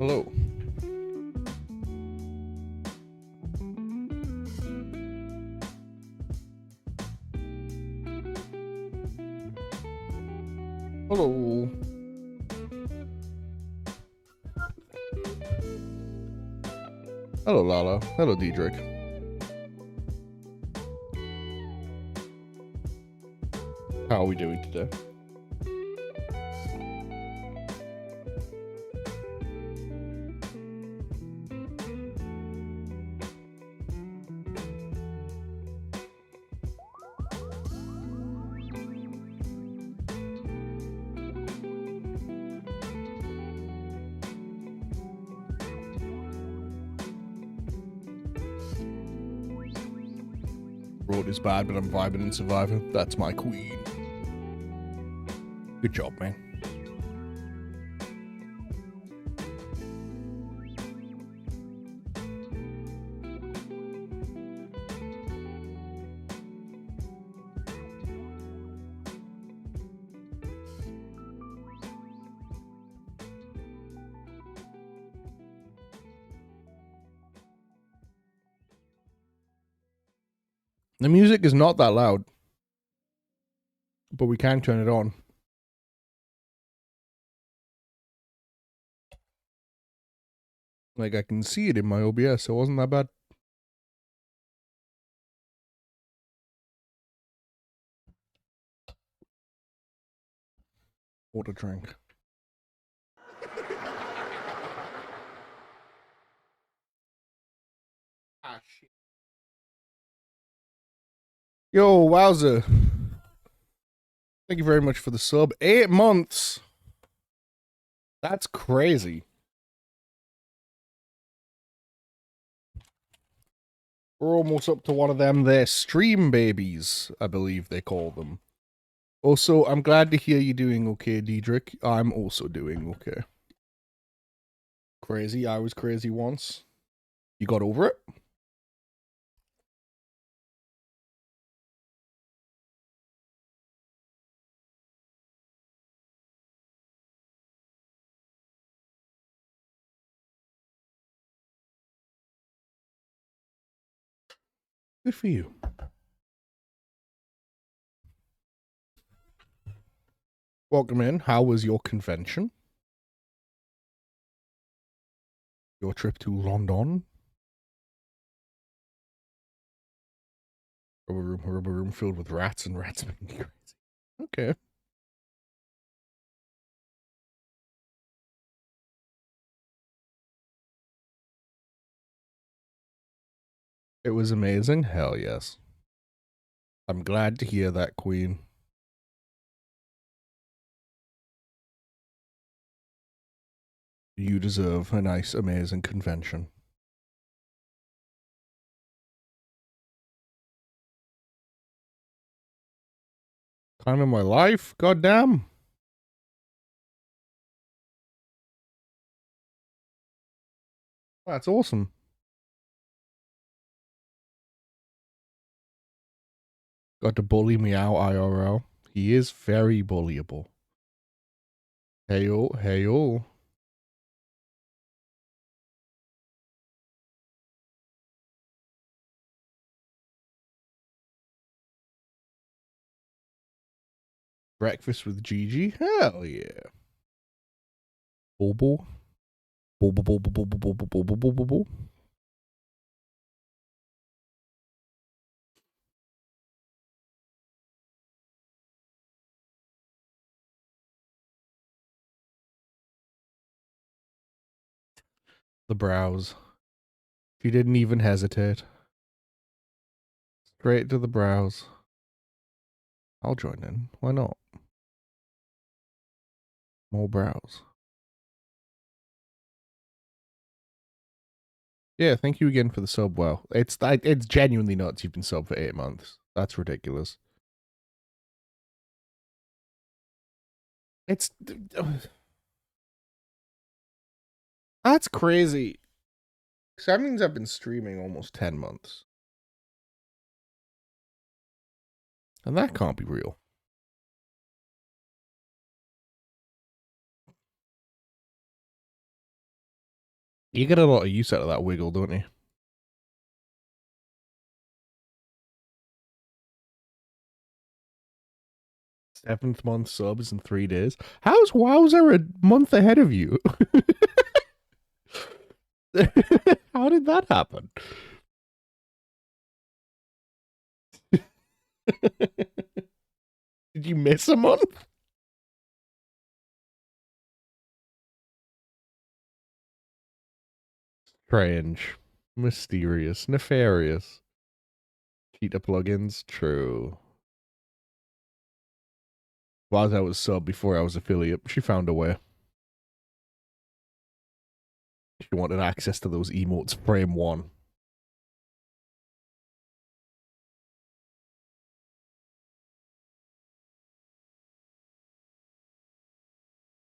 Hello. Hello. Hello, Lala. Hello, Diedrich. How are we doing today? Road is bad, but I'm vibing and surviving. That's my queen. Good job, man. The music is not that loud, but we can turn it on. Like, I can see it in my OBS, so it wasn't that bad. Water drink. Ah, shit. Yo, wowza. Thank you very much for the sub. 8 months. That's crazy. We're almost up to one of them there stream babies, I believe they call them. Also, I'm glad to hear you're doing okay, Diedrich. I'm also doing okay. Crazy. I was crazy once. You got over it? Good for you. Welcome in. How was your convention? Your trip to London? Rubber room filled with rats and rats making me crazy. Okay. It was amazing? Hell yes. I'm glad to hear that, Queen. You deserve a nice, amazing convention. Time in my life? Goddamn. That's awesome. Got to bully Meow IRL. He is very bullyable. Heyo, heyo. Breakfast with Gigi? Hell yeah. Bobo. Bobo, bobo, bobo, bobo, bobo, bobo, bobo. The brows. She didn't even hesitate. Straight to the brows. I'll join in. Why not? More brows. Yeah, thank you again for the sub. Wow, it's genuinely nuts. You've been sub for 8 months. That's ridiculous. It's that's crazy. So that means I've been streaming almost 10 months, and that can't be real. You get a lot of use out of that wiggle, don't you? Seventh month subs in 3 days. How's Wowzer a month ahead of you? How did that happen? Did you miss a month? Strange. Mysterious. Nefarious. Cheetah plugins? True. While I was sub before I was affiliate, she found a way. She wanted access to those emotes frame one.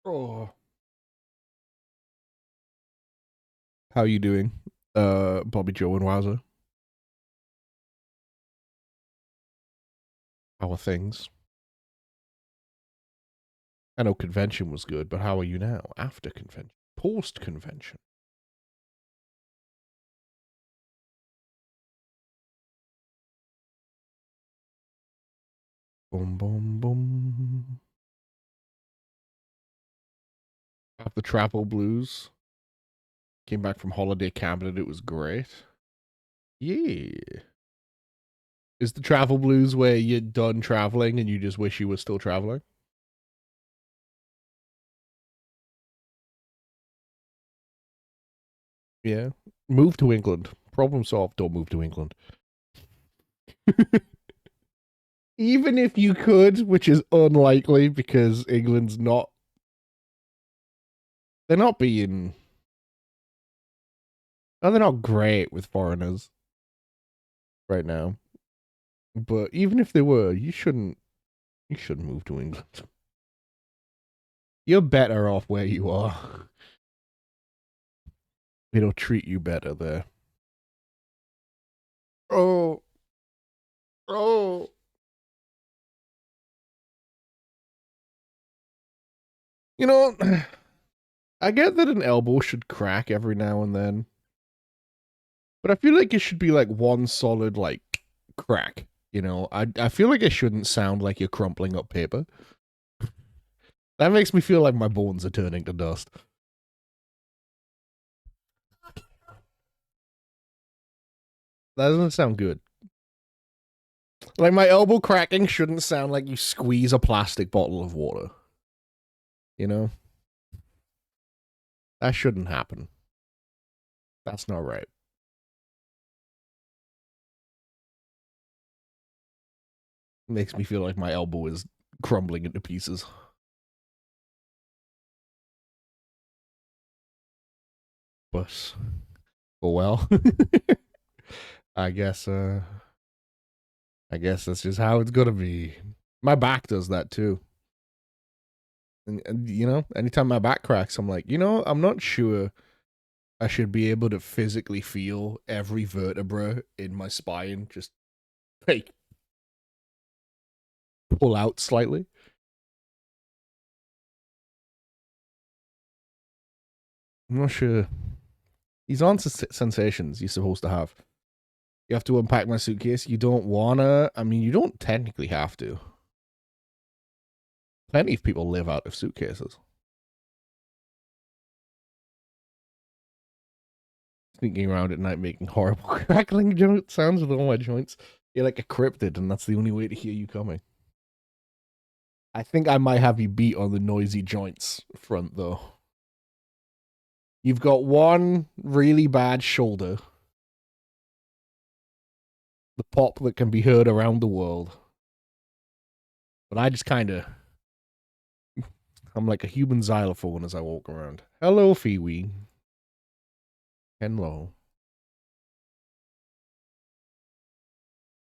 Oh. How you doing? Bobby Joe and Wowzer. How are things? I know convention was good, but how are you now? After convention? Post convention? Boom, boom, boom. Have the travel blues. Came back from holiday camp and it was great. Yeah. Is the travel blues where you're done traveling and you just wish you were still traveling? Yeah. Move to England. Problem solved. Don't move to England. Even if you could, which is unlikely because England's not. They're not being. Oh, they're not great with foreigners right now. But even if they were, you shouldn't. You shouldn't move to England. You're better off where you are. It'll treat you better there. Oh. Oh. You know, I get that an elbow should crack every now and then, but I feel like it should be like one solid like crack. You know, I feel like it shouldn't sound like you're crumpling up paper. That makes me feel like my bones are turning to dust. That doesn't sound good. Like my elbow cracking shouldn't sound like you squeeze a plastic bottle of water. You know? That shouldn't happen. That's not right. It makes me feel like my elbow is crumbling into pieces. But oh well. I guess I guess that's just how it's gonna be. My back does that too. And you know, anytime my back cracks, I'm like, you know, I'm not sure I should be able to physically feel every vertebra in my spine just like pull out slightly. I'm not sure. These aren't sensations you're supposed to have. You have to unpack my suitcase. You don't wanna. I mean, you don't technically have to. Plenty of people live out of suitcases. Sneaking around at night making horrible crackling sounds with all my joints. You're like a cryptid, and that's the only way to hear you coming. I think I might have you beat on the noisy joints front, though. You've got one really bad shoulder, the pop that can be heard around the world. But I just kind of. I'm like a human xylophone as I walk around. Hello, Fiwi. Hello.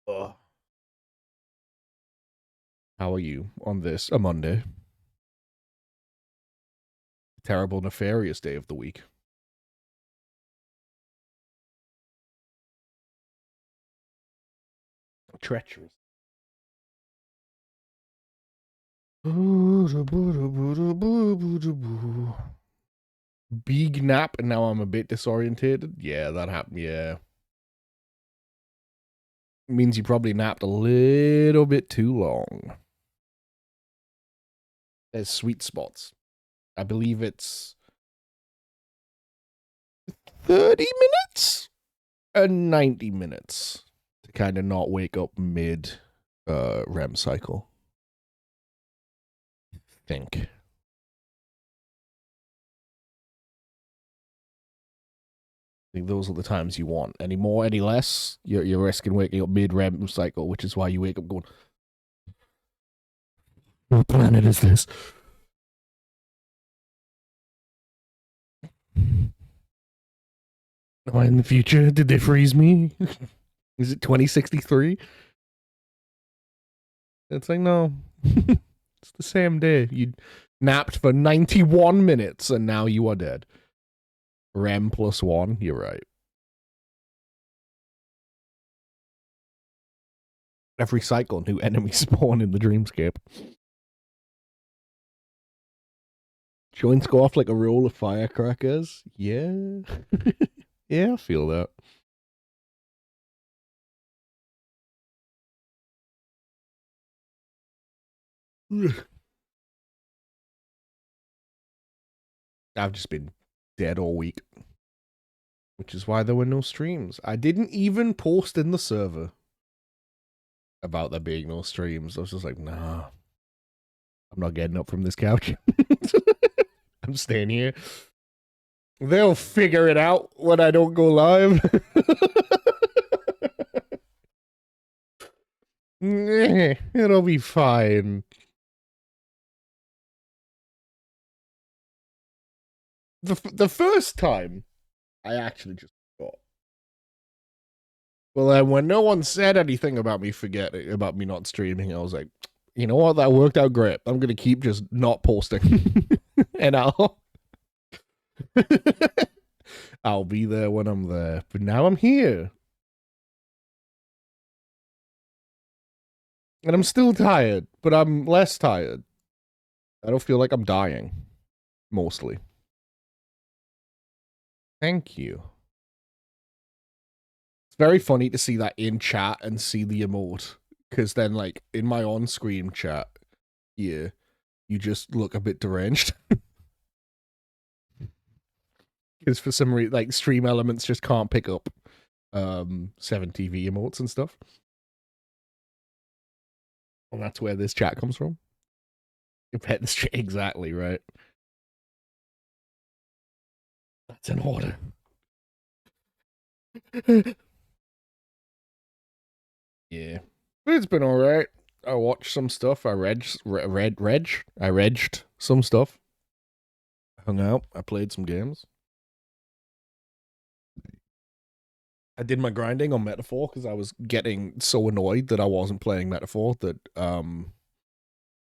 Ugh. How are you on this, a Monday? Terrible, nefarious day of the week. Treacherous. big nap and now I'm a bit disorientated. Yeah, that happened. Yeah. It means you probably napped a little bit too long. There's sweet spots. I believe it's 30 minutes and 90 minutes to kind of not wake up mid REM cycle. Think. I think those are the times you want. Any more, any less, you're risking waking up mid REM cycle, which is why you wake up going, "What planet is this?" Am I in the future? Did they freeze me? Is it 2063? It's like, no. It's the same day. You napped for 91 minutes and now you are dead. REM plus one, you're right. Every cycle, new enemies spawn in the dreamscape. Joints go off like a roll of firecrackers. Yeah. Yeah, I feel that. I've just been dead all week, which is why there were no streams. I didn't even post in the server about there being no streams. I was just like, nah, I'm not getting up from this couch. I'm staying here. They'll figure it out when I don't go live. It'll be fine. The first time, I actually just thought. Well, then when no one said anything about me forgetting about me not streaming, I was like, you know what? That worked out great. I'm gonna keep just not posting, and I'll be there when I'm there. But now I'm here, and I'm still tired, but I'm less tired. I don't feel like I'm dying, mostly. Thank you. It's very funny to see that in chat and see the emote, because then, like, in my on-screen chat, yeah, you just look a bit deranged. Because for some reason, like, stream elements just can't pick up 7TV emotes and stuff. And that's where this chat comes from. Exactly, right? That's an order. Yeah. But it's been alright. I watched some stuff. I regged some stuff. I hung out. I played some games. I did my grinding on Metaphor because I was getting so annoyed that I wasn't playing Metaphor that I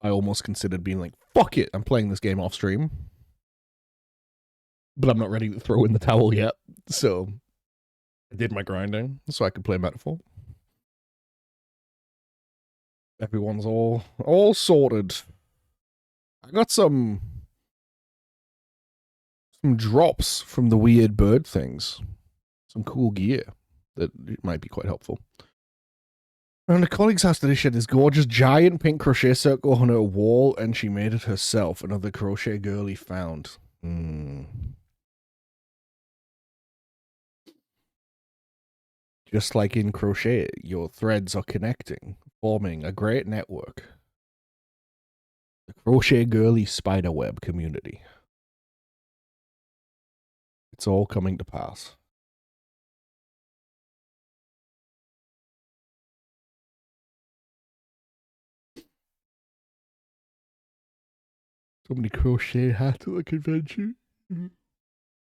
almost considered being like, fuck it, I'm playing this game off stream. But I'm not ready to throw in the towel yet. So I did my grinding so I could play Metaphor. Everyone's all sorted. I got some drops from the weird bird things. Some cool gear that might be quite helpful. And a colleague's house today, she had this gorgeous giant pink crochet circle on her wall, and she made it herself. Another crochet girly found. Just like in crochet, your threads are connecting, forming a great network. The crochet girly spiderweb community. It's all coming to pass. So many crochet hats at the convention.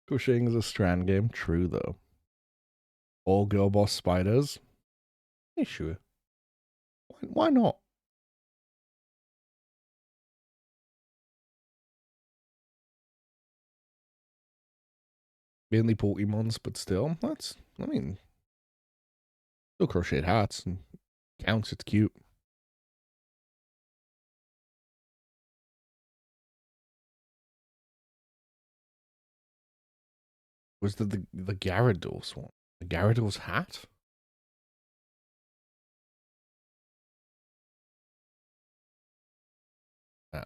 Crocheting is a strand game. True, though. All girl boss spiders. Yeah, sure. Why not? Mainly Pokemons, but still. I mean, still crocheted hats and counts. It's cute. Was the Gyarados one? The Gyarados hat? Uh,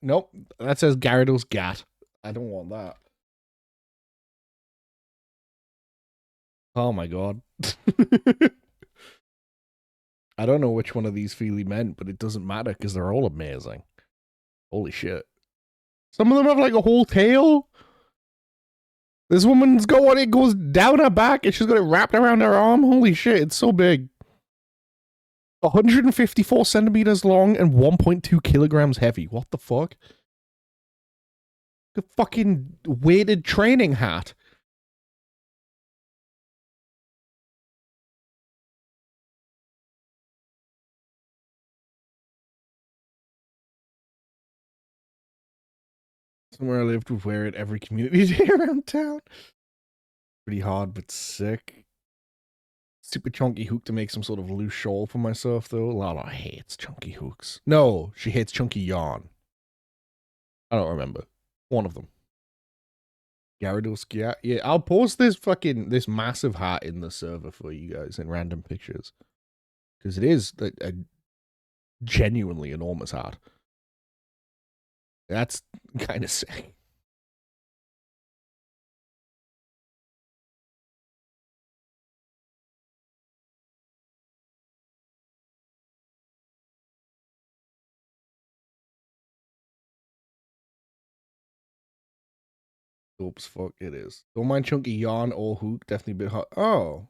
nope, that says Gyarados Gat. I don't want that. Oh my god. I don't know which one of these Feely meant, but it doesn't matter because they're all amazing. Holy shit. Some of them have like a whole tail. This woman's got one, it goes down her back and she's got it wrapped around her arm. Holy shit, it's so big. 154 centimeters long and 1.2 kilograms heavy. What the fuck? A fucking weighted training hat. Somewhere I lived would wear it every community day around town. Pretty hard, but sick. Super chunky hook to make some sort of loose shawl for myself, though. Lala hates chunky hooks. No, she hates chunky yarn. I don't remember. One of them. Gyarados, yeah. I'll post this massive hat in the server for you guys in random pictures. Because it is a genuinely enormous hat. That's kind of sick. Oops, fuck, it is. Don't mind chunky yarn or hook, definitely a bit hot. Oh.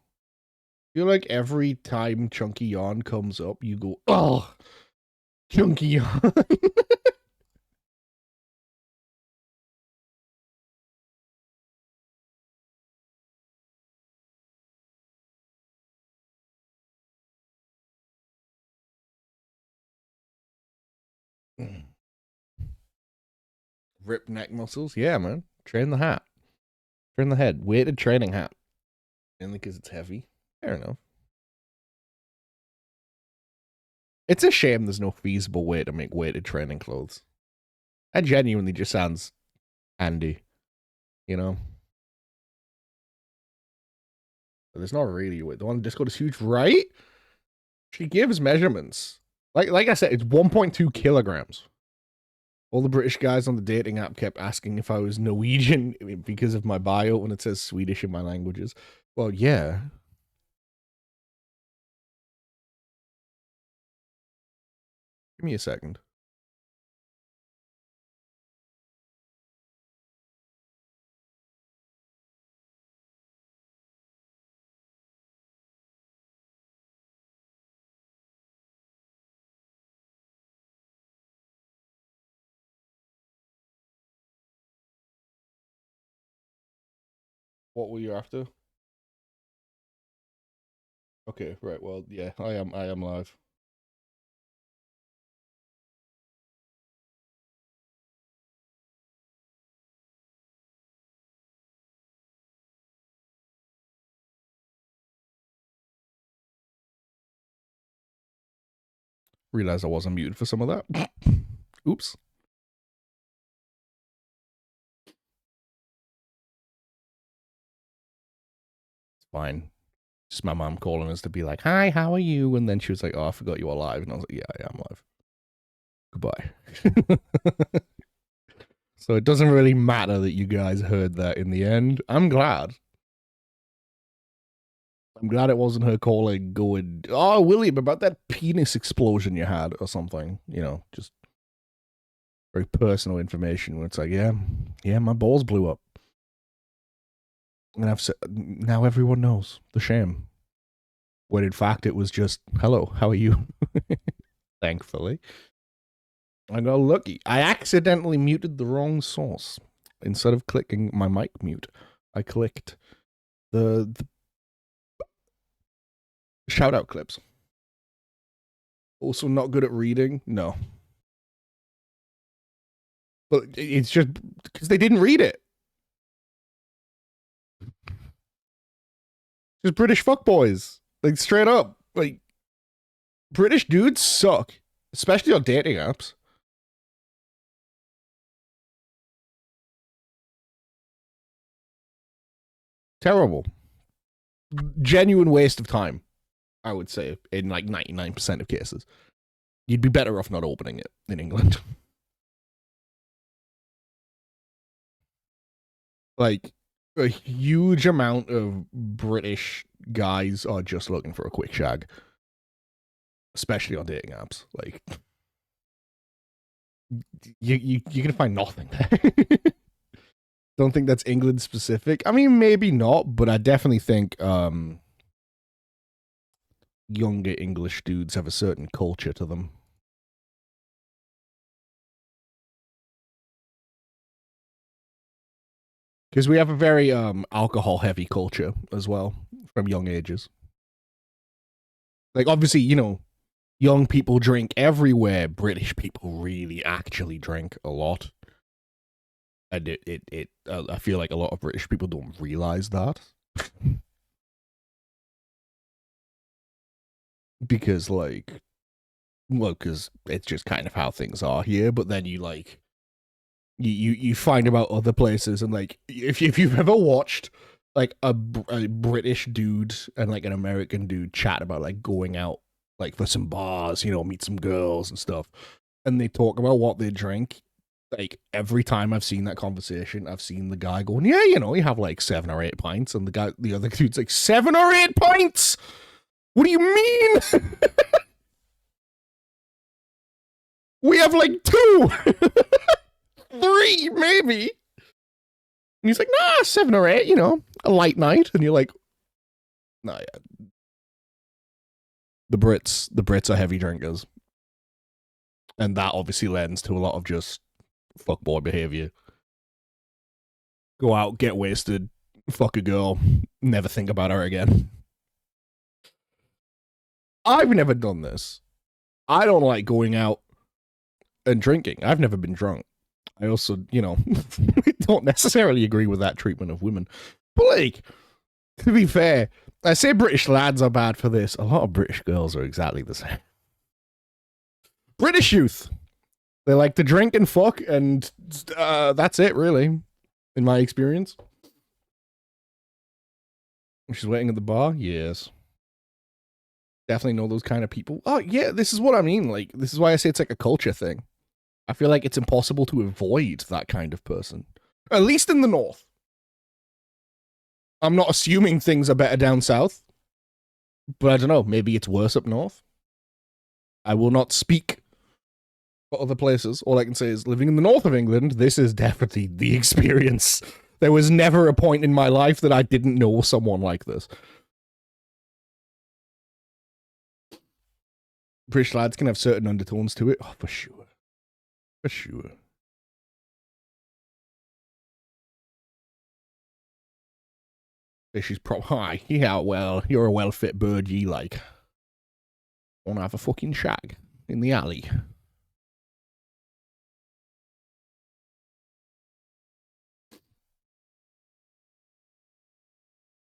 I feel like every time chunky yarn comes up, you go, oh, chunky yarn. Rip neck muscles. Yeah, man. Train the hat. Train the head. Weighted training hat. Mainly because it's heavy. Fair enough. It's a shame there's no feasible way to make weighted training clothes. That genuinely just sounds handy, you know? But there's not really a way. The one Discord is huge, right? She gives measurements. Like I said, it's 1.2 kilograms. All the British guys on the dating app kept asking if I was Norwegian because of my bio when it says Swedish in my languages. Well, yeah. Give me a second. What were you after? Okay, right. Well, yeah, I am live. Realized I wasn't muted for some of that. Oops. It's fine. Just my mom calling us to be like, "Hi, how are you?" And then she was like, "Oh, I forgot you were live." And I was like, "Yeah, I am live. Goodbye." So it doesn't really matter that you guys heard that in the end. I'm glad. I'm glad it wasn't her calling, going, "Oh, William, about that penis explosion you had," or something. You know, just very personal information. When it's like, yeah, my balls blew up, and I've said now everyone knows the shame. When in fact it was just, "Hello, how are you?" Thankfully, I got lucky. I accidentally muted the wrong source. Instead of clicking my mic mute, I clicked the shout out clips. Also, not good at reading. No, but it's just because they didn't read it. Just British fuckboys, like straight up. Like British dudes suck, especially on dating apps. Terrible. Genuine waste of time, I would say, in like 99% of cases. You'd be better off not opening it in England. Like, a huge amount of British guys are just looking for a quick shag, especially on dating apps. Like, you can find nothing there. Don't think that's England specific. I mean, maybe not, but I definitely think younger English dudes have a certain culture to them. Because we have a very alcohol heavy culture as well from young ages. Like, obviously, young people drink everywhere. British people really actually drink a lot. And I feel like a lot of British people don't realize that. Because, like, well, because it's just kind of how things are here. But then you find about other places, and like if you've ever watched like a British dude and like an American dude chat about like going out like for some bars, meet some girls and stuff, and they talk about what they drink. Like every time I've seen that conversation, I've seen the guy going, "Yeah, you have like 7 or 8 pints," and the other dude's like, 7 or 8 pints. What do you mean? We have like two, three, maybe. And he's like, nah, 7 or 8, a light night. And you're like, nah, yeah. The Brits are heavy drinkers. And that obviously lends to a lot of just fuckboy behavior. Go out, get wasted, fuck a girl, never think about her again. I've never done this. I don't like going out and drinking. I've never been drunk. I also, don't necessarily agree with that treatment of women. But like, to be fair, I say British lads are bad for this. A lot of British girls are exactly the same. British youth, they like to drink and fuck, and that's it, really, in my experience. She's waiting at the bar? Yes. Definitely know those kind of people. Oh, yeah, this is what I mean. Like, this is why I say it's like a culture thing. I feel like it's impossible to avoid that kind of person. At least in the north. I'm not assuming things are better down south, but I don't know. Maybe it's worse up north. I will not speak for other places. All I can say is living in the north of England, this is definitely the experience. There was never a point in my life that I didn't know someone like this. British lads can have certain undertones to it. Oh, for sure. For sure. She's hi. Yeah, well, you're a well-fit bird, ye like. Wanna have a fucking shag in the alley?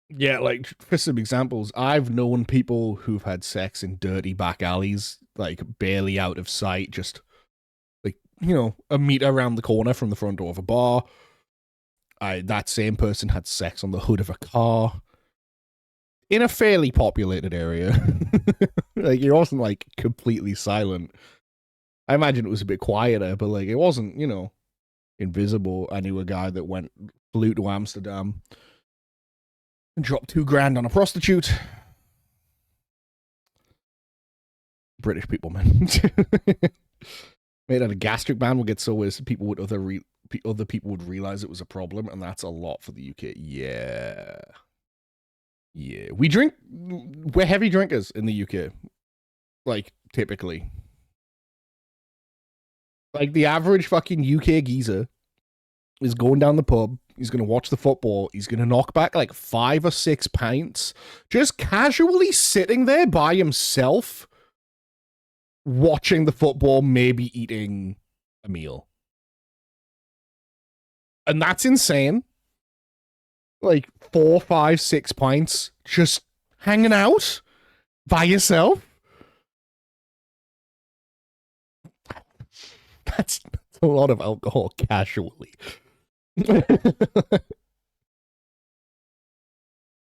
Yeah, like for some examples, I've known people who've had sex in dirty back alleys, like barely out of sight, just like, a meter around the corner from the front door of a bar. That same person had sex on the hood of a car in a fairly populated area. Like it wasn't like completely silent. I imagine it was a bit quieter, but like it wasn't, invisible. I knew a guy that flew to Amsterdam and dropped 2 grand on a prostitute. British people, man. Made out a gastric band would get so worse other people would realize it was a problem, and that's a lot for the UK. Yeah, yeah. We're heavy drinkers in the UK. Like typically, like the average fucking UK geezer is going down the pub. He's gonna watch the football. He's gonna knock back like 5 or 6 pints, just casually sitting there by himself, watching the football, maybe eating a meal. And that's insane. Like 4, 5, 6 pints, just hanging out by yourself. That's a lot of alcohol casually.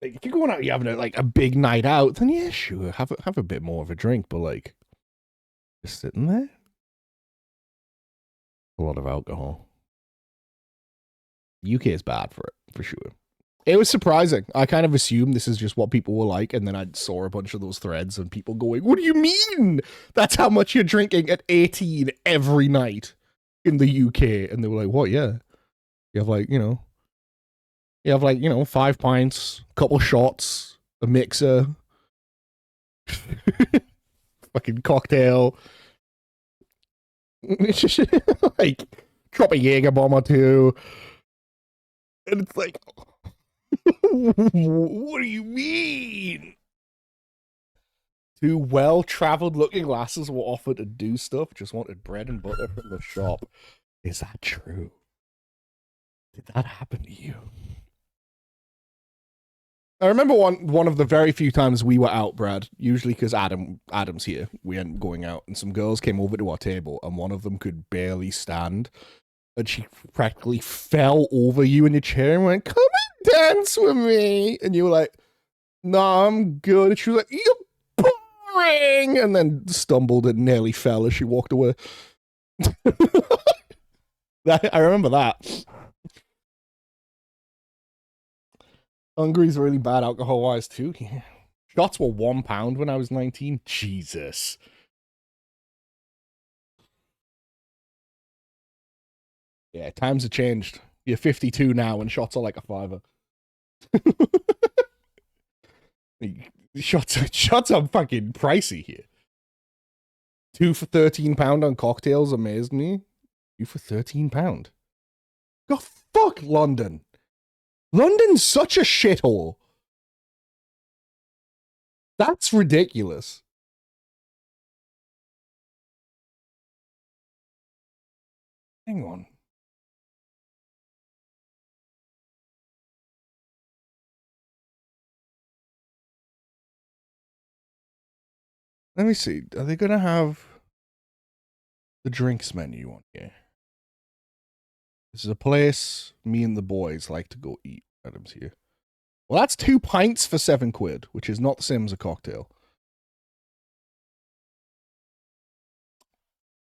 Like, if you're going out, you're having a big night out, then yeah, sure, have a bit more of a drink. But like, just sitting there, a lot of alcohol. UK is bad for it for sure. It was surprising. I kind of assumed this is just what people were like, and then I saw a bunch of those threads and people going, "What do you mean? That's how much you're drinking at 18 every night in the UK?" And they were like, "What? Yeah, you have like 5 pints, a couple shots, a mixer, fucking cocktail, like drop a Jaeger bomb or two." And it's like, what do you mean? Two well-traveled looking lasses were offered to do stuff, just wanted bread and butter from the shop. Is that true? Did that happen to you? I remember one of the very few times we were out, Brad. Usually because Adam's here, we end up going out, and some girls came over to our table, and one of them could barely stand, and she practically fell over you in your chair and went, "Come and dance with me," and you were like, "No, I'm good." And she was like, "You're boring," and then stumbled and nearly fell as she walked away. I remember that. Hungary's really bad alcohol wise too. Yeah. Shots were £1 when I was 19. Jesus. Yeah, times have changed. You're 52 now and shots are like a fiver. shots are fucking pricey here. 2 for £13 on cocktails amazed me. 2 for £13. God fuck London. London's such a shithole. That's ridiculous. Hang on. Let me see. Are they gonna have the drinks menu on here? This is a place me and the boys like to go eat. Adam's here. Well, that's 2 pints for £7, which is not the same as a cocktail.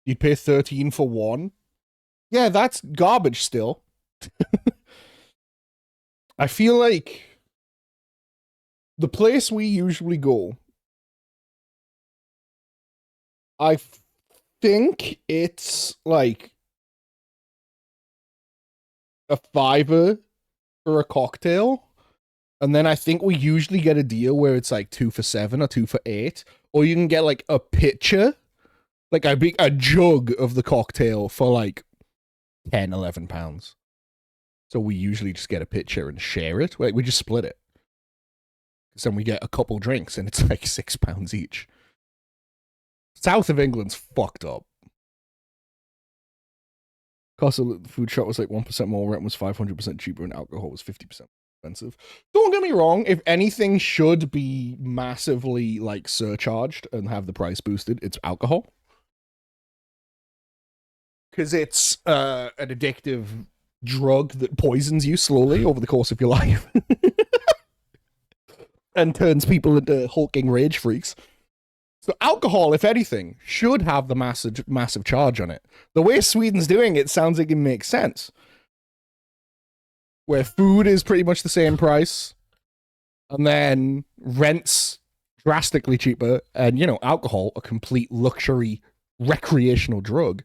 You'd pay 13 for one. Yeah, that's garbage still. I feel like the place we usually go, I think it's like a fiver for a cocktail. And then I think we usually get a deal where it's like 2 for 7 or 2 for 8. Or you can get like a pitcher, like a jug of the cocktail for like 10, £11. So we usually just get a pitcher and share it. We just split it. So then we get a couple drinks and it's like £6 each. South of England's fucked up. Cost of the food shop was like 1% more, rent was 500% cheaper, and alcohol was 50% expensive. Don't get me wrong, if anything should be massively like surcharged and have the price boosted, it's alcohol. Because it's an addictive drug that poisons you slowly over the course of your life and turns people into hulking rage freaks. So alcohol, if anything, should have the massive charge on it. The way Sweden's doing it sounds like it makes sense. Where food is pretty much the same price, and then rent's drastically cheaper, and alcohol, a complete luxury recreational drug,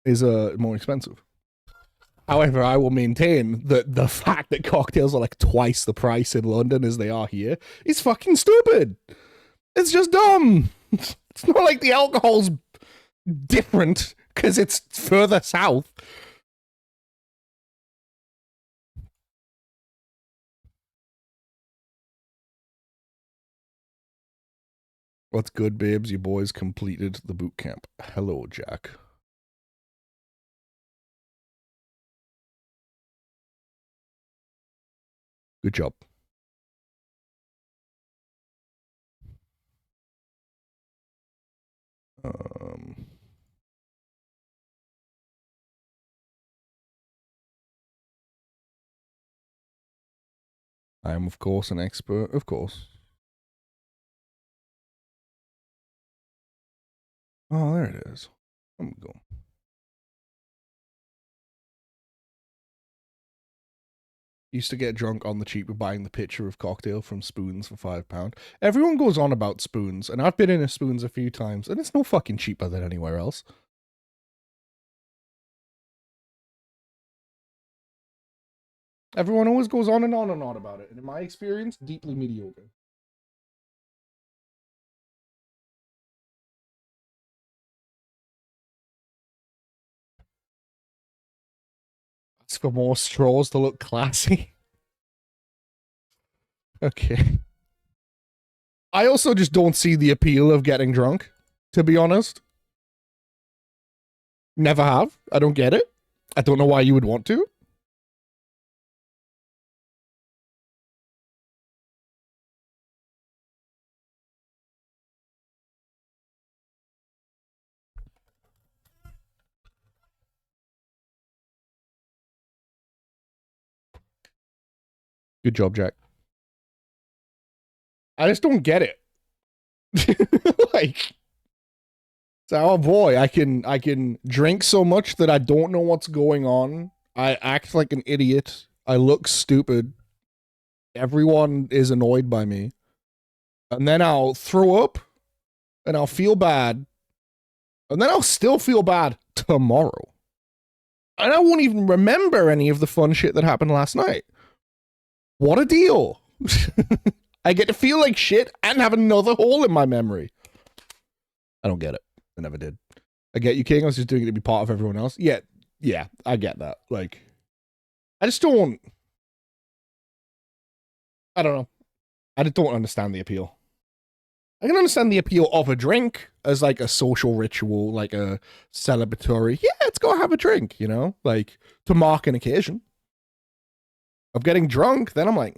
is more expensive. However, I will maintain that the fact that cocktails are like twice the price in London as they are here is fucking stupid. It's just dumb. It's not like the alcohol's different because it's further south. What's good, babes? You boys completed the boot camp. Hello, Jack. Good job. Um, I am, of course, an expert. Of course. Oh, there it is. I'm going. Used to get drunk on the cheap with buying the pitcher of cocktail from Spoons for £5. Everyone goes on about Spoons, and I've been in a Spoons a few times, and it's no fucking cheaper than anywhere else. Everyone always goes on and on and on about it, and in my experience, deeply mediocre. It's for more straws to look classy. Okay. I also just don't see the appeal of getting drunk, to be honest. Never have. I don't get it. I don't know why you would want to. Good job, Jack. I just don't get it. Like, so, oh boy, I can drink so much that I don't know what's going on. I act like an idiot. I look stupid. Everyone is annoyed by me. And then I'll throw up and I'll feel bad. And then I'll still feel bad tomorrow. And I won't even remember any of the fun shit that happened last night. What a deal. I get to feel like shit and have another hole in my memory. I don't get it. I never did. I get you, King. I was just doing it to be part of everyone else. Yeah, I get that. Like, I just don't... I don't know. I just don't understand the appeal. I can understand the appeal of a drink as like a social ritual, like a celebratory, yeah, let's go have a drink, you know? Like, to mark an occasion. Of getting drunk, then I'm like,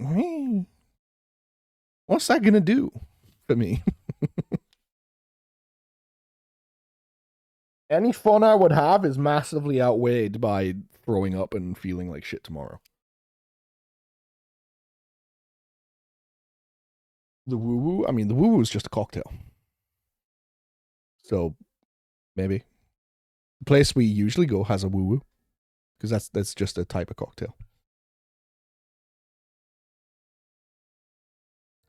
what's that gonna do for me? Any fun I would have is massively outweighed by throwing up and feeling like shit tomorrow. The woo-woo? I mean, the woo-woo is just a cocktail. So, maybe. The place we usually go has a woo-woo. Because that's just a type of cocktail.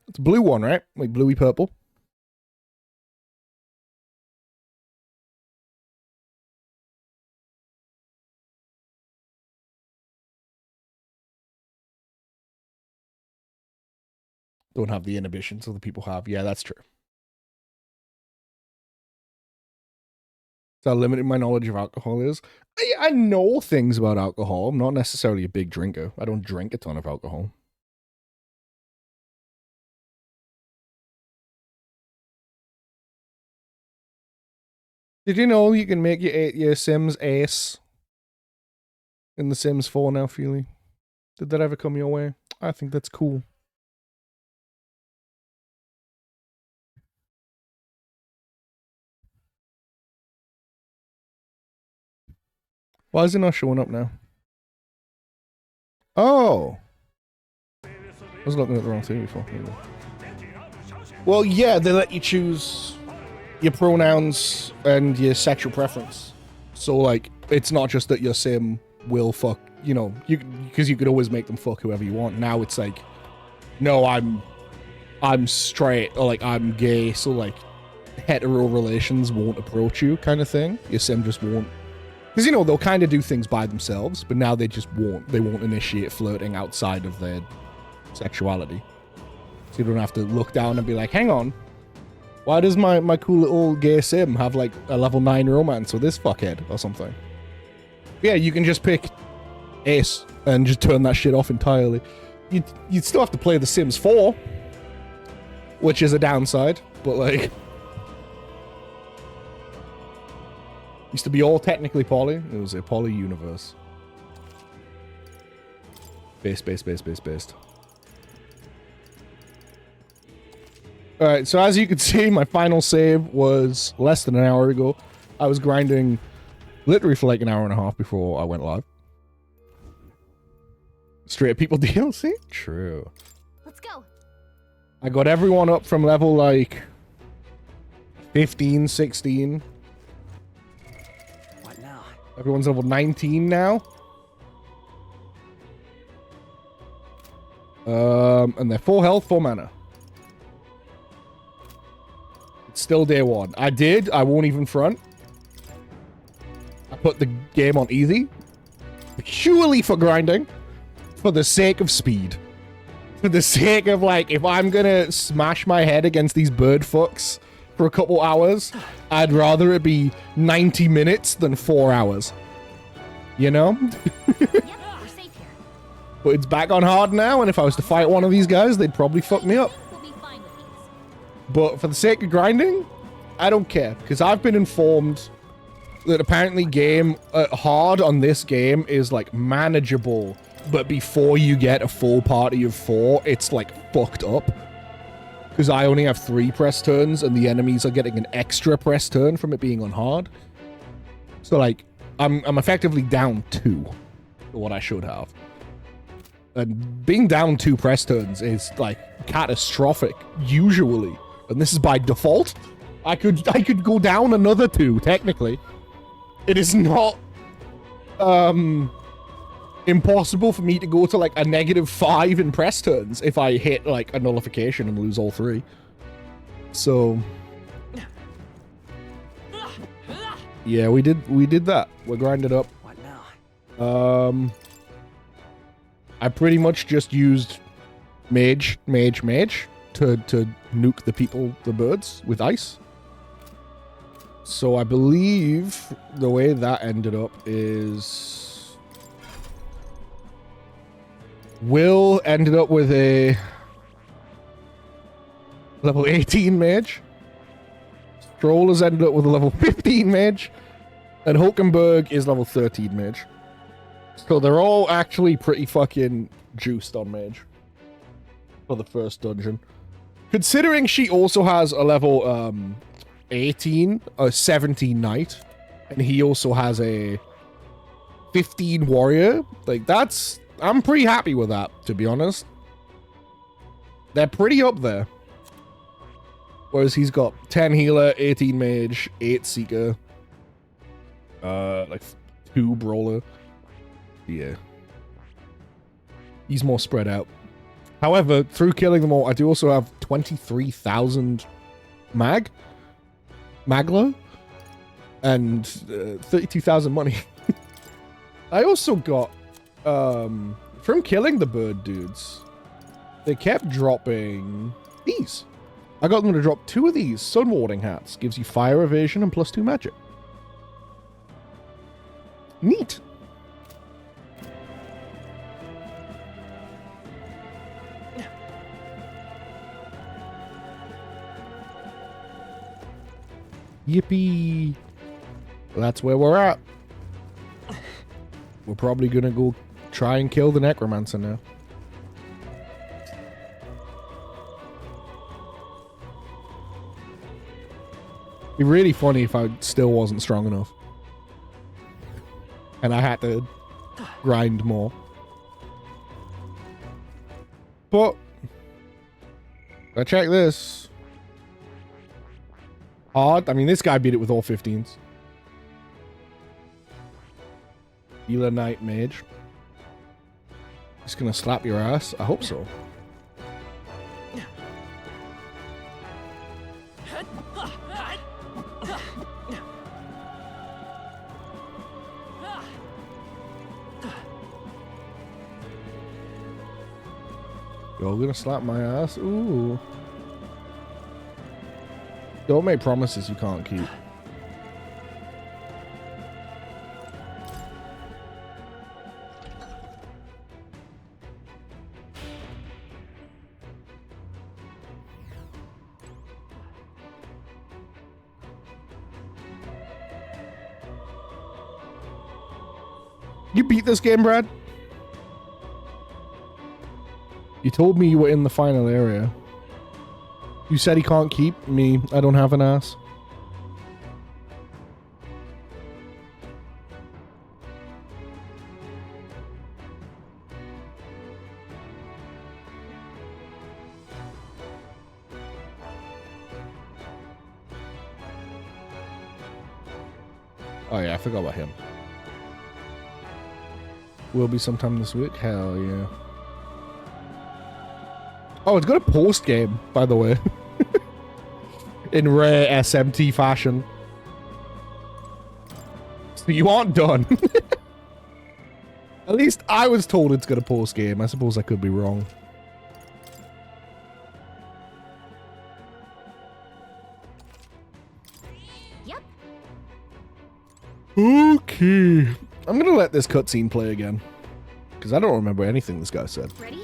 It's a blue one, right? Like bluey purple. Don't have the inhibitions other people have. Yeah, that's true. So how limited my knowledge of alcohol is. I know things about alcohol. I'm not necessarily a big drinker. I don't drink a ton of alcohol. Did you know you can make your Sims ace in the Sims 4 now, Feely? Did that ever come your way? I think that's cool. Why is it not showing up now? Oh. I was looking at the wrong thing before. Well, yeah, they let you choose your pronouns and your sexual preference. So, like, it's not just that your sim will fuck, you know, because you could always make them fuck whoever you want. Now it's like, no, I'm straight, or like, I'm gay, so like, hetero relations won't approach you kind of thing. Your sim just won't. Because, you know, they'll kind of do things by themselves, but now they just won't. They won't initiate flirting outside of their sexuality. So you don't have to look down and be like, hang on, why does my cool little gay sim have like a level 9 romance with this fuckhead or something? Yeah, you can just pick Ace and just turn that shit off entirely. You'd still have to play The Sims 4, which is a downside, but like... Used to be all technically poly. It was a poly universe. Based. Alright, so as you can see, my final save was less than an hour ago. I was grinding literally for like an hour and a half before I went live. Straight People DLC? True. I got everyone up from level like 15, 16. What now? Everyone's level 19 now. And they're full health, full mana. It's still day one. I won't even front. I put the game on easy. Purely for grinding. For the sake of speed. For the sake of, like, if I'm gonna smash my head against these bird fucks for a couple hours, I'd rather it be 90 minutes than 4 hours. You know? Yep, we're safe here. But it's back on hard now, and if I was to fight one of these guys, they'd probably fuck me up. We'll be fine with these. But for the sake of grinding, I don't care. Because I've been informed that apparently hard on this game is, like, manageable. But before you get a full party of 4, it's, like, fucked up. Because I only have 3 press turns, and the enemies are getting an extra press turn from it being on hard. So, like, I'm effectively down 2 for what I should have. And being down 2 press turns is, like, catastrophic, usually. And this is by default. I could go down another 2, technically. It is not, impossible for me to go to, like, a -5 in press turns if I hit, like, a nullification and lose all 3. So... yeah, we did that. We're grinded up. What now? I pretty much just used mage to nuke the birds with ice. So I believe the way that ended up is Will ended up with a level 18 mage. Strollers ended up with a level 15 mage. And Hulkenberg is level 13 mage. So they're all actually pretty fucking juiced on mage. For the first dungeon. Considering she also has a level 18, a 17 knight. And he also has a 15 warrior. Like, that's... I'm pretty happy with that, to be honest. They're pretty up there. Whereas he's got 10 healer, 18 mage, 8 seeker. Like 2 brawler. Yeah. He's more spread out. However, through killing them all, I do also have 23,000 Magla. And 32,000 money. I also got, from killing the bird dudes, they kept dropping these. I got them to drop 2 of these sun warding hats. Gives you fire evasion and +2 magic. Neat. Yippee. That's where we're at. We're probably gonna go try and kill the necromancer now. It'd be really funny if I still wasn't strong enough. And I had to grind more. But I check this. Hard. I mean, this guy beat it with all 15s. Healer Knight Mage. He's gonna slap your ass. I hope so. You're gonna slap my ass? Ooh. Don't make promises you can't keep. You beat this game, Brad? You told me you were in the final area. You said he can't keep me. I don't have an ass. Oh yeah, I forgot about him. Will be sometime this week. Hell yeah. Oh, it's got a post game, by the way. In rare SMT fashion. So you aren't done. At least I was told it's got a post game. I suppose I could be wrong. Yep. Okay. I'm gonna let this cutscene play again. Because I don't remember anything this guy said. Ready?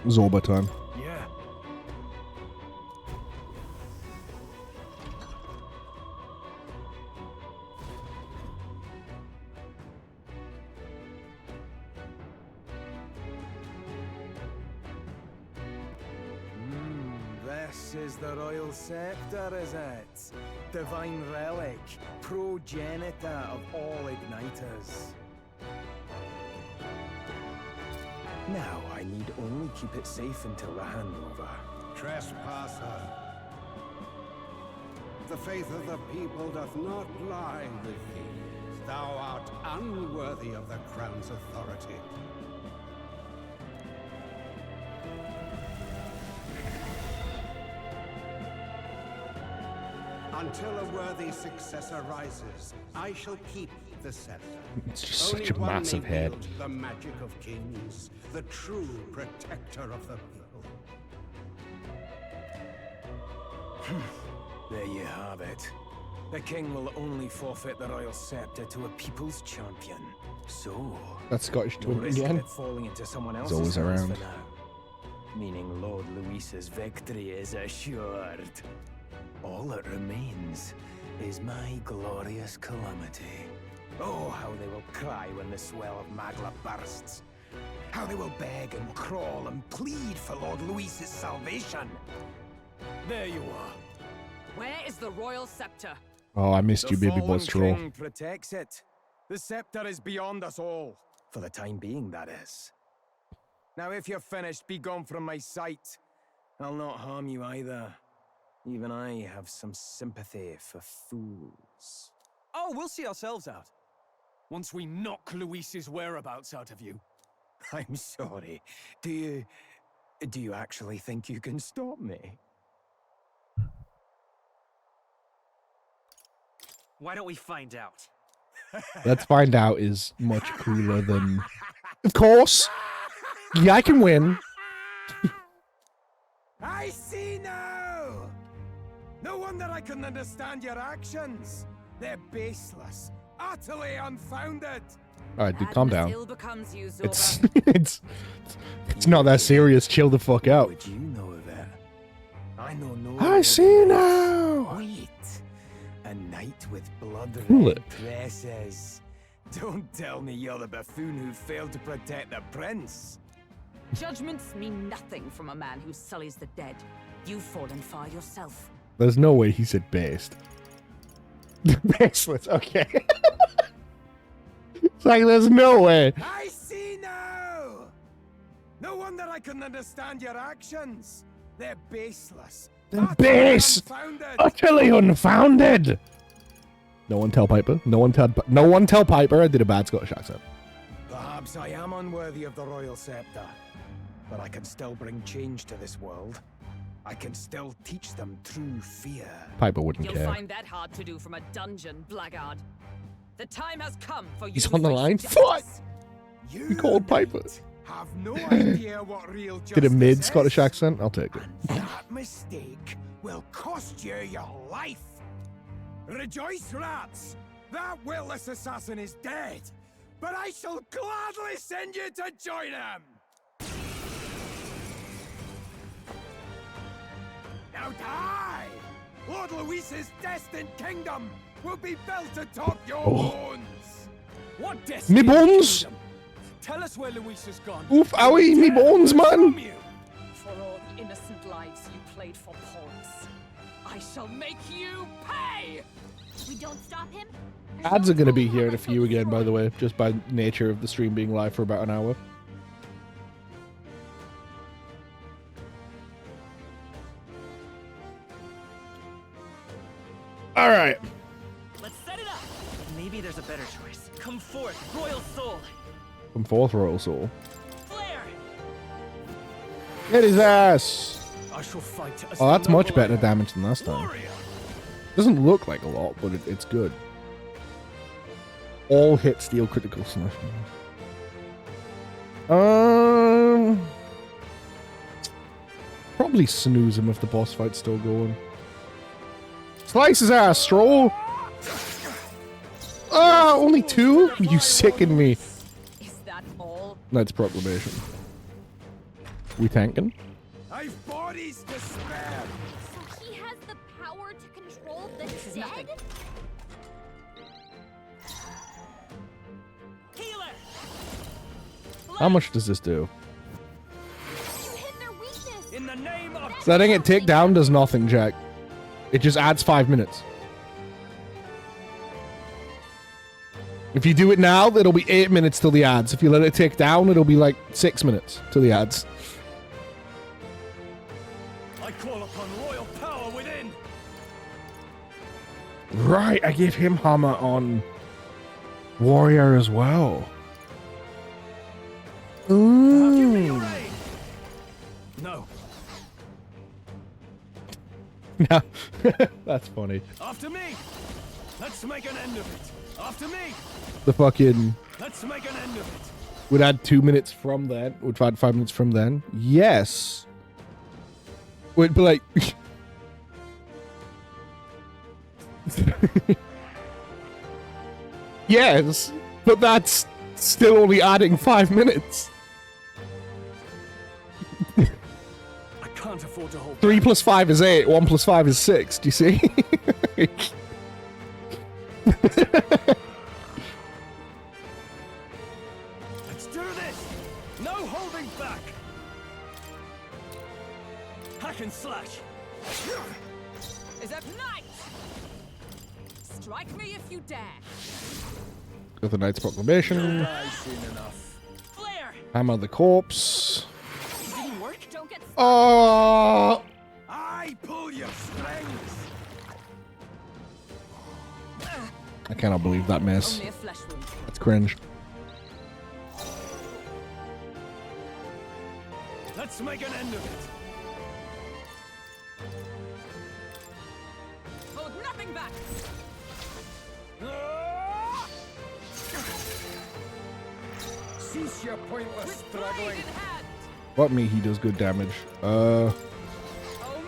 Zorba time. Yeah. This is the royal scepter, is it? Divine relic, progenitor of all igniters. Now I need only keep it safe until the handover. Trespasser. The faith of the people doth not lie with thee. Thou art unworthy of the crown's authority. Until a worthy successor rises, I shall keep the scepter. It's just Only such a one massive may head. wield the magic of kings, the true protector of the people. There you have it. The king will only forfeit the royal scepter to a people's champion. So, That's Scottish no twin risk of again. it falling into someone He's else's always hands around. for now. Meaning Lord Luis's victory is assured. All that remains is my glorious calamity. Oh, how they will cry when the swell of Magla bursts. How they will beg and crawl and plead for Lord Luis's salvation. There you are. Where is the royal scepter? Oh, I missed you, baby boy fallen Stroll. king protects it. The scepter is beyond us all. For the time being, that is. Now, if you're finished, be gone from my sight. I'll not harm you either. Even I have some sympathy for fools. Oh, we'll see ourselves out. Once we knock Luis's whereabouts out of you. I'm sorry. Do you actually think you can stop me? Why don't we find out? Let's find out is much cooler than... Of course! Yeah, I can win. I see now! No wonder I couldn't understand your actions. They're baseless, utterly unfounded. Alright, dude, calm down. Ill becomes you, It's, Zorba. it's not that serious. Chill the fuck out. Would you know of it? I know no. I see now! Wait. A knight with Cool blood-red it. tresses. Don't tell me you're the buffoon who failed to protect the prince. Judgments mean nothing from a man who sullies the dead. You've fallen far yourself. There's no way he said based. Baseless, okay. It's like, there's no way. I see now! No wonder I couldn't understand your actions. They're baseless. They're utterly base! unfounded. Utterly unfounded! No one tell Piper. No one tell Piper I did a bad Scottish accent. Perhaps I am unworthy of the royal scepter, but I can still bring change to this world. I can still teach them true fear. Piper wouldn't You'll care. find that hard to do from a dungeon, blackguard. The time has come for you He's to on the face line. justice. Fuck! You He called Piper. mate, have no idea what real justice Did a mid Scottish is. accent? I'll take it. And that mistake will cost you your life. Rejoice, rats! That witless assassin is dead, but I shall gladly send you to join him! Now die! Lord Luis's destined kingdom will be built atop your bones! What Me destiny? bones! Tell us where Luis has gone. Oof, owie, me bones, man! From you. For all the innocent lives you played for pawns, I shall make you pay! We don't stop him? Ads are going to be here in a few again, by the way, just by nature of the stream being live for about an hour. All right. Let's set it up. Maybe there's a better choice. Come forth, Royal Soul. Come forth, Royal Soul. Flare. Hit his ass. I shall fight as Oh, that's the much noble better I am. damage than last time. Warrior. Doesn't look like a lot, but it's good. All hit steal critical slash. Probably snooze him if the boss fight's still going. Slice his ass, Stroll! Ah, only 2? You sicken me. Is that all? Knight's Proclamation. We tanking? I've bodies to spare. So he has the power to control the This is dead? nothing. Healer. How much does this do? You hit their weakness. In the name of Setting it tick down does nothing, Jack. It just adds 5 minutes. If you do it now, it'll be 8 minutes till the ads. If you let it tick down, it'll be like 6 minutes till the ads. I call upon royal power within. Right, I gave him hammer on warrior as well. Give me Ooh. your aid. No. Yeah, that's funny. After me. Let's make an end of it. After me. The fucking Let's make an end of it. would add 2 minutes from then. Would add 5 minutes from then. Yes. Would be like. Yes, but that's still only adding 5 minutes. I can't afford to hold 3 plus 5 is 8. 1 plus 5 is 6. Do you see? Let's do this! No holding back! Hack and slash! Is that night? Strike me if you dare. Got the Knight's Proclamation. I've seen enough. Flare! Hammer the corpse. It didn't work. Don't get Oh! I pull your strings. I cannot believe that miss. Only a flesh wound. That's cringe. Let's make an end of it. Hold nothing back. Cease your pointless With blade struggling. in hand. What me? He does good damage. Oh,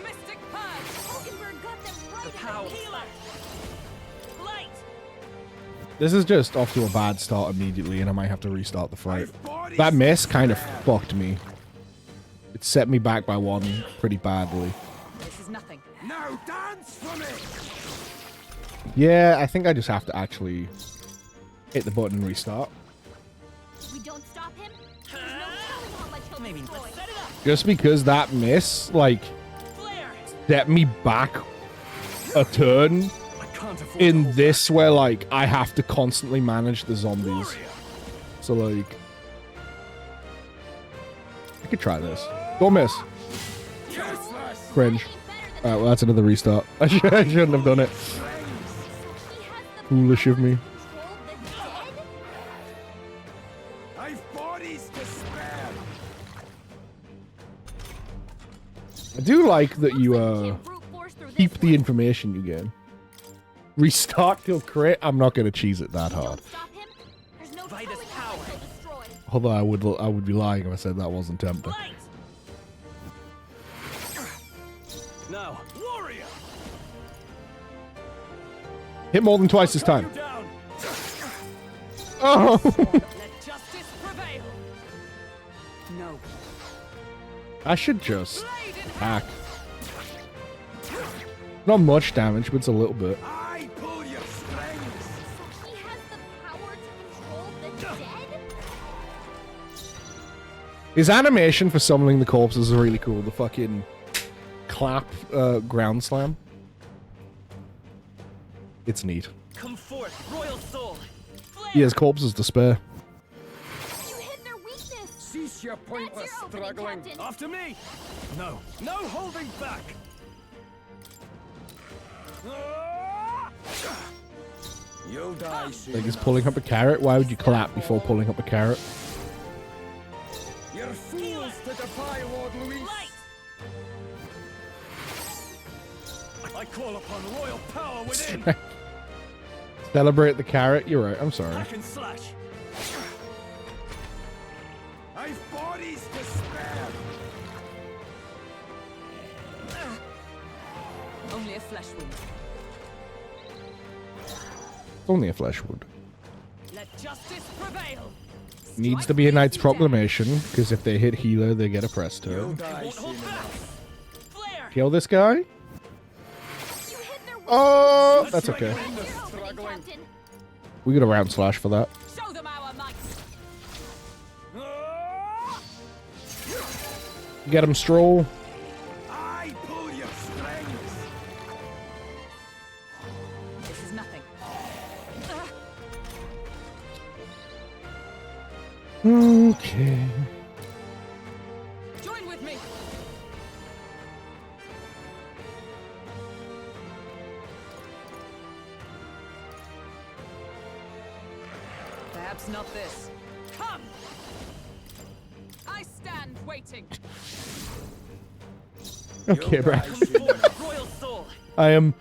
mystic purge. Hulkenberg got them right in the Power. face. Healer! Light! This is just off to a bad start immediately, and I might have to restart the fight. I've bodies That to miss kind of spare. fucked me. It set me back by 1 pretty badly. This is nothing. Now dance for me. Yeah, I think I just have to actually hit the button and restart. We don't stop him. There's no telling how much he'll Maybe destroy. let's set it up. Just because that miss, like, Flare! set me back a turn I can't afford to in hold this where, like, I have to constantly manage the zombies. Warrior! So, like, I could try this. Don't miss. Useless. Cringe. Ain't better than Alright, well, that's another restart. I shouldn't have done it. So he has the Foolish of me. power to control the dead? I've bodies to spare. I do like that you, Looks like we can't brute force through keep this the one. information you gain. Restart till crit? I'm not going to cheese it that hard. Don't stop him. There's no Vitus telling how power. much he'll destroy. Although I would be lying if I said that wasn't tempting. Light! Now, warrior! Hit more than twice this Cut time. you down. Oh! Let justice prevail. No. I should just Blade in hand. hack. Not much damage, but it's a little bit. I pull your strings. So he has the power to control the dead? His animation for summoning the corpses is really cool. The fucking clap ground slam. It's neat. Come forth, royal soul! Flare! He has corpses to spare. You hit their weakness. Cease your That's pointless your opening, struggling. Captain. After me! No, no holding back! Ah! You'll die soon. Like, he's pulling up a carrot. Why would you clap before pulling up a carrot? You're fools to defy Lord Luis. I call upon royal power within. Celebrate the carrot. You're right. I'm sorry. I can slash. I've bodies to spare. Only a flesh wound. It's only a flesh wound. Let justice prevail. Needs to be a Knight's Proclamation, because if they hit healer, they get a press You'll turn. die Won't soon hold back. enough. Flare. Kill this guy? You hit their weakness. Oh, that's okay. You're opening, Captain. We got a round slash for that. Show them our might. Get him, Stroll. I pull your strings. This is nothing. Okay. Join with me. Perhaps not this. Come. I stand waiting. Okay, You'll bro. die soon enough. Royal soul I am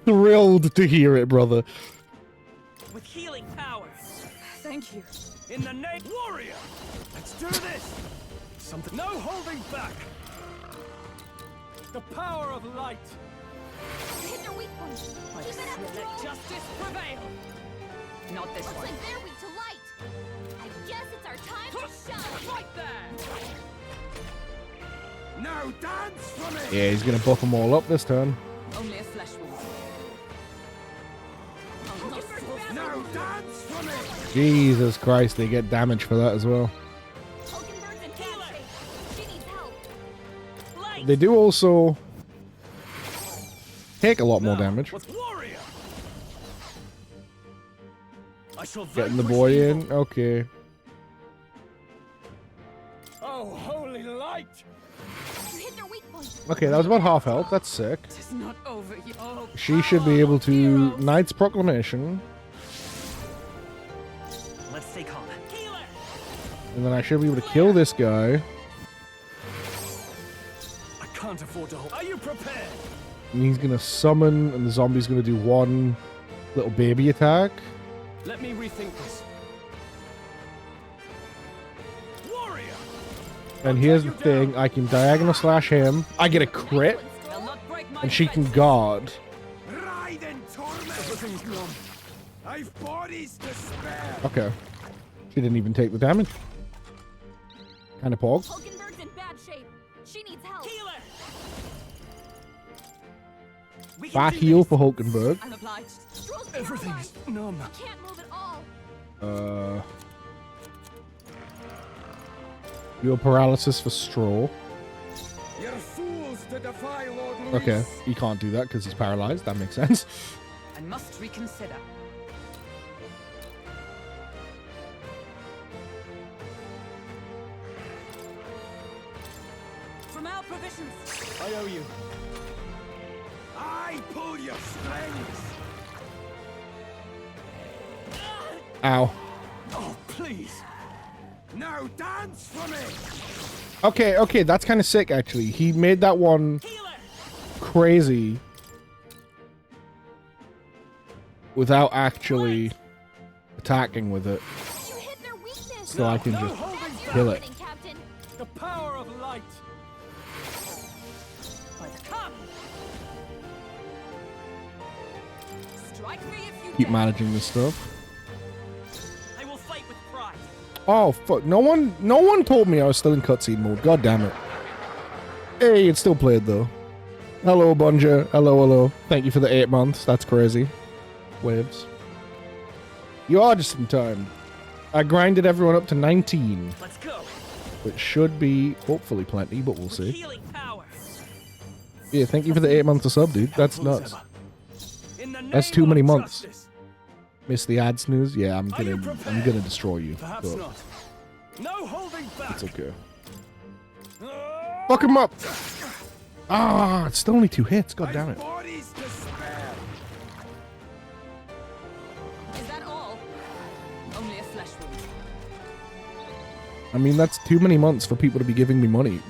thrilled to hear it, brother. with healing powers. Thank you. In the name warrior. Let's do this. Something. No holding back. The power of light. You hit their weak point. Keep it up, Let Stroll. justice prevail. Not this Looks one. like they're weak to light. I guess it's our time to shine. Right there. Now dance for me. Yeah, he's gonna buff them all up this turn. Only a flesh wound. Oh, not so Now dance for me. Jesus Christ, they get damage for that as well. Hulkenberg's in bad shape. She needs help. light. They do also take a lot more Now, damage. with warrior. I shall Getting the vanquish boy evil. in. Okay. Oh, holy light. You hit their weak point. Okay, that was about half health. That's sick. It's not over yet. Oh, She should be able to heroes. Knight's Proclamation, Let's stay calm. Healer. and then I should be able to kill this guy. I can't afford to hold. Are you prepared? And he's gonna summon, and the zombie's gonna do one little baby attack. Let me rethink this. Warrior. And here's the thing: I can diagonal slash him. I get a crit, They'll not break my and she can defenses. guard. Ride in torment. Everything's numb. I've bodies to spare. Okay. She didn't even take the damage. Kind of pog. Hulkenberg's in bad shape. She needs help. Healer. We can Back do heal this. for Hulkenberg. I'm obliged. Stroll's Everything's paralyzed. numb. Can't move at all. Heal paralysis for Stroll. You're fools to defy Lord Luis. Okay, he can't do that because he's paralyzed. That makes sense. I must reconsider. From our provisions. I owe you. I pull your strings. Ow. Oh, please. Now dance for me. Okay, that's kind of sick actually. He made that one Healer. crazy without actually attacking with it, You hit their weakness. so I can No just holding back. kill it. Happening, Captain. The power of light. By the come. Strike me if you Keep dare. managing this stuff. I will fight with pride. Oh fuck! No one told me I was still in cutscene mode. God damn it! Hey, it's still played though. Hello, Bunja. Hello. Thank you for the 8 months. That's crazy. Waves. You are just in time. I grinded everyone up to 19, Let's go. which should be hopefully plenty, but we'll see. Healing power. Yeah, thank you for the 8 months of sub, dude. That's nuts. In the That's name too many of months. justice. Miss the ad snooze? Yeah, I'm Are you gonna prepared? destroy you. Perhaps but not. No holding back. It's okay. Ah, Fuck him up! Ah, it's still only 2 hits. God damn I've it. bodies to spare. Is I mean, that's too many months for people to be giving me money.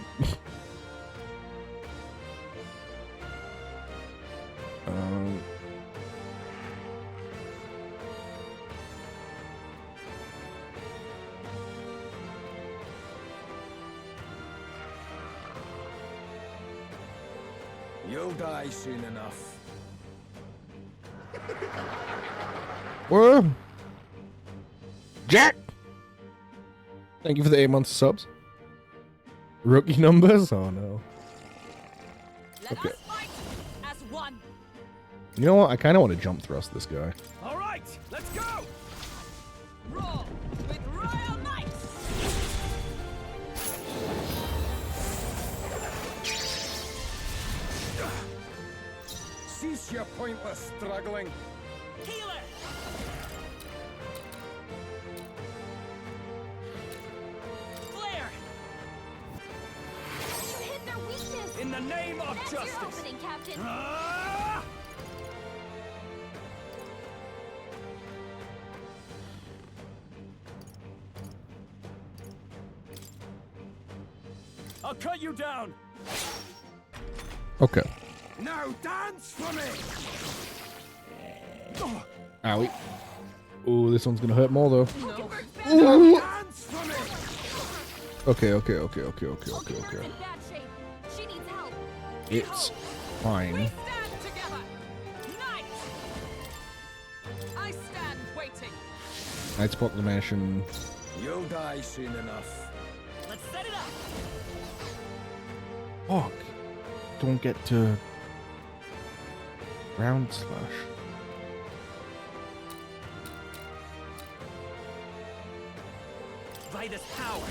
um, You'll die soon enough. Whoa. Jack! Thank you for the 8 months of subs. Rookie numbers? Oh no. Let Okay. us fight as one. You know what? I kind of want to jump thrust this guy. All right, let's go. Roar with royal might. Cease your pointless struggling. Healer. Flare. You hit their weakness. In the name of That's your justice. opening, Captain. Ah! I'll cut you down. Okay. Now dance for me. Owie. Ooh, this one's gonna hurt more though. No. Dance for me. Okay. Hulkenberg's in bad shape. She needs help. It's We fine. stand together. Knight. I stand waiting. Knight's Proclamation. You'll die soon enough. Let's set it up. Fuck. Don't get to round slash. By this power.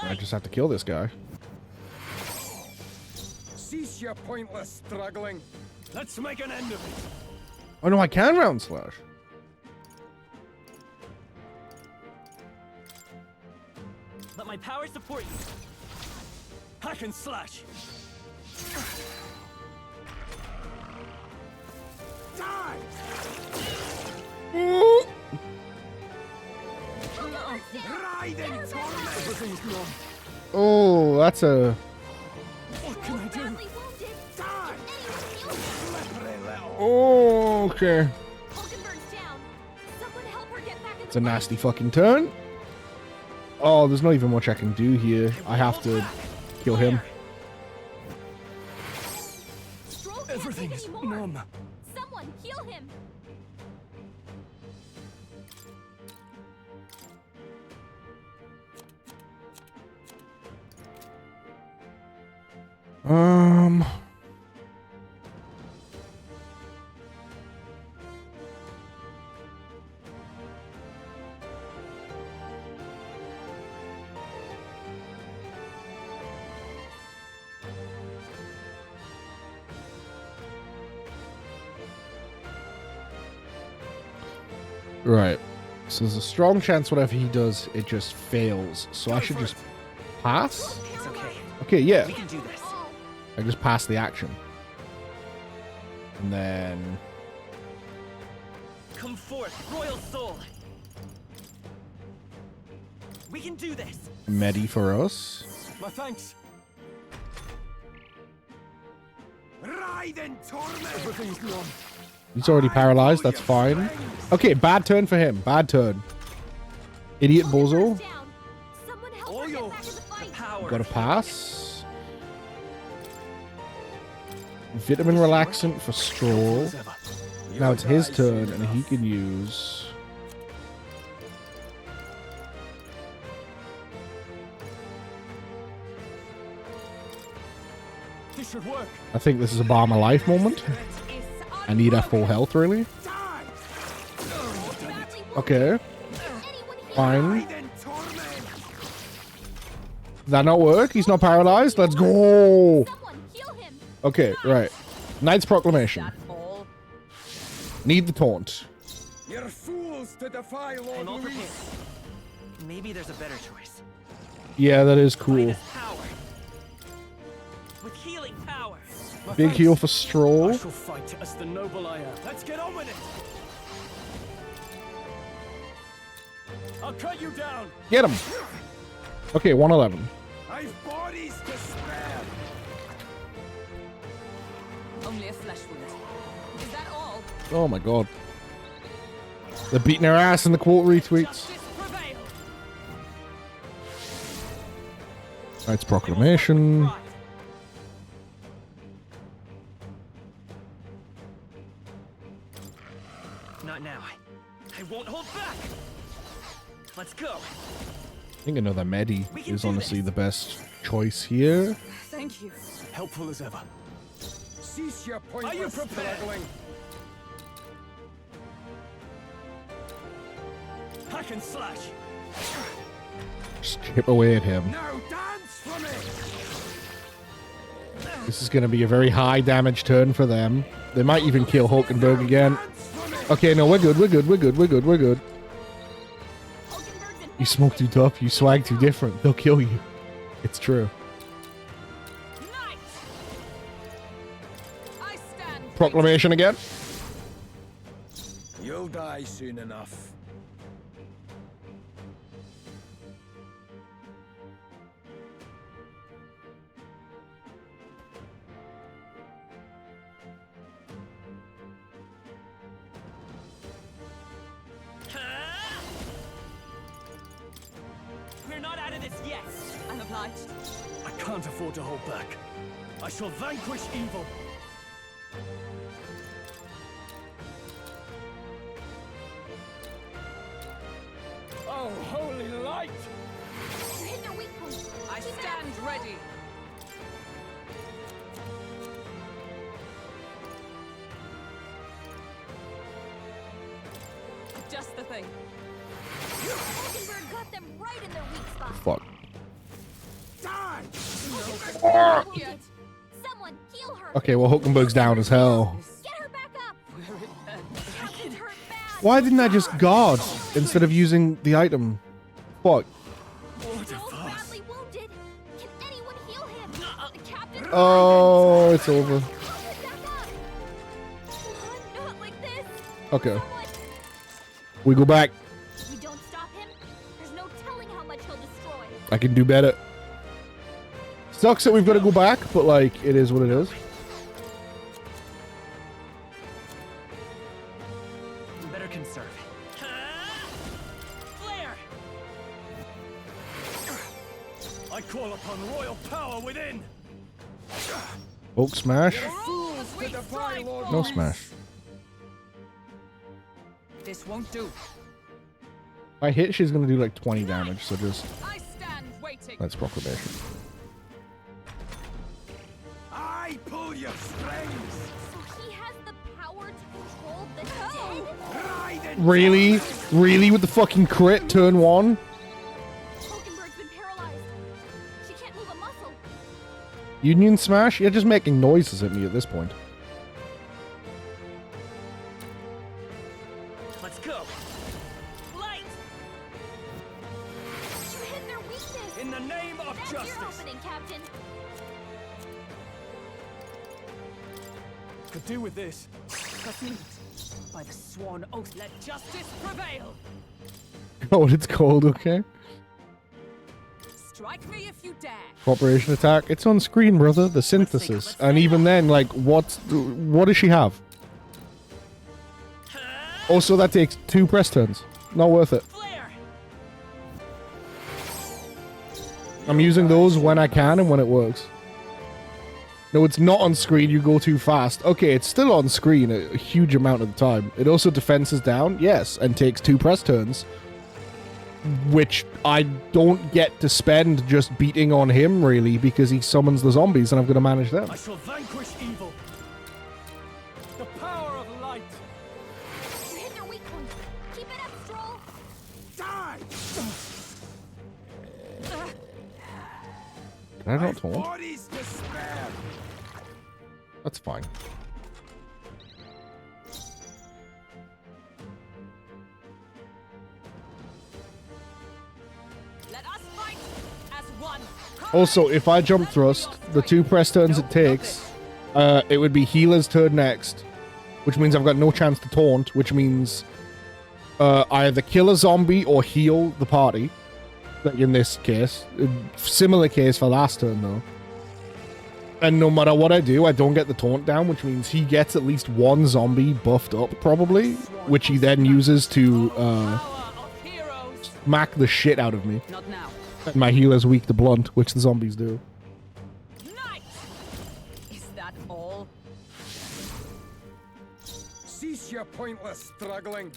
I just have to kill this guy. Cease your pointless struggling. Let's make an end of it. Oh no, I can round slash. Let my power support you. Hack and slash. Die! Ride in torment! Everything's gone. Oh, that's a. What can I do? Badly wounded. Die! Anyone heal him? Slippery little. Oh, okay. Hulkenberg's down. Someone help her get back in It's a nasty fucking turn. Oh, there's not even much I can do here. I have to kill him. Stroll can't Everything's take any more. numb. Someone heal him. Um. Right. So there's a strong chance whatever he does, it just fails. So I should just pass? It's okay. Okay, yeah. can do this. Oh, I just pass the action. And then... Come forth, royal soul. We can do this. Medi for us. My thanks. Ride in torment! Everything's numb. He's already paralyzed, that's fine. Okay, bad turn for him. Bad turn. Idiot bozo. Hulkenberg's down. Someone help her get back in the fight. Power. Got a pass. Vitamin relaxant for Stroll. Now it's his turn, and he can use... This should work. I think this is a bar my life moment. I need a full health, really. Die! Badly wounded. Okay, Anyone heal fine. Ride in torment! Did that not work? He's not paralyzed? Let's go! Someone heal him. Okay, right. Knight's Proclamation. That all. Need the taunt. You're fools to defy Lord I'm all Luis. prepared. Maybe there's a better choice. Yeah, that is By cool. this power. With healing power. My Big thanks. heal for I Stroll. shall fight as the noble I am. Let's get on with it. I'll cut you down. Get him! Okay, 111. I've bodies to spare. Only a flesh wound. Is that all? Oh my god. They're beating her ass in the quote retweets. Justice prevail. Knight's Proclamation. Right. Not now. I won't hold back. Let's go. I think another Medi is honestly the best choice here. Thank you. Helpful as ever. Cease your Are you pointless prepared? struggling. Hack and slash. Just chip away at him. Now dance for me. This is going to be a very high damage turn for them. They might even kill Hulkenberg again. Dance for me. Okay, no, we're good, we're good, we're good, we're good, we're good. Hulkenberg's in You smoke too tough, you swag too different. They'll kill you. It's true. Knight. I stand. Proclamation again. You'll die soon enough. We're not out of this yet. I'm obliged. I can't afford to hold back. I shall vanquish evil. Oh, holy light! You hit their weak point. I Keep it stand up. ready. Just the thing. Hulkenberg got them right in their weak spot. Fuck. Die! Hulkenberg wounded. Someone heal her. Okay, well, Hulkenberg's down as hell. Get her back up. Captain's hurt bad. Why didn't I just guard instead of using the item? Fuck. Joel's badly wounded. Can anyone heal him? The captain. Oh, it's over. Back up. Not like this. Okay. Someone. We go back. We don't stop him. There's no telling how much he'll destroy. I can do better. Sucks that we've got to go back, but like, it is what it is. Better conserve. Flare! I call upon royal power within. Hulk smash. Fools we strike for. No smash. This won't do. If I hit, she's gonna do like 20 damage, so just I stand waiting. that's proclamation. I pull your strings! So he has the power to control the dead? Ride and Really? Really with the fucking crit turn 1? Hulkenberg's been paralyzed. She can't move a muscle. Union smash? You're just making noises at me at this point. Let's go. Light! You hit their weakness. In the name of That's your justice. opening, Captain. Could do with this. Let's meet. By the sworn oath, let justice prevail. Oh, it's cold, okay. Strike me if you dare. Cooperation attack. It's on screen, brother. The synthesis. And even then, like, what does she have? Also, that takes 2 press turns. Not worth it. Flare! I'm using those when I can and when it works. No, it's not on screen. You go too fast. Okay, it's still on screen a huge amount of the time. It also defenses down, yes, and takes 2 press turns. Which I don't get to spend just beating on him, really, because he summons the zombies and I've got to manage them. I shall vanquish evil. The power of light. You hit their weak point. Keep it up, Stroll. die! Can I not taunt? Bodies to spare! That's fine. Let us fight as one. Also, if I jump thrust, the 2 press turns it takes, it would be healer's turn next, which means I've got no chance to taunt, which means either kill a zombie or heal the party. Like in this case. Similar case for last turn, though. And no matter what I do, I don't get the taunt down, which means he gets at least one zombie buffed up, probably, which he then uses to smack the shit out of me. Not now. And my healer's weak to blunt, which the zombies do. Nice. Is that all? Cease your pointless struggling.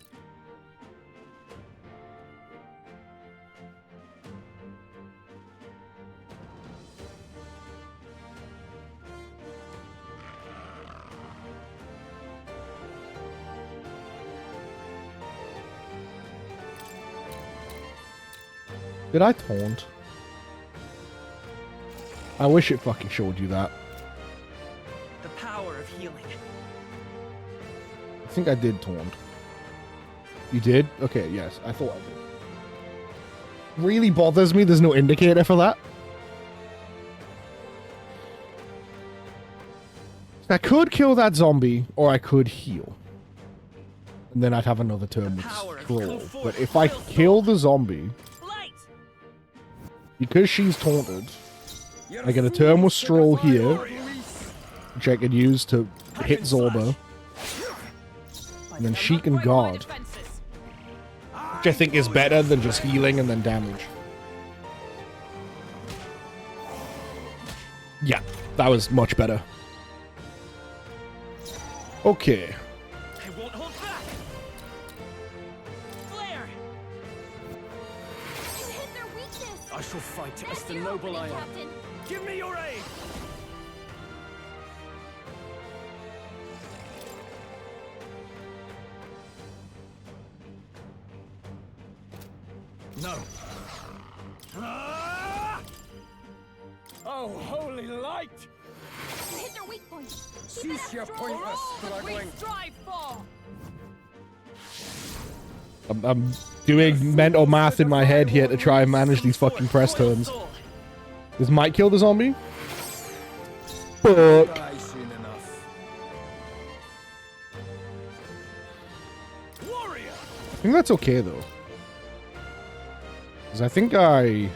Did I taunt? I wish it fucking showed you that. The power of healing. I think I did taunt. You did? Okay, yes. I thought I did. Really bothers me there's no indicator for that. I could kill that zombie, or I could heal. And then I'd have another turn with Scroll. But if I kill the zombie, because she's taunted, I get a turn with Stroll here, which I can use to hit Zorba. And then she can guard. Which I think is better than just healing and then damage. Yeah, that was much better. Okay. I won't hold back. Flare. You hit their weakness. I shall fight as That's the your noble I opening, am. Captain. Give me your aid. No. Oh, holy light! You hit their weak point. Keep it Cease up, your Stroll. pointless All that we struggling. strive for. I'm doing mental math in my head here to try and manage these fucking press turns. This might kill the zombie. Fuck. Die soon enough. Warrior. I think that's okay, though. Because I think I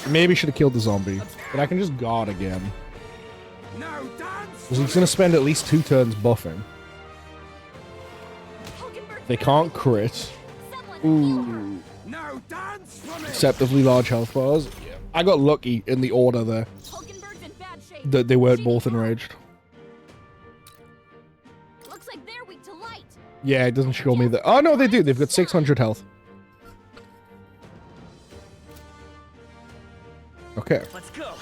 maybe should have killed the zombie. But I can just guard again. Now dance! Because he's going to spend at least 2 turns buffing. Hulkenberg, They can't crit. someone heal her. Ooh. Now dance for me! Deceptively large health bars. Yeah. I got lucky in the order there. Hulkenberg's in bad shape. That they weren't She both needs help. enraged. Looks like they're weak to light. Yeah, it doesn't show me that. Oh, no, they do. They've got 600 health. Okay. Let's go.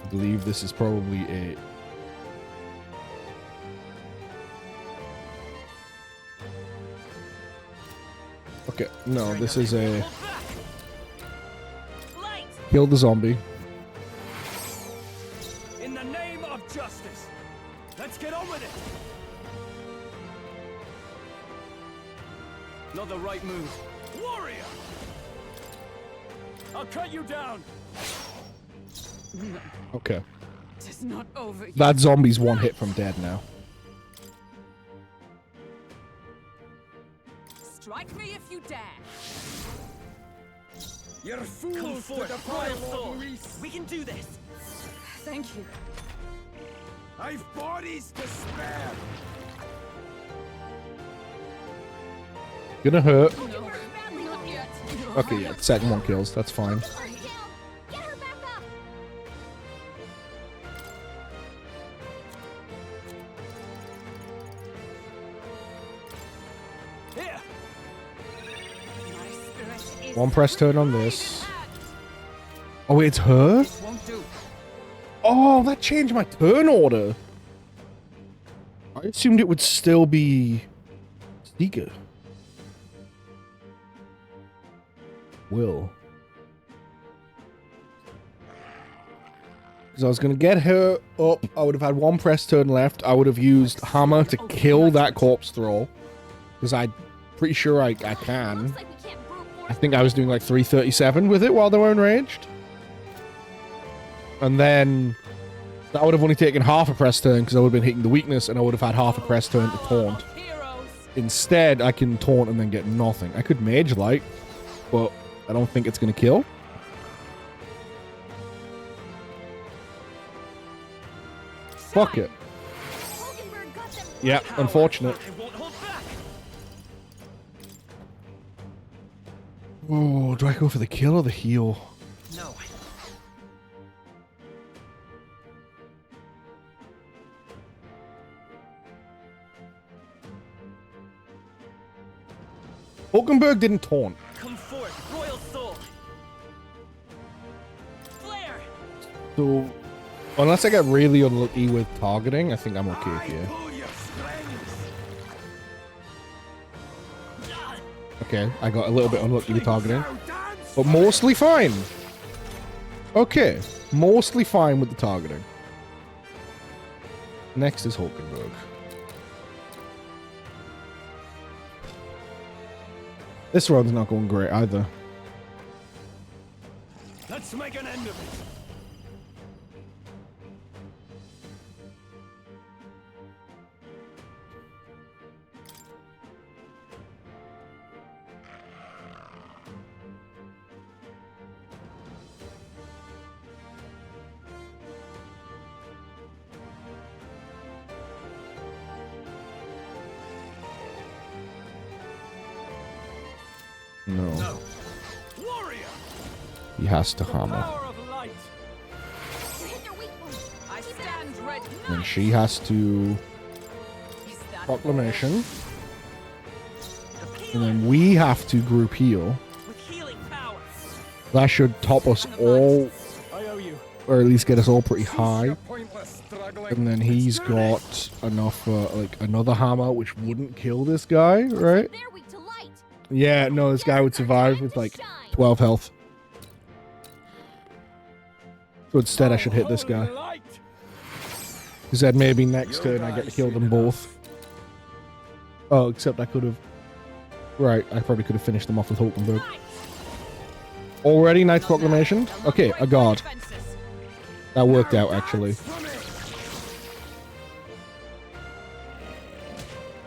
I believe this is probably a... Okay, no, this is a... Hold back. Light. Kill the zombie. In the name of justice. Let's get on with it. Not the right move. Warrior. I'll cut you down. Okay. It is not over yet. That zombie's one hit from dead now. Strike me if you dare. You're Come fools to forth, defy royal Lord soul. Luis. We can do this. Thank you. I've bodies to spare. Gonna hurt. Hulkenberg's badly Not wounded. yet. Okay, yeah, second one kills. That's fine. Her down. Get her back up. Here. My spirit is One press turn on this. strong Oh, wait, it's her? and won't do. Oh, that changed my turn order. I assumed it would still be Seeker. Will. Because I was going to get her up. I would have had one press turn left. I would have used Hammer to kill that corpse throw. Because I'm pretty sure I can. Looks like we can't brute force I think I was doing like 337 with it while they were enraged. And then that would have only taken half a press turn because I would have been hitting the weakness and I would have had half a press turn to taunt. Of heroes. Instead, I can taunt and then get nothing. I could Mage Light, but I don't think it's going to kill. Fuck it. Hulkenberg got them. Yeah, unfortunate. I won't hold back. Oh, do I go for the kill or the heal? No. Hulkenberg didn't taunt. Come forth, royal soul. Flare. So, unless I get really unlucky with targeting, I think I'm okay here. Pull your strings. Okay, I got a little bit unlucky with targeting. Now dance But for mostly fine. Okay, mostly fine with the targeting. Next is Hulkenberg. This run's not going great either. Let's make an end of it. No, Warrior. he has to hammer. Power of light. You hit their weak point. I stand ready. And she has to Is that proclamation. And then we have to group heal. With healing power. That should top us all, I owe you. or at least get us all pretty your high. pointless struggling. And then he's got enough for like another hammer, which wouldn't kill this guy, right? They're weak to light. Yeah, no, this guy would survive with like 12 health. So instead, I should hit this guy. Light. Because then maybe next turn I get to kill them both. Oh, except I could have. Right, I probably could have finished them off with Hulkenberg. Already, Knight's Proclamation? Okay, a guard. That worked out, actually.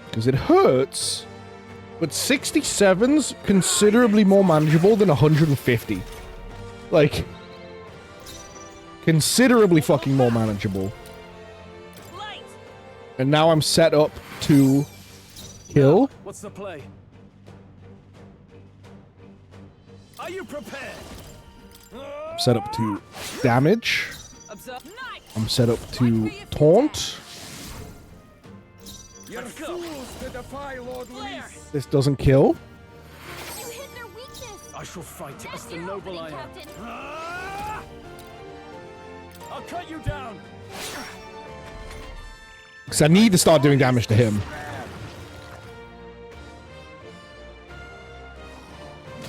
Because it hurts, but 67's considerably more manageable than 150. Like, considerably fucking more manageable. Light. And now I'm set up to kill. What's the play? Are you prepared? I'm set up to damage. Observe. Night. I'm set up to taunt. You're Let's go. fools to defy Lord Flare. Luis. This doesn't kill. You hit their weakness. I shall fight as That's the your noble I opening, am. Captain. Ah! I'll cut you down. Because I need to start doing damage to him.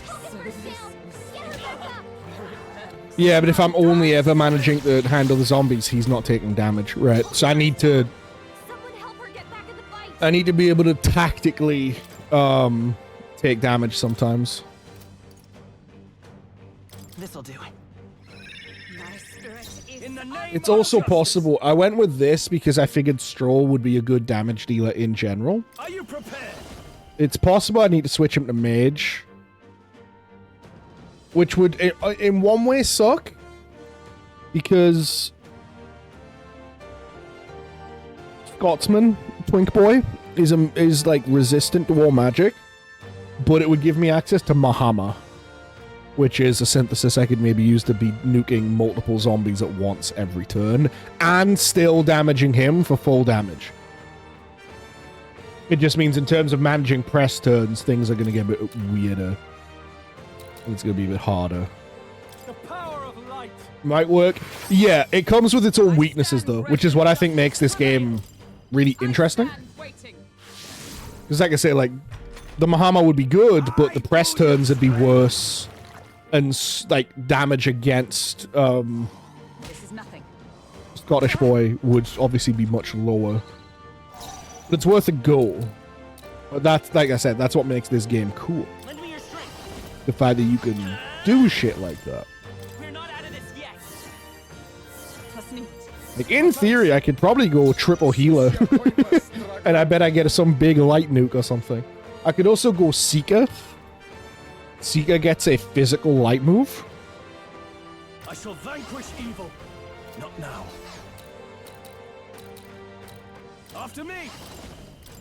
Hulkenberg's down. Get her back up. Yeah, but if I'm only ever managing to handle the zombies, he's not taking damage, right? So I need to Someone help her get back in the fight. I need to be able to tactically take damage sometimes. This'll do. My spirit is In the name It's of also justice. possible. I went with this because I figured Stroll would be a good damage dealer in general. Are you prepared? It's possible I need to switch him to Mage. Which would, in one way, suck. Because Scotsman, Twink Boy, is like resistant to all magic. But it would give me access to Mahama. Which is a synthesis I could maybe use to be nuking multiple zombies at once every turn. And still damaging him for full damage. It just means in terms of managing press turns, things are going to get a bit weirder. It's going to be a bit harder. The power of light. Might work. Yeah, it comes with its own weaknesses, though, which is what I think makes this game really interesting. stand waiting. Because like I say, like, the Mahama would be good, but the press turns would be worse. And, like, damage against This is nothing. Scottish Boy would obviously be much lower. But it's worth a go. But that's, like I said, that's what makes this game cool. Lend me your strength. The fact that you can do shit like that. We're not out of this yet. Plus neat. Like, in theory, I could probably go triple healer. And I bet I get some big light nuke or something. I could also go Seeker. Seeker gets a physical light move. I shall vanquish evil. Not now. After me.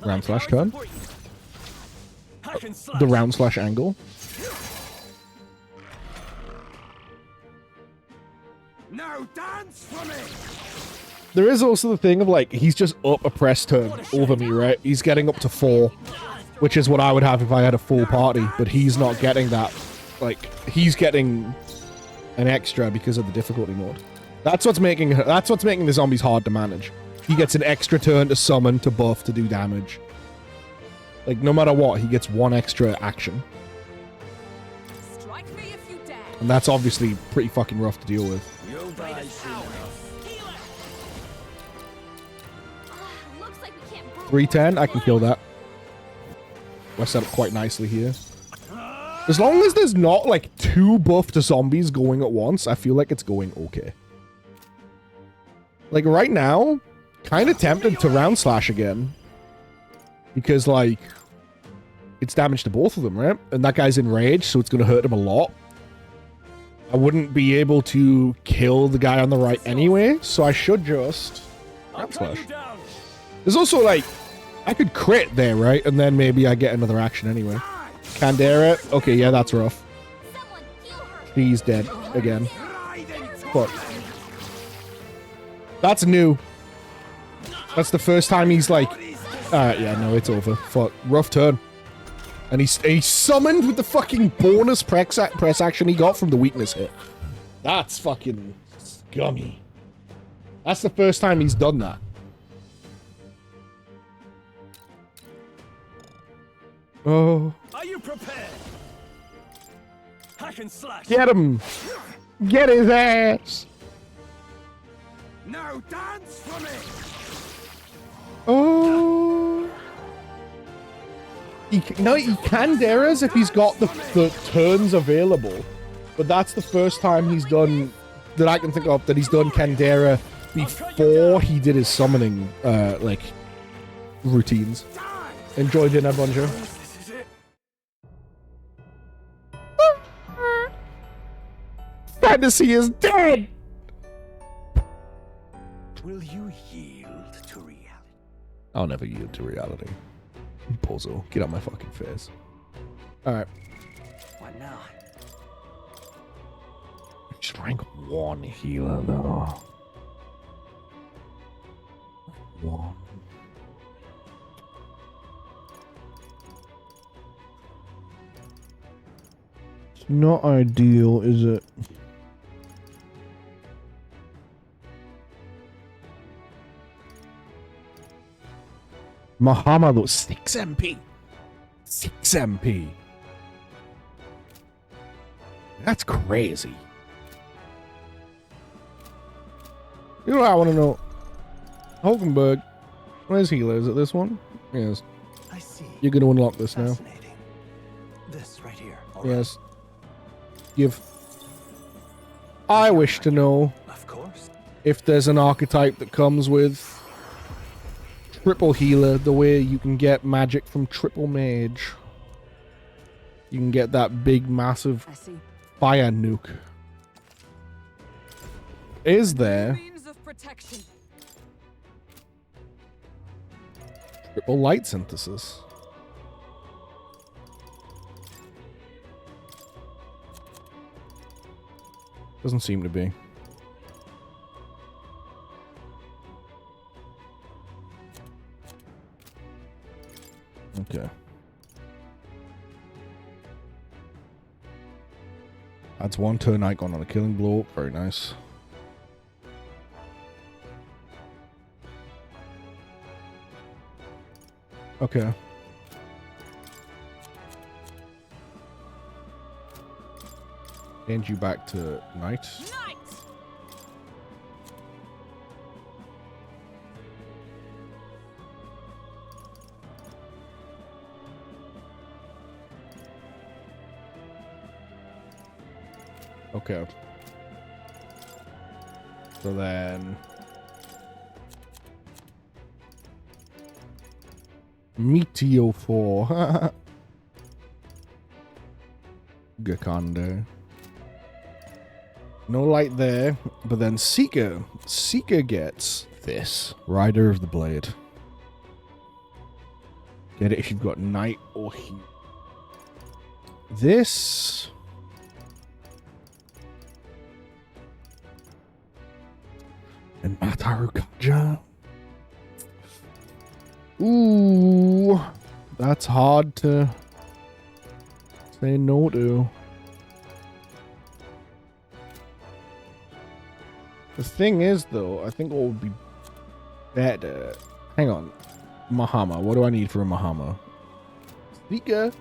Round slash turn. Hack and slash. The round slash angle. Now dance for me! There is also the thing of, like, he's just up a press turn over me, right? He's getting up to 4, which is what I would have if I had a full party, but he's not getting that. Like, he's getting an extra because of the difficulty mode. That's what's making the zombies hard to manage. He gets an extra turn to summon, to buff, to do damage. Like, no matter what, he gets 1 extra action. Strike me if you dare. And that's obviously pretty fucking rough to deal with. You'll die soon enough. Looks like we can't prove 310, I can kill that. We're set up quite nicely here. As long as there's not, like, 2 buffed zombies going at once, I feel like it's going okay. Like, right now, kind of tempted to round slash again. Because, like, it's damage to both of them, right? And that guy's enraged, so it's going to hurt him a lot. I wouldn't be able to kill the guy on the right anyway, so I should just round slash. There's also, like, I could crit there, right? And then maybe I get another action anyway. Candera. Okay, yeah, that's rough. someone heal her. He's dead again. Fuck. That's new. That's the first time he's like... yeah, no, it's over. Fuck. Rough turn. And he's summoned with the fucking bonus press action he got from the weakness hit. That's fucking scummy. That's the first time he's done that. Oh. Are you prepared? Hack and slash. Get him! Get his ass! Now dance for me! Oh. He can Daras if he's got the turns available. But that's the first time he's done, that I can think of, that he's done Candera before he did his summoning, like, routines. Enjoy dinner, Bonjour. This is it. Fantasy is dead! Will you yield to reality? I'll never yield to reality. Bozo, get out my fucking face. Alright. What now? Just rank 1 healer, though. 1. It's not ideal, is it? Muhammad, 6 MP. 6 MP. That's crazy. You know what I want to know? Hulkenberg. Where's healer? Is it this one? Yes. I see. You're going to unlock this now. Fascinating. This right here. All Yes. Give. I wish to know right. Of course. if there's an archetype that comes with triple healer, the way you can get magic from triple mage. You can get that big, massive I see. fire nuke. Is there Means of protection. triple light synthesis? Doesn't seem to be. Okay. That's 1 turn icon on a killing blow. Very nice. Okay. Change you back to knight. Knight! Okay. So then Meteo 4. Gakande. No light there, but then Seeker. Seeker gets this. Rider of the Blade. Get it if you've got night or heat. This. And Matarukaja. Ooh. That's hard to say no to. The thing is, though, I think what would be better... Hang on. Mahama. What do I need for a Mahama? Seeker?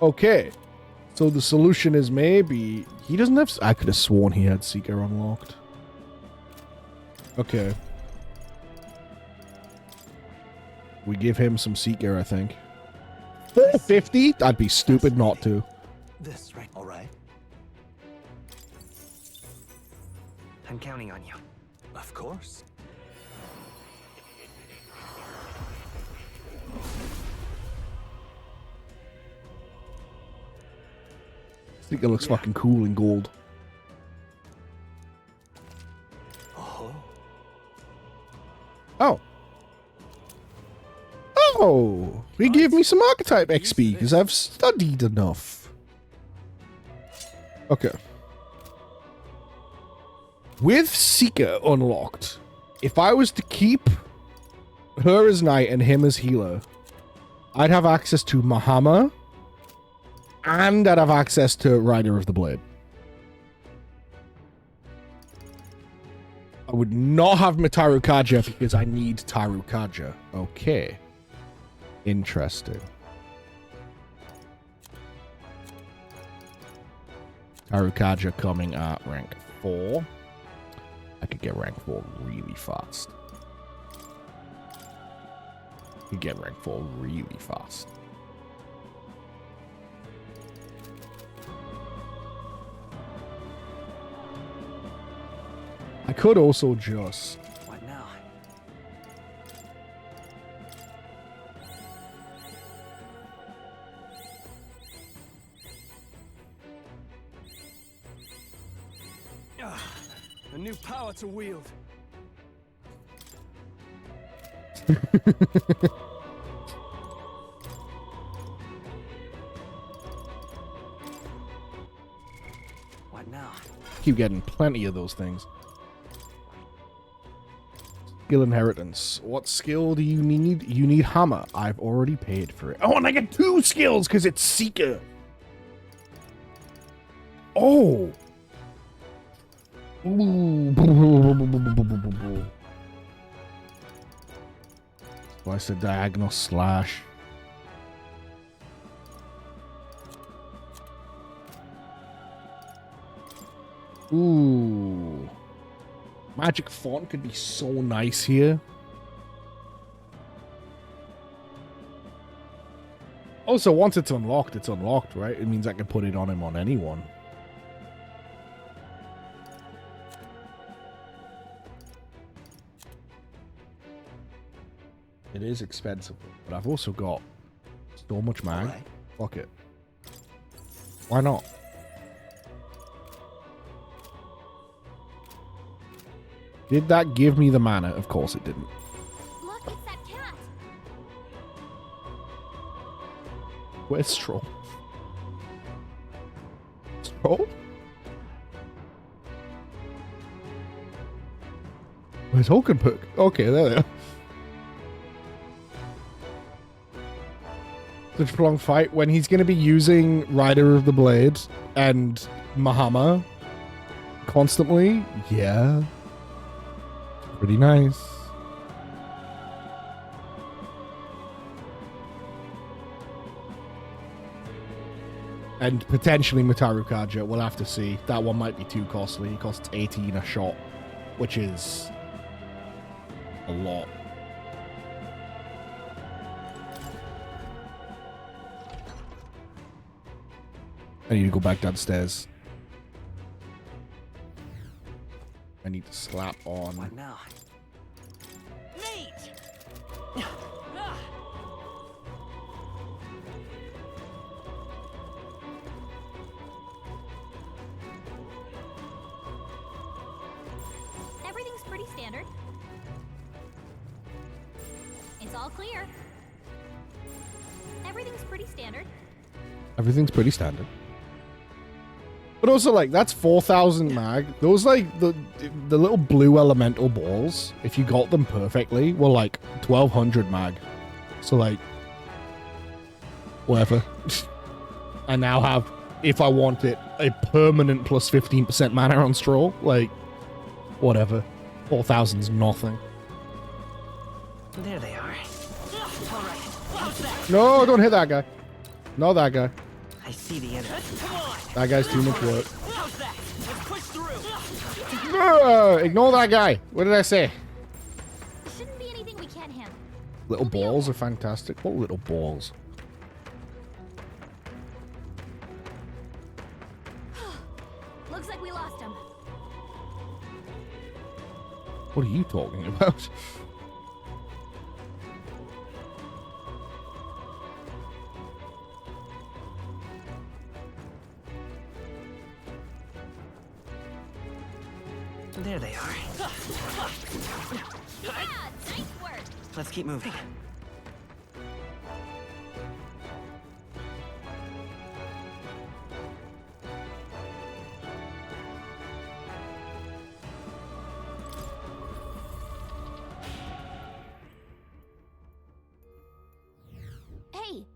Okay. So the solution is maybe... He doesn't have... I could have sworn he had Seeker unlocked. Okay. We give him some Seeker, I think. 450? I'd be stupid not to. This right, all right? I'm counting on you. Of course. Seeker looks fucking cool in gold. Oh. Oh. Oh! He gave me some archetype XP because I've studied enough. Okay. With Seeker unlocked, if I was to keep her as knight and him as healer, I'd have access to Mahama and I'd have access to Rider of the Blade. I would not have Mitarukaja because I need Tarukaja. Okay. Interesting. Tarukaja coming at rank 4. I could get rank 4 really fast. Could get rank 4 really fast. I could also just... What now? A new power to wield. What now? Keep getting plenty of those things. Skill inheritance. What skill do you need? You need hammer. I've already paid for it. Oh, and I get 2 skills because it's Seeker. Oh. Ooh. Slice the diagonal slash. Ooh. Magic font could be so nice here. Also, once it's unlocked, right? It means I can put it on him on anyone. It is expensive, but I've also got so much mag. Right. Fuck it. Why not? Did that give me the mana? Of course it didn't. Look, it's that cat. Where's Stroll? Stroll? Where's Hulkenberg? Okay, there they are. Such a prolonged fight when he's going to be using Rider of the Blade and Mahama constantly. Yeah. Pretty nice. And potentially Matarukaja. We'll have to see. That one might be too costly. It costs 18 a shot, which is a lot. I need to go back downstairs. I need to slap on. What now? Mate! pretty standard. It's all clear. Everything's pretty standard. Everything's pretty standard. But also, like, that's 4,000 mag. Those, like, the little blue elemental balls, if you got them perfectly, were like 1,200 mag. So, like, whatever. I now have, if I want it, a permanent plus 15% mana on Stroll. Like, whatever. 4,000's nothing. There they are. All right. How's that? No, don't hit that guy. Not that guy. I see the enemy. Come on. That guy's too much work. How's that? Let's push through. Ignore that guy. What did I say? Shouldn't be anything we can't handle. Little balls are fantastic. What little balls? Looks like we lost him. What are you talking about? There they are. Yeah, nice work. Let's keep moving. Hey,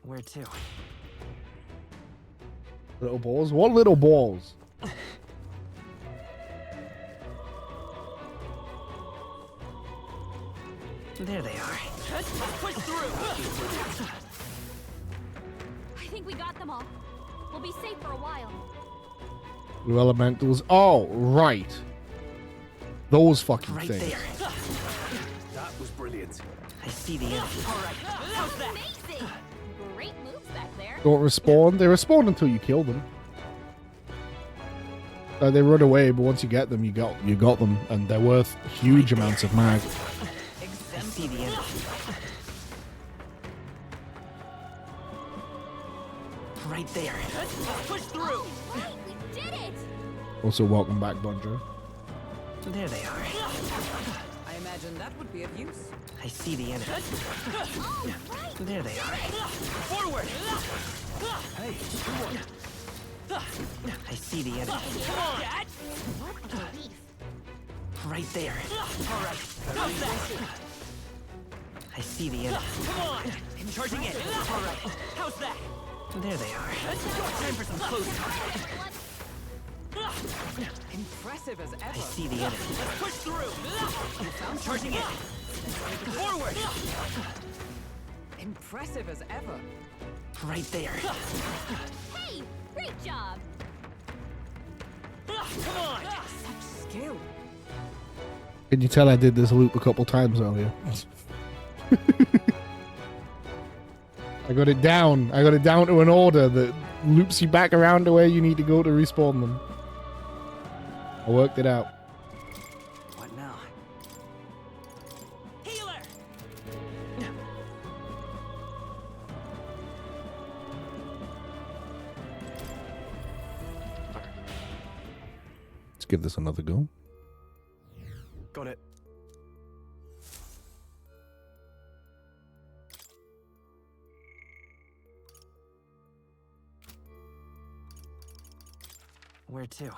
Where to? Little balls? What little balls? There they are. Let's push through. I think we got them all. We'll be safe for a while. Blue elementals. Oh, right. Those fucking Right things. there. That was brilliant. I see the enemy. All right. How's that? Amazing! Great moves back there. Don't respawn. They respawn until you kill them. They run away, but once you get them, you got them, and they're worth huge amounts of mag. I see the enemy. Right there. Let's push through. All right, we did it! Also, welcome back, Bunjo. There they are. I imagine that would be of use. I see the enemy. All right! There they are. Forward. Hey, come on. I see the enemy. Come on. Dad. What a relief. Right there. All right. How's that? I see the enemy. Come on. I'm charging in. All right. How's that? There they are. Time for some close time. Impressive as I ever. see the enemy. Push through. I'm charging in. Forward. Impressive as ever. Right there. Hey, great job! Come on. Such skill. Can you tell I did this loop a couple times earlier? I got it down. I got it down to an order that loops you back around to where you need to go to respawn them. I worked it out. What now? Healer. Let's give this another go. Got it. Where to?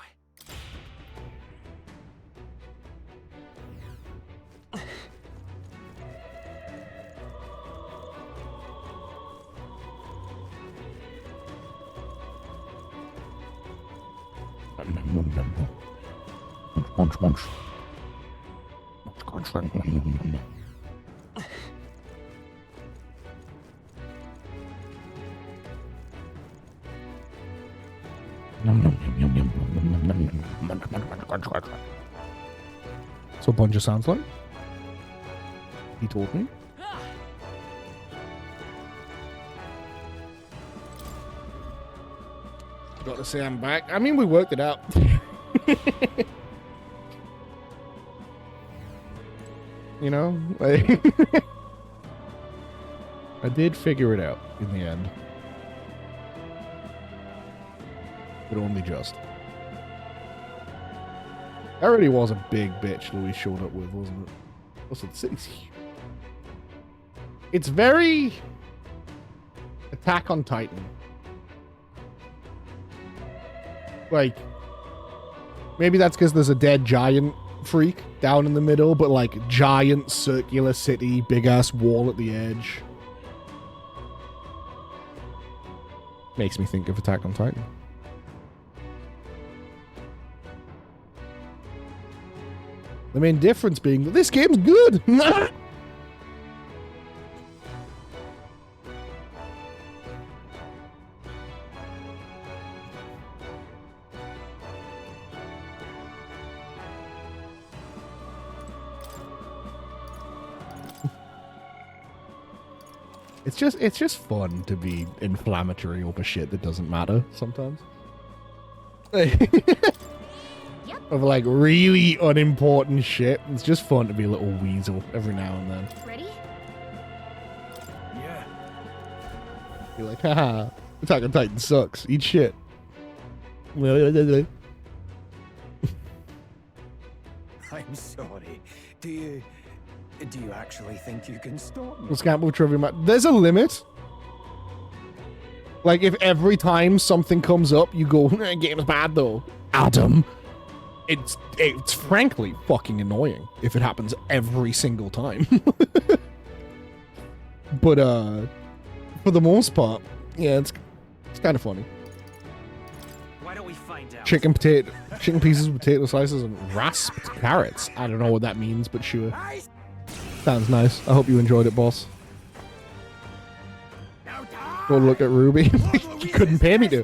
So Bunja sounds like. He told me. Got to say I'm back. I mean, we worked it out. You know, like I did figure it out in the end. But only just. That really was a big bitch Louis showed up with, wasn't it? Also, the city's huge. It's very Attack on Titan. Like, maybe that's because there's a dead giant freak down in the middle, but like giant circular city, big ass wall at the edge. Makes me think of Attack on Titan. The main difference being that this game's good. It's just fun to be inflammatory over shit that doesn't matter sometimes. Of like really unimportant shit. It's just fun to be a little weasel every now and then. Ready? Yeah. You're like, haha, Attack on Titan sucks. Eat shit. I'm sorry. Do you actually think you can stop me? Let's gamble trivia match. There's a limit. Like if every time something comes up, you go, game's bad though. Adam. It's frankly fucking annoying if it happens every single time. But for the most part, yeah, it's kind of funny. Why don't we find out? Chicken pieces, potato slices, and rasped carrots. I don't know what that means, but sure. Sounds nice. I hope you enjoyed it, boss. Go look at Ruby. You couldn't pay me to.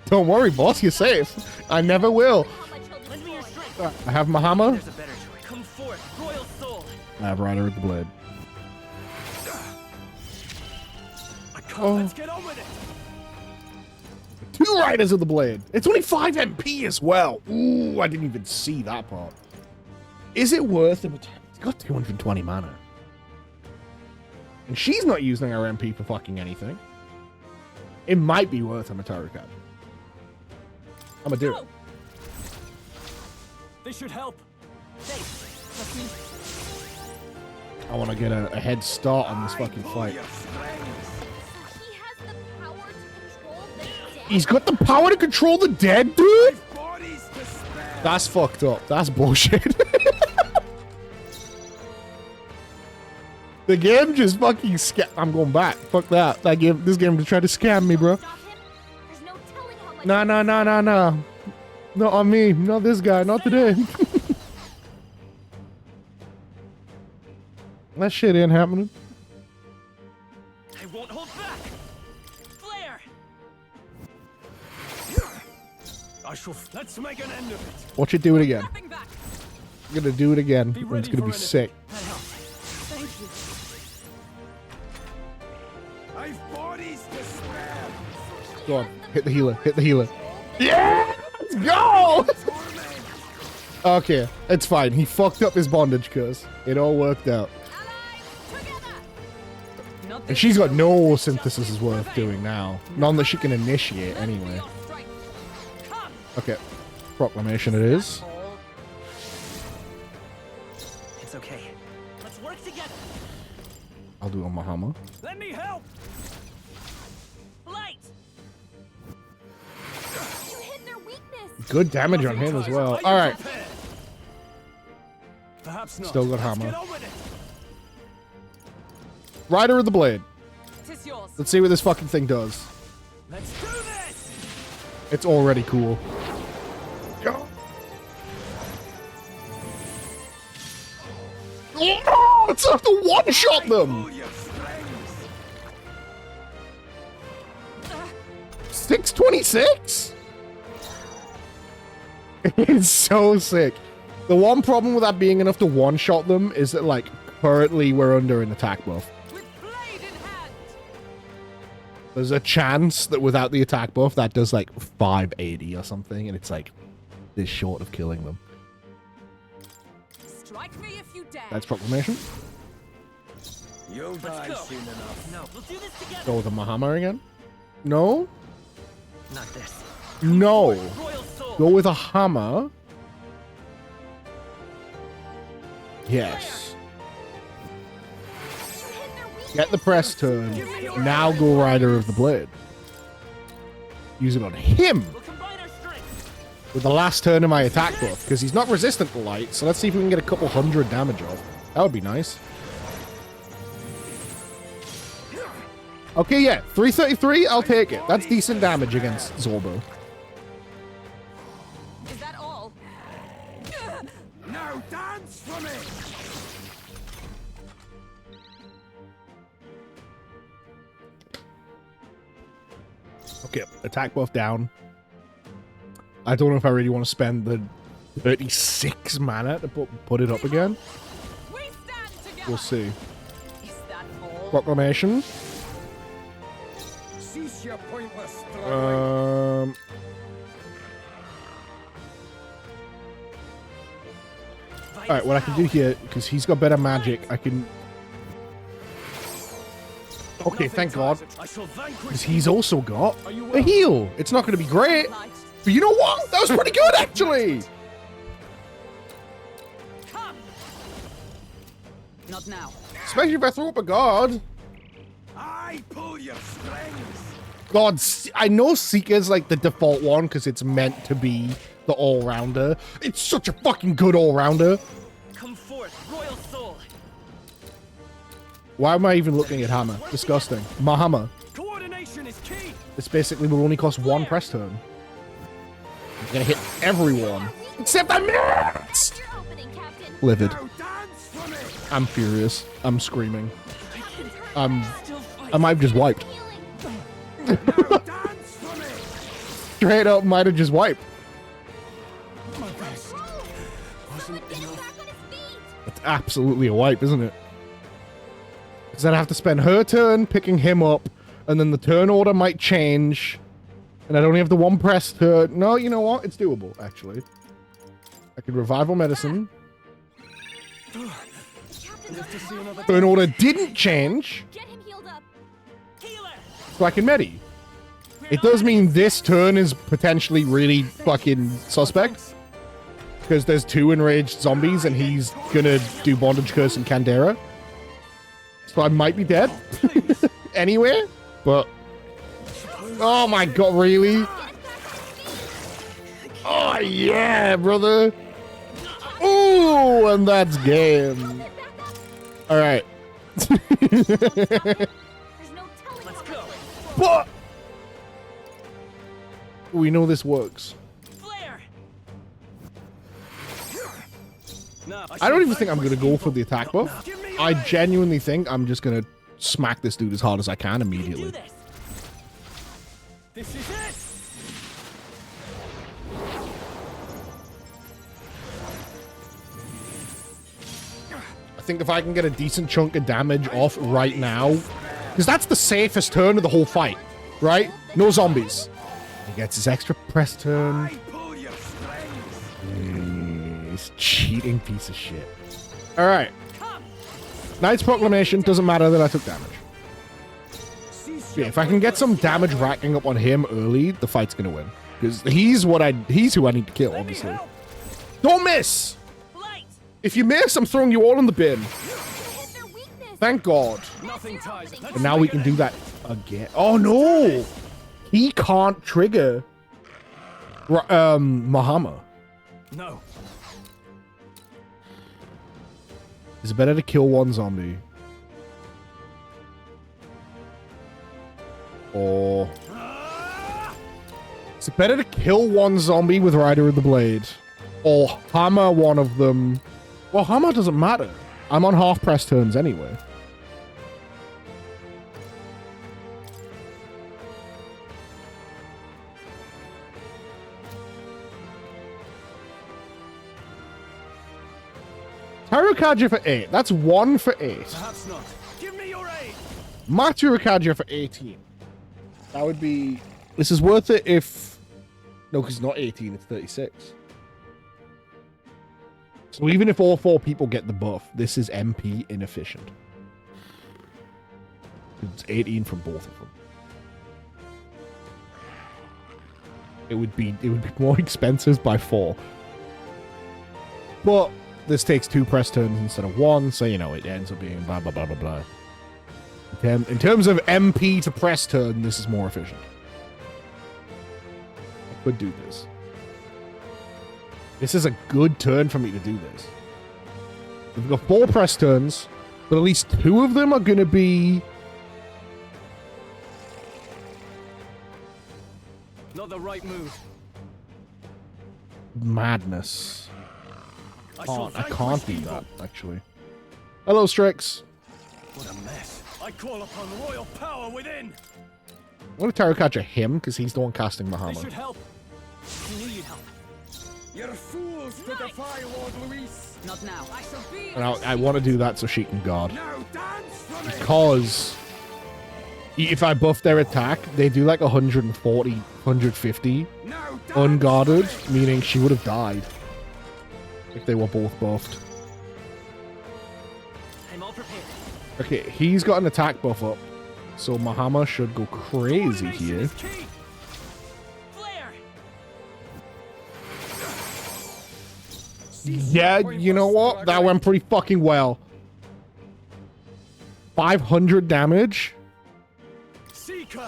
Don't worry, boss. You're safe. I never will. I have my hammer. There's a better choice. Come forth, royal soul. I have Rider with the blade. Let's get on with it. 2 Riders of the blade. It's only 5 MP as well. Ooh, I didn't even see that part. Is it worth it? It's got 220 mana. And she's not using her MP for fucking anything. It might be worth a Mataru card. I'm gonna do it. This should help. Thanks. Trust me. I want to get a head start on this fucking fight. So he has the power to control the dead? He's got the power to control the dead, dude? That's fucked up. That's bullshit. The game just fucking I'm going back. Fuck that. This game just tried to scam me, bro. Stop him? There's no telling how much Nah. Not on me. Not this guy. Not today. That shit ain't happening. I won't hold back. Flare. Let's make an end of it. Watch it do it again. Stepping back. I'm gonna do it again. Be And it's ready gonna for be anything. sick. That helps. Thank you. I've bodies to spare. Go on. Hit the healer. Hit the healer. Yeah! Let's go! Okay, it's fine. He fucked up his bondage curse. It all worked out. And she's got no synthesis is worth doing now. None that she can initiate anyway. Okay. Proclamation it is. It's okay. Let's work together. I'll do it on my hammer. Let me help. Light. you hit their weakness. Good damage on him as well. Alright. Perhaps not. Still got Let's hammer. get on with it. Rider of the blade. Tis yours. Let's see what this fucking thing does. Let's do this. It's already cool. Go. Oh, it's enough to one-shot them! 626? It's so sick. The one problem with that being enough to one-shot them is that, like, currently we're under an attack buff. With blade in hand. There's a chance that without the attack buff, that does, like, 580 or something, and it's, like, this short of killing them. Strike me if you dare. That's proclamation. You'll die go. soon enough. No, we'll do this together. Go with the Mahama again. No? Not this. No. Royal Soul. Go with a hammer. Yes. Get the press turn. Now go Rider of the Blade. Use it on him We'll combine our strength. with the last turn of my attack buff, because he's not resistant to light, so let's see if we can get a couple hundred damage off. That would be nice. Okay, yeah, 333, I'll take it. That's decent damage against Zorbo. Is that all? Now dance for me! Okay, attack buff down. I don't know if I really want to spend the 36 mana to put it up again. We stand together. We'll see. Is that all? Proclamation. Cease your pointless struggling. Alright, what I can do here, because he's got better magic, I can... Okay, thank God. I shall vanquish Because he's also got Are you a well? heal. It's not going to be great, Light. but you know what? That was pretty good, actually. Come. Not now. Especially if I throw up a god. I pull your strings! God, I know Seeker's like the default one because it's meant to be the all-rounder. It's such a fucking good all-rounder. Come forth, Royal Soul. Why am I even looking at hammer? Disgusting. My hammer. Coordination is key. This basically will only cost one press turn. I'm gonna hit everyone. Except I missed! Your opening, Captain. Livid. Now dance for me! I'm furious. I'm screaming. Still fight. I might have just wiped. Now dance for me! Straight up might have just wiped. Someone get him back on his feet. That's absolutely a wipe, isn't it? Because I'd have to spend her turn picking him up, and then the turn order might change, and I'd only have the one press turn. No, you know what? It's doable, actually. I could revival medicine. Turn order didn't change, Get him healed up. Healer. so I can medi. It does mean this turn is potentially really fucking suspect, because there's two enraged zombies, and he's gonna do Bondage Curse and Candera. So I might be dead anyway, but oh my god, really? Oh yeah, brother. Ooh, and that's game. All right. There's no telling Let's what go. But we know this works. Flare. Now, I don't even think I'm gonna go for the attack buff. I genuinely think I'm just gonna smack this dude as hard as I can do immediately. this. This is it. I think if I can get a decent chunk of damage off right now, because that's the safest turn of the whole fight, right? No zombies. He gets his extra press turn. I pull your strings! He's cheating piece of shit. All right. Knight's Proclamation. Doesn't matter that I took damage. Yeah, if I can get some damage racking up on him early, the fight's gonna win. Because he's who I need to kill, obviously. Don't miss! Light. If you miss, I'm throwing you all in the bin. hit their weakness. Thank God. Nothing ties. Let's And now we can do that again. Oh no! He can't trigger Mahama. No. Is it better to kill one zombie? Or is it better to kill one zombie with Rider of the Blade? Or hammer one of them? Well, hammer doesn't matter. I'm on half press turns anyway. Tarukaja for 8. That's 1 for 8. Perhaps not. Give me your aid. Maturukaja for 18. That would be... This is worth it if... No, because it's not 18, it's 36. So even if all 4 people get the buff, this is MP inefficient. It's 18 from both of them. it would be more expensive by 4. But this takes 2 press turns instead of 1, so you know it ends up being blah blah blah blah blah. In terms of MP to press turn, this is more efficient. I could do this. This is a good turn for me to do this. We've got 4 press turns, but at least 2 of them are going to be... Not the right move. madness. I can't do that, actually. Hello, Strix. What a mess. I call upon royal power within. I want to tarot catch him, because he's the one casting They Muhammad. should help. You knew you'd help. You're fools to defy Lord Luis. Not now. I shall be. And I want to do that so she can guard. Now dance for me. Because if I buff their attack, they do like 140, 150 Now dance unguarded, for me. meaning she would have died if they were both buffed. I'm all prepared. Okay, he's got an attack buff up, so Mahama should go crazy Coordination here. is key. Flare. Yeah, you know what? That went pretty fucking well. 500 damage? Seeker.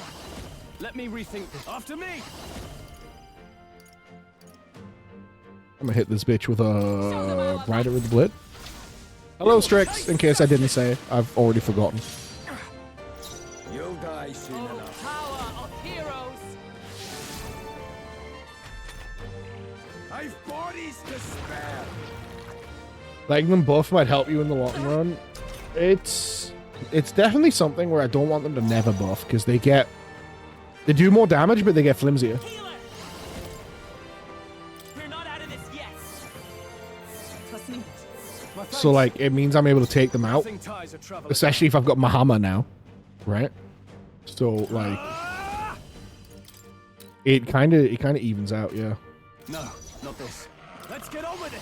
Let me rethink this. After me. I'm gonna hit this bitch with a Rider with the Blit. Hello, Strix, in case I didn't say. I've already forgotten. You'll die soon Oh, enough. power of heroes. I've bodies to spare. Letting them buff might help you in the long run. It's definitely something where I don't want them to never buff, because they do more damage, but they get flimsier. Healer. We're not out of this yet. Listening. So, like, it means I'm able to take them out, Nothing ties a traveler. especially if I've got Mahama now, right? So, like, it kind of evens out, yeah. No, not this. Let's get on with it.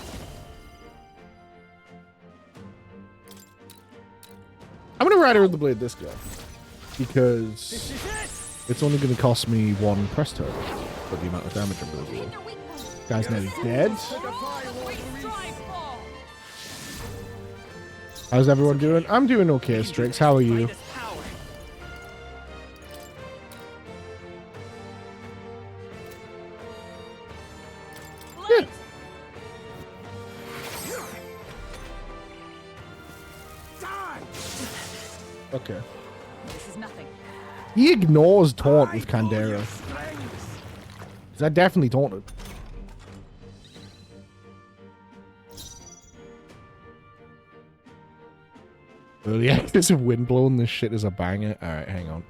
I'm gonna Rider with the Blade this guy, This because is it. it's only gonna cost me 1 press turn for the amount of damage I'm gonna Hit do. their weak point. Guy's nearly dead. We strive for. How's everyone doing? I'm doing okay, Strix. How are you? Finest power. Light. Die. Okay. This is nothing. He ignores taunt with I pull your Kandera. strings. That definitely taunted. Early access of Windblown, this shit is a banger. Alright, hang on.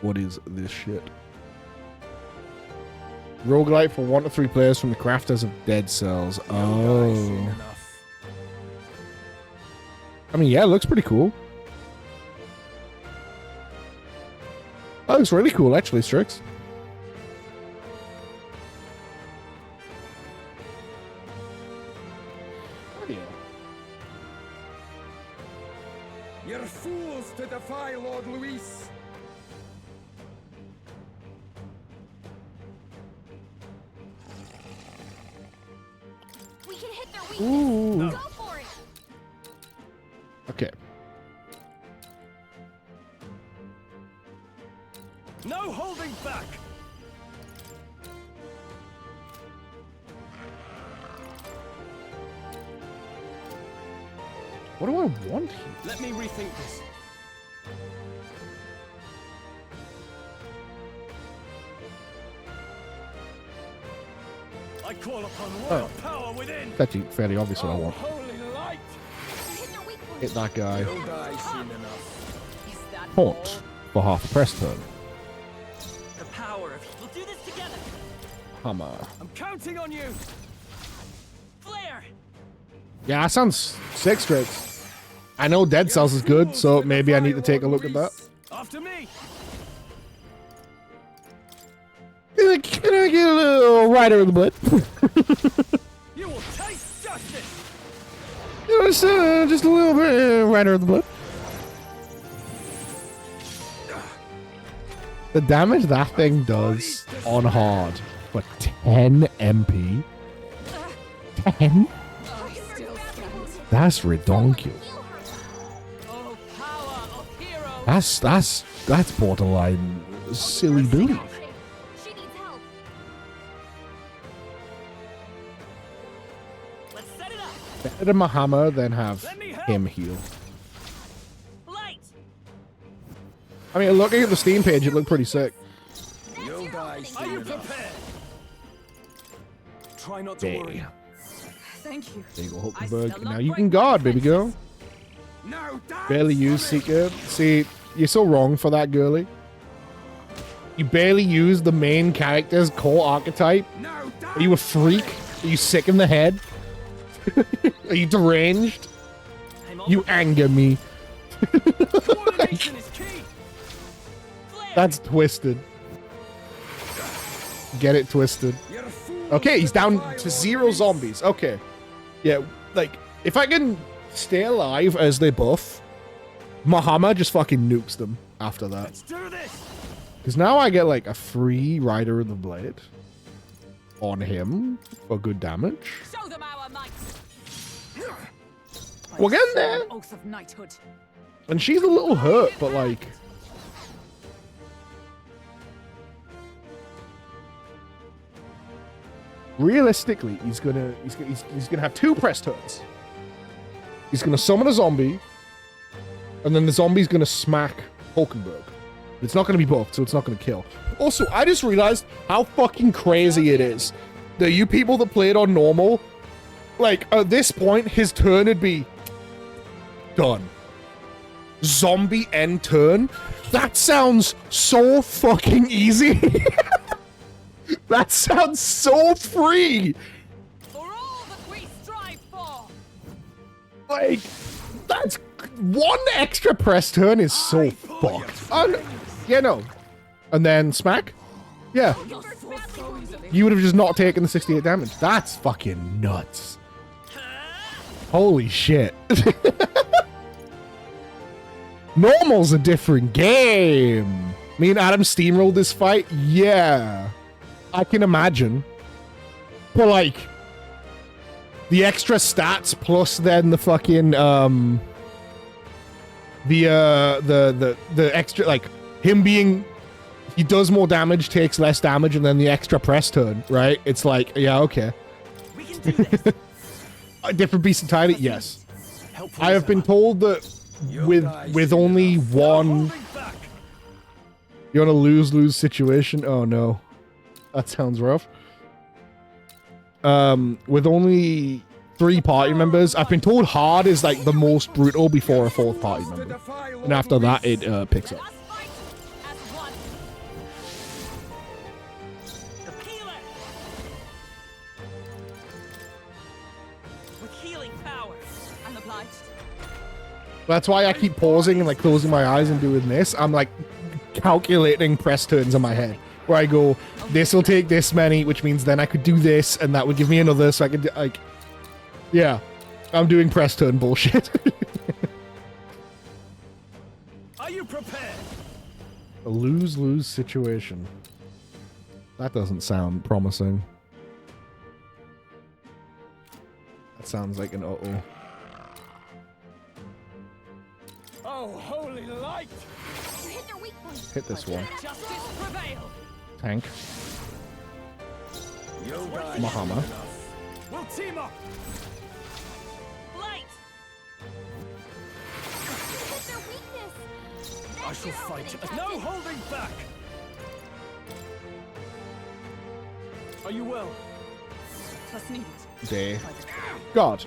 What is this shit? Roguelite for 1 to 3 players from the crafters of Dead Cells. You'll die soon Oh. enough. I mean, yeah, it looks pretty cool. That looks really cool, actually, Strix. You're fools to defy Lord Luis. We can hit their weakness. Ooh. Go for it. Okay. No holding back. What do I want here? Let me rethink this. I call upon royal power within. It's actually fairly obvious what I want. Holy light. We hit their weak point. Hit that guy. You'll die soon enough. Is that Taunt for half a press turn. The power of. We'll do this together. Hammer. I'm counting on you. Flare. Yeah, that sounds sick, Strix. I know Dead Cells is good, so maybe I need to take a look at that. After me. Can I get a little Rider in the Blit? You will taste justice. Just a little bit Rider in the Blit. The damage that thing does on hard for 10 MP. 10? That's redonkulous. Oh, power of heroes. That's borderline silly Billy. She needs help. Let's set it up. Better than my hammer than have Let me help. him heal. Light. I mean, looking at the Steam page, it looked pretty sick. You'll die Are you soon enough. prepared? Try not to worry. There. Thank you. There you go, I Hulkenberg. still Now love you bright can guard, baby princess. girl. No, don't Barely use Seeker. See, you're so wrong for that, girly. You barely use the main character's core archetype. No, don't. Are you a freak? Are you sick in the head? Are you deranged? I'm You anger me. Coordination is key. Flare. That's twisted. Get it twisted. You're fools Okay, he's to down defy to Lord 0 Luis. zombies. Okay. Yeah, like, if I can stay alive as they buff, Mahama just fucking nukes them after that. Let's do this. Because now I get, like, a free Rider of the Blade on him for good damage. Show them our might. We're getting there. Oath of knighthood. And she's a little hurt, but, like... realistically, he's gonna have 2 press turns. He's gonna summon a zombie, and then the zombie's gonna smack Hulkenberg. It's not gonna be buffed, so it's not gonna kill. Also, I just realized how fucking crazy it is that you people that played on normal, like, at this point, his turn would be done. Zombie end turn? That sounds so fucking easy. That sounds so free. For all that we strive for. Like, that's 1 extra press turn is so fucked. Yeah, no. And then smack? Yeah. You're so easily. You would have just not taken the 68 damage. That's fucking nuts. Holy shit. Normal's a different game. Me and Adam steamrolled this fight? Yeah. I can imagine. But like, the extra stats plus then the fucking the extra, like, him being, he does more damage, takes less damage, and then the extra press turn, right? It's like, yeah, okay. We can do this. A different beast entirely? Yes. Helpful I have as been ever. told that with only one, Holding back. you're in a lose-lose situation. Oh no. That sounds rough. With only 3 party members, I've been told hard is like the most brutal before a 4th party To member. defy Lord And after that, Luis. it picks up. Let us fight as one. The healer. With healing power. I'm obliged. That's why I keep pausing and like closing my eyes and doing this. I'm like calculating press turns in my head. Where I go, this will take this many, which means then I could do this, and that would give me another, so I could, like... Yeah. I'm doing press turn bullshit. Are you prepared? A lose-lose situation. That doesn't sound promising. That sounds like an uh-oh. Oh, holy light! You hit their weak point. Hit this one. Justice prevail. Tank. You'll die Mahama. soon enough. We'll team up. Light. Hit their weakness. I That's shall your fight. opening, No Captain. holding back. Are you well? Trust needed. There. God.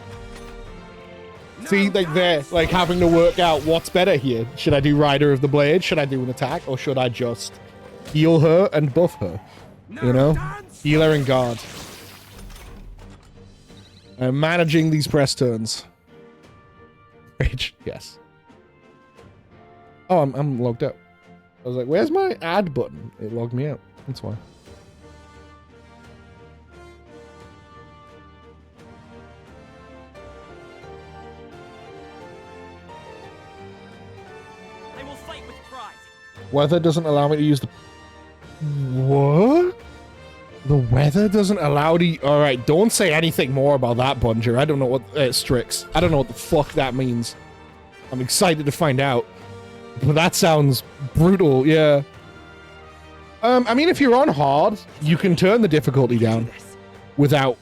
See, like they're like having to work out what's better here. Should I do Rider of the Blade? Should I do an attack? Or should I just heal her and buff her? You know? Healer and guard. I'm managing these press turns. Rage, yes. Oh, I'm logged out. I was like, where's my add button? It logged me out. That's why. I will fight with pride. Weather doesn't allow me to use the What? The weather doesn't allow the... Alright, don't say anything more about that, Bunger. I don't know what... Strix. I don't know what the fuck that means. I'm excited to find out. But that sounds brutal, yeah. I mean, if you're on hard, you can turn the difficulty down without...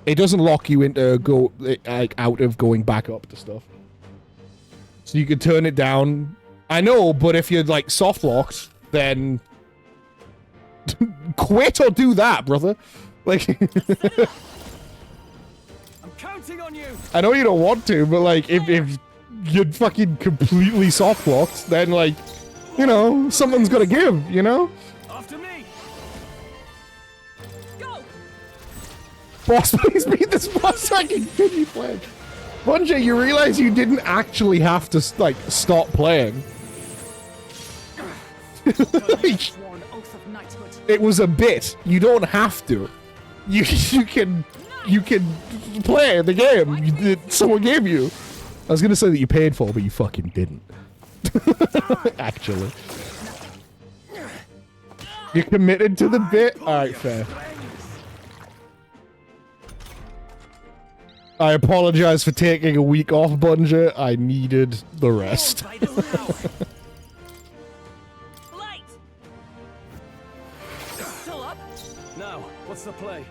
It doesn't lock you into out of going back up to stuff. So you can turn it down. I know, but if you're like soft locked, then quit or do that, brother. Like, I'm counting on you. I know you don't want to, but like, if you're fucking completely soft locked, then like, you know, something's gotta give, you know? After me. Go! Boss, please beat this boss so I can continue playing. Bungie, you realize you didn't actually have to, like, stop playing. Like, Sworn oath of knighthood. it was a bit. You don't have to. You can play the game someone gave you. I was gonna say that you paid for, but you fucking didn't. Actually. You're committed to the bit? Alright, fair. I apologize for taking a week off, Bungie. I needed the rest. Light! Still up? Now, what's the play?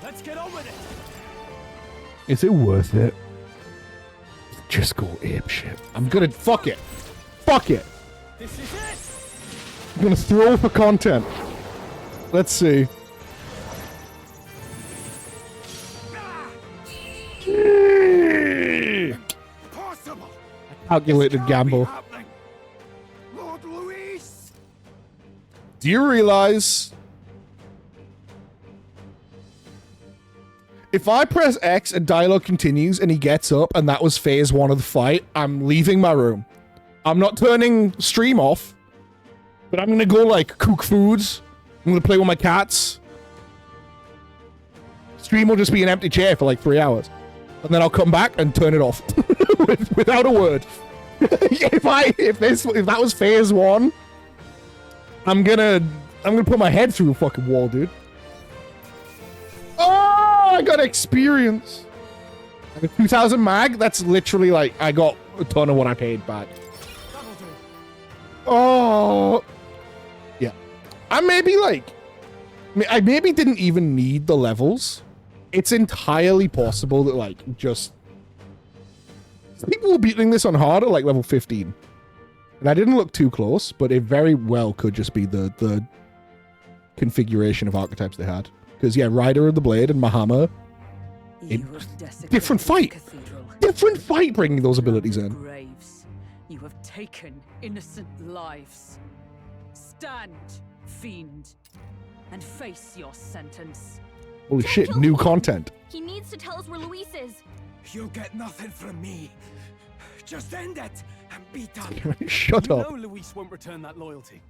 Let's get on with it. Is it worth it? Just go apeshit. I'm gonna... Fuck it. Fuck it. This is it. I'm gonna throw for content. Let's see. Possible. Calculated gamble. Happening. Lord Luis. Do you realize... If I press X and dialogue continues and he gets up and that was phase 1 of the fight, I'm leaving my room. I'm not turning stream off, but I'm gonna go like cook foods. I'm gonna play with my cats. Stream will just be an empty chair for like 3 hours. And then I'll come back and turn it off without a word. if that was phase 1, I'm gonna put my head through a fucking wall, dude. Oh, I got experience. I got 2,000 mag. That's literally like I got a ton of what I paid back. Oh, yeah. I maybe didn't even need the levels. It's entirely possible that like just people were beating this on hard at like level 15. And I didn't look too close, but it very well could just be the configuration of archetypes they had. Because yeah, Rider of the Blade and Mahama, different fight. Different fight bringing those abilities in. Graves. You have taken innocent lives. Stand, fiend, and face your sentence. Holy shit, new content. He needs to tell us where Luis is. You'll get nothing from me. Just end it and be done. Shut You up. know Luis won't return that loyalty.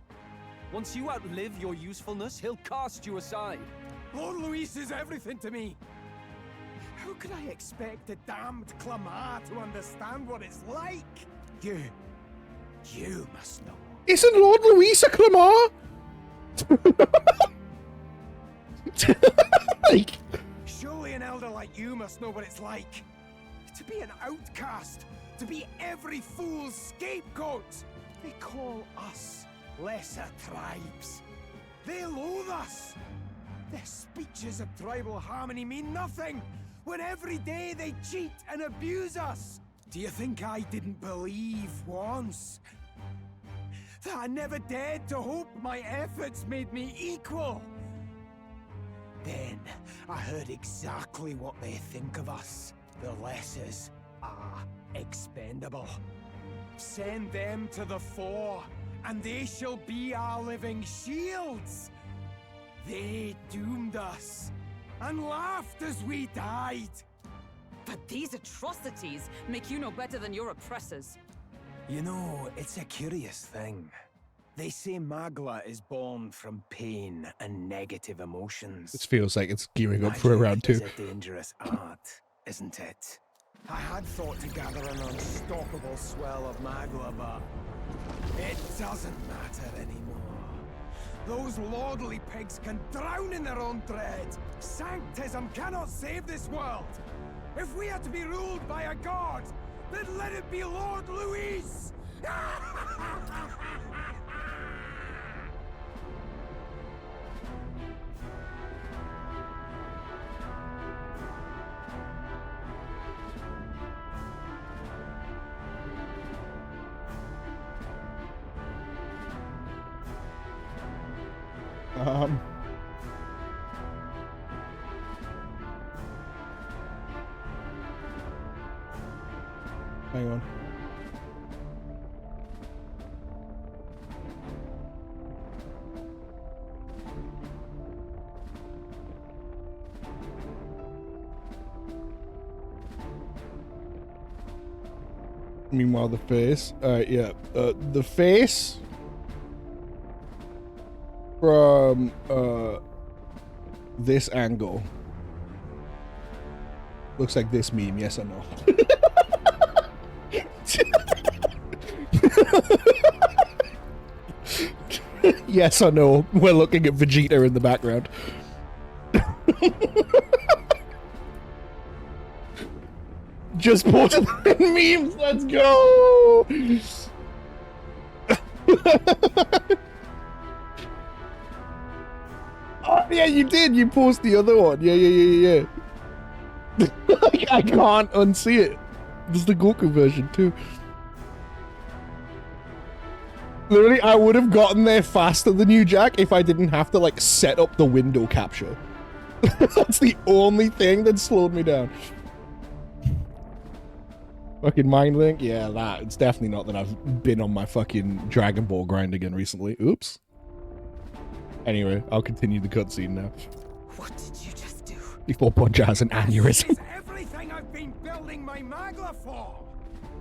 Once you outlive your usefulness, he'll cast you aside. Lord Luis is everything to me. How could I expect the damned Clamar to understand what it's like? You must know. Isn't Lord Luis a Clamar? Like, Surely an elder like you must know what it's like. To be an outcast. To be every fool's scapegoat. They call us lesser tribes. They loathe us. Their speeches of tribal harmony mean nothing, when every day they cheat and abuse us. Do you think I didn't believe once that I never dared to hope my efforts made me equal? Then I heard exactly what they think of us. The lessers are expendable. Send them to the fore, and they shall be our living shields. They doomed us and laughed as we died. But these atrocities make you no better than your oppressors. You know, it's a curious thing. They say Magla is born from pain and negative emotions. this feels like it's gearing up for a round 2. It's a dangerous art, isn't it? I had thought to gather an unstoppable swell of Magla, but it doesn't matter anymore. Those lordly pigs can drown in their own dread. Sanctism cannot save this world. If we are to be ruled by a god, then let it be Lord Luis! Hang on. Meanwhile, the face. Alright, yeah. The face from this angle looks like this meme, yes or no? Yes or no? We're looking at Vegeta in the background. Just post memes, let's go! Oh yeah, you did, you post the other one. Yeah. I can't unsee it. There's the Goku version too. Literally, I would have gotten there faster than you, Jack, if I didn't have to, like, set up the window capture. That's the only thing that slowed me down. Fucking Mind Link? Yeah, that. It's definitely not that I've been on my fucking Dragon Ball grind again recently. Oops. Anyway, I'll continue the cutscene now. What did you just do? Before Bunja has an aneurysm. This is everything I've been building my Magla for.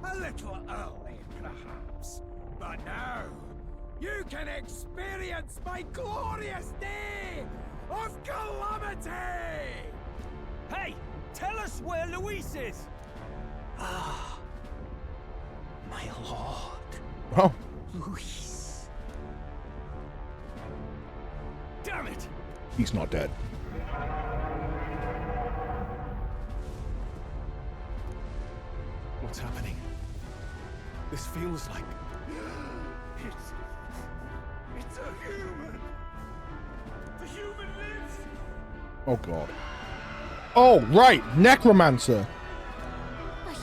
A little early, perhaps. But now, you can experience my glorious day of calamity! Hey, tell us where Luis is. Ah, my lord. Oh. Luis. Damn it! He's not dead. What's happening? This feels like... It's a human! The human lives! Oh god. Oh, right! Necromancer!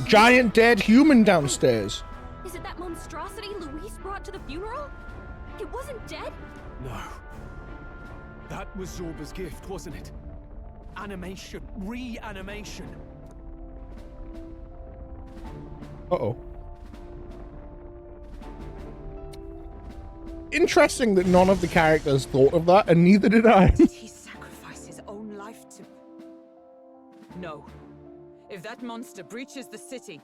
Giant dead human downstairs. Is it that monstrosity Luis brought to the funeral? It wasn't dead? No. That was Zorba's gift, wasn't it? Animation. Reanimation. Uh-oh. Interesting that none of the characters thought of that, and neither did I. Did he sacrifice his own life to... No. If that monster breaches the city...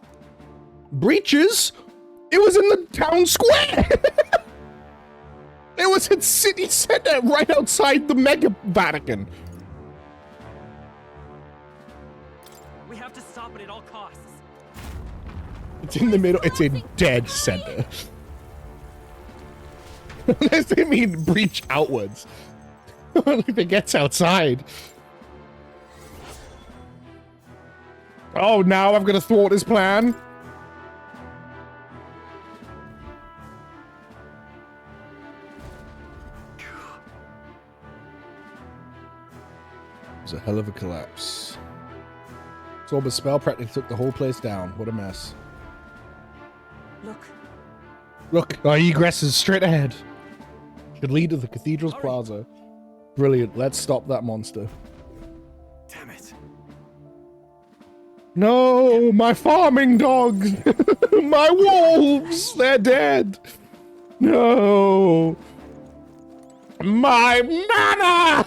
Breaches? It was in the town square! It was in city center, right outside the Mega Vatican. We have to stop it at all costs. It's in the middle, it's in dead center. Unless they mean breach outwards. If it gets outside. Oh, now I'm gonna thwart his plan? It was a hell of a collapse. Zorba's spell practically took the whole place down. What a mess. Look. Look, our egress is straight ahead. Should lead to the cathedral's plaza. Brilliant. Let's stop that monster. Damn it. No, my farming dogs. My wolves. They're dead. No. My mana.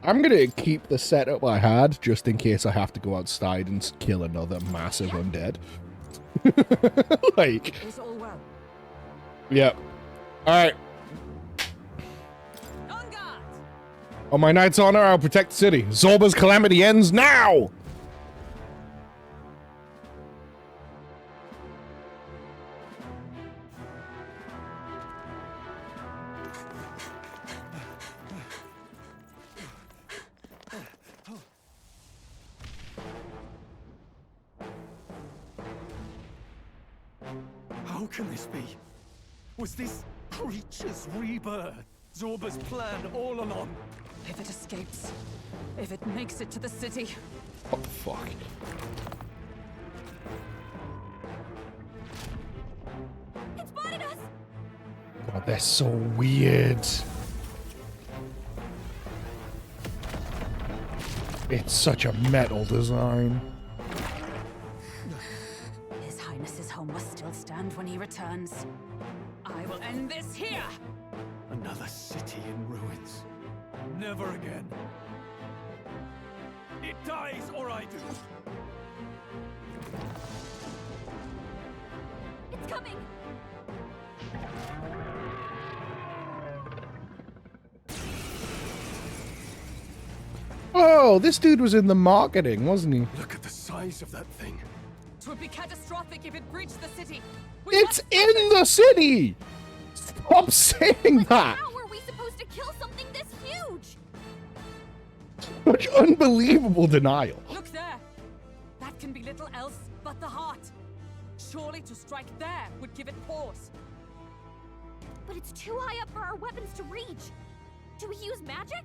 I'm gonna keep the setup I had just in case I have to go outside and kill another massive undead. Like, It's all well. yep. Alright. On guard! On my knight's honor, I'll protect the city. Zorba's calamity ends now! How can this be? Was this creature's rebirth Zorba's plan all along? If it escapes, if it makes it to the city, Oh, fuck. It spotted us! God, they're so weird. It's such a metal design. His Highness's home must still stand when he returns. I will end this here! Another city in ruins. Never again. It dies or I do. It's coming! Oh, this dude was in the marketing, wasn't he? Look at the size of that thing. It would be catastrophic if it breached the city. We It's must in the city! Stop saying that! How are we supposed to kill something this huge? Such unbelievable denial. Look there! That can be little else but the heart. Surely to strike there would give it pause. But it's too high up for our weapons to reach. Do we use magic?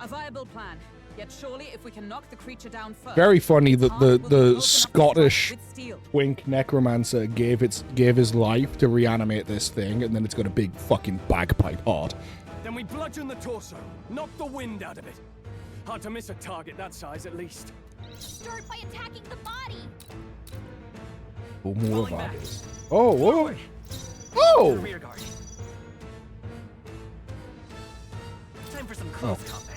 A viable plan. Yet surely if we can knock the creature down first. Very funny that heart will be the broken up to Scottish strike with steel. twink necromancer gave his life to reanimate this thing, and then it's got a big fucking bagpipe heart. Then we bludgeon the torso, knock the wind out of it. Hard to miss a target that size, at least. Start by attacking the body. Oh, more of Falling back. ours. Oh, whoa. Forward. Oh! Rear guard. Time for some close combat.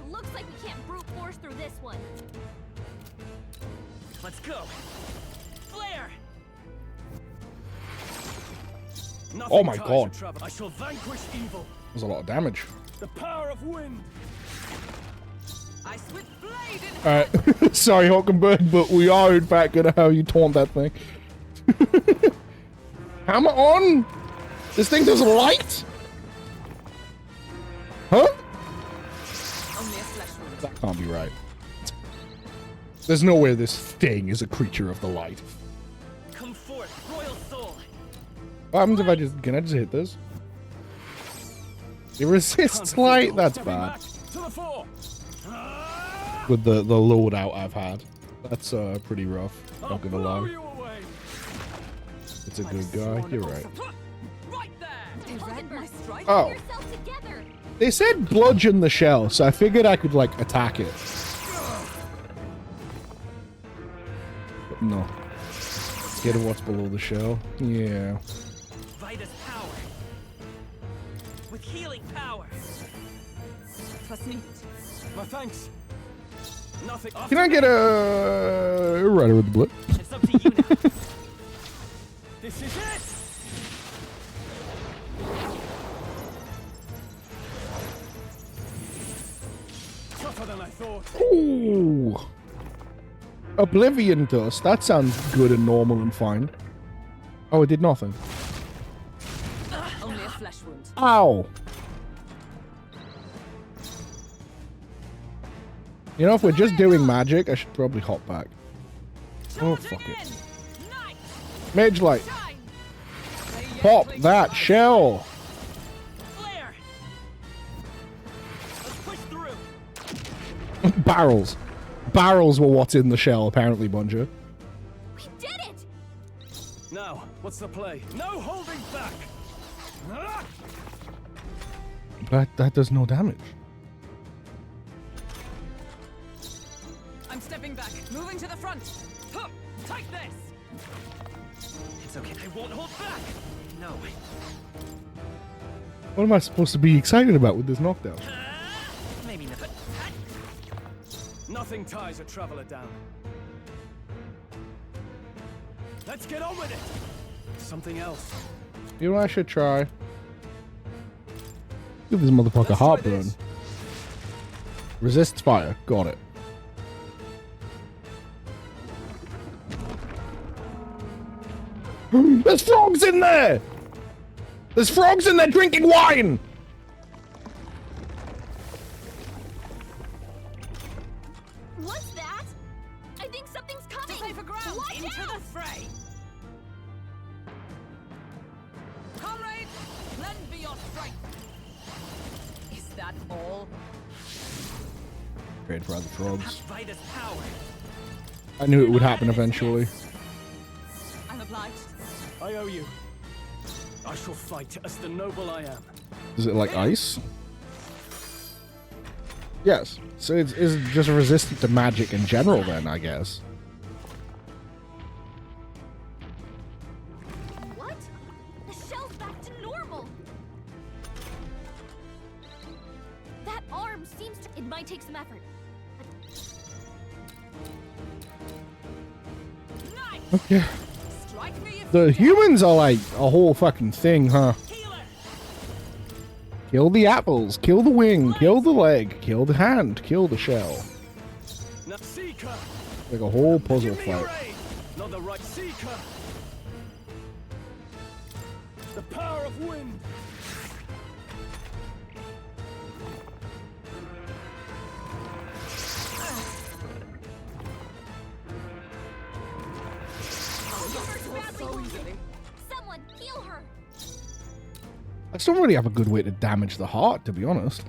Looks like we can't brute force through this one. Let's go. Flare. Oh my ties God. your trouble. I shall vanquish evil. There's a lot of damage. The power of wind. I swift blade in Alright, sorry Hockenberg, but we are in fact gonna have you taunt that thing. Hammer on! This thing does light? Huh? only a flesh wound. That can't be right. There's no way this thing is a creature of the light. Come forth, royal soul. What happens if I just... Can I just hit this? It resists light? That's Stepping bad. back. To the fore. With the loadout I've had. That's pretty rough. I'll Not gonna blow lie. you away. It's a By good the guy. sworn You're oath right. of- Right there! They read my strike? Oh. Yourself together. They said bludgeon the shell, so I figured I could, like, attack it. But no. Get what's below the shell. Yeah. Vitus power. With healing power. Twas neat. My thanks. Nothing. Can I get a rider with the blip? It's up to you now. This is it. Tougher than I thought. Ooh. Oblivion dust. That sounds good and normal and fine. Oh, it did nothing. Only a flesh wound. Ow. You know, if we're just doing magic, I should probably hop back. Oh, fuck it. Night! Mage light. Shine! They Pop yank that like shell. Flare. Let's push through. Barrels. Barrels were what's in the shell, apparently, Bunja. We did it! Now, what's the play? No holding back. Ah! That does no damage. I'm stepping back, moving to the front. Huh, take this! It's okay. I won't hold back. No. What am I supposed to be excited about with this knockdown? Maybe not. But nothing ties a traveler down. Let's get on with it. Something else. You know what I should try? Give this motherfucker Let's try heartburn. this. Resists fire. Got it. There's frogs in there! There's frogs in there drinking wine! that all? Trade for other frogs. Vader's power. I knew it would happen eventually. I'm obliged. I owe you. I shall fight as the noble I am. Is it like ice? Yes. So it's just resistant to magic in general then, I guess. What? The shell's back to normal. That arm seems to... It might take some effort. Nice! Okay. Strike me if The you humans are like a whole fucking thing, huh? healer! Kill the apples, kill the wing, kill the leg, kill the hand, kill the shell. Now, Seeker. Like a whole puzzle Give me your fight. aid. Not the right Seeker. The power of wind. So easily. Someone heal her. I still don't really have a good way to damage the heart, to be honest.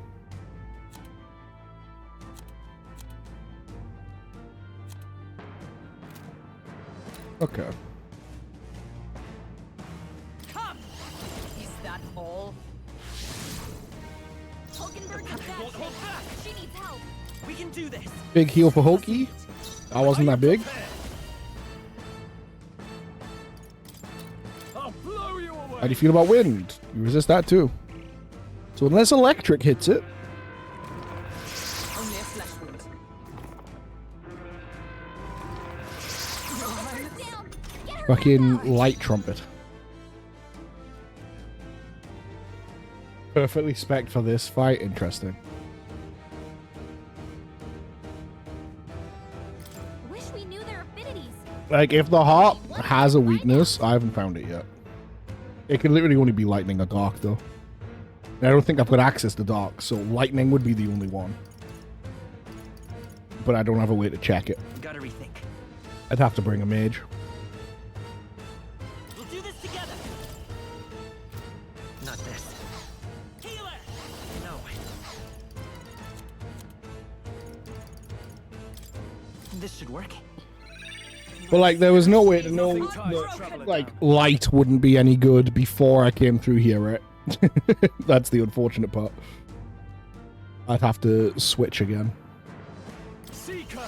Okay. Come! Is that all? Hulkenberg is bad Won't hold shape. back. She needs help. We can do this. Big heal for Hokey. I wasn't that big. I'll blow you away. How do you feel about wind? You resist that too. So unless electric hits it, Only a flesh wound. Down. Get her fucking back up. light trumpet. Perfectly spec for this fight. Interesting. Wish we knew their affinities. Like if the heart has a weakness, I haven't found it yet. It can literally only be lightning or dark though. And I don't think I've got access to dark, so lightning would be the only one. But I don't have a way to check it. Gotta rethink. I'd have to bring a mage. We'll do this together. Not this. Healer. No. This should work. But like there was no way to know that, like light wouldn't be any good before I came through here, right? That's the unfortunate part. I'd have to switch again. Seeker.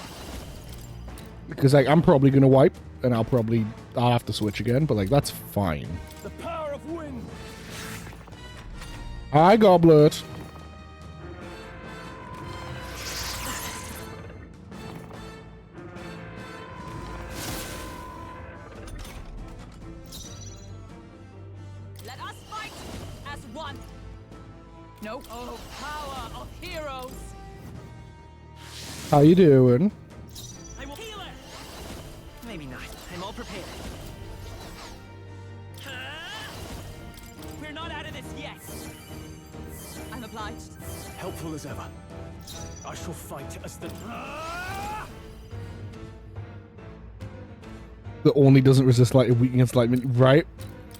Because like I'm probably gonna wipe and I'll have to switch again, but like that's fine. The power of wind. Hi Goblet. Let us fight as one. No. Oh, power of heroes. How you doing? I will heal her. Maybe not. I'm all prepared. We're not out of this yet. I'm obliged. Helpful as ever. I shall fight as the. That only doesn't resist light and weak against lightning, right?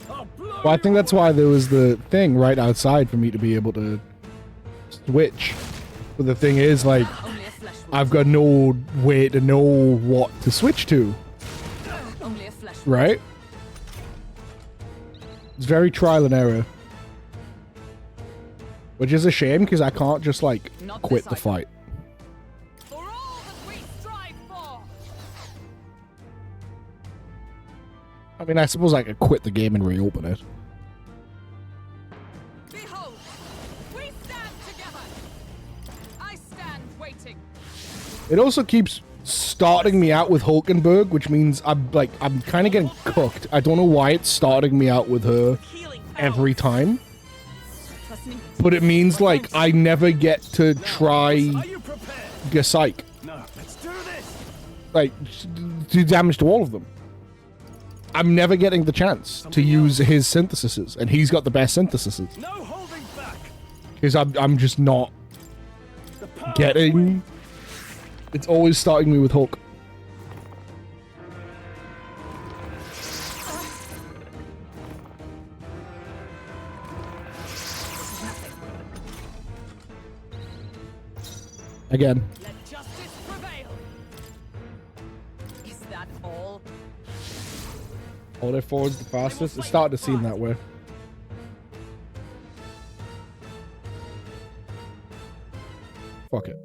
I'll blow Well, I think you that's why there was the thing right outside for me to be able to switch. But the thing is, like, Only a flesh wound. I've got no way to know what to switch to, Only a flesh wound. right? It's very trial and error. Which is a shame, because I can't just, like, Not quit this the item. fight. For all that we strive for. I mean, I suppose I could quit the game and reopen it. Behold, we stand together. I stand waiting. It also keeps starting me out with Hulkenberg, which means I'm kind of getting cooked. I don't know why it's starting me out with her healing every time. Trust me. But it means, like, I never get to try Are you prepared? Gesyke. No. Let's do this. Like, do damage to all of them. I'm never getting the chance to use his synthesises, and he's got the best synthesises. No holding back. Because I'm just not The power of getting... wind. It's always starting me with Hulk. Again. Let justice prevail. Is that all? Hold it forwards the fastest. It's starting to seem that way. Fuck it.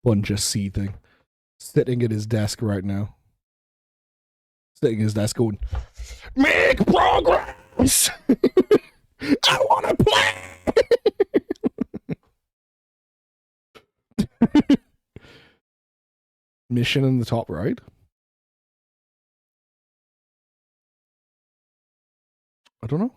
One just seething. Sitting at his desk right now. Sitting at his desk going, make progress! I wanna play! Mission in the top right? I don't know.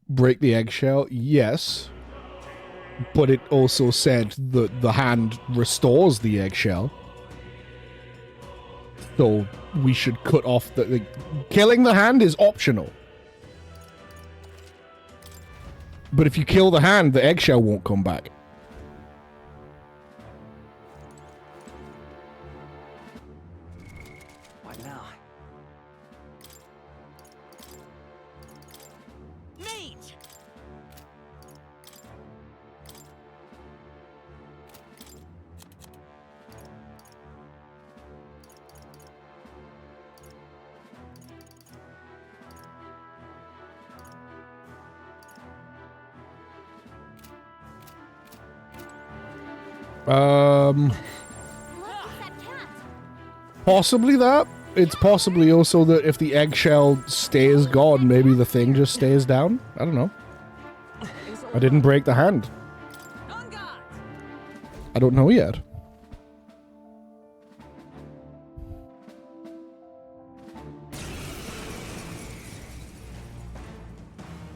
Break the eggshell, yes. But it also said that the hand restores the eggshell. So we should cut off the killing the hand is optional. But if you kill the hand, the eggshell won't come back. What now? Mage! Look, it's that cat. Possibly that. It's possibly also that if the eggshell stays gone, maybe the thing just stays down. I don't know. I didn't break the hand. On guard! I don't know yet.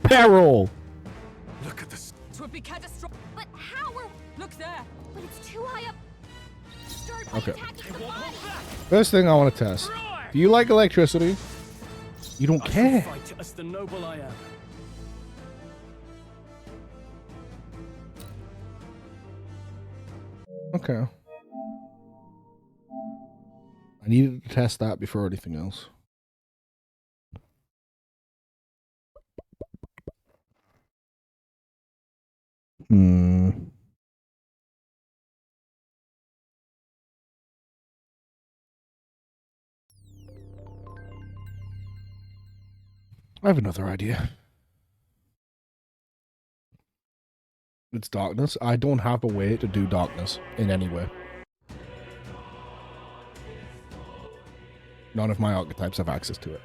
Peril! Look at this. It would be catastrophic. But how are... Look there! But it's too high up. Start by Okay. attacking the body. First thing I want to test. Do you like electricity? You don't I care. shall fight as the noble I am. Okay. I needed to test that before anything else. Hmm. I have another idea. It's darkness. I don't have a way to do darkness in any way. None of my archetypes have access to it.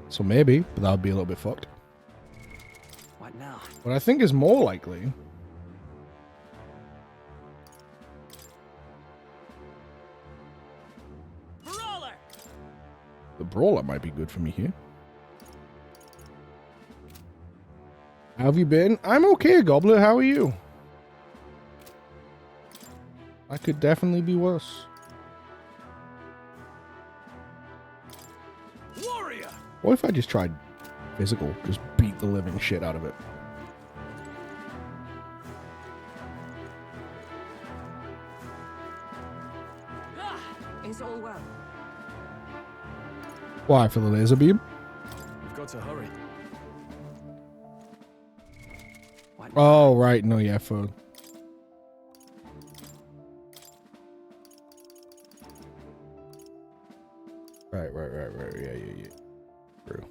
So maybe, but that would be a little bit fucked. What now? What I think is more likely Brawler! the brawler might be good for me here. How have you been? I'm okay, Gobbler. How are you? I could definitely be worse. Warrior! What if I just tried physical? Just beat the living shit out of it. Ah! Is all well? Why, for the laser beam? We've got to hurry. What now? Oh, right. No, yeah, for... Right. Yeah. True.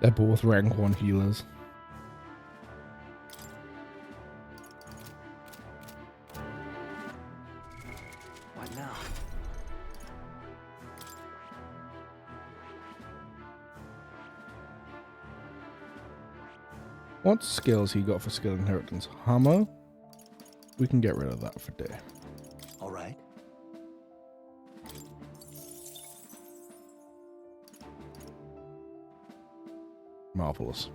They're both rank 1 healers. What now? What skills he got for skill inheritance? Hammer? We can get rid of that for day. All right. Marvelous.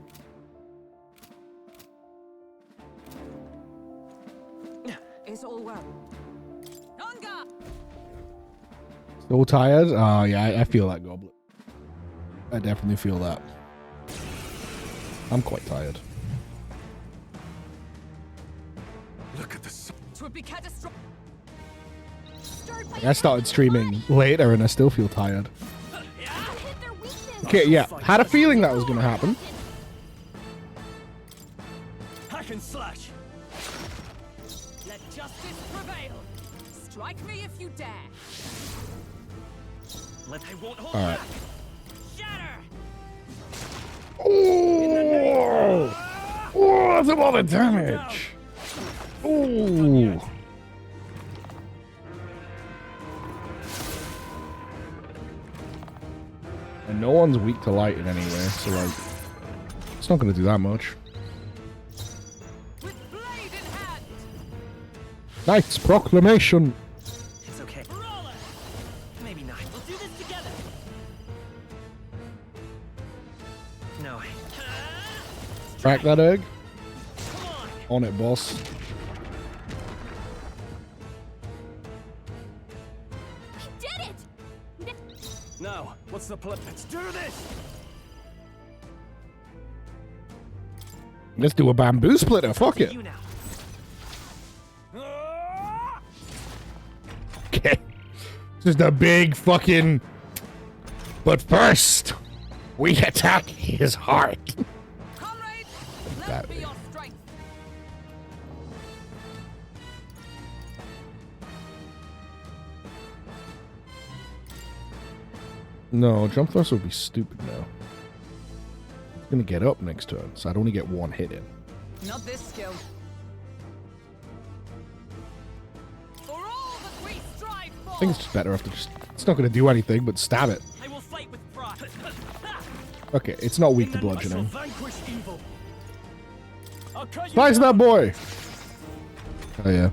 Is all well? Hunger! Still tired? Oh, yeah, I feel that, Goblet. I definitely feel that. I'm quite tired. Look at the sun. Twould be catastrophic. I started streaming later and I still feel tired. Okay, yeah. Had a feeling that was going to happen. Hack and slash. Let justice prevail. Strike me if you dare. Let they won't hold All right. back. Shatter. Oh! Oh, that's a lot of damage. Ooh. And no one's weak to light in any way, so like, it's not going to do that much. With blade in hand. Knight's Proclamation. It's okay. Brawler. Maybe not. We'll do this together. No. Crack that egg. Come on. On it, boss. We did it! Now, what's the plan? Let's do this. Let's do a bamboo splitter. Fuck it. You now. Okay. Just a big fucking... But first, we attack his heart. Comrades, That let be way. your strength. No, jump thrust would be stupid now. He's gonna get up next turn, so I'd only get one hit in. Not this skill. For all that we strive for. I think it's just better after just... It's not gonna do anything, but stab it. I will fight with pride. Okay, it's not weak to And then I shall bludgeoning. vanquish evil. I'll cut you Slice down. that boy! Oh yeah.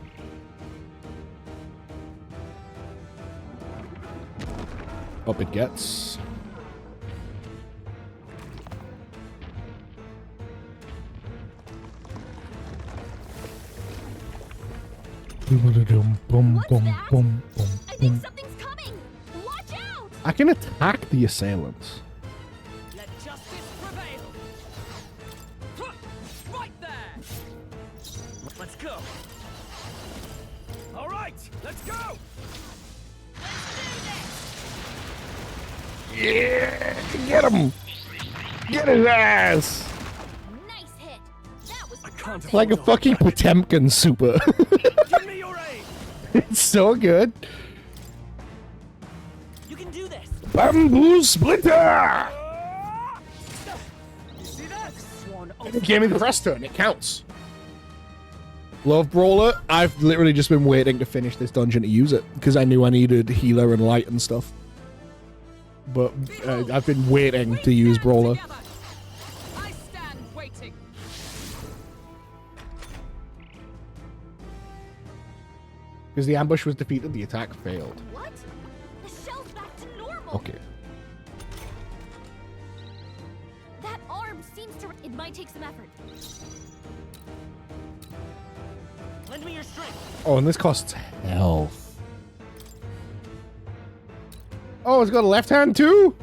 Up it gets. What's that? I think something's coming! Watch out! I can attack the assailants. Let justice prevail. Right there. Let's go. All right, let's go. Yeah! Get him! Get his ass! Nice hit! That was I can't It's like a afford fucking to hold Potemkin super. back. Give me your aid. It's so good. You can do this. Bamboo splitter! You see that? Sworn It gave me the first turn. It counts. Love Brawler. I've literally just been waiting to finish this dungeon to use it because I knew I needed healer and light and stuff. But I've been waiting to use Brawler. Together. I stand waiting. Because the ambush was defeated, the attack failed. What? The shell's back to normal! Okay. That arm seems to... It might take some effort. Lend me your strength. Oh, and this costs health. Oh, it's got a left hand too?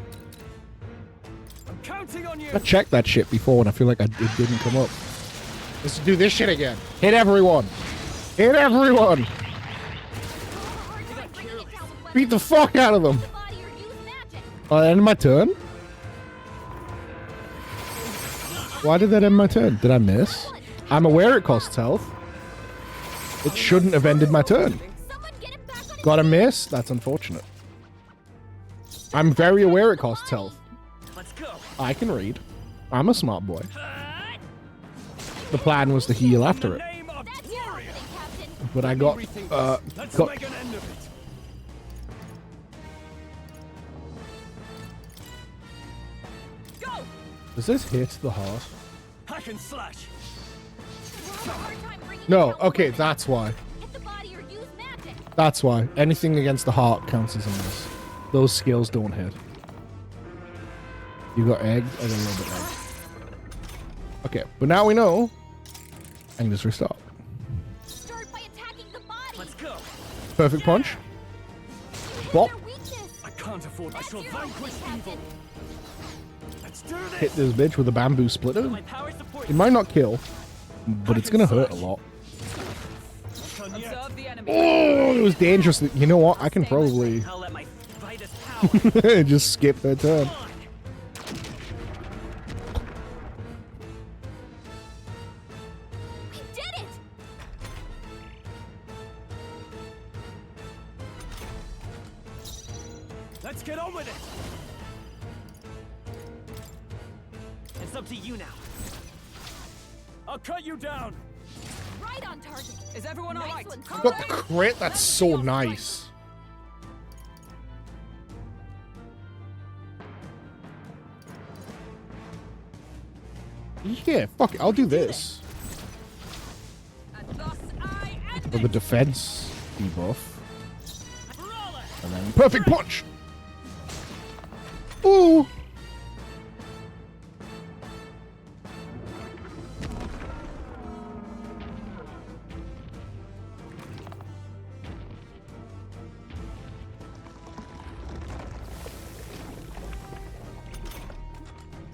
I'm counting on you. I checked that shit before and I feel like it didn't come up. Let's do this shit again. Hit everyone. Hit everyone. Beat the fuck out of them. Oh, that ended my turn? Why did that end my turn? Did I miss? I'm aware it costs health. It shouldn't have ended my turn. Got a miss? That's unfortunate. I'm very aware it costs health. Let's go. I can read. I'm a smart boy. The plan was to heal after it. Name of warrior. But I got, Let's got make an end of it. Does this hit the heart? Hack and slash. We'll have a hard time bringing No, it down okay, with that's why. hit the body or use magic. That's why. Anything against the heart counts as a miss. Those skills don't hit. You got egg, I got a little bit egg. Okay, but now we know. I can just restart. Start by attacking the body. Let's go. Perfect punch. You hit Bop. their weakness. I can't afford. I That's shall your vanquish opening, evil. Captain. Let's do this. Hit this bitch with a bamboo splitter. My power support. It might not kill, but it's gonna hurt a lot. Done yet. Observe the enemy. Oh, it was dangerous. You know what? I can probably I'll let my Vitus power. just skip her turn. on. We did it. Let's get on with it. It's up to you now. I'll cut you down. Right on target. Is everyone Nice alright? one, Got the Carter. crit. That's so nice. Yeah, fuck it. I'll do this. And thus I end For the it. defense debuff. Brawler. And then perfect punch. Ooh.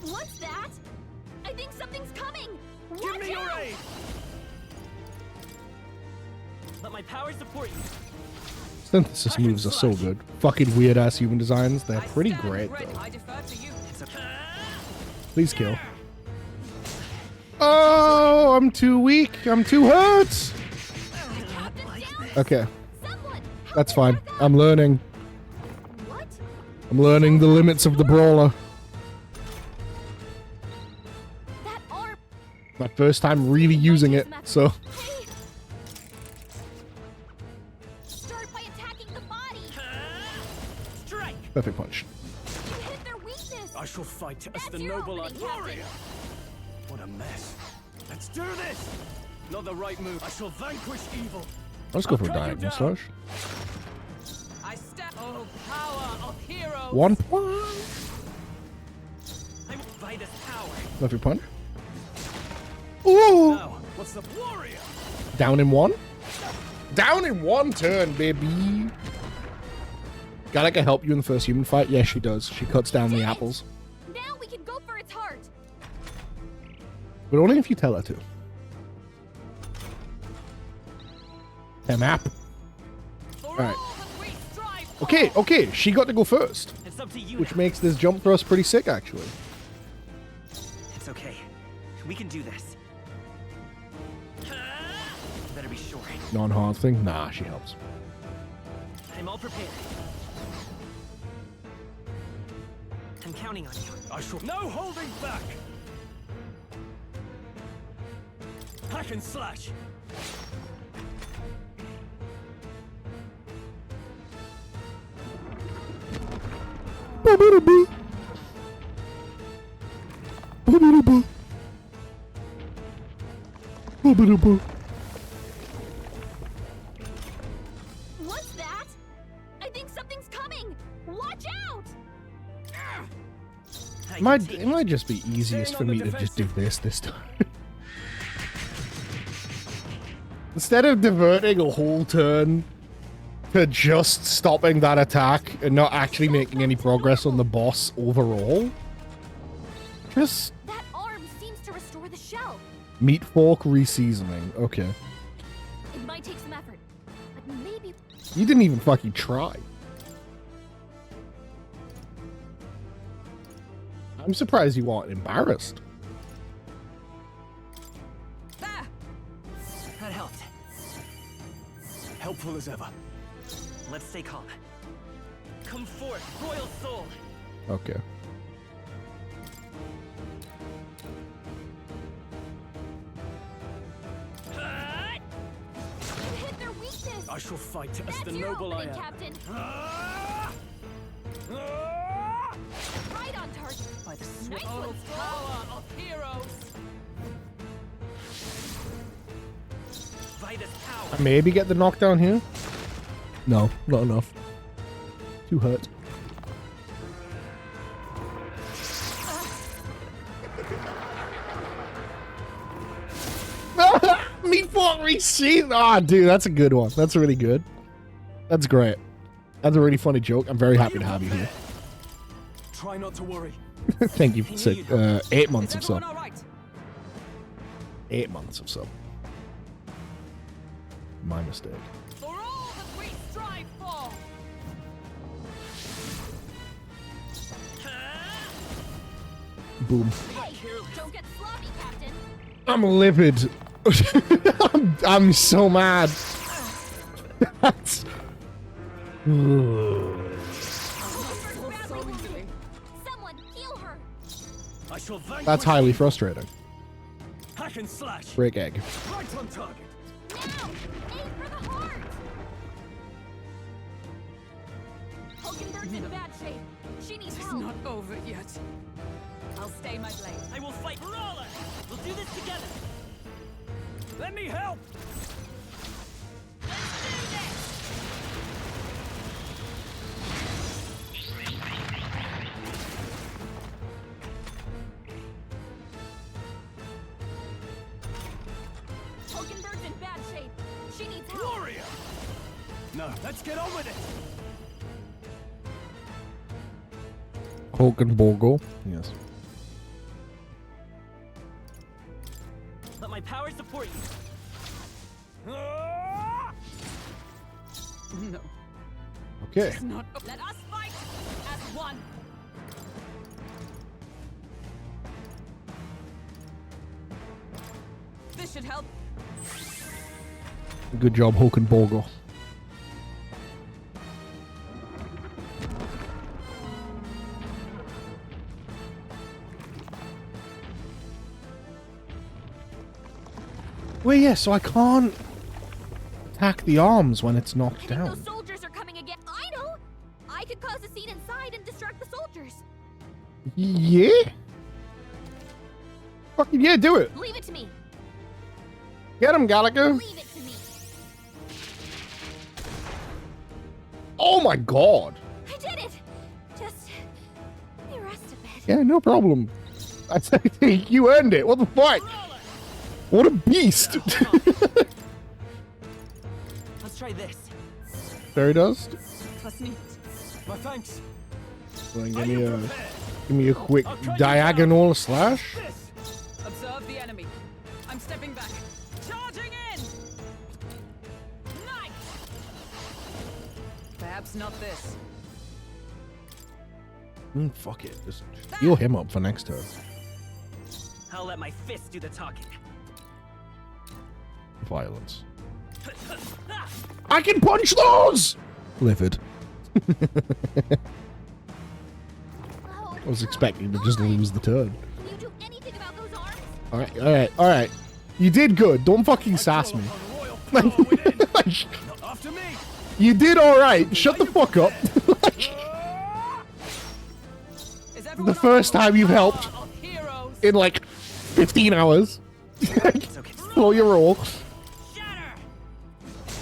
What's that? I think something's coming. Give Watch me your out. aid. Let my power support you. Synthesis moves are so good. Fucking weird ass human designs. They're I pretty stand great ready. though. I defer to you. It's okay. Please kill. Oh, I'm too weak. I'm too hurt. The captain's down. Okay, Someone. help that's me fine. back up. I'm learning. What? I'm learning the limits of the brawler. That arm. My first time really using it, so Hey. Start by attacking the body. Strike. perfect punch. You hit their weakness. I shall fight as That's the your noble opening, warrior. What a mess. Let's do this. Not the right move. I shall vanquish evil. Let's go for a I'll cut you diagonal down. slash. I step. Oh, power of heroes. 1 point. I'm Vitus power. Perfect punch. Ooh! Now, what's the warrior? Down in 1? Down in 1 turn, baby! Gallica help you in the first human fight? Yes, she does. She cuts down the apples. Now we can go for its heart. But only if you tell her to. Map. For Alright. all that we strive for. Okay, okay, she got to go first. It's up to you. Which now. makes this jump thrust pretty sick, actually. It's okay. We can do this. Better be sure. Non-hard thing? Nah, she helps. I'm all prepared. I'm counting on you. I shall. No holding back. Hack and slash. Boo-boo-doo-boo. Boo-boo-doo-boo. Boo-boo-doo-boo. What's that? I think something's coming. Watch out. It might just be easiest for me to just do this time. Instead of diverting a whole turn to just stopping that attack and not actually making any progress on the boss overall, just That arm seems to restore the shell. meat fork reseasoning. Okay. It might take some effort, but maybe. You didn't even fucking try. I'm surprised you weren't embarrassed. There. That helped. Helpful as ever. Let's stay calm. Come forth, royal soul. Okay. You hit their weakness. I shall fight as That's the your noble I opening, am. Captain. Ah! Ah! Right on target. by the Nice oh, one, power of heroes. By this power. I maybe get the knockdown here. No, not enough. Too hurt. Me fuck receipt. Ah, dude, that's a good one. That's really good. That's great. That's a really funny joke. I'm very happy to have you here. Try not to worry. Thank you for 8 months of Is sub. everyone all right? 8 months of sub. My mistake. For all that we strive for. Boom. Hey, don't get sloppy, Captain. I'm livid. I'm so mad. That's... So easily. Someone heal her. I shall vanquish. That's highly frustrating. Hack and slash. Break egg. Right on target. Now, aim for the heart. Hulkenberg's in bad shape. She needs It's help. not over yet. I'll stay my blade. I will fight Brawler. We'll do this together. Let me help. Hulkenberg's in bad shape. She needs help. Warrior. No, let's get on with it. Hulkenborgo. Yes. Let my power support you. No, Okay. it's not. Let us fight as one. This should help. Good job, Hulkenborgo. Well, yeah, so I can't attack the arms when it's knocked I think down. those soldiers are coming again. I know. I could cause a scene inside and distract the soldiers. Yeah? Fucking yeah, do it. Leave it to me. Get him, Gallagher. Leave it to me. Oh my god. I did it. Just let me rest a bit. Yeah, no problem. I say you earned it. What the fuck? What a beast. Let's try this. Fairy dust. Plus neat. My thanks. Go and Are give you me a prepared? quick I'll try you diagonal slash. This. Observe the enemy. I'm stepping back. Charging in. Nice. Perhaps not this. Fuck it. Just heal him up for next turn. I'll let my fist do the talking. Violence. I can punch those! Livid. Oh, I was expecting to just lose the turn. Can you do anything about those arms? Alright, alright, alright. You did good. Don't fucking sass me. Royal power within. After me. You did alright. Shut the fuck up. Is everyone The first on time you've board? helped Power of heroes. in like 15 hours. It's okay. Slow your roll. Shatter.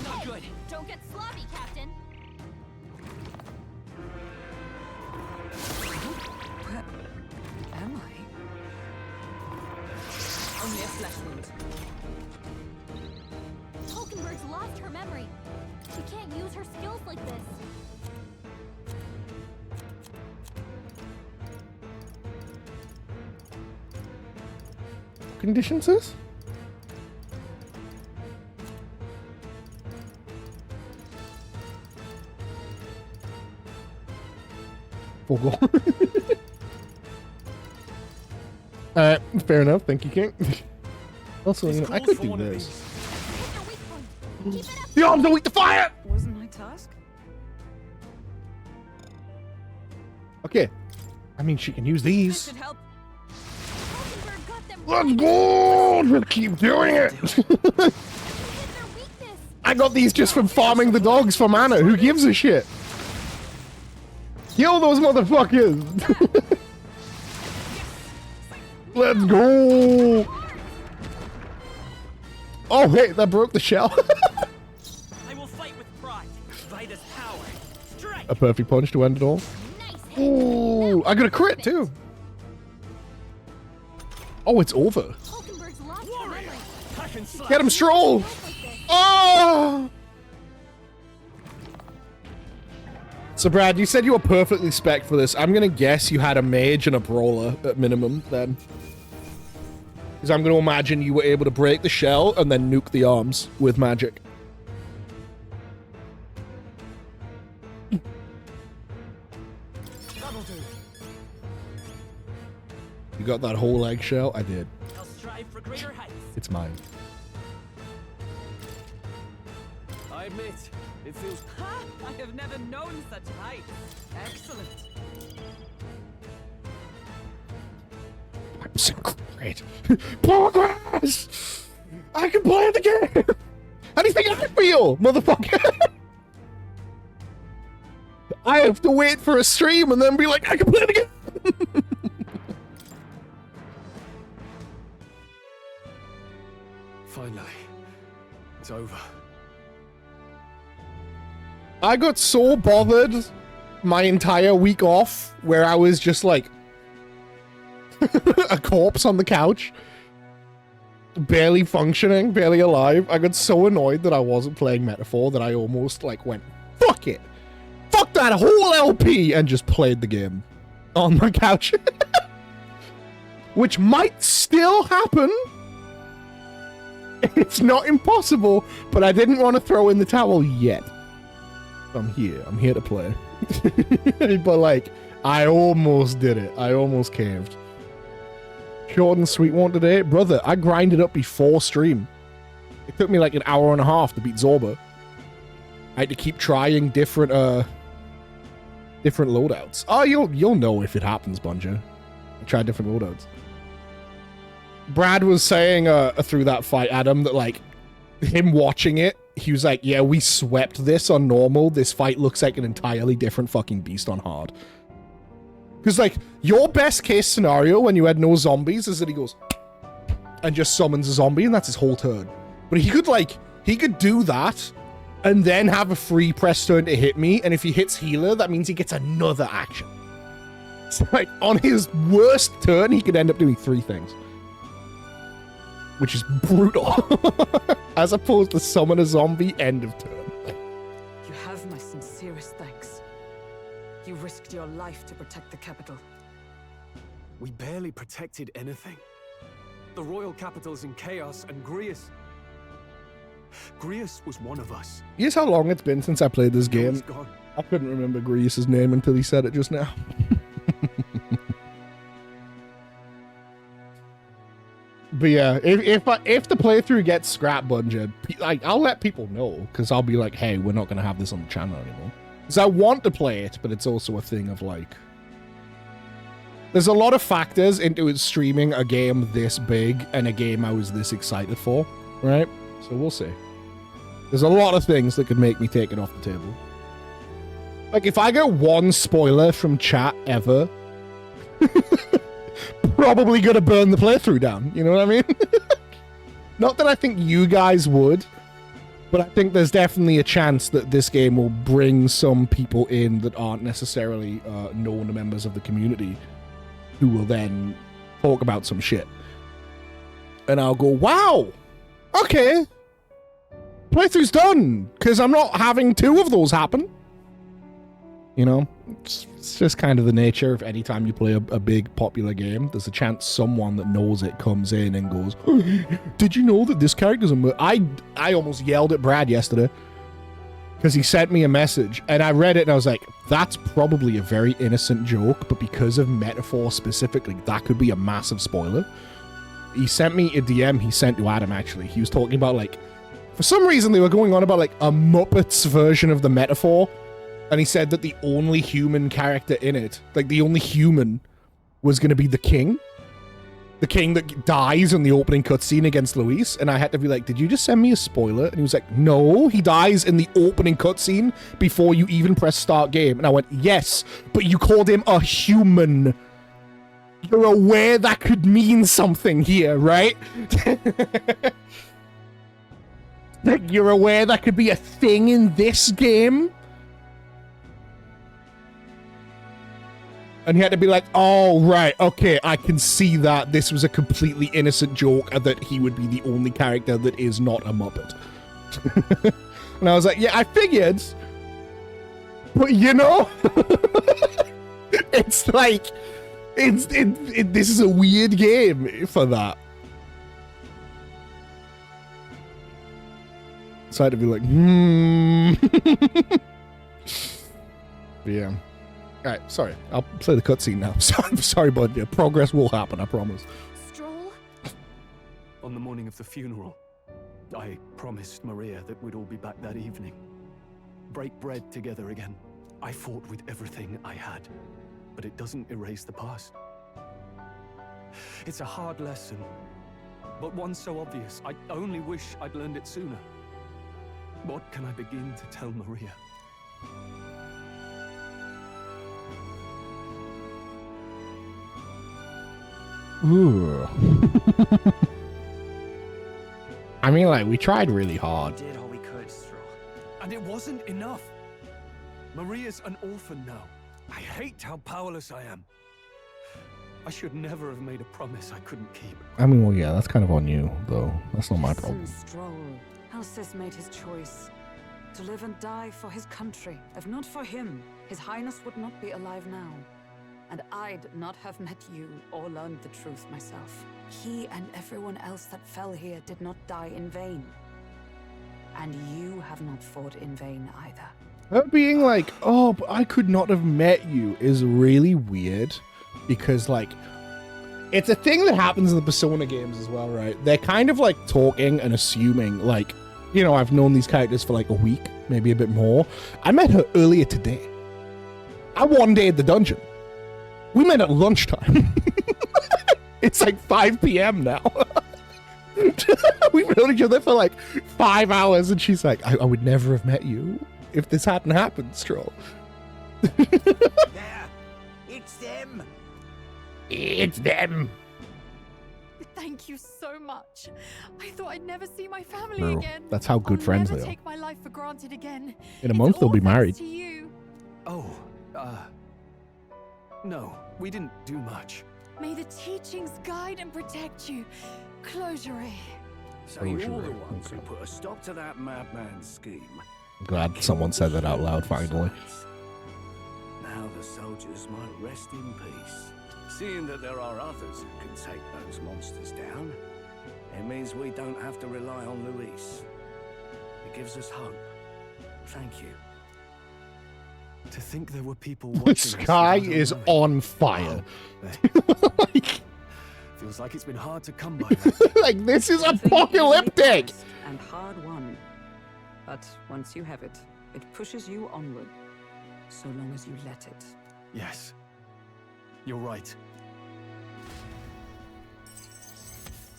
Not good. Don't get sloppy, Captain. Where am I? Only a flesh wound. Hulkenberg's lost her memory. She can't use her skills like this. Conditions is? Fogle. Fair enough. Thank you, King. Also, you know, I could do this. Hit your weak point. Keep it up. The arms are weak to fire! Wasn't my task? Okay. I mean, she can use This these. should help. Hulkenberg got them Let's right. go! We'll keep doing it. Hit their weakness. I got these just from farming the dogs for mana. Who gives a shit? Kill those motherfuckers! Let's go! Oh, hey, that broke the shell. I will fight with pride. By this power. Strike! A perfect punch to end it all. Ooh, I got a crit too. Oh, it's over. Hulkenberg's lost her memory. I can slap. Get him, Stroll! Oh! So, Brad, you said you were perfectly spec for this. I'm gonna guess you had a mage and a brawler at minimum, then. Because I'm gonna imagine you were able to break the shell and then nuke the arms with magic. That'll do. You got that whole eggshell? I did. I'll strive for greater heights. It's mine. I admit, it feels. Ha! I have never known such heights. Excellent. I'm so great. Progress! I can play the game! How do you think I feel, motherfucker? I have to wait for a stream and then be like, I can play the game! Finally, it's over. I got so bothered my entire week off where I was just like a corpse on the couch, barely functioning, barely alive. I got so annoyed that I wasn't playing Metaphor that I almost like went, fuck it, fuck that whole LP, and just played the game on my couch. Which might still happen. It's not impossible, but I didn't want to throw in the towel yet. I'm here to play. But like, I almost did it. I almost caved. Short and sweet one today. Brother, I grinded up before stream. It took me like an hour and a half to beat Zorba. I had to keep trying different loadouts. Oh, you'll know if it happens, Bunja. I tried different loadouts. Brad was saying through that fight, Adam, that like him watching it, he was like, yeah, we swept this on normal. This fight looks like an entirely different fucking beast on hard. Because like your best case scenario when you had no zombies is that he goes and just summons a zombie and that's his whole turn. But he could do that and then have a free press turn to hit me. And if he hits healer, that means he gets another action. So like on his worst turn, he could end up doing 3 things. Which is brutal. As opposed to summon a zombie, end of turn. You have my sincerest thanks. You risked your life to protect the capital. We barely protected anything. The royal capital's in chaos, and Grius was one of us. Here's how long it's been since I played this Now game. he's gone. I couldn't remember Grius' name until he said it just now. But yeah, if the playthrough gets scrapped, Bunja, like I'll let people know, because I'll be like, hey, we're not gonna have this on the channel anymore. Because I want to play it, but it's also a thing of like, there's a lot of factors into it streaming a game this big and a game I was this excited for, right? So we'll see. There's a lot of things that could make me take it off the table. Like if I get one spoiler from chat ever, probably gonna burn the playthrough down, you know what I mean? Not that I think you guys would, but I think there's definitely a chance that this game will bring some people in that aren't necessarily known members of the community who will then talk about some shit. And I'll go, wow, okay, playthrough's done, because I'm not having 2 of those happen. You know, it's just kind of the nature of any time you play a big popular game, there's a chance someone that knows it comes in and goes, did you know that this character's a I almost yelled at Brad yesterday because he sent me a message and I read it and I was like, that's probably a very innocent joke, but because of Metaphor specifically, that could be a massive spoiler. He sent me a DM he sent to Adam, actually. He was talking about, like, for some reason they were going on about, like, a Muppets version of the Metaphor. And he said that the only human character in it, like the only human, was going to be the king. The king that dies in the opening cutscene against Luis. And I had to be like, did you just send me a spoiler? And he was like, no, he dies in the opening cutscene before you even press start game. And I went, yes, but you called him a human. You're aware that could mean something here, right? Like, you're aware that could be a thing in this game? And he had to be like, oh, right, okay, I can see that this was a completely innocent joke and that he would be the only character that is not a Muppet. And I was like, yeah, I figured. But, you know, it's like, this is a weird game for that. So I had to be like, But yeah. Alright, sorry. I'll play the cutscene now. Sorry, bud. Yeah, progress will happen, I promise. Stroll? On the morning of the funeral, I promised Maria that we'd all be back that evening. Break bread together again. I fought with everything I had, but it doesn't erase the past. It's a hard lesson, but one so obvious. I only wish I'd learned it sooner. What can I begin to tell Maria? Ooh. I mean, like, we tried really hard. Did all we could, Stroll. And it wasn't enough. Maria's an orphan now. I hate how powerless I am. I should never have made a promise I couldn't keep. I mean, well, yeah, that's kind of on you, though. That's not my problem. Stroll. Alcest made his choice. To live and die for his country. If not for him, his highness would not be alive now. And I'd not have met you or learned the truth myself. He and everyone else that fell here did not die in vain. And you have not fought in vain either. Her being like, oh, but I could not have met you is really weird. Because, like, it's a thing that happens in the Persona games as well, right? They're kind of, like, talking and assuming, like, you know, I've known these characters for, like, a week, maybe a bit more. I met her earlier today. I one day at the dungeon. We met at lunchtime. It's like 5 p.m. now. We've known each other for like 5 hours, and she's like, I would never have met you if this hadn't happened, Stroll. There! It's them! It's them. Thank you so much. I thought I'd never see my family Bro, again. that's how good I'll friends never they are. take my life for granted again. In a month, It's they'll all be thanks married. to you. Oh, no, we didn't do much. May the teachings guide and protect you. Closure. So you're the ones who put a stop to that madman's scheme. Glad someone said that out loud finally. Now the soldiers might rest in peace. Seeing that there are others who can take those monsters down, it means we don't have to rely on Luis. It gives us hope. Thank you. To think there were people The watching us sky without is knowing. on fire. Wow. like, Feels like it's been hard to come by. lately. like, this is Something apocalyptic. easily promised and hard won. But once you have it, it pushes you onward. So long as you let it. Yes, you're right.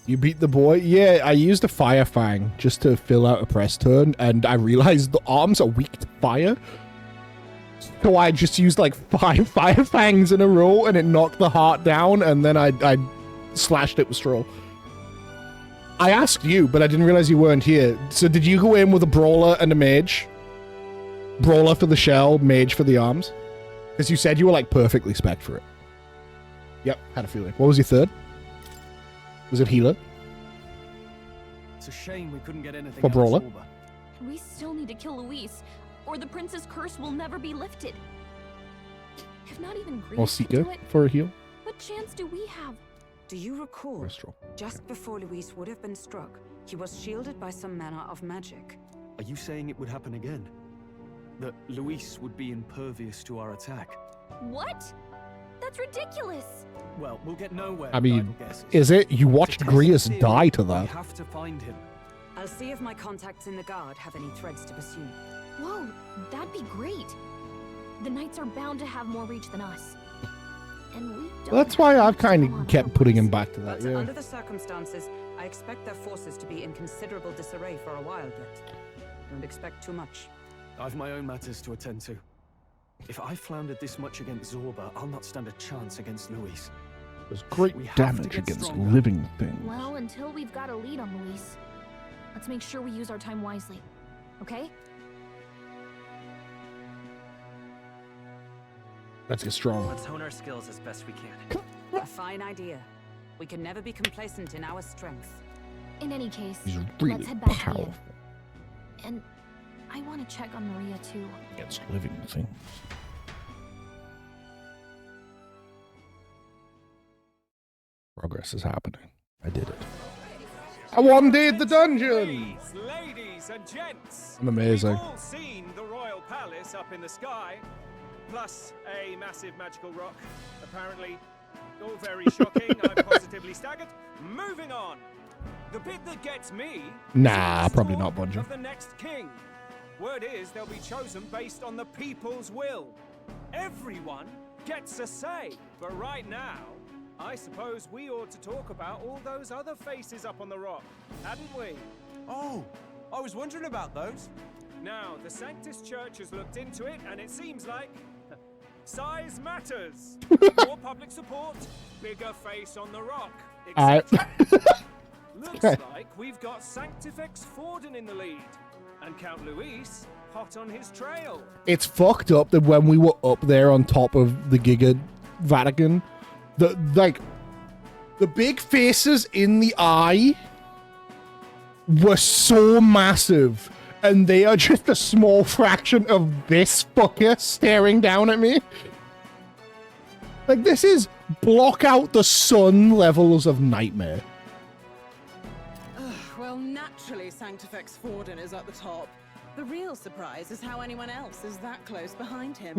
You beat the boy? Yeah, I used a fire fang just to fill out a press turn, and I realized the arms are weak to fire. So I just used like 5 fire fangs in a row, and it knocked the heart down, and then I slashed it with straw. I asked you, but I didn't realize you weren't here. So did you go in with a brawler and a mage? Brawler for the shell, mage for the arms? Because you said you were like perfectly spec'd for it. Yep, had a feeling. What was your third? Was it healer? It's a shame we couldn't get anything For out of Brawler? Zorba. We still need to kill Luis, or the prince's curse will never be lifted. If not even Greece Or could Seeker do it, for a heal? what chance do we have? Do you recall? Or a straw? Just before Luis would have been struck, he was shielded by some manner of magic. Are you saying it would happen again? That Luis would be impervious to our attack? What? That's ridiculous. Well, we'll get nowhere. I with mean, idle guesses. is it? You watched To test Grius the theory, die to We that. have to find him. I'll see if my contacts in the guard have any threads to pursue. Whoa, that'd be great. The knights are bound to have more reach than us. And we don't That's why have I've much to kind go on of kept putting him otherwise. back to that, But yeah. under the circumstances, I expect their forces to be in considerable disarray for a while yet. Don't expect too much. I've my own matters to attend to. If I floundered this much against Zorba, I'll not stand a chance against Luis. There's great We have to damage get against stronger. living things. Well, until we've got a lead on Luis. Let's make sure we use our time wisely. Okay? Let's get strong. Let's hone our skills as best we can. A fine idea. We can never be complacent in our strength. In any case, He's really let's head back to the powerful inn. And I want to check on Maria too. against living things. Progress is happening. I did it. I one-dayed the dungeon! Ladies and gents, I'm amazing. we've all seen the royal palace up in the sky, plus a massive magical rock. Apparently, all very shocking. I'm positively staggered. Moving on. The bit that gets me. Nah, is the probably talk not, Bungie. Of the next king. Word is they'll be chosen based on the people's will. Everyone gets a say, but right now, I suppose we ought to talk about all those other faces up on the rock, hadn't we? Oh, I was wondering about those. Now, the Sanctus Church has looked into it, and it seems like size matters. More public support, bigger face on the rock. etc. Looks like we've got Sanctifex Forden in the lead, and Count Luis hot on his trail. It's fucked up that when we were up there on top of the Giga Vatican, the big faces in the eye were so massive, and they are just a small fraction of this fucker staring down at me. Like, this is block out the sun levels of nightmare. Well, naturally, Sanctifex Forden is at the top. The real surprise is how anyone else is that close behind him.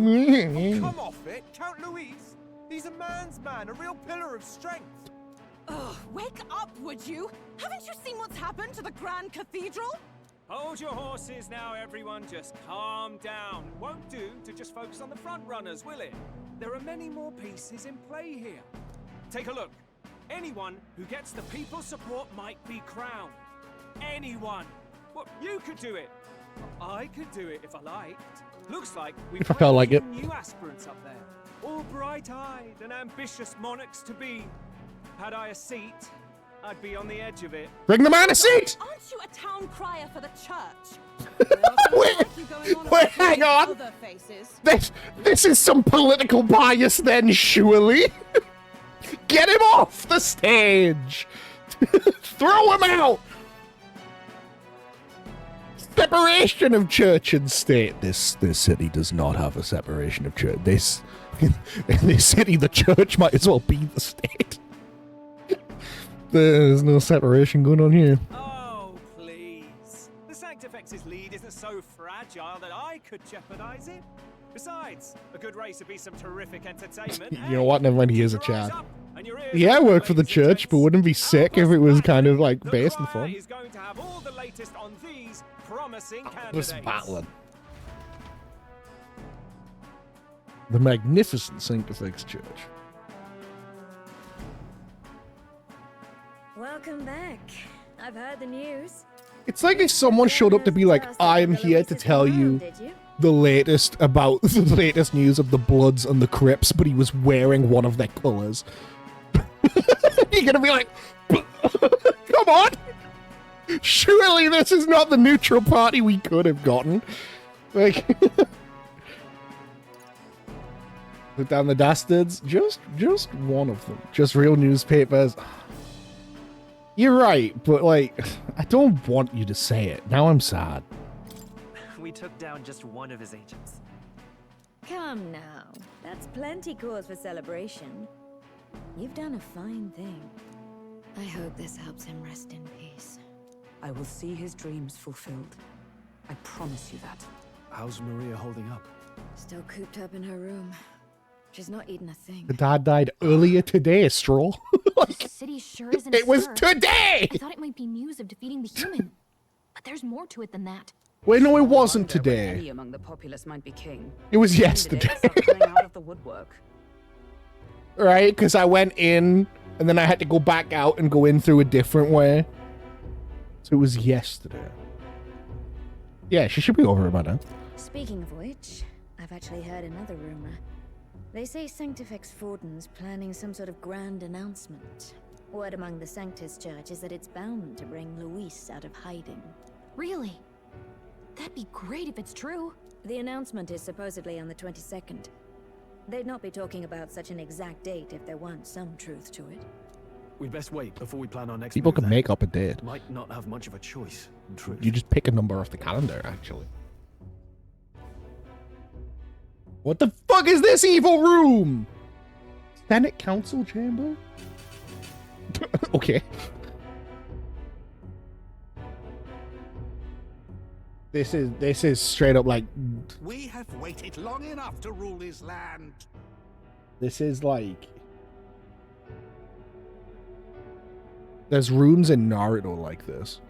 Come off it, Count Luis. He's a man's man, a real pillar of strength. Ugh, wake up, would you? Haven't you seen what's happened to the Grand Cathedral? Hold your horses now, everyone. Just calm down. Won't do to just focus on the front runners, will it? There are many more pieces in play here. Take a look. Anyone who gets the people's support might be crowned. Anyone. Well, you could do it. I could do it if I liked. Looks like we've If I felt like it. new aspirants up there. All bright-eyed and ambitious monarchs to be. Had I a seat, I'd be on the edge of it. Bring the man a seat! Aren't you a town crier for the church? Wait, hang on. Other faces. This is some political bias then, surely? Get him off the stage! Throw him out! Separation of church and state. This city does not have a separation of church. In this city, the church might as well be the state. There's no separation going on here. Oh, please. The Sanctifex's lead isn't so fragile that I could jeopardize it. Besides, a good race would be some terrific entertainment. You know what? Never mind, he is a Keep your eyes Chad. up and your ears Yeah, I open, work for the ladies and church, but gents. wouldn't it be sick if it was kind of like The based in choir fun? is going to have all the latest on these promising Just candidates. battling. The magnificent Sanctifex Church. Welcome back. I've heard the news. It's like if someone showed up to be like, I'm here to tell you the latest about the latest news of the Bloods and the Crips, but he was wearing one of their colors. You're gonna be like, come on! Surely this is not the neutral party we could have gotten. Like, put down the dastards. Just one of them. Just real newspapers. You're right, but like, I don't want you to say it. Now I'm sad. We took down just one of his agents. Come now. That's plenty cause for celebration. You've done a fine thing. I hope this helps him rest in peace. I will see his dreams fulfilled. I promise you that. How's Maria holding up? Still cooped up in her room. She's not eating a thing. The dad died earlier today, Stroll. The city sure isn't. It was astir. today! I thought it might be news of defeating the human, but there's more to it than that. Wait, no, it wasn't Wonder when today. Any among the populace might be king. It was yesterday. Candidates are coming out of the woodwork. Right? Because I went in, and then I had to go back out and go in through a different way. So it was yesterday. Yeah, she should be over about now. Speaking of which, I've actually heard another rumor. They say Sanctifex Forden's planning some sort of grand announcement. Word among the Sanctus Church is that it's bound to bring Luis out of hiding. Really? That'd be great if it's true. The announcement is supposedly on the 22nd. They'd not be talking about such an exact date if there weren't some truth to it. We'd best wait before we plan our next People move can then. make up a date. Might not have much of a choice, in truth. You just pick a number off the calendar, actually. What the fuck is this evil room? Senate Council Chamber? Okay. This is straight up like... We have waited long enough to rule this land. This is like... There's rooms in Naruto like this.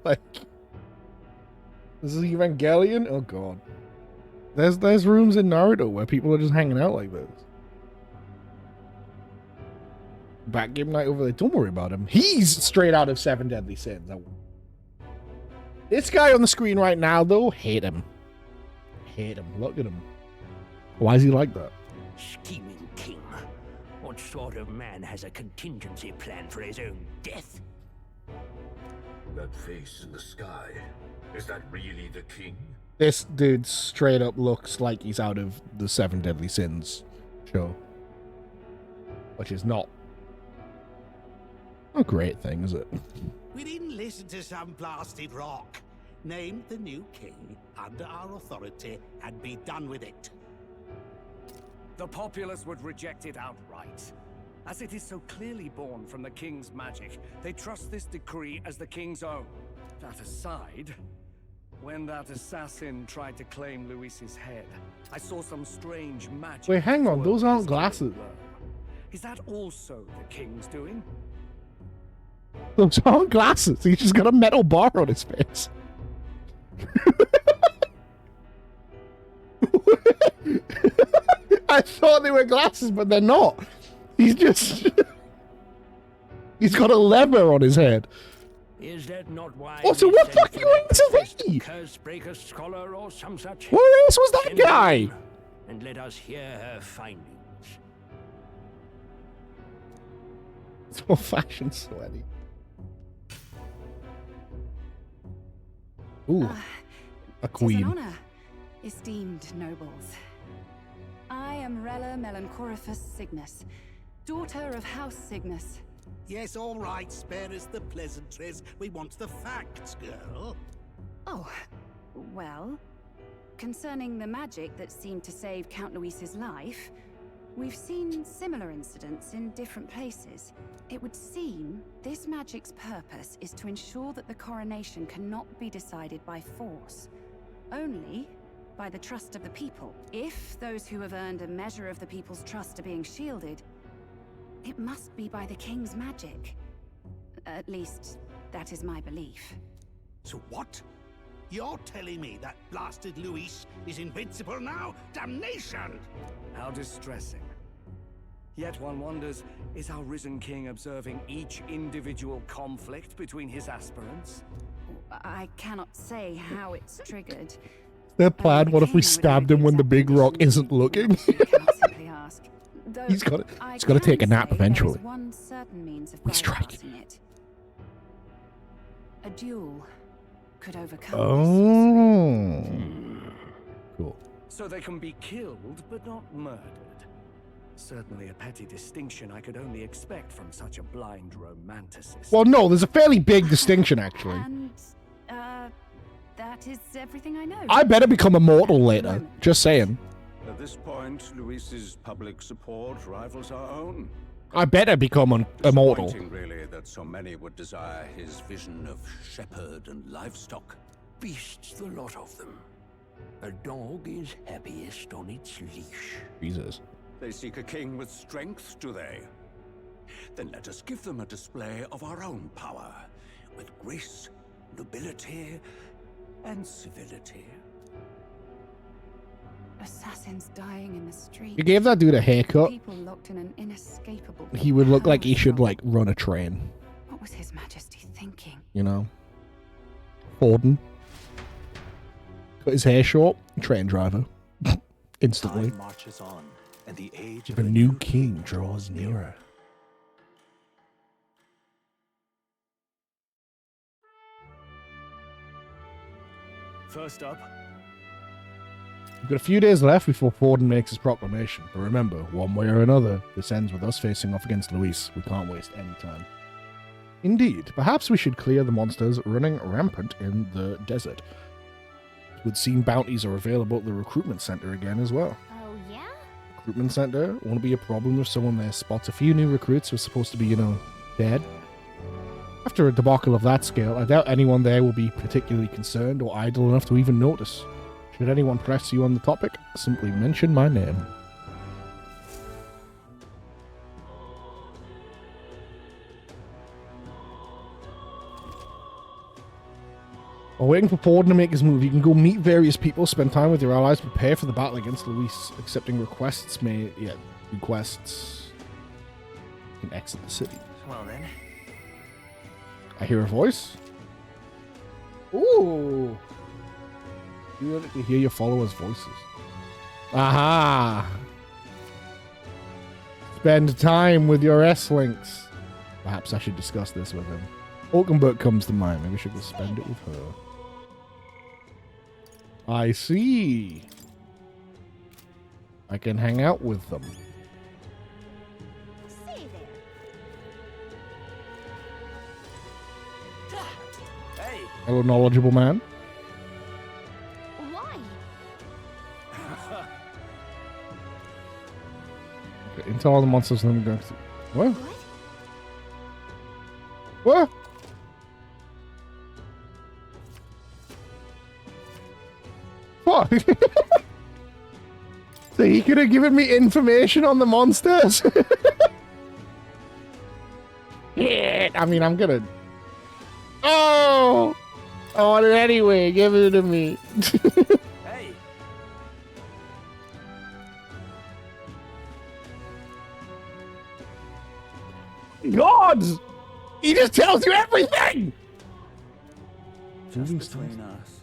Like... This is Evangelion? Oh god. There's rooms in Naruto where people are just hanging out like this. Back game night over there. Don't worry about him. He's straight out of Seven Deadly Sins. This guy on the screen right now, though, hate him. Hate him. Look at him. Why is he like that? Scheming king. What sort of man has a contingency plan for his own death? That face in the sky. Is that really the king? This dude straight up looks like he's out of the Seven Deadly Sins show. Which is not a great thing, is it? We didn't listen to some blasted rock. Name the new king under our authority and be done with it. The populace would reject it outright. As it is so clearly born from the king's magic, they trust this decree as the king's own. That aside, when that assassin tried to claim Luis's head, I saw some strange magic. Wait, hang on, those aren't glasses. Is that also the king's doing? Those aren't glasses. He's just got a metal bar on his face. I thought they were glasses, but they're not. He's just... He's got a lever on his head. Is that not why? Oh, so what fucking race is he? Cursebreaker scholar or some such? What race was that guy? And let us hear her findings. It's old fashioned sweaty. Ooh, a queen. Tis an honor, esteemed nobles. I am Rella Melanchorophus Cygnus, daughter of House Cygnus. Yes, all right, spare us the pleasantries. We want the facts, girl. Oh, well, concerning the magic that seemed to save Count Luis's life, we've seen similar incidents in different places. It would seem this magic's purpose is to ensure that the coronation cannot be decided by force, only by the trust of the people. If those who have earned a measure of the people's trust are being shielded, it must be by the king's magic. At least, that is my belief. So what? You're telling me that blasted Luis is invincible now? Damnation! How distressing. Yet one wonders, is our risen king observing each individual conflict between his aspirants? I cannot say how it's triggered. Their plan, what if we stabbed him when the big rock isn't looking? He's got to take a nap eventually. One certain means of We strike. bypassing it. A duel could overcome Oh. Cool. So they can be killed, but not murdered. Certainly a petty distinction I could only expect from such a blind romanticist. Well, no, there's a fairly big distinction, actually. And, that is everything I know. I better become immortal later. Just saying. At this point, Luis's public support rivals our own. I better become immortal. Disappointing, really, that so many would desire his vision of shepherd and livestock. Beasts, the lot of them. A dog is happiest on its leash. Jesus. They seek a king with strength, do they? Then let us give them a display of our own power, with grace, nobility, and civility. Assassins dying in the street. You gave that dude a haircut. People locked in an inescapable. He would look like he should, like, run a train. What was His Majesty thinking? You know? Forden. Cut his hair short. Train driver. Instantly. Time marches on, and the age of The new king draws nearer. First up, We've got a few days left before Forden makes his proclamation. But remember, one way or another, this ends with us facing off against Luis. We can't waste any time. Indeed, perhaps we should clear the monsters running rampant in the desert. It would seem bounties are available at the recruitment center again as well. Oh, yeah? Recruitment center won't be a problem if someone there spots a few new recruits who are supposed to be, dead. After a debacle of that scale, I doubt anyone there will be particularly concerned or idle enough to even notice. Should anyone press you on the topic, simply mention my name. While waiting for Forden to make his move, you can go meet various people, spend time with your allies, prepare for the battle against Luis. Accepting requests requests. You can exit the city. Well then. I hear a voice. Ooh. You hear your followers' voices. Aha! Spend time with your S-Links. Perhaps I should discuss this with him. Hulkenberg comes to mind. Maybe I should go spend it with her. I see. I can hang out with them. Hey. Hello, knowledgeable man. Why? Okay, into all the monsters. Let me go. What? What? What? So he could have given me information on the monsters? Yeah, I mean, I'm gonna... Oh! I want it anyway. Give it to me. Hey. God! He just tells you everything! Just between us.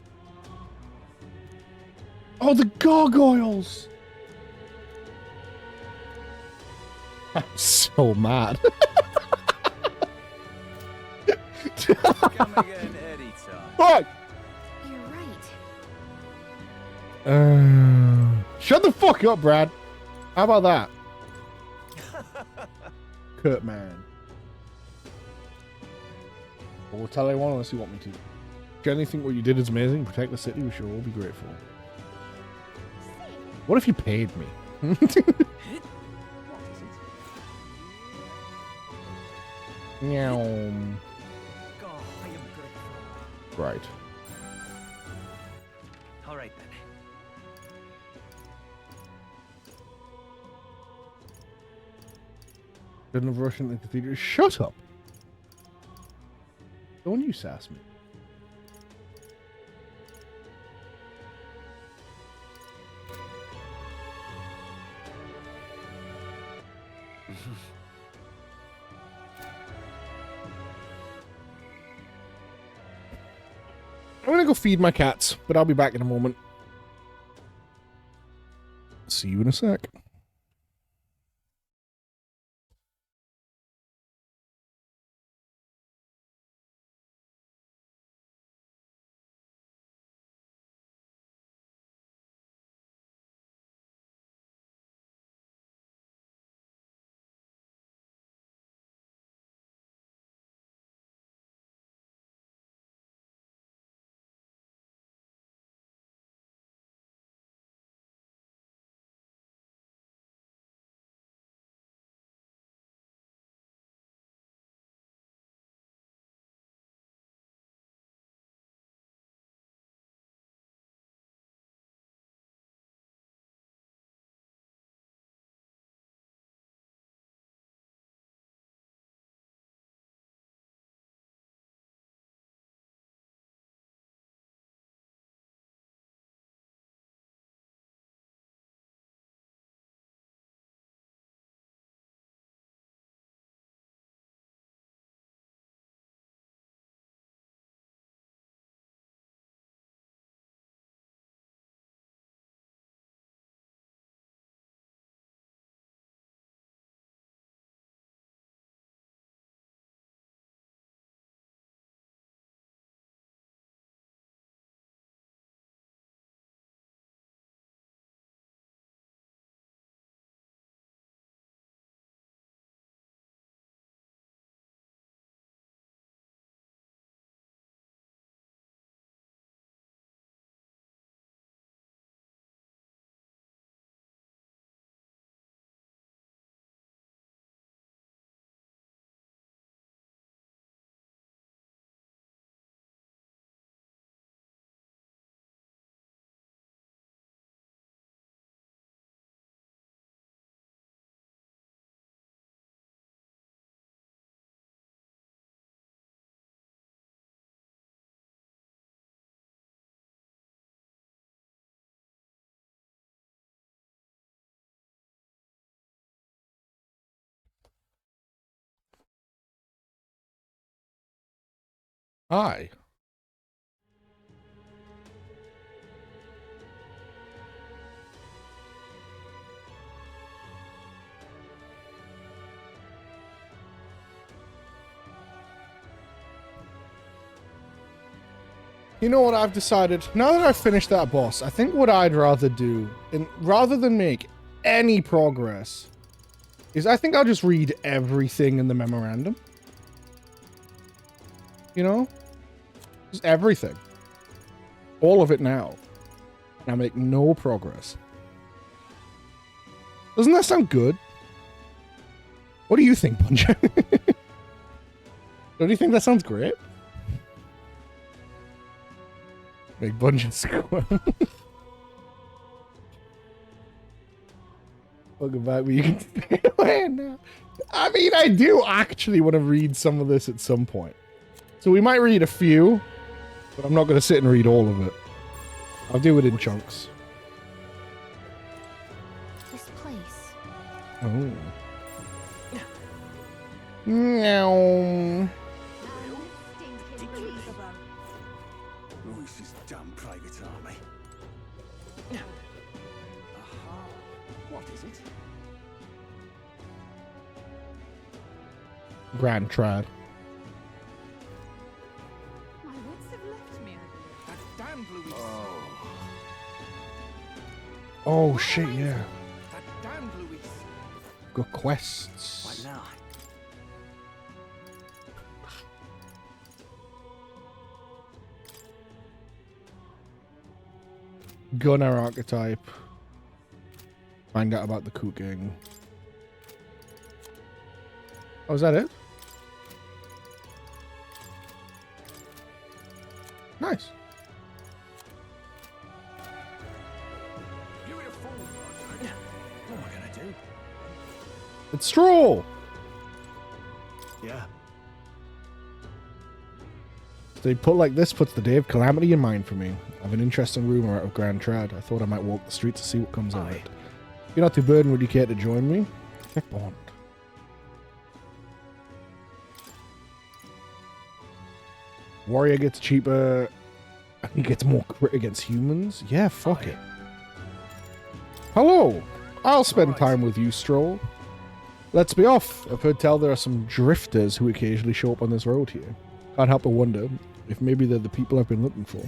Oh, the gargoyles! I'm so mad. Come again anytime. Fuck! You're right. Shut the fuck up, Brad. How about that? Kurt, man. Well, we'll tell everyone unless you want me to. Generally think what you did is amazing. Protect the city. We should all be grateful. What if you paid me? Meow. Right. All right then. Didn't have Russian in the cathedral. Shut up. Don't you sass me. I'm gonna go feed my cats, but I'll be back in a moment. See you in a sec. Aye. You know what I've decided? Now that I've finished that boss, I think what I'd rather do, rather than make any progress, is I think I'll just read everything in the memorandum. You know? Just everything. All of it now. And I make no progress. Doesn't that sound good? What do you think, Bunja? Don't you think that sounds great? Make Bunja squirm. Welcome back, but you can stay away now. I mean, I do actually want to read some of this at some point. So we might read a few, but I'm not going to sit and read all of it. I'll do it in chunks. This place. Oh. Meow. Luis's damn private army. Aha. What is it? Grand Trad. My wits have left me, I believe. That damned Luis. Oh shit, yeah. That damned Luis. Got quests. What now? Gunner archetype. Find out about the cooking. Oh, is that it? Nice. You're a fool, Roger. What am I gonna do? It's Stroll! Yeah. They put like this puts the day of calamity in mind for me. I have an interesting rumor out of Grand Trad. I thought I might walk the streets to see what comes of it. If you're not too burdened, would you care to join me? Get Bond. Warrior gets cheaper. He gets more crit against humans. Yeah, fuck it. Hello. I'll spend time with you, Stroll. Let's be off. I've heard tell there are some drifters who occasionally show up on this road here. Can't help but wonder if maybe they're the people I've been looking for.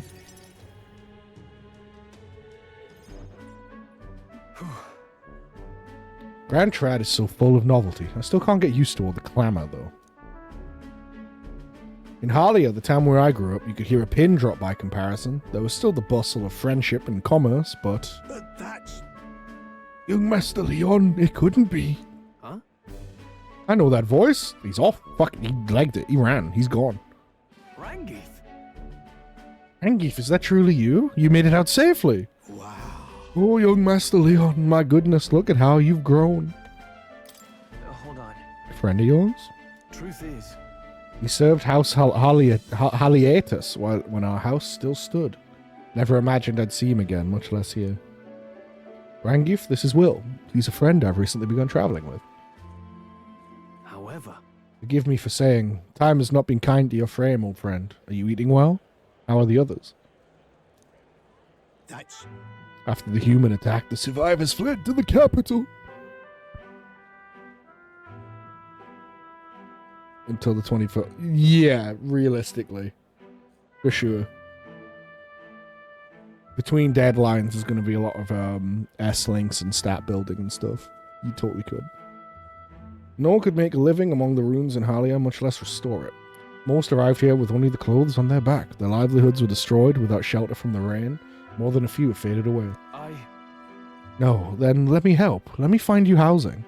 Grand Trad is so full of novelty. I still can't get used to all the clamor, though. In Harlia, the town where I grew up, you could hear a pin drop by comparison. There was still the bustle of friendship and commerce, but... But that's... Young Master Leon, it couldn't be. Huh? I know that voice. He's off. Fuck, he legged it. He ran. He's gone. Rangith? Rangith, is that truly you? You made it out safely. Wow. Oh, young Master Leon, my goodness, look at how you've grown. Hold on. A friend of yours? Truth is, He served House Haliatus when our house still stood. Never imagined I'd see him again, much less here. Rangif, this is Will. He's a friend I've recently begun traveling with. however, Forgive me for saying, time has not been kind to your frame, old friend. Are you eating well? How are the others? That's... After the human attack, the survivors fled to the capital. Until the 24th. Yeah, realistically. For sure. Between deadlines, there's going to be a lot of S-links and stat building and stuff. You totally could. No one could make a living among the ruins in Halia, much less restore it. Most arrived here with only the clothes on their back. Their livelihoods were destroyed without shelter from the rain. More than a few have faded away. No, then let me help. Let me find you housing.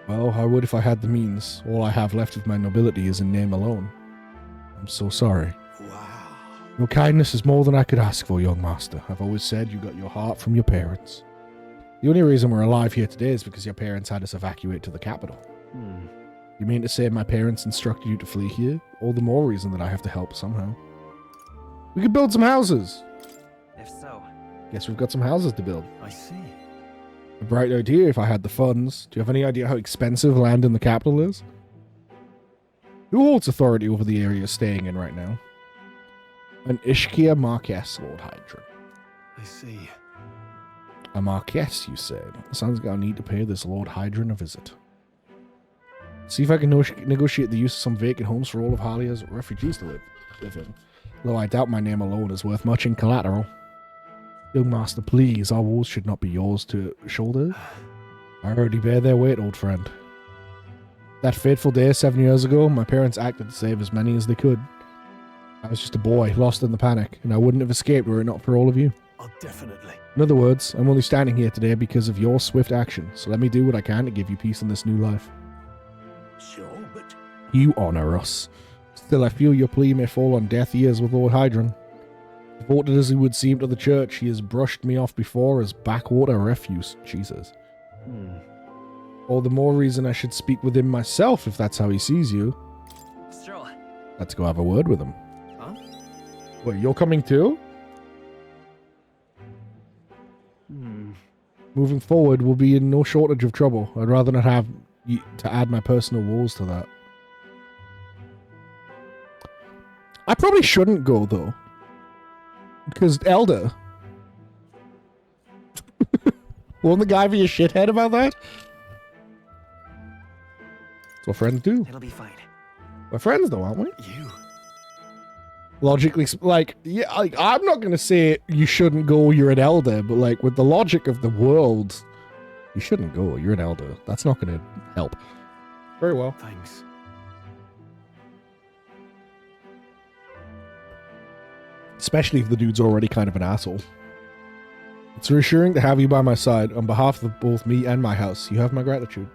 Well, I would if I had the means. All I have left of my nobility is in name alone. I'm so sorry. Wow. Your kindness is more than I could ask for, young master. I've always said you got your heart from your parents. The only reason we're alive here today is because your parents had us evacuate to the capital. You mean to say my parents instructed you to flee here? All the more reason that I have to help somehow. We could build some houses. If so, Guess we've got some houses to build. I see. A bright idea if I had the funds. Do you have any idea how expensive land in the capital is? Who holds authority over the area you're staying in right now? An Ishkia Marquess, Lord Hydra. I see. A Marquess, you said. Sounds like I'll need to pay this Lord Hydron a visit. See if I can negotiate the use of some vacant homes for all of Halia's refugees to live in. Though I doubt my name alone is worth much in collateral. Young master, please, our walls should not be yours to shoulder. I already bear their weight, old friend. That fateful day 7 years ago, my parents acted to save as many as they could. I was just a boy, lost in the panic, and I wouldn't have escaped were it not for all of you. I'll definitely. In other words, I'm only standing here today because of your swift action, so let me do what I can to give you peace in this new life. Sure, but... You honor us. Still, I feel your plea may fall on deaf ears with Lord Hydron. Devoted as he would seem to the church, he has brushed me off before as backwater refuse. Jesus. All the more reason I should speak with him myself if that's how he sees you. Sure. Let's go have a word with him. Huh? Wait, you're coming too? Moving forward, we'll be in no shortage of trouble. I'd rather not have to add my personal woes to that. I probably shouldn't go, though. Because Elder. Won't the guy be a shithead about that? That's what friends do. It'll be fine. We're friends, though, aren't we? You. Logically, like, yeah, like, I'm not going to say you shouldn't go, you're an elder, but, like, with the logic of the world, you shouldn't go, you're an elder. That's not going to help. Very well. Thanks. Especially if the dude's already kind of an asshole. It's reassuring to have you by my side. On behalf of both me and my house, you have my gratitude.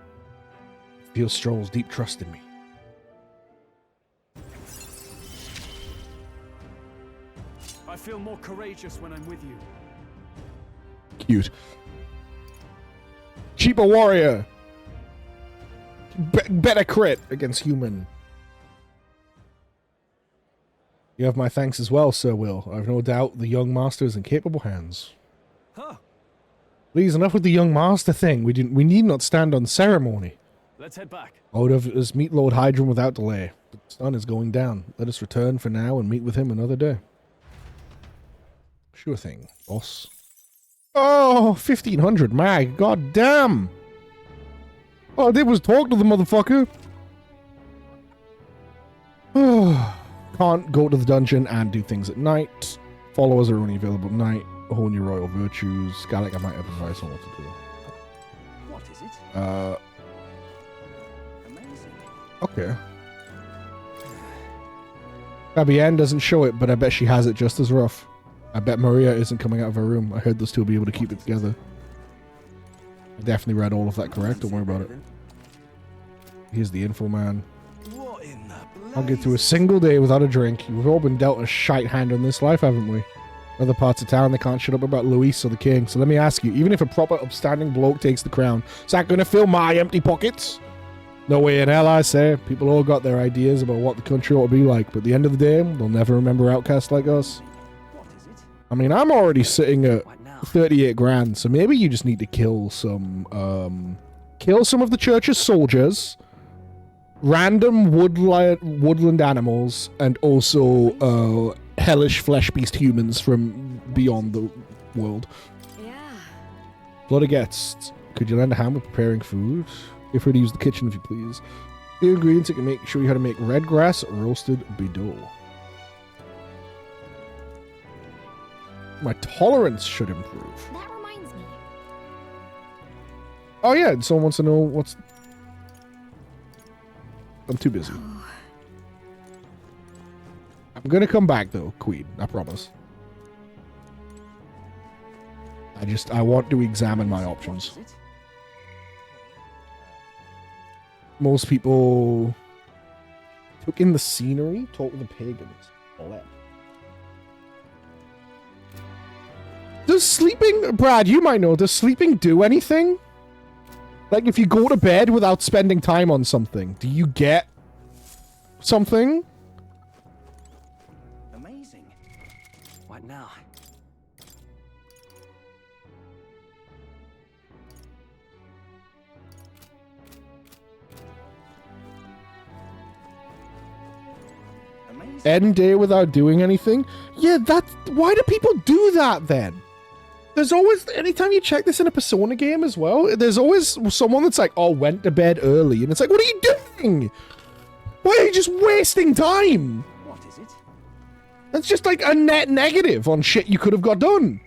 Feel Stroll's deep trust in me. I feel more courageous when I'm with you. Cute. Cheaper warrior. Better crit against human. You have my thanks as well, Sir Will. I've no doubt the young master is in capable hands. Huh. Please, enough with the young master thing. We need not stand on ceremony. Let's head back. I would have us meet Lord Hydron without delay. The sun is going down. Let us return for now and meet with him another day. Sure thing, boss. Oh, 1,500 mag. God damn. All I did was talk to the motherfucker. Can't go to the dungeon and do things at night. Followers are only available at night. Hone your royal virtues. Gallic, I might have advice on what to do. What is it? Amazing. Okay. Fabienne doesn't show it, but I bet she has it just as rough. I bet Maria isn't coming out of her room. I heard those two will be able to keep it together. I definitely read all of that correct. Don't worry about it. Here's the info, man. I'll get through a single day without a drink. We've all been dealt a shite hand in this life, haven't we? Other parts of town, they can't shut up about Luis or the king. So let me ask you, even if a proper upstanding bloke takes the crown, is that going to fill my empty pockets? No way in hell, I say. People all got their ideas about what the country ought to be like, but at the end of the day, they'll never remember outcasts like us. I mean, I'm already sitting at 38 grand, so maybe you just need to kill some of the church's soldiers, random woodland animals, and also hellish flesh beast humans from beyond the world. Yeah. Bloody guests. Could you lend a hand with preparing food? Feel free to use the kitchen if you please. The ingredients that can show you how to make red grass roasted bidot. My tolerance should improve. That reminds me. Oh yeah, and someone wants to know what's... I'm too busy. I'm gonna come back though, Queen. I promise. I want to examine my options. Most people took in the scenery, talk with the pagans. All that. Does sleeping, Brad, you might know, does sleeping do anything? Like if you go to bed without spending time on something, do you get something? Amazing. What now? End day without doing anything? Yeah, that's... Why do people do that then? There's always... Anytime you check this in a Persona game as well, there's always someone that's like, oh, went to bed early. And it's like, what are you doing? Why are you just wasting time? What is it? That's just like a net negative on shit you could have got done.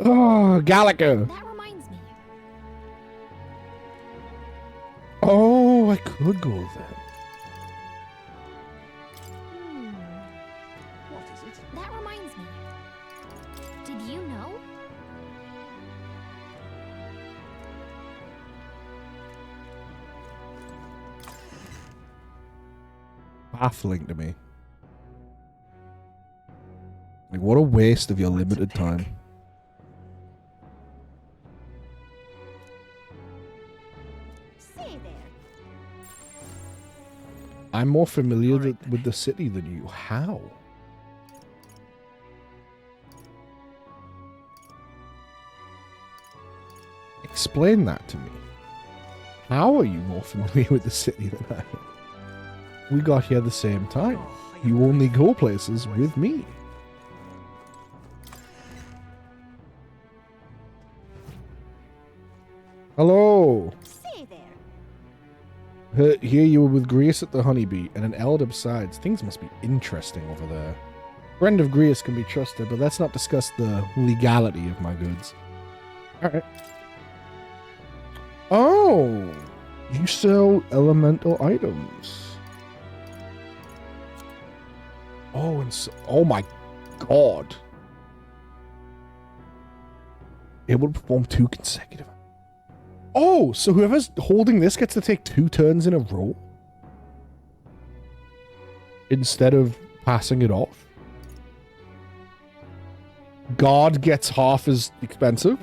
Oh, Gallica. That reminds me. Oh, I could go there. What is it? That reminds me. Did you know? Baffling to me. Like, what a waste of your limited time. Say there. I'm more familiar with the city than you. How? Explain that to me. How are you more familiar with the city than I am? We got here the same time. You only go places with me. Hello. Say there. Here you were with Greece at the Honeybee and an elder besides. Things must be interesting over there. Friend of Greece can be trusted, but let's not discuss the legality of my goods. Alright. Oh! You sell elemental items. Oh, and so, oh my god. Able to perform 2 consecutive. Oh, so whoever's holding this gets to take 2 turns in a row? Instead of passing it off? God gets half as expensive?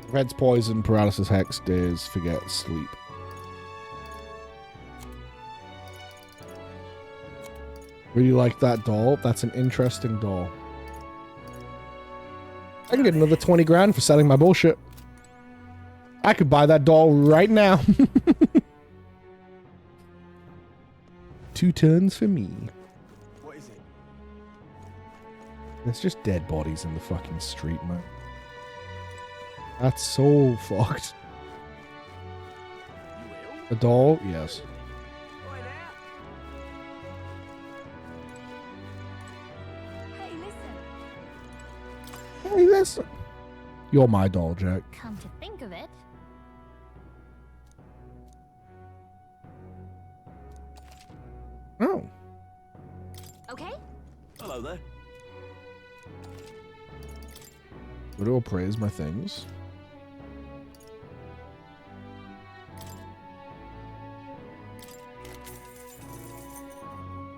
Red's poison, paralysis, hex, days, forget, sleep. Really like that doll. That's an interesting doll. I can get another 20 grand for selling my bullshit. I could buy that doll right now. 2 turns for me. What is it? There's just dead bodies in the fucking street, man. That's so fucked. A doll? Yes. Hey, listen. You're my doll, Jack. Come to think of it. Oh. Okay. Hello there. Would it appraise my things?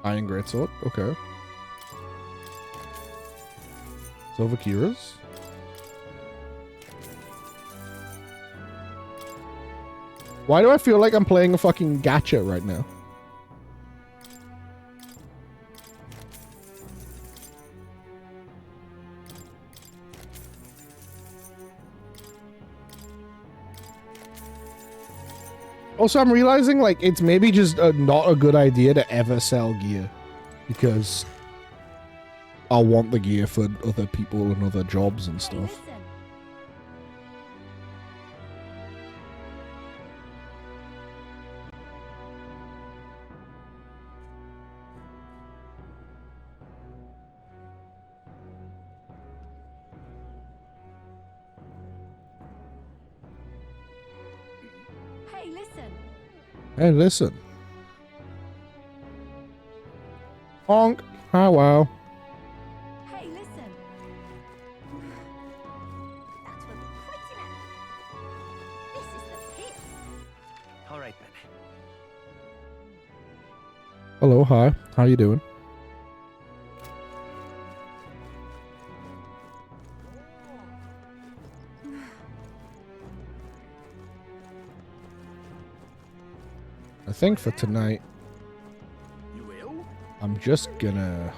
Iron Greatsword, okay. Silver Kiras. Why do I feel like I'm playing a fucking gacha right now? Also, I'm realizing, like, it's maybe just not a good idea to ever sell gear. Because I want the gear for other people and other jobs and stuff. Hey, listen. Hey, listen. Honk. Hi, wow. Hey, listen. That will be pretty nice. This is the pits. All right then. Hello, hi. How you doing? I think for tonight, I'm just gonna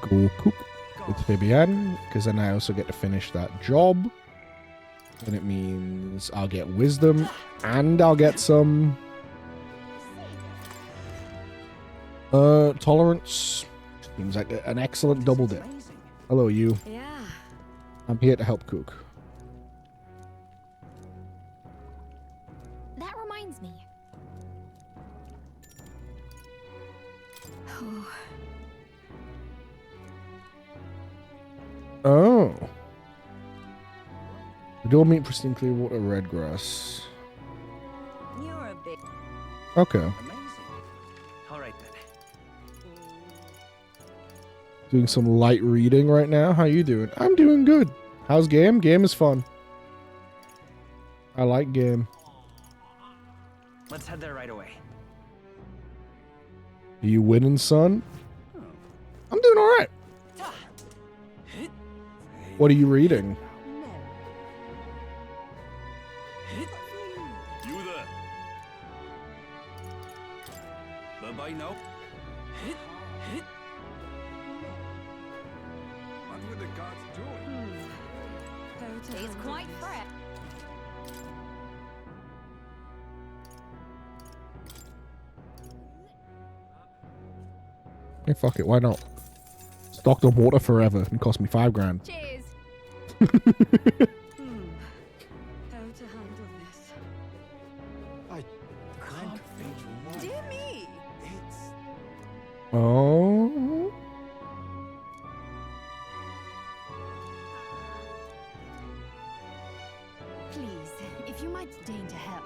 go cook with Fabienne, because then I also get to finish that job. And it means I'll get wisdom and I'll get some tolerance. Seems like an excellent double dip. Hello, you. Yeah. I'm here to help cook. That reminds me. Oh. We don't meet pristine clear water, red grass. You're a big... Okay. All right then. Doing some light reading right now. How you doing? I'm doing good. How's game? Game is fun. I like game. Let's head there right away. Are you winning, son? I'm doing all right. What are you reading? You there? Bye-bye now. What were the gods doing? He's quite fresh. Hey, fuck it. Why not? Stocked on water forever. It cost me $5,000. Cheers. How to handle this? Dear me! It's... Oh. Please, if you might deign to help.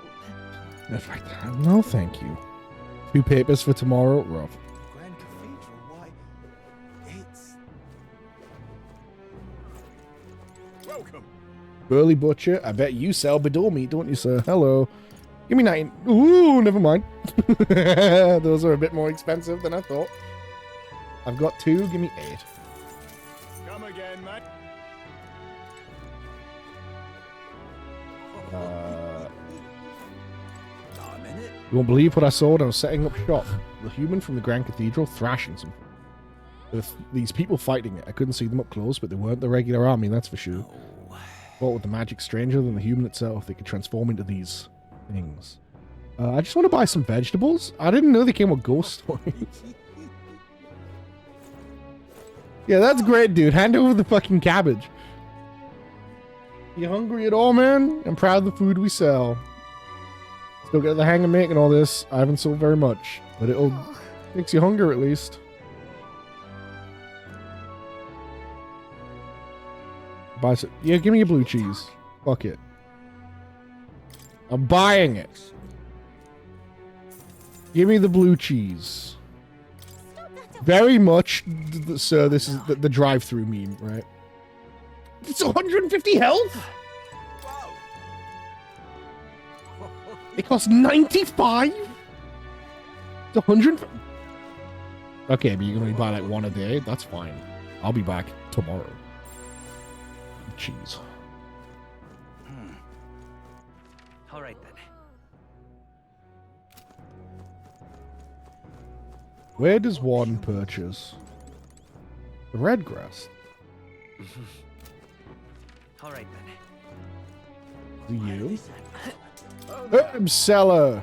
In fact, no, thank you. 2 papers for tomorrow. Rough. Grand Cathedral, why... It's... Welcome. Burly Butcher. I bet you sell Bedore meat, don't you, sir? Hello. Give me 9. Ooh, never mind. Those are a bit more expensive than I thought. I've got 2. Give me 8. Come again, mate. You won't believe what I saw when I was setting up shop. The human from the Grand Cathedral thrashing some. With these people fighting it. I couldn't see them up close, but they weren't the regular army, that's for sure. Fought with the magic stranger than the human itself. They could transform into these things. I just want to buy some vegetables. I didn't know they came with ghost stories. Yeah, that's great, dude. Hand over the fucking cabbage. You hungry at all, man? I'm proud of the food we sell. Still get the hang of making all this. I haven't sold very much, but it'll makes you hunger at least. Buy some. Yeah, give me a blue cheese. Fuck it. I'm buying it. Give me the blue cheese. Very much, sir. This is the drive-through meme, right? It's 150 health. It costs 95. It's 100. Okay, but you can only buy like 1 a day. That's fine. I'll be back tomorrow. Cheese. All right then. Where does one purchase the red grass? All right then. Do you? Herb seller.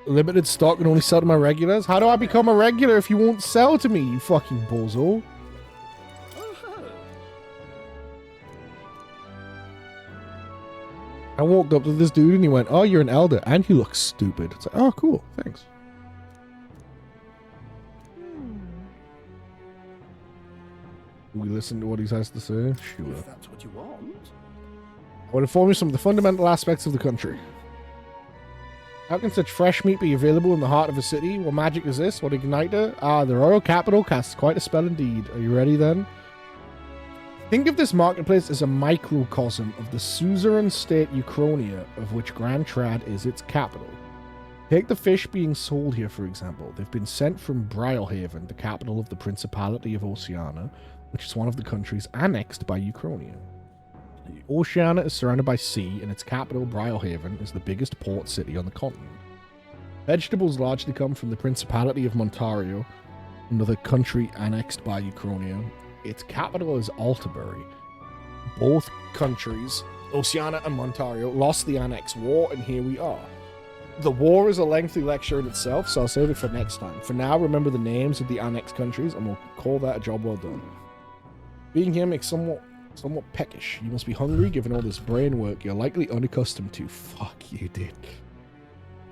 Limited stock and only sell to my regulars. How do I become a regular if you won't sell to me, you fucking bozo? I walked up to this dude and he went, "Oh, you're an elder and you look stupid." It's like, "Oh, cool, thanks." Do we listen to what he has to say? Sure. If that's what you want. I will inform you some of the fundamental aspects of the country. How can such fresh meat be available in the heart of a city? What magic is this? What igniter? Ah, the royal capital casts quite a spell indeed. Are you ready then? Think of this marketplace as a microcosm of the suzerain state Uchronia, of which Grand Trad is its capital. Take the fish being sold here, for example. They've been sent from Brylehaven, the capital of the Principality of Oceania, which is one of the countries annexed by Uchronia. Oceania is surrounded by sea, and its capital, Brylehaven, is the biggest port city on the continent. Vegetables largely come from the Principality of Montario, another country annexed by Uchronia. Its capital is Altabury. Both countries, Oceania and Ontario, lost the Annex War, and here we are. The war is a lengthy lecture in itself, so I'll save it for next time. For now, remember the names of the annexed countries, and we'll call that a job well done. Being here makes somewhat peckish. You must be hungry, given all this brain work you're likely unaccustomed to. Fuck you, dude.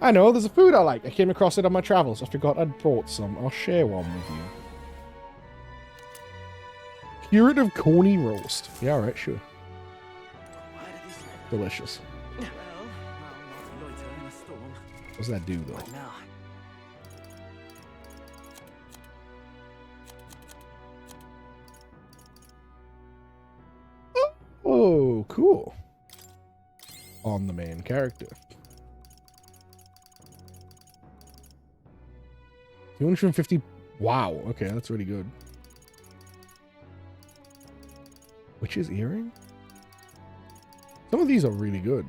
I know, there's a food I like. I came across it on my travels. I forgot I'd brought some. I'll share one with you. Curative coney roast. Yeah, alright, sure. Delicious. What does that do, though? Oh, cool. On the main character. 250. Wow. Okay, that's really good. Witch's earring? Some of these are really good.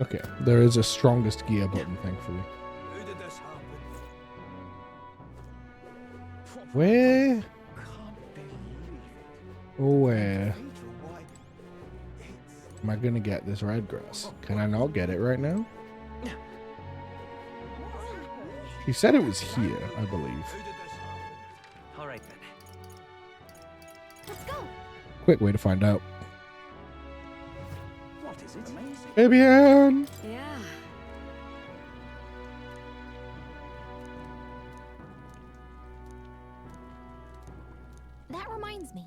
Okay, there is a strongest gear button, thankfully. Where? Where am I gonna get this red grass? Can I not get it right now? She said it was here, I believe. All right then. Let's go. Quick way to find out. What is it? Baby Ann! Yeah. That reminds me.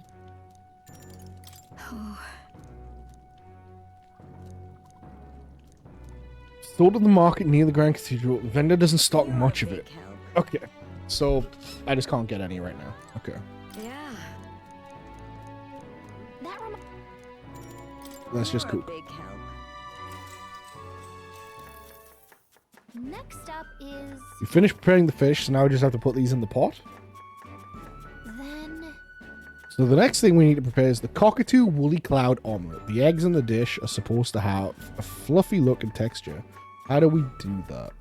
Sold at the market near the Grand Cathedral. The vendor doesn't stock much of it. Okay, so I just can't get any right now. Okay. Yeah. That Let's just cook. Big help. Next up is We finished preparing the fish, so now we just have to put these in the pot. then So the next thing we need to prepare is the cockatoo woolly cloud omelet. The eggs in the dish are supposed to have a fluffy look and texture. How do we do that?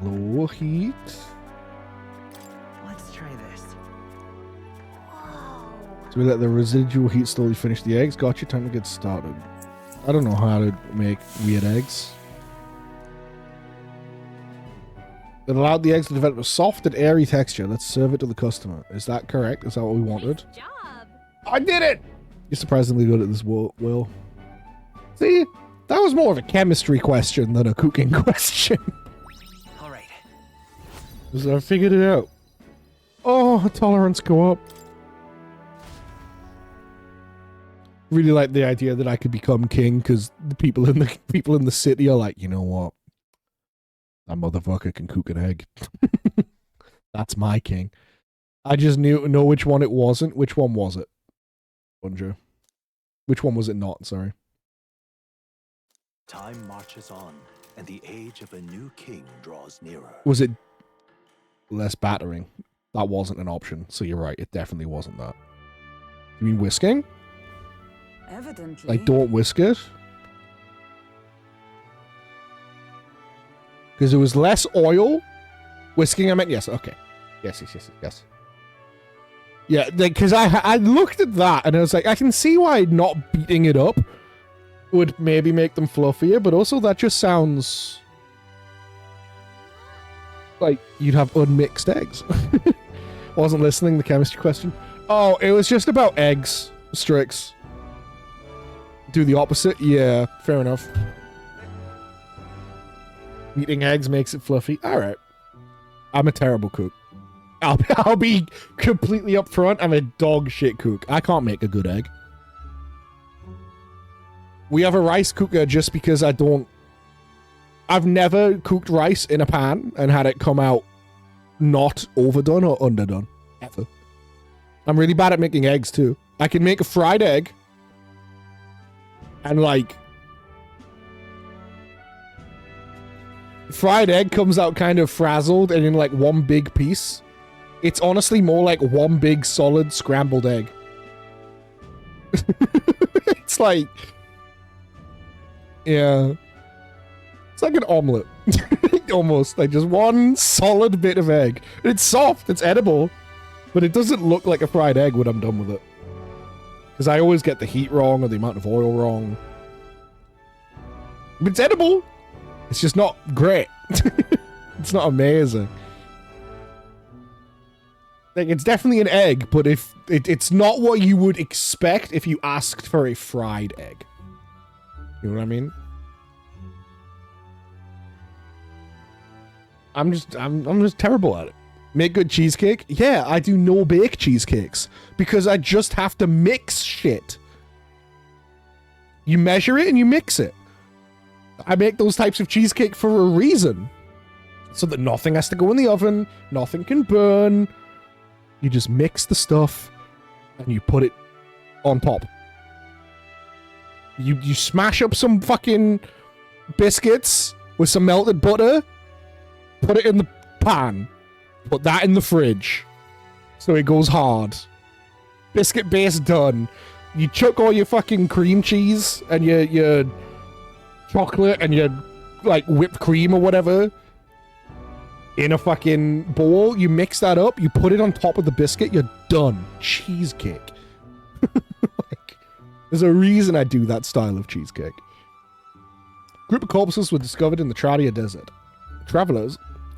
Low heat. Let's try this. So we let the residual heat slowly finish the eggs. Gotcha, time to get started. I don't know how to make weird eggs. It allowed the eggs to develop a soft and airy texture. Let's serve it to the customer. Is that correct? Is that what we wanted? nice job. I did it! You're surprisingly good at this, Will. See? That was more of a chemistry question than a cooking question. All right. So I figured it out. Oh, tolerance go up. Really like the idea that I could become king because the people in the city are like, you know what? That motherfucker can cook an egg. That's my king. I just know which one it wasn't. Which one was it? Bunjo. Which one was it not? Sorry. Time marches on, and the age of a new king draws nearer. Was it less battering? That wasn't an option, so you're right. It definitely wasn't that. You mean whisking? Evidently. Like, don't whisk it? Because it was less oil. Whisking, I meant, yes, okay. Yes. Yeah, because I looked at that and I was like, I can see why not beating it up would maybe make them fluffier, but also that just sounds like you'd have unmixed eggs. Wasn't listening, the chemistry question. Oh, it was just about eggs, Strix. Do the opposite? Yeah, fair enough. Eating eggs makes it fluffy. Alright. I'm a terrible cook. I'll be completely upfront. I'm a dog shit cook. I can't make a good egg. We have a rice cooker just because I've never cooked rice in a pan and had it come out not overdone or underdone. Ever. I'm really bad at making eggs too. I can make a fried egg and like fried egg comes out kind of frazzled and in like one big piece. It's honestly more like one big solid scrambled egg. It's like, yeah, it's like an omelet. Almost like just one solid bit of egg. It's soft, it's edible, but it doesn't look like a fried egg when I'm done with it. Because I always get the heat wrong or the amount of oil wrong. But it's edible. It's just not great. It's not amazing. Like, it's definitely an egg, but if it's not what you would expect if you asked for a fried egg. You know what I mean? I'm just terrible at it. Make good cheesecake? Yeah, I do no bake cheesecakes because I just have to mix shit. You measure it and you mix it. I make those types of cheesecake for a reason. So that nothing has to go in the oven, nothing can burn. You just mix the stuff and you put it on top. You smash up some fucking biscuits with some melted butter, put it in the pan, put that in the fridge so it goes hard. Biscuit base done. You chuck all your fucking cream cheese and your chocolate and your like whipped cream or whatever in a fucking bowl. You mix that up, you put it on top of the biscuit, you're done. Cheesecake. Like, there's a reason I do that style of cheesecake. Group of corpses were discovered in the Tradia Desert. Travelers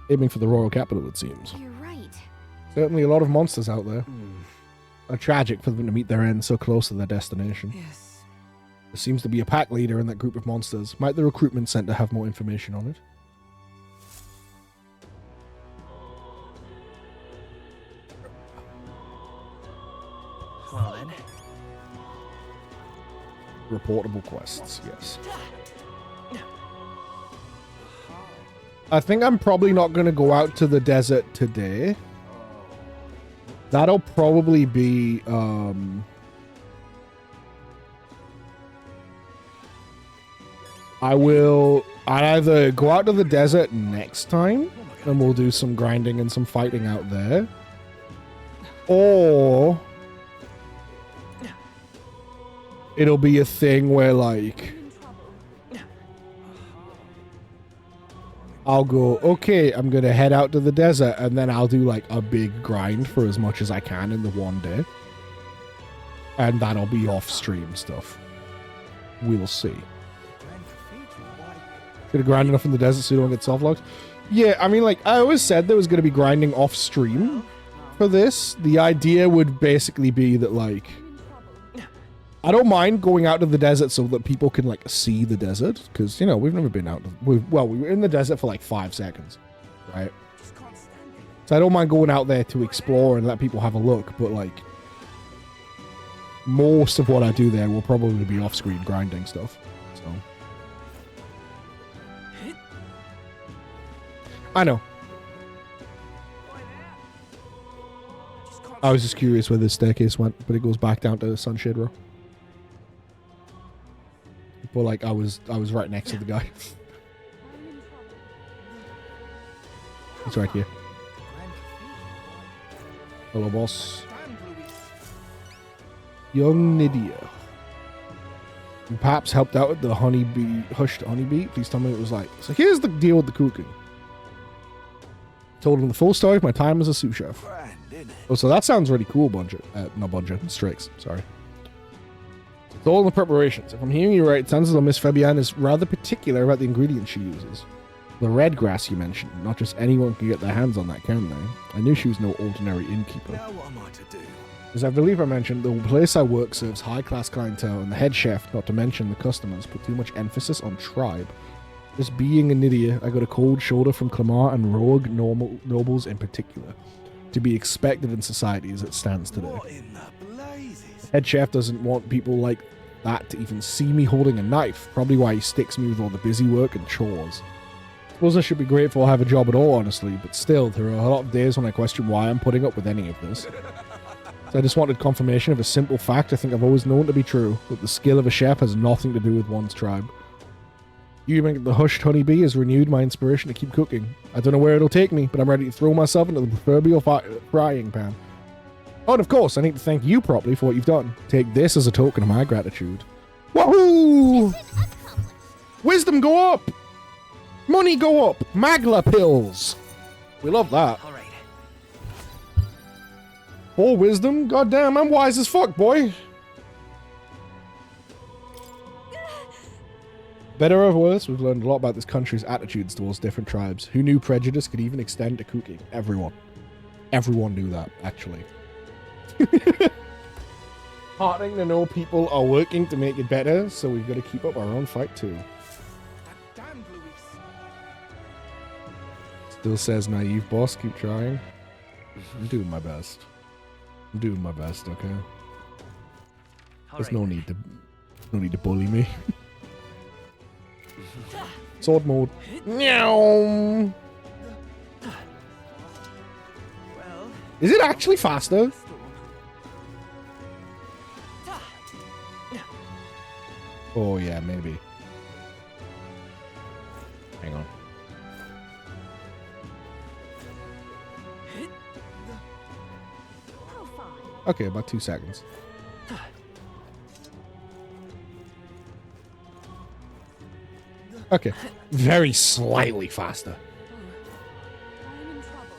aiming for the royal capital, it seems. You're right. Certainly a lot of monsters out there. Tragic for them to meet their end so close to their destination. Yes. There seems to be a pack leader in that group of monsters. Might the recruitment center have more information on it? Well then. Reportable quests, yes. I think I'm probably not going to go out to the desert today. That'll probably be, I'll either go out to the desert next time, and we'll do some grinding and some fighting out there. Or it'll be a thing where, like, I'll go, okay, I'm going to head out to the desert, and then I'll do, like, a big grind for as much as I can in the one day. And that'll be off-stream stuff. We'll see. Should have grind enough in the desert so you don't get soft-locked? Yeah, I mean, like, I always said there was going to be grinding off-stream for this. The idea would basically be that, like, I don't mind going out to the desert so that people can, like, see the desert. Because, you know, we've never been out. We were in the desert for, like, 5 seconds. Right? So I don't mind going out there to explore and let people have a look. But, like, most of what I do there will probably be off-screen grinding stuff. So I know. I was just curious where this staircase went, but it goes back down to Sunshade Row. But like I was right next to the guy. He's right here. Hello, boss. Young Nydia. You perhaps helped out with the hushed honeybee. Please tell me what it was like. So here's the deal with the cooking. Told him the full story of my time as a sous chef. Oh, so that sounds really cool, Bunja. Not Bunja, Strix, sorry. It's all in the preparations. If I'm hearing you right, it sounds as though Miss Fabienne is rather particular about the ingredients she uses. The red grass you mentioned, not just anyone can get their hands on that, can they? I knew she was no ordinary innkeeper. Now what am I to do? As I believe I mentioned, the place I work serves high-class clientele, and the head chef, not to mention the customers, put too much emphasis on tribe. This being a Nydia, I got a cold shoulder from Clamar and rogue nobles in particular. To be expected in society as it stands today. What in the blazes? Head chef doesn't want people like that to even see me holding a knife, probably why he sticks me with all the busy work and chores. Suppose I should be grateful I have a job at all, honestly, but still, there are a lot of days when I question why I'm putting up with any of this. So I just wanted confirmation of a simple fact I think I've always known to be true, that the skill of a chef has nothing to do with one's tribe. You think the hushed honeybee has renewed my inspiration to keep cooking. I don't know where it'll take me, but I'm ready to throw myself into the proverbial frying pan. Oh, and of course, I need to thank you properly for what you've done. Take this as a token of my gratitude. Woohoo! Wisdom go up! Money go up! Magla pills! We love that. All right. Oh, wisdom? Goddamn, I'm wise as fuck, boy. Better or worse, we've learned a lot about this country's attitudes towards different tribes. Who knew prejudice could even extend to cooking? Everyone. Everyone knew that, actually. Heartening to know people are working to make it better, so we've got to keep up our own fight too. Damn, Luis. Still says naive boss, keep trying. I'm doing my best. I'm doing my best, okay? There's no need to bully me. Sword mode. Meow. Is it actually faster? Oh yeah, maybe. Hang on. Okay, about 2 seconds. Okay, very slightly faster.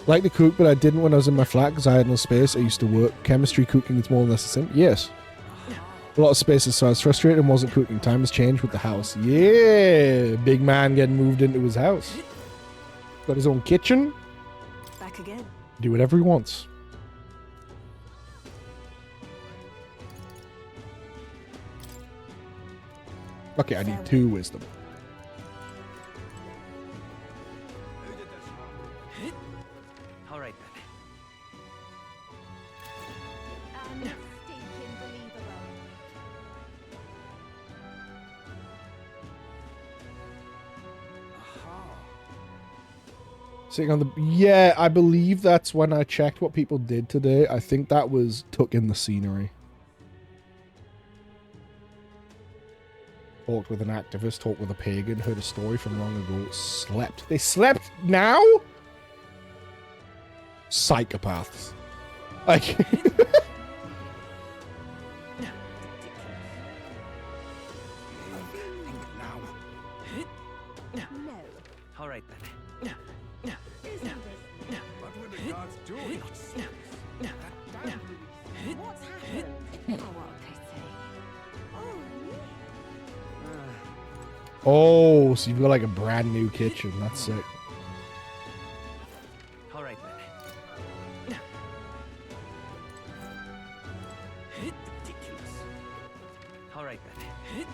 Like to cook, but I didn't when I was in my flat because I had no space. I used to work. Chemistry cooking is more or less the same. Yes. A lot of spaces, so I was frustrated and wasn't cooking. Time has changed with the house. Yeah, big man getting moved into his house. Got his own kitchen. Back again. Do whatever he wants. Okay, I need 2 wisdom. All right then. Sitting on the... Yeah, I believe that's when I checked what people did today. I think that was took in the scenery. Talked with an activist, talked with a pagan, heard a story from long ago, slept. They slept now? Psychopaths. Like... All right then. What were the gods doing? What's happened? Oh, what a pity. Oh, so you've got like a brand new kitchen. That's sick. All right then. Ridiculous. All right then.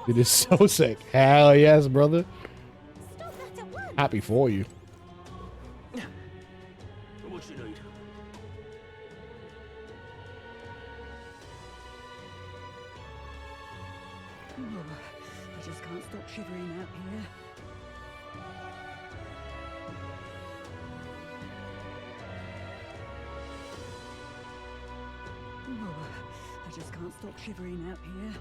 It is so sick. Hell yes, brother. Happy for you. What you need? I just can't stop shivering out here. I just can't stop shivering out here.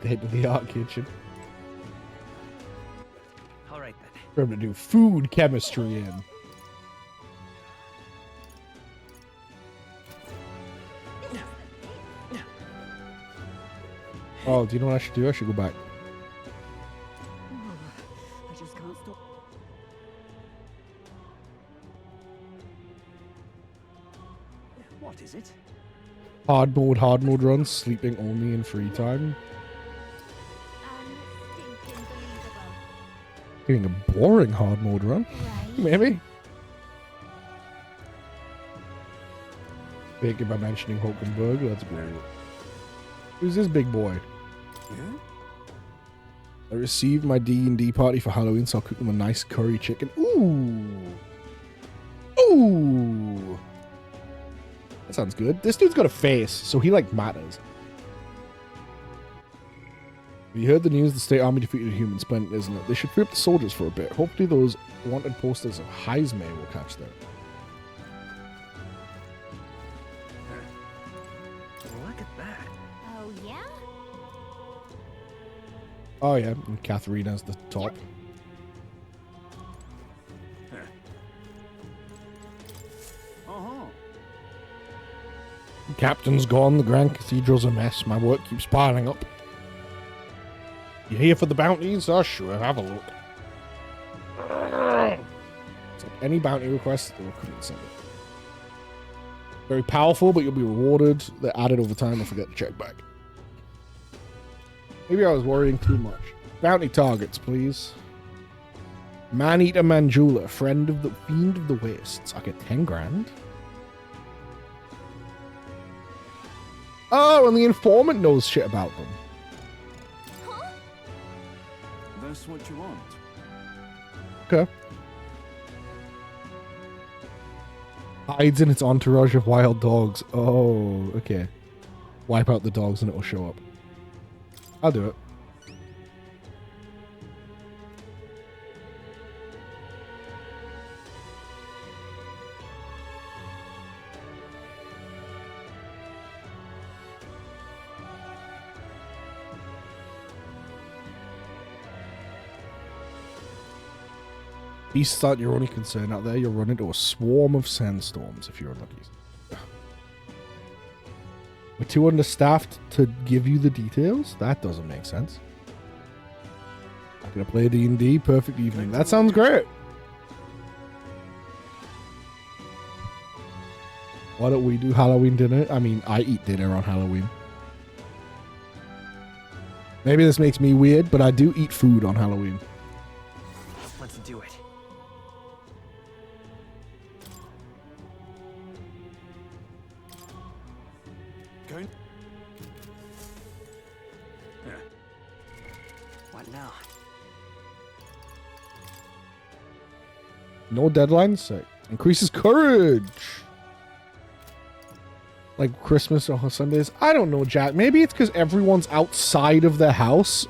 State of the art kitchen. All right then. We're going to do food chemistry in. Oh, do you know what I should do? I should go back. I just can't stop. What is it? Hard mode runs, sleeping only in free time. Doing a boring hard mode run. Maybe. Bacon by mentioning Hulkenberg. Let's go. Who's this big boy? Yeah? I received my D&D party for Halloween, so I'll cook them a nice curry chicken. Ooh. Ooh. That sounds good. This dude's got a face, so he, like, matters. You heard the news the state army defeated a human splendid, isn't it? They should free up the soldiers for a bit. Hopefully those wanted posters of Heisme will catch them. Look at that. Oh, yeah? Oh yeah, and Katharina's the top. Captain's gone, the Grand Cathedral's a mess. My work keeps piling up. You here for the bounties? Oh, sure, have a look. It's like any bounty request, the recruitment center. Very powerful, but you'll be rewarded. They're added over time. Don't forget to check back. Maybe I was worrying too much. Bounty targets, please. Man-Eater Manjula, friend of the Fiend of the Wastes. I get 10 grand. Oh, and the informant knows shit about them. That's what you want. Okay. Hides in its entourage of wild dogs. Oh, okay. Wipe out the dogs and it will show up. I'll do it. Beasts aren't your only concern out there. You'll run into a swarm of sandstorms if you're unlucky. We're too understaffed to give you the details? That doesn't make sense. I'm gonna play D&D. Perfect evening. That sounds great. Why don't we do Halloween dinner? I mean, I eat dinner on Halloween. Maybe this makes me weird, but I do eat food on Halloween. Let's do it. Going. What now? No deadlines? Sick. Increases courage. Like Christmas or Sundays. I don't know, Jack. Maybe it's because everyone's outside of their house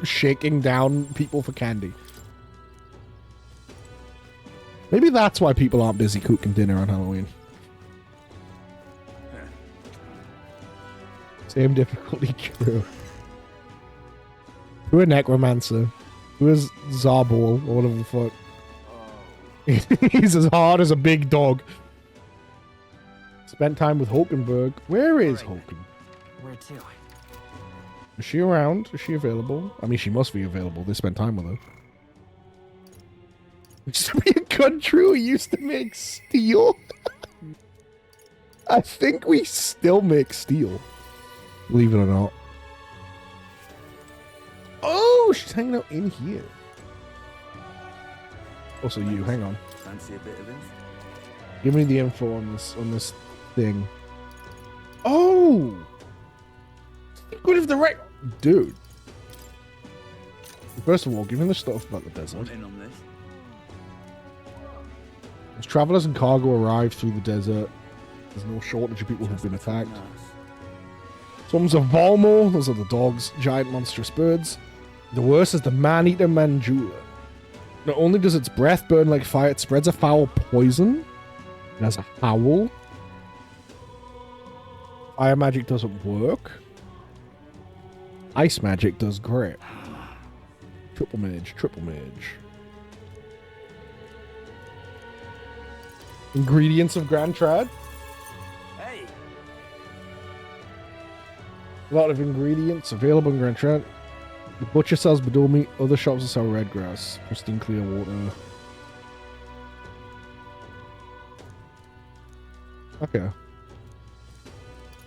shaking down people for candy. Maybe that's why people aren't busy cooking dinner on Halloween. Same difficulty, true. Who a necromancer? Who is Zarbol or whatever the fuck? He's as hard as a big dog. Spent time with Hulkenberg. Where is Hulken? Where to? Is she around? Is she available? I mean, she must be available. They spent time with her. Used to be a country who used to make steel. I think we still make steel. Believe it or not. Oh, she's hanging out in here. Also, you, hang on. Fancy a bit of info? Give me the info on this thing. Oh! Good of the right dude. First of all, give me the stuff about the desert. As travelers and cargo arrive through the desert, there's no shortage of people who've been attacked. Swarms of Volmo, those are the dogs, giant monstrous birds. The worst is the Man-Eater Manjula. Not only does its breath burn like fire, it spreads a foul poison. It has a howl. Fire magic doesn't work. Ice magic does great. Triple mage, triple mage. Ingredients of Grand Trad. Hey. A lot of ingredients available in Grand Trad. The butcher sells Badul meat. Other shops sell red grass. Pristine clear water. Okay.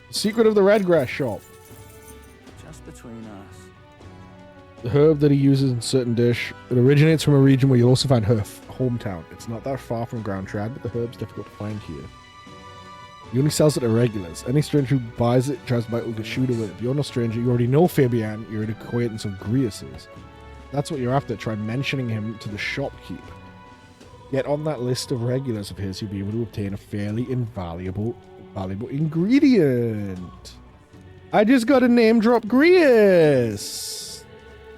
The secret of the red grass shop. Just between us. The herb that he uses in certain dish. It originates from a region where you'll also find her hometown. It's not that far from Grand Trad, but the herb's difficult to find here. He only sells it to regulars. Any stranger who buys it tries to buy it will get shooed away. If you're no stranger, you already know Fabian. You're an acquaintance of Grius's. That's what you're after. Try mentioning him to the shopkeep. Get on that list of regulars of his, you'll be able to obtain a fairly invaluable ingredient. I just got a name drop Grius.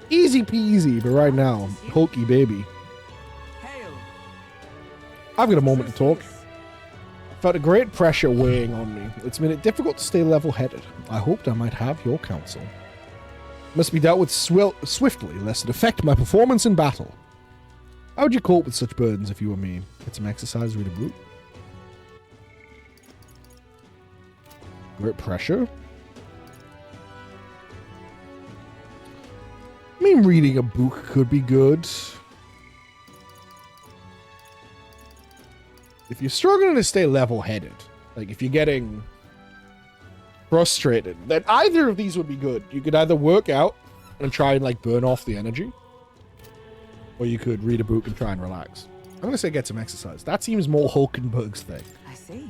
Easy peasy, but right now, hokey baby. I've got a moment to talk. I felt a great pressure weighing on me. It's made it difficult to stay level-headed. I hoped I might have your counsel. Must be dealt with swiftly, lest it affect my performance in battle. How would you cope with such burdens if you were me? Get some exercise, read a book. Great pressure. I mean, reading a book could be good. If you're struggling to stay level-headed, like if you're getting frustrated, then either of these would be good. You could either work out and try and like burn off the energy, or you could read a book and try and relax. I'm going to say get some exercise. That seems more Hulkenberg's thing. I see.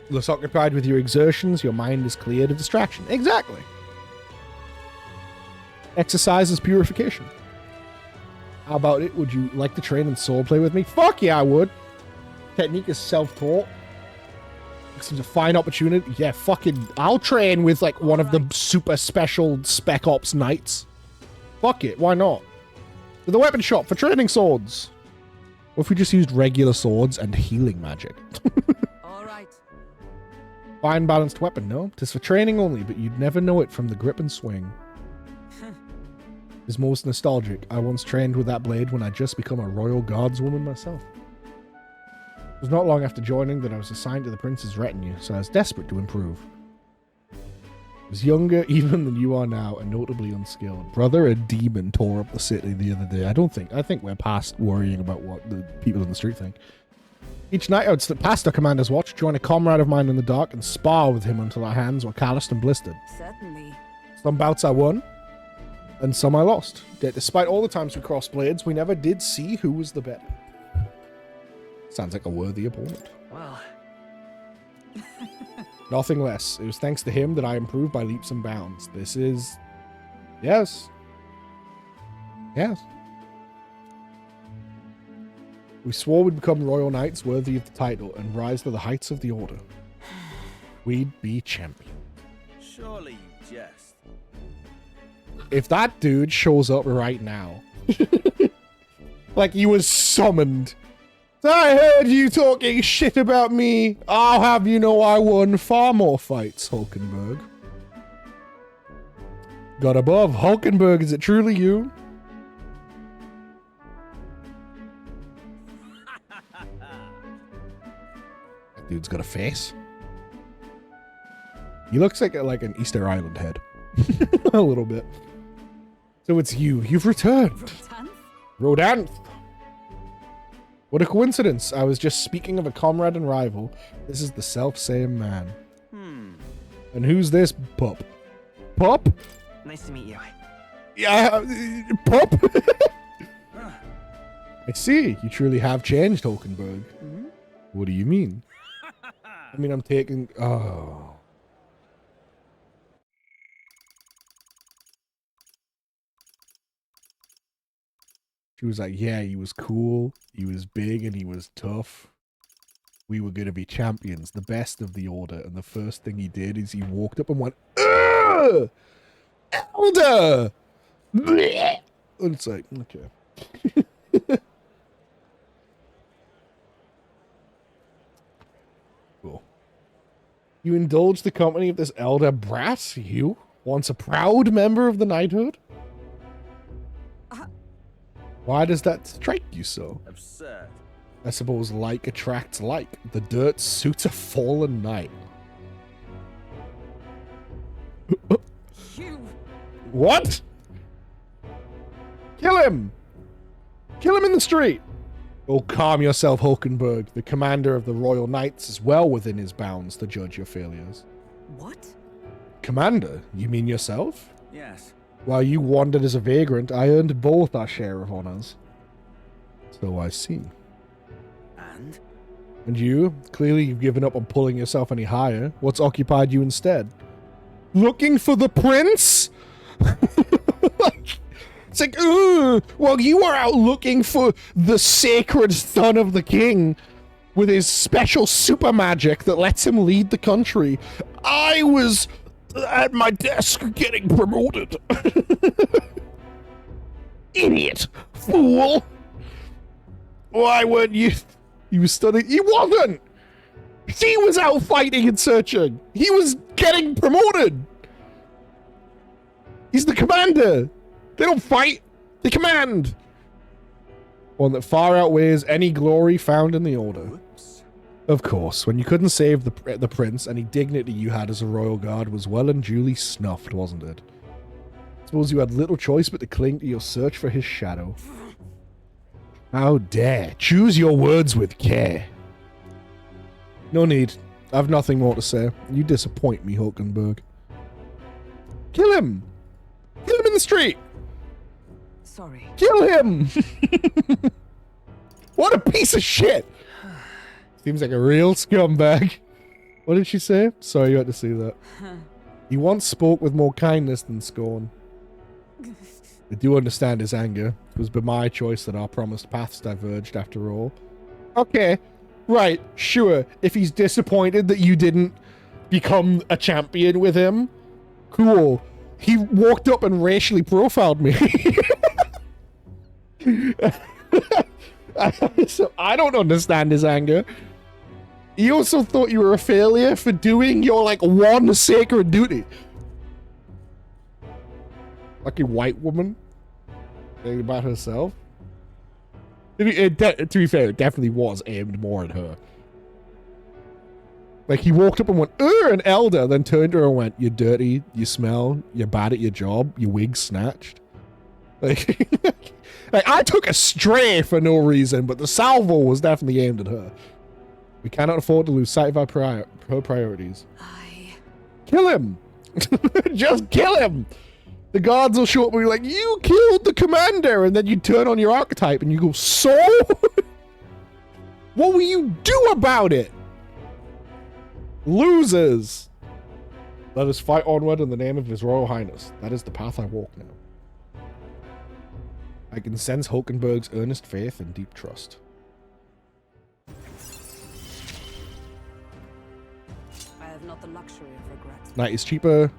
Less occupied with your exertions, your mind is cleared of distraction. Exactly. Exercise is purification. How about it? Would you like to train and swordplay with me? Fuck yeah, I would. Technique is self-taught. Seems a fine opportunity. Yeah, fucking, I'll train with like one of the super special Spec Ops knights. Fuck it, why not? To the weapon shop for training swords. What if we just used regular swords and healing magic? All right. Fine balanced weapon, no? Tis for training only, but you'd never know it from the grip and swing. Is most nostalgic. I once trained with that blade when I just become a royal guardswoman myself. It was not long after joining that I was assigned to the prince's retinue, so I was desperate to improve. I was younger even than you are now, and notably unskilled. Brother, a demon tore up the city the other day. I think we're past worrying about what the people in the street think. Each night I would slip past our commander's watch, join a comrade of mine in the dark, and spar with him until our hands were calloused and blistered. Certainly. Some bouts I won, and some I lost. Yet despite all the times we crossed blades, we never did see who was the better. Sounds like a worthy opponent. Well. Nothing less. It was thanks to him that I improved by leaps and bounds. This is... Yes. Yes. We swore we'd become royal knights worthy of the title and rise to the heights of the order. We'd be champions. Surely you jest. If that dude shows up right now, like he was summoned. I heard you talking shit about me. I'll have you know I won far more fights, Hulkenberg. Got above. Hulkenberg, is it truly you? That dude's got a face. He looks like an Easter Island head. A little bit. So it's you. You've returned. Rodanth. What a coincidence. I was just speaking of a comrade and rival. This is the self-same man. And who's this pup? Pup? Nice to meet you. Yeah, pup? I see. You truly have changed, Hulkenberg. What do you mean? I mean, I'm taking... Oh... She was like, yeah, he was cool, he was big, and he was tough. We were going to be champions, the best of the order. And the first thing he did is he walked up and went, ugh! Elder! Blech! And it's like, okay. Cool. You indulge the company of this elder brat? You? Once a proud member of the knighthood? Why does that strike you so? Absurd. I suppose like attracts like. The dirt suits a fallen knight. You. What? Kill him! Kill him in the street! Oh, calm yourself, Hulkenberg. The commander of the Royal Knights is well within his bounds to judge your failures. What? Commander? You mean yourself? Yes. While you wandered as a vagrant, I earned both our share of honors. So I see. And? And you? Clearly you've given up on pulling yourself any higher. What's occupied you instead? Looking for the prince? It's like, ugh! Well, you are out looking for the sacred son of the king with his special super magic that lets him lead the country. I was at my desk getting promoted. Idiot. Fool. Why weren't you... He was studying... He wasn't! He was out fighting and searching. He was getting promoted. He's the commander. They don't fight. They command. One that far outweighs any glory found in the order. Of course, when you couldn't save the prince, any dignity you had as a royal guard was well and duly snuffed, wasn't it? Suppose you had little choice but to cling to your search for his shadow. How dare. Choose your words with care. No need. I've nothing more to say. You disappoint me, Hulkenberg. Kill him! Kill him in the street! Sorry. Kill him! What a piece of shit! Seems like a real scumbag. What did she say? Sorry you had to see that. He once spoke with more kindness than scorn. I do understand his anger. It was by my choice that our promised paths diverged after all. Okay, right, sure. If he's disappointed that you didn't become a champion with him, cool. He walked up and racially profiled me. So I don't understand his anger. He also thought you were a failure for doing your, like, one sacred duty. Like a white woman thinking about herself. To be fair, it definitely was aimed more at her. Like, he walked up and went, an elder, then turned to her and went, you're dirty, you smell, you're bad at your job, your wig's snatched. Like, like, I took a stray for no reason, but the salvo was definitely aimed at her. We cannot afford to lose sight of our her priorities. Kill him! Just kill him! The guards will show up and be like, you killed the commander! And then you turn on your archetype and you go, so? What will you do about it? Losers! Let us fight onward in the name of His Royal Highness. That is the path I walk now. I can sense Hulkenberg's earnest faith and deep trust. I have not the luxury of regret. Night is cheaper.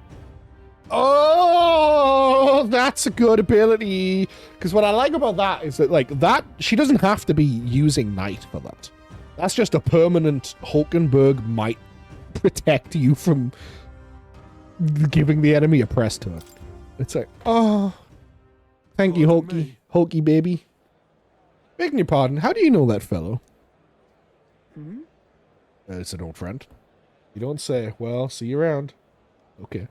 Oh, that's a good ability. Because what I like about that is that, like, that, she doesn't have to be using Night for that. That's just a permanent Hulkenberg might protect you from giving the enemy a press turn. It's like, oh, thank you, Hulky. Hulky baby. Begging your pardon, how do you know that fellow? It's an old friend. You don't say. Well, see you around. Okay.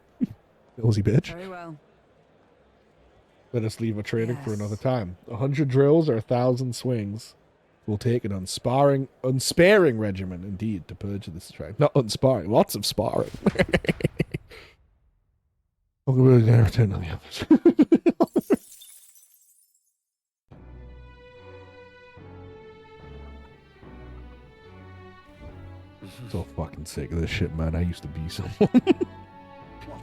Nosy bitch. Very well. Let us leave our training for another time. 100 drills or 1,000 swings. We'll take an unsparing regimen, indeed, to purge this tribe. Not unsparing, lots of sparring. I'm going to return to the others. So fucking sick of this shit, man. I used to be someone.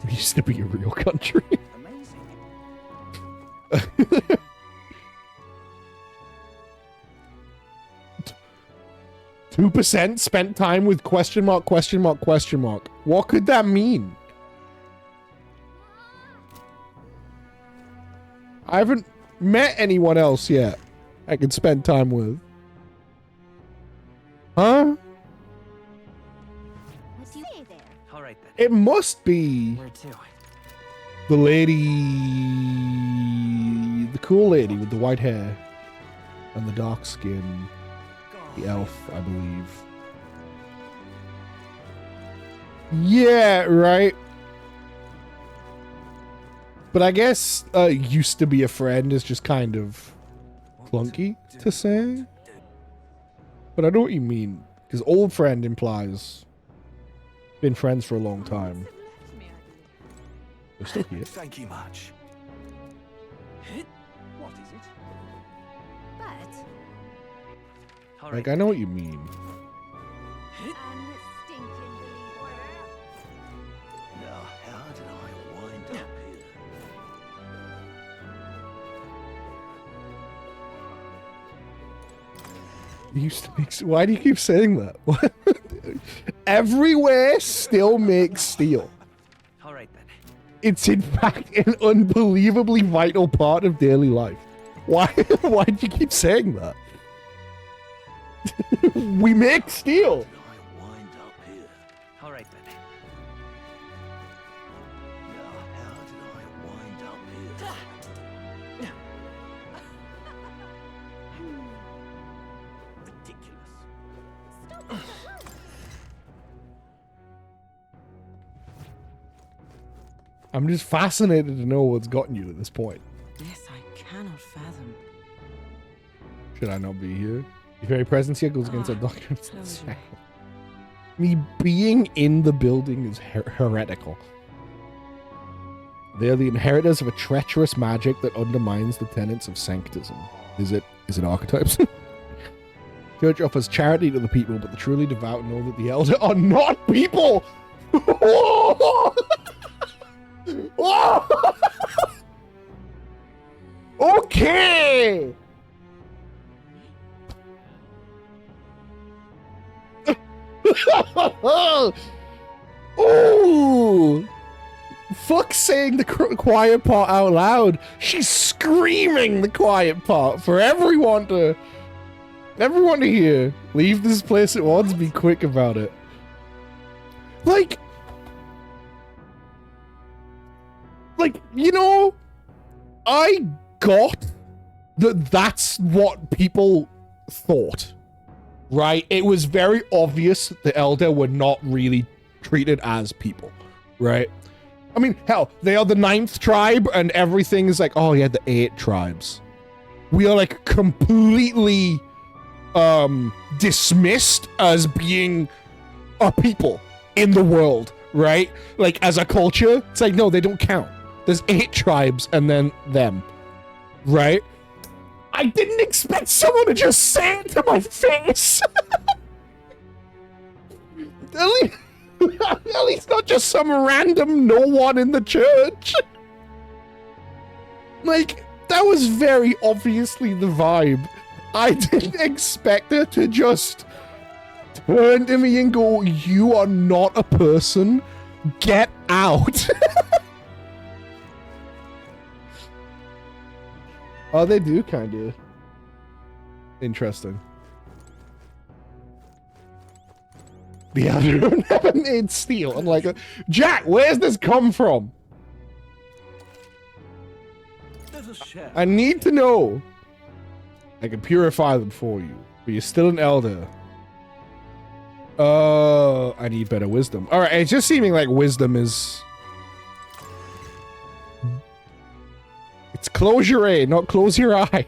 We used to be a real country. Amazing. 2% spent time with question mark, question mark, question mark. What could that mean? I haven't met anyone else yet I could spend time with. Huh? What do you say there? All right then. It must be Where to? the lady, the cool lady with the white hair and the dark skin, the elf, I believe. Yeah, right. But I guess used to be a friend is just kind of clunky to say. But I know what you mean, because old friend implies been friends for a long time. They're still here. Thank you much. What is it? But Like, I know what you mean. Now, how did I wind up here? You used to make. Why do you keep saying that? What? Everywhere still makes steel. all right then. It's in fact an unbelievably vital part of daily life. Why? Why do you keep saying that? We make steel. I wind up here. All right then. Now, how did I wind up I'm just fascinated to know what's gotten you to this point. This I cannot fathom. Should I not be here? Your very presence here goes against our documents. closure. Me being in the building is heretical. They are the inheritors of a treacherous magic that undermines the tenets of sanctism. Is it archetypes? Church offers charity to the people, but the truly devout know that the elder are not people! Okay! Ooh! Fuck saying the quiet part out loud. She's screaming the quiet part for everyone to hear. Leave this place at once. Be quick about it. Like, you know, I got that that's what people thought, right? It was very obvious that the Elder were not really treated as people, right? I mean, hell, they are the 9th tribe and everything is like, oh yeah, the 8 tribes. We are like completely dismissed as being a people in the world, right? Like as a culture, it's like, no, they don't count. There's 8 tribes and then them, right? I didn't expect someone to just say it to my face. At least not just some random no one in the church. Like, that was very obviously the vibe. I didn't expect her to just turn to me and go, you are not a person. Get out. Oh, they do kind of. Interesting. The Elder never made steel. I'm like, Jack, where's this come from? I need to know. I can purify them for you, but you're still an Elder. I need better wisdom. All right, it's just seeming like wisdom is... It's close your eye, not close your eye.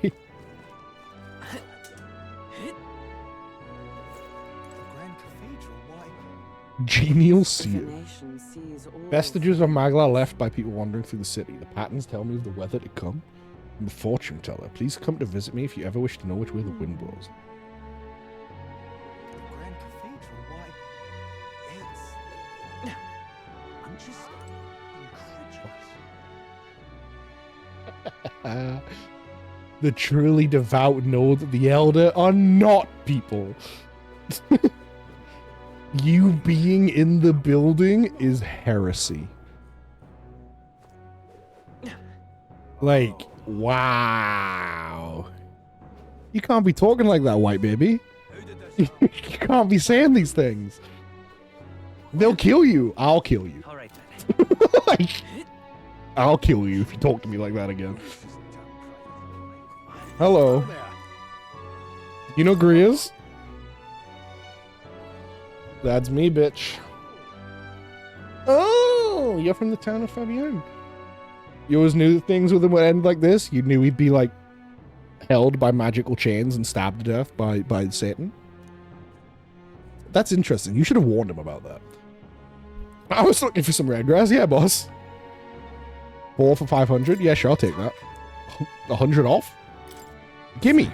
Genial seer. Vestiges of Magla left by people wandering through the city. The patterns tell me of the weather to come. I'm a fortune teller. Please come to visit me if you ever wish to know which way the wind blows. The truly devout know that the Elder are not people. You being in the building is heresy. Like, wow. You can't be talking like that, white baby. You can't be saying these things. They'll kill you. I'll kill you. All right, Like, I'll kill you if you talk to me like that again. Hello. You know Greers? That's me, bitch. Oh, you're from the town of Fabian. You always knew that things with him would end like this? You knew he'd be, like, held by magical chains and stabbed to death by Satan? That's interesting. You should have warned him about that. I was looking for some red grass. Yeah, boss. 4 for 500? Yeah, sure, I'll take that. 100 off? Gimme.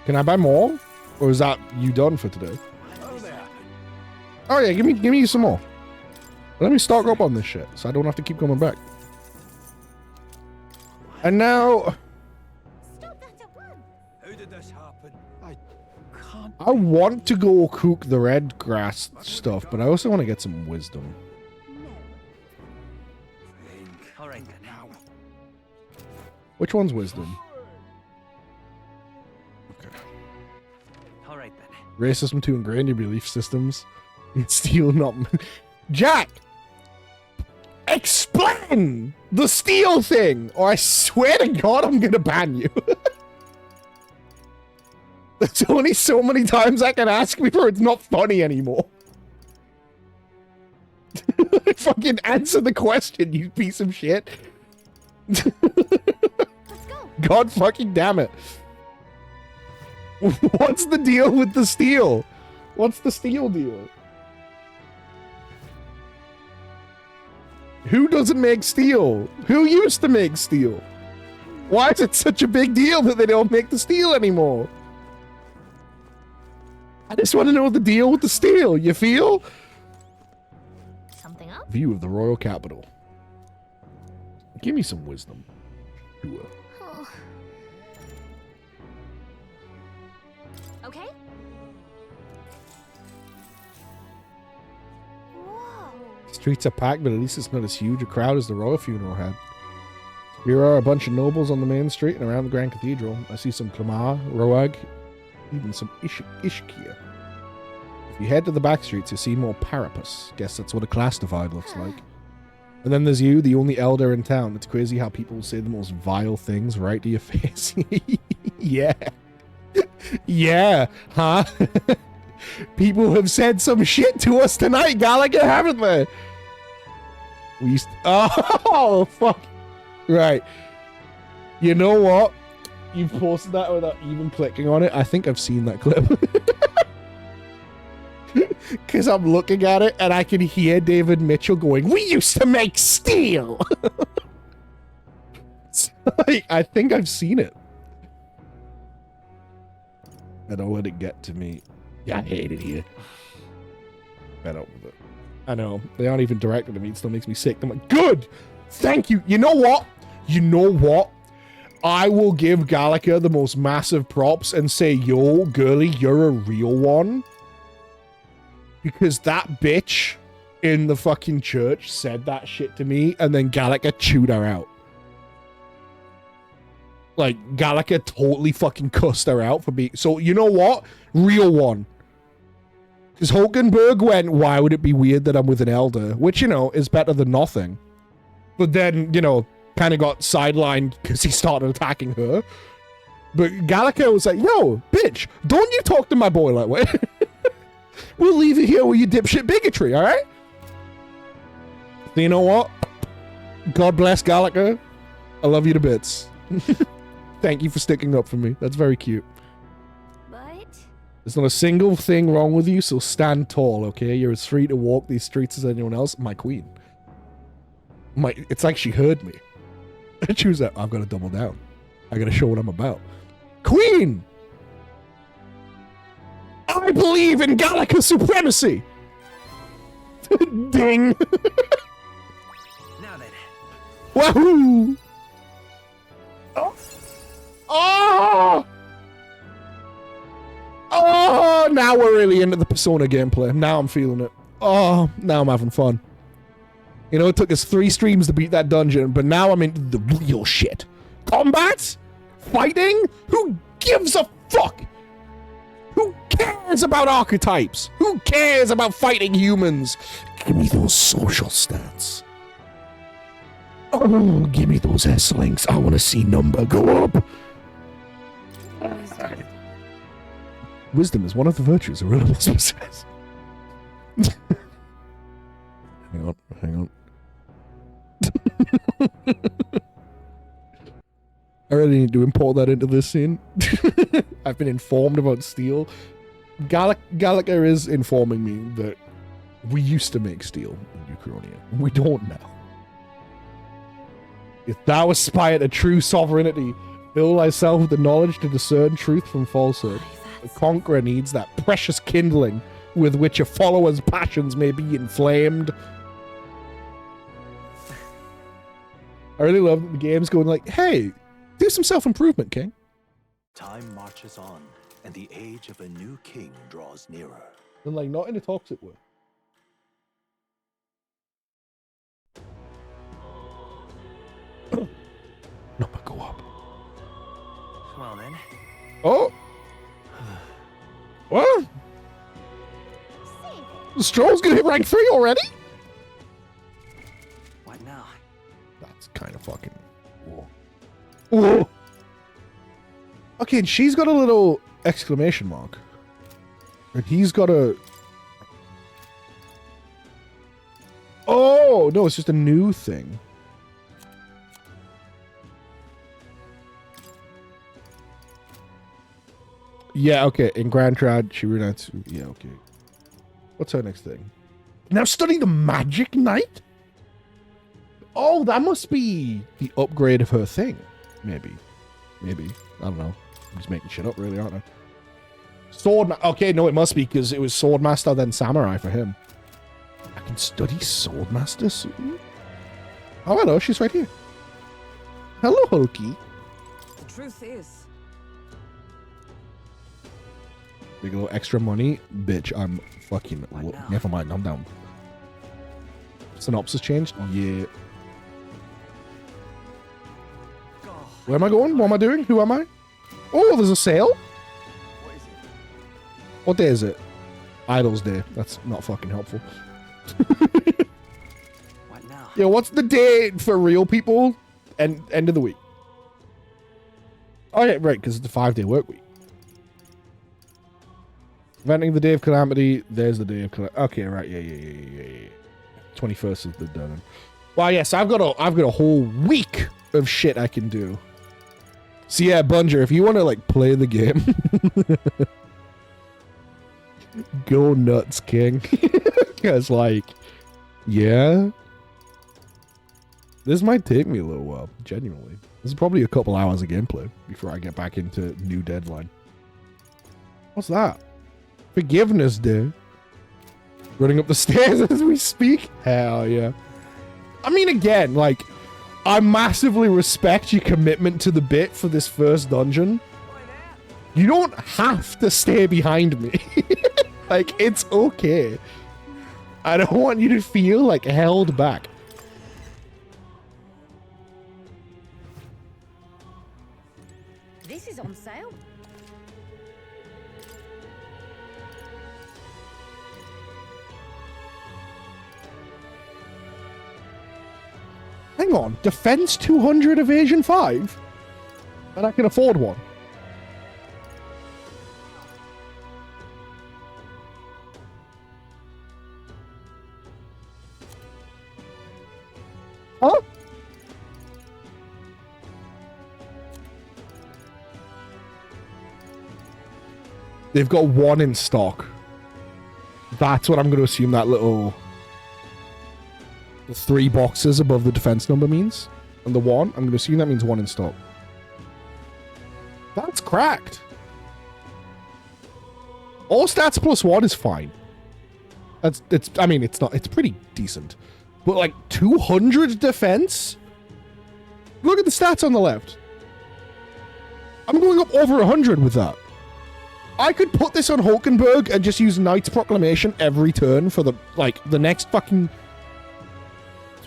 Can I buy more? Or is that you done for today? Oh yeah, give me some more. Let me stock up on this shit so I don't have to keep coming back. And now How did this happen? I can't. I want to go cook the red grass stuff, but I also want to get some wisdom. All right then. Which one's wisdom? All right then. Racism to ingrain your belief systems. Steel not... Jack! Explain the steel thing, or I swear to God I'm gonna ban you. There's only so many times I can ask before it's not funny anymore. Fucking answer the question, you piece of shit. God fucking damn it. What's the deal with the steel? What's the steel deal? Who doesn't make steel? Who used to make steel? Why is it such a big deal that they don't make the steel anymore? I just want to know the deal with the steel, you feel? Something up? View of the royal capital. Give me some wisdom. Sure. Oh. Okay. Streets are packed, but at least it's not as huge a crowd as the royal funeral had. Here are a bunch of nobles on the main street and around the Grand Cathedral. I see some Klamar, Roag, even some Ishkia. If you head to the back streets, you see more Parapus. Guess that's what a class divide looks like. And then there's you, the only elder in town. It's crazy how people say the most vile things right to your face. Yeah. Yeah, huh? People have said some shit to us tonight, Gallagher, haven't they? We used to, oh, fuck. Right. You know what? You've posted that without even clicking on it. I think I've seen that clip. Because I'm looking at it and I can hear David Mitchell going, "We used to make steel." I think I've seen it. I don't let it get to me. Yeah, I hate it here. Fed up with it. I know. They aren't even directed at me. It still makes me sick. I'm like, good! Thank you! You know what? You know what? I will give Gallica the most massive props and say, yo, girly, you're a real one. Because that bitch in the fucking church said that shit to me, and then Gallica chewed her out. Like, Gallica totally fucking cussed her out for being... So, you know what? Real one. Because Hulkenberg went, why would it be weird that I'm with an elder? Which, you know, is better than nothing. But then, you know, kind of got sidelined because he started attacking her. But Gallica was like, yo, bitch, don't you talk to my boy that way. We'll leave you here with your dipshit bigotry, alright? So you know what? God bless Gallica. I love you to bits. Thank you for sticking up for me. That's very cute. But there's not a single thing wrong with you, so stand tall, okay? You're as free to walk these streets as anyone else. My queen. It's like she heard me. She was like, I've got to double down. I got to show what I'm about. Queen! I believe in Gallica supremacy! Ding! Now then. Wahoo! Oh! Oh! Oh! Now we're really into the Persona gameplay. Now I'm feeling it. Oh, now I'm having fun. You know, it took us 3 streams to beat that dungeon, but now I'm into the real shit. Combat? Fighting? Who gives a fuck? Who cares about archetypes? Who cares about fighting humans? Give me those social stats. Oh, give me those S-links. I want to see number go up. Wisdom is one of the virtues a real possesses. Hang on. I really need to import that into this scene. I've been informed about steel. Gallica is informing me that we used to make steel in Uchronia. We don't now. If thou aspire to true sovereignty, fill thyself with the knowledge to discern truth from falsehood. The conqueror needs that precious kindling with which a follower's passions may be inflamed. I really love that the game's going like, hey, do some self-improvement, King. Time marches on, and the age of a new king draws nearer. And like, not in a toxic way. Number go up. Well then. Oh! What? The Stroll's gonna hit rank 3 already? What now? That's kind of fucking... Whoa. Whoa. Okay, and she's got a little exclamation mark. And he's got a... Oh, no, it's just a new thing. Yeah, okay. In Grand Trad, she reunites... Yeah, okay. What's her next thing? Now study the Magic Knight? Oh, that must be the upgrade of her thing. Maybe. Maybe. I don't know. I'm just making shit up, really, aren't I? Okay, no, it must be, because it was Swordmaster, then Samurai for him. I can study Swordmaster soon? Oh, hello, she's right here. Hello, Hulky. The truth is, Big little extra money. Bitch, I'm fucking... Never mind, I'm down. Synopsis changed? Yeah. Where am I going? What am I doing? Who am I? Oh, there's a sale? What day is it? Idol's Day. That's not fucking helpful. What now? Yeah, what's the day for real people? End of the week. Oh yeah, right, because it's a 5-day work week. Inventing the day of calamity. There's the day of calamity. Okay, right, yeah. 21st is the done. Well, yes, I've got a whole week of shit I can do. So yeah, Bunger, if you want to like play the game, go nuts, King. Because like, yeah, this might take me a little while. Genuinely, this is probably a couple hours of gameplay before I get back into new deadline. What's that? Forgiveness Day. Running up the stairs as we speak. Hell yeah. I mean, again, like, I massively respect your commitment to the bit for this first dungeon. You don't have to stay behind me. Like, it's okay. I don't want you to feel, like, held back. This is on sale. Hang on. Defense 200, evasion 5? And I can afford one. Huh? They've got one in stock. That's what I'm going to assume that little... The 3 boxes above the defense number means. And the 1, I'm going to assume that means 1 in stock. That's cracked. All stats plus 1 is fine. I mean, it's pretty decent. But like 200 defense? Look at the stats on the left. I'm going up over 100 with that. I could put this on Hulkenberg and just use Knight's Proclamation every turn for the next fucking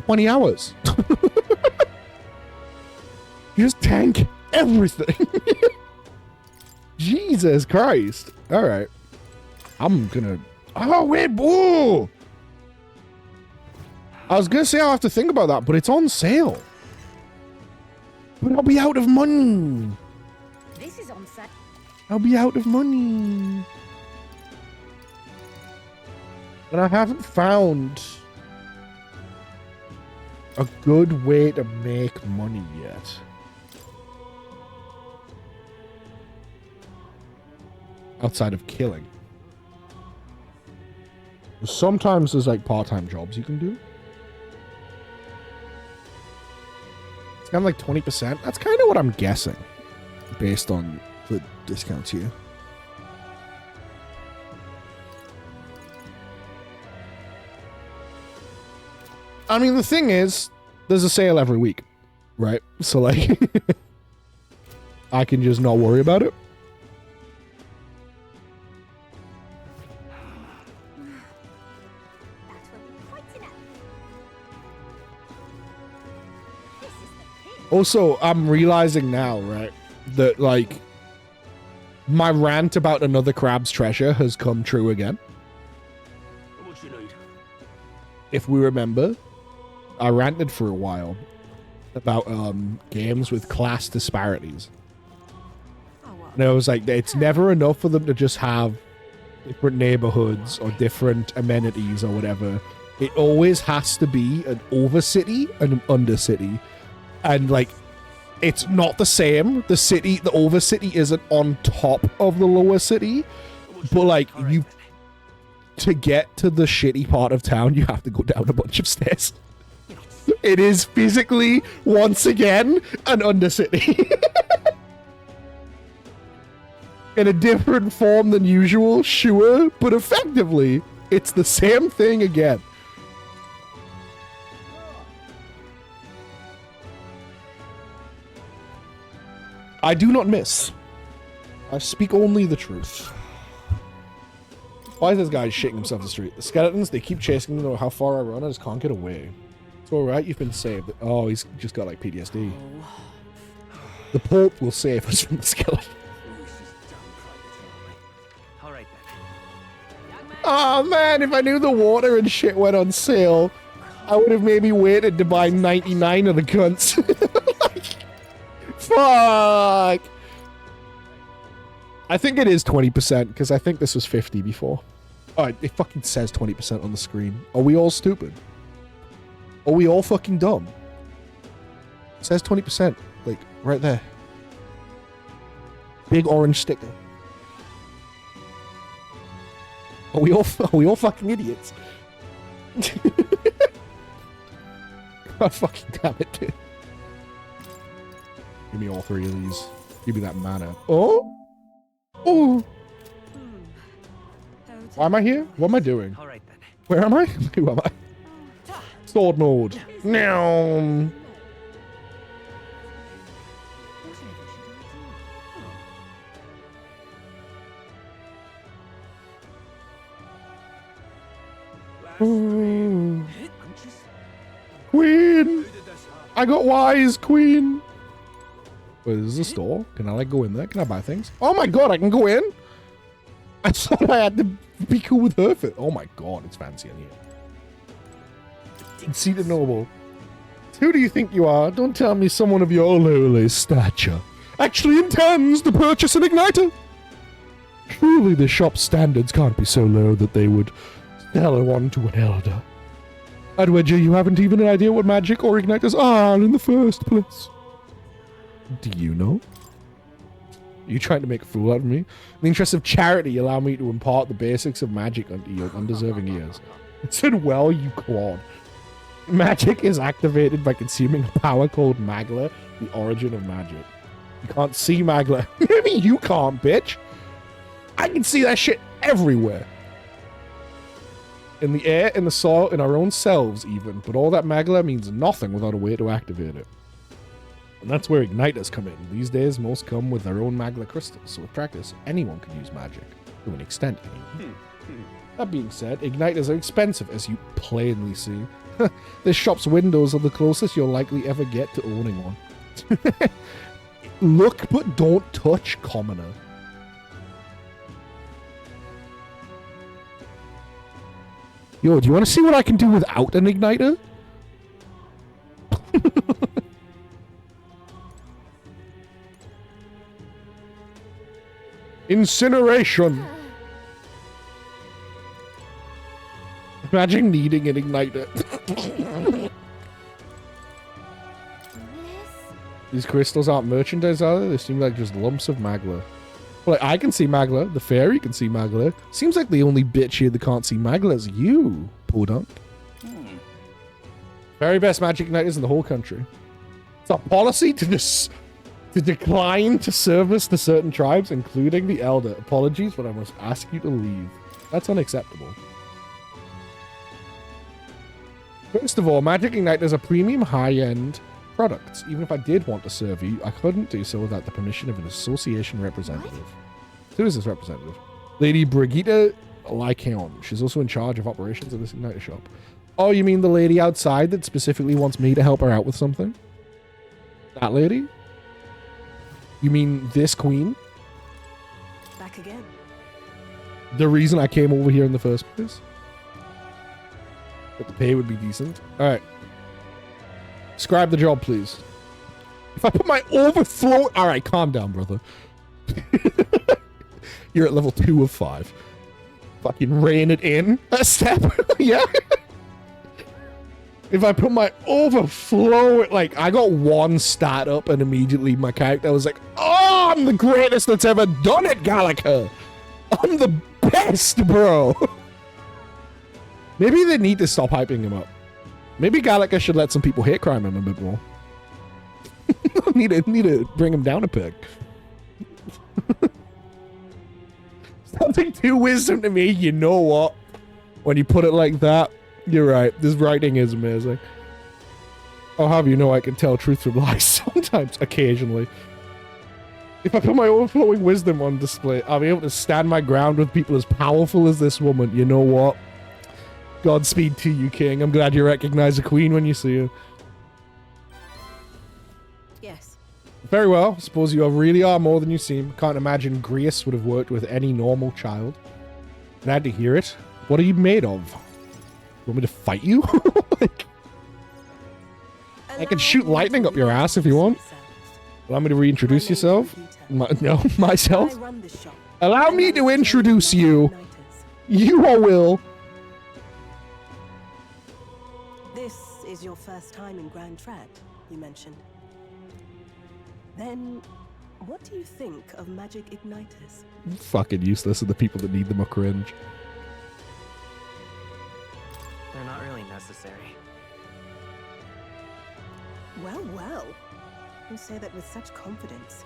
20 hours. You just tank everything. Jesus Christ. Alright. I'm gonna... Oh, wait, boo! I was gonna say I'll have to think about that, but it's on sale. But I'll be out of money. This is on sale. I'll be out of money. And I haven't found a good way to make money yet. Outside of killing. Sometimes there's like part-time jobs you can do. It's kind of like 20%. That's kind of what I'm guessing based on the discounts here. I mean, the thing is, there's a sale every week, right? So, like, I can just not worry about it. Also, I'm realizing now, right, that, like, my rant about another crab's treasure has come true again. What you need? If we remember, I ranted for a while about games with class disparities. And I was like, it's never enough for them to just have different neighborhoods or different amenities or whatever. It always has to be an overcity and an undercity. And like, it's not the same. The overcity isn't on top of the lower city. But like, to get to the shitty part of town, you have to go down a bunch of stairs. It is physically, once again, an undercity. In a different form than usual, sure, but effectively, it's the same thing again. I do not miss. I speak only the truth. Why is this guy shitting himself in the street? The skeletons, they keep chasing me no matter how far I run, I just can't get away. It's alright, you've been saved. Oh, he's just got like PTSD. The Pope will save us from the skeleton. Oh man, if I knew the water and shit went on sale, I would have maybe waited to buy 99 of the cunts. Like, fuck! I think it is 20%, because I think this was 50 before. Alright, it fucking says 20% on the screen. Are we all stupid? Are we all fucking dumb? It says 20%, like, right there. Big orange sticker. Are we all fucking idiots? God fucking damn it, dude. Give me all three of these. Give me that mana. Oh? Oh! Why am I here? What am I doing? Where am I? Who am I? Sword mode. Now. Ooh. Queen! I got wise, Queen! Wait, is this a store? Can I like go in there? Can I buy things? Oh my god, I can go in? I thought I had to be cool with her fit. Oh my god, it's fancy in here. Conceited noble. Who do you think you are? Don't tell me someone of your lowly stature actually intends to purchase an igniter. Surely the shop's standards can't be so low that they would sell one to an elder. Adwedger, you haven't even an idea what magic or igniters are in the first place. Do you know? Are you trying to make a fool out of me? In the interest of charity, allow me to impart the basics of magic unto your undeserving ears. It said, well, you clod. Magic is activated by consuming a power called Magla, the origin of magic. You can't see Magla. Maybe you can't, bitch. I can see that shit everywhere. In the air, in the soil, in our own selves even. But all that Magla means nothing without a way to activate it. And that's where igniters come in. These days, most come with their own Magla crystals. So with practice, anyone can use magic. To an extent, anyway. That being said, igniters are expensive, as you plainly see. This shop's windows are the closest you'll likely ever get to owning one. Look, but don't touch, commoner. Yo, do you want to see what I can do without an igniter? Incineration. Imagine needing an igniter. These crystals aren't merchandise, are they? They seem like just lumps of Magla. Well, like, I can see Magla. The fairy can see Magla. Seems like the only bitch here that can't see Magla is you, podunk. Very best magic igniters in the whole country. It's our policy to decline to service to certain tribes, including the Elder. Apologies, but I must ask you to leave. That's unacceptable. First of all, magic igniters are premium high-end products. Even if I did want to serve you, I couldn't do so without the permission of an association representative. Who is this representative? Lady Brigitte Lycaon. She's also in charge of operations of this igniter shop. Oh, you mean the lady outside that specifically wants me to help her out with something? That lady? You mean this queen? Back again. The reason I came over here in the first place? But the pay would be decent. Alright. Describe the job, please. If I put my overflow... Alright, calm down, brother. You're at level 2 of 5. Fucking rein it in a step. Yeah. If I put my overflow, like, I got 1 stat up and immediately my character was like, oh, I'm the greatest that's ever done it, Gallica. I'm the best, bro. Maybe they need to stop hyping him up. Maybe Gallica should let some people hate crime him a bit more. need to bring him down a peg. Something 2 wisdom to me, you know what? When you put it like that, you're right. This writing is amazing. I'll have you know I can tell truth from lies sometimes, occasionally. If I put my overflowing wisdom on display, I'll be able to stand my ground with people as powerful as this woman. You know what? Godspeed to you, King. I'm glad you recognize a queen when you see her. Yes. Very well. Suppose you really are more than you seem. Can't imagine Grace would have worked with any normal child. Glad to hear it. What are you made of? You want me to fight you? Like, I can shoot lightning up your ass if you want. Allow me to reintroduce yourself? No, myself? Allow me to introduce you. You all will. This is your first time in Grand Trad, you mentioned. Then, what do you think of magic igniters? Fucking useless, and the people that need them are cringe. They're not really necessary. Well, well. You say that with such confidence.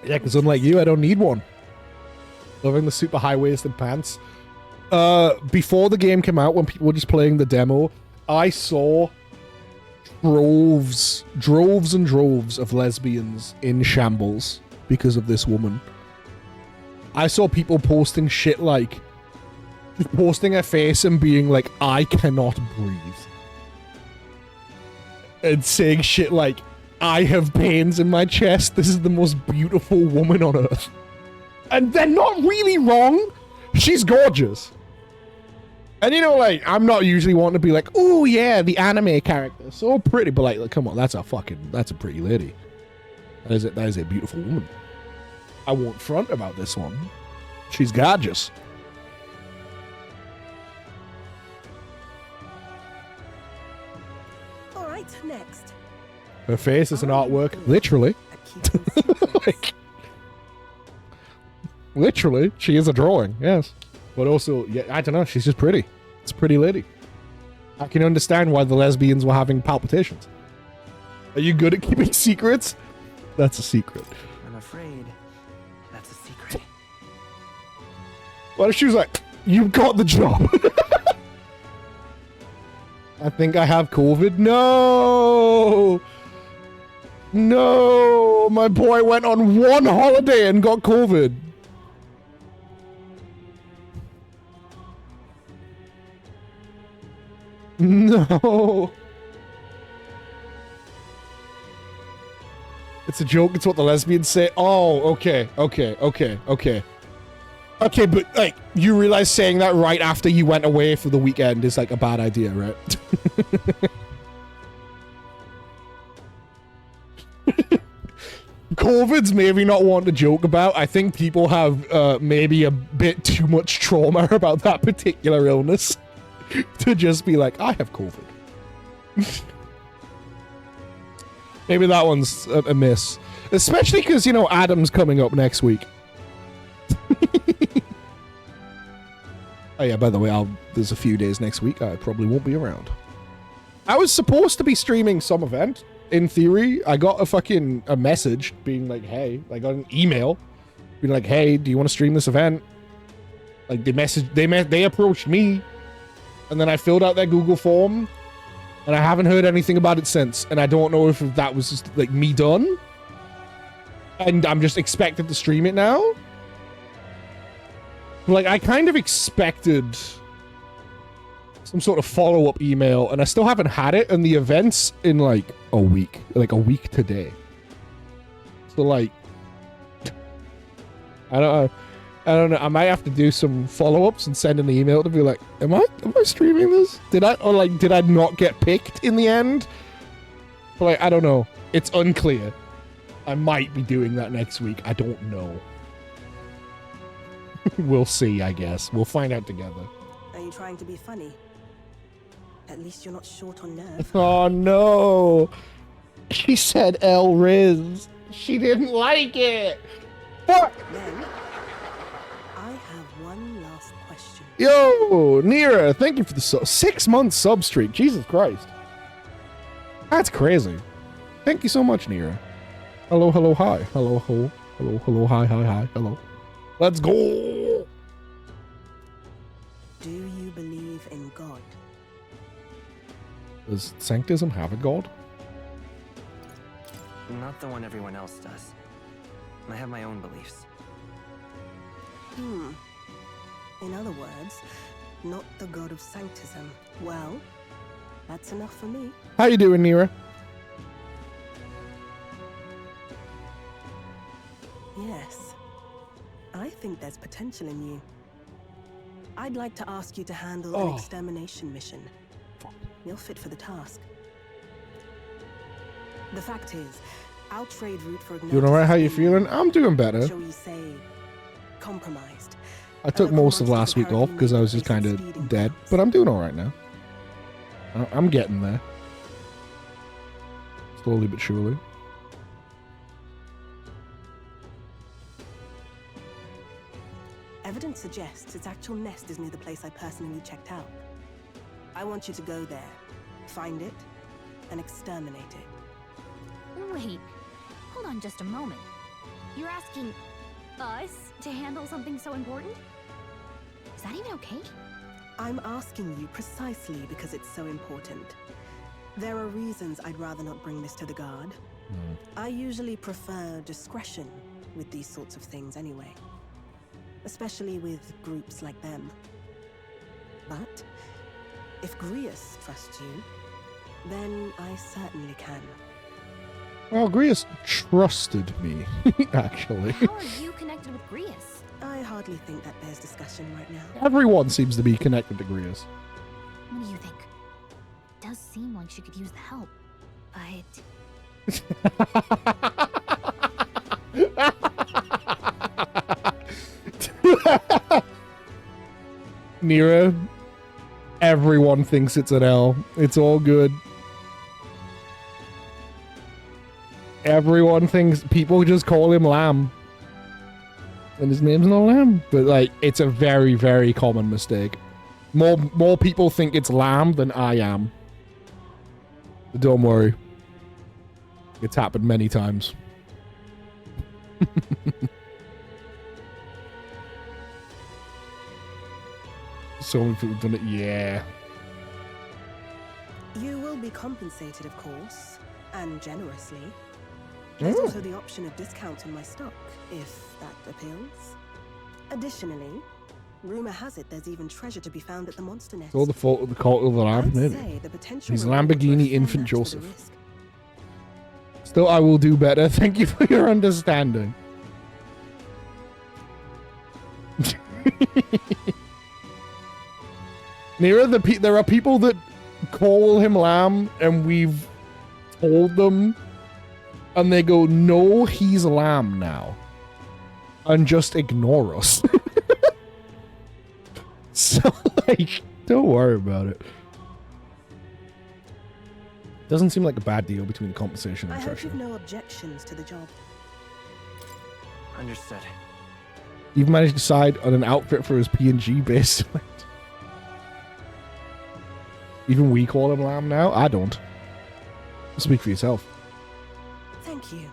Yeah, because unlike you, I don't need one. Loving the super high-waisted pants. Before the game came out, when people were just playing the demo, I saw droves and droves of lesbians in shambles because of this woman. I saw people posting shit like, just posting her face and being like, I cannot breathe. And saying shit like, I have pains in my chest. This is the most beautiful woman on earth. And they're not really wrong. She's gorgeous. And you know, like, I'm not usually wanting to be like, oh yeah, the anime character, so pretty. But like, come on, that's a pretty lady. That is a beautiful woman. I won't front about this one. She's gorgeous. All right, next. Her face is an artwork, literally. Like, literally, she is a drawing, yes. But also, yeah, I don't know, she's just pretty. It's a pretty lady. I can understand why the lesbians were having palpitations. Are you good at keeping secrets? That's a secret. I'm afraid that's a secret. What if she was like, you got the job? I think I have COVID. No! No! My boy went on 1 holiday and got COVID. No. It's a joke. It's what the lesbians say. Oh, okay. Okay, but like, you realize saying that right after you went away for the weekend is like a bad idea, right? COVID's maybe not one to joke about. I think people have maybe a bit too much trauma about that particular illness to just be like, I have COVID. Maybe that one's a miss. Especially because, you know, Adam's coming up next week. Oh yeah, by the way, there's a few days next week I probably won't be around. I was supposed to be streaming some event. In theory, I got a message being like, hey, I got an email being like, hey, do you want to stream this event? Like, they approached me, and then I filled out their Google form, and I haven't heard anything about it since, and I don't know if that was just like me done, and I'm just expected to stream it now. Like, I kind of expected some sort of follow-up email, and I still haven't had it, and the event's in, like, a week today. So, like, I don't know. I might have to do some follow-ups and send an email to be like, am I streaming this? Did I not get picked in the end? But, like, I don't know. It's unclear. I might be doing that next week. I don't know. We'll see, I guess. We'll find out together. Are you trying to be funny? At least you're not short on nerve. Oh, no. She said El Riz. She didn't like it. Fuck. Then, I have one last question. Yo, Nira, thank you for the 6-month sub streak. Jesus Christ. That's crazy. Thank you so much, Nira. Hello, hello, hi. Hello, hello, hello, hello, hi, hi, hi, hello. Let's go. Do you believe in God? Does Sanctism have a god? Not the one everyone else does. I have my own beliefs. In other words, not the god of Sanctism. Well, that's enough for me. How you doing, Nira? Yes. I think there's potential in you. I'd like to ask you to handle an extermination mission. You're fit for the task. The fact is, our trade route for Doing alright? How you feeling? I'm doing better. Shall we say, compromised. I took most of last week off because I was just kind of dead, but I'm doing alright now. I'm getting there. Slowly but surely. Evidence suggests its actual nest is near the place I personally checked out. I want you to go there, find it, and exterminate it. Wait, hold on just a moment. You're asking us to handle something so important? Is that even okay? I'm asking you precisely because it's so important. There are reasons I'd rather not bring this to the guard. I usually prefer discretion with these sorts of things anyway. Especially with groups like them. But if Grius trusts you, then I certainly can. Well, Grius trusted me, actually. How are you connected with Grius? I hardly think that bears discussion right now. Everyone seems to be connected to Grius. What do you think? It does seem like she could use the help, but... Nira, everyone thinks it's an L. It's all good. Everyone thinks, people just call him Lamb. And his name's not Lamb. But, like, it's a very, very common mistake. More people think it's Lamb than I am. But don't worry. It's happened many times. So many people have done it, yeah. You will be compensated, of course, and generously. There's also the option of discount on my stock, if that appeals. Additionally, rumor has it there's even treasure to be found at the monster nest. It's all the fault of the cult of the Lamb, maybe. He's Lamborghini Infant Joseph. Still, I will do better. Thank you for your understanding. Nira, there are people that call him Lamb, and we've told them, and they go, no, he's Lamb now. And just ignore us. So, like, don't worry about it. Doesn't seem like a bad deal between compensation and I hope treasure. you've no objections to the job. Understood. You've managed to decide on an outfit for his PNG base. Even we call him Lamb now? I don't. Speak for yourself. Thank you.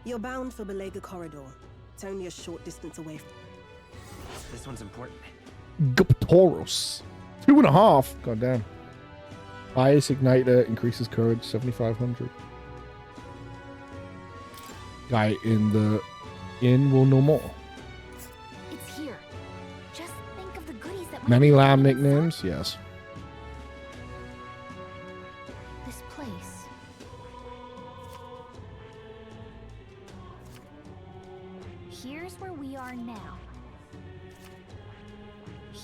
You're bound for Belega Corridor. It's only a short distance away. This one's important. Guptoros. 2.5. God damn. Ice Igniter increases courage 7,500. Guy in the inn will know more. It's here. Just think of the goodies that Many Lamb nicknames? Yes. This place. Here's where we are now.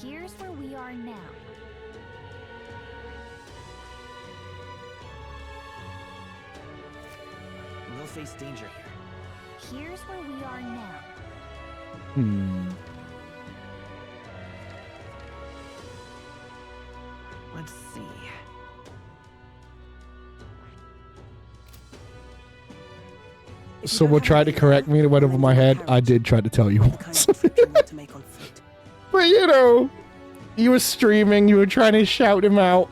Here's where we are now. face danger here. Here's where we are now. Let's see. Someone tried to correct me and it went over my head. I did try to tell you once. But you know, you were streaming, you were trying to shout him out.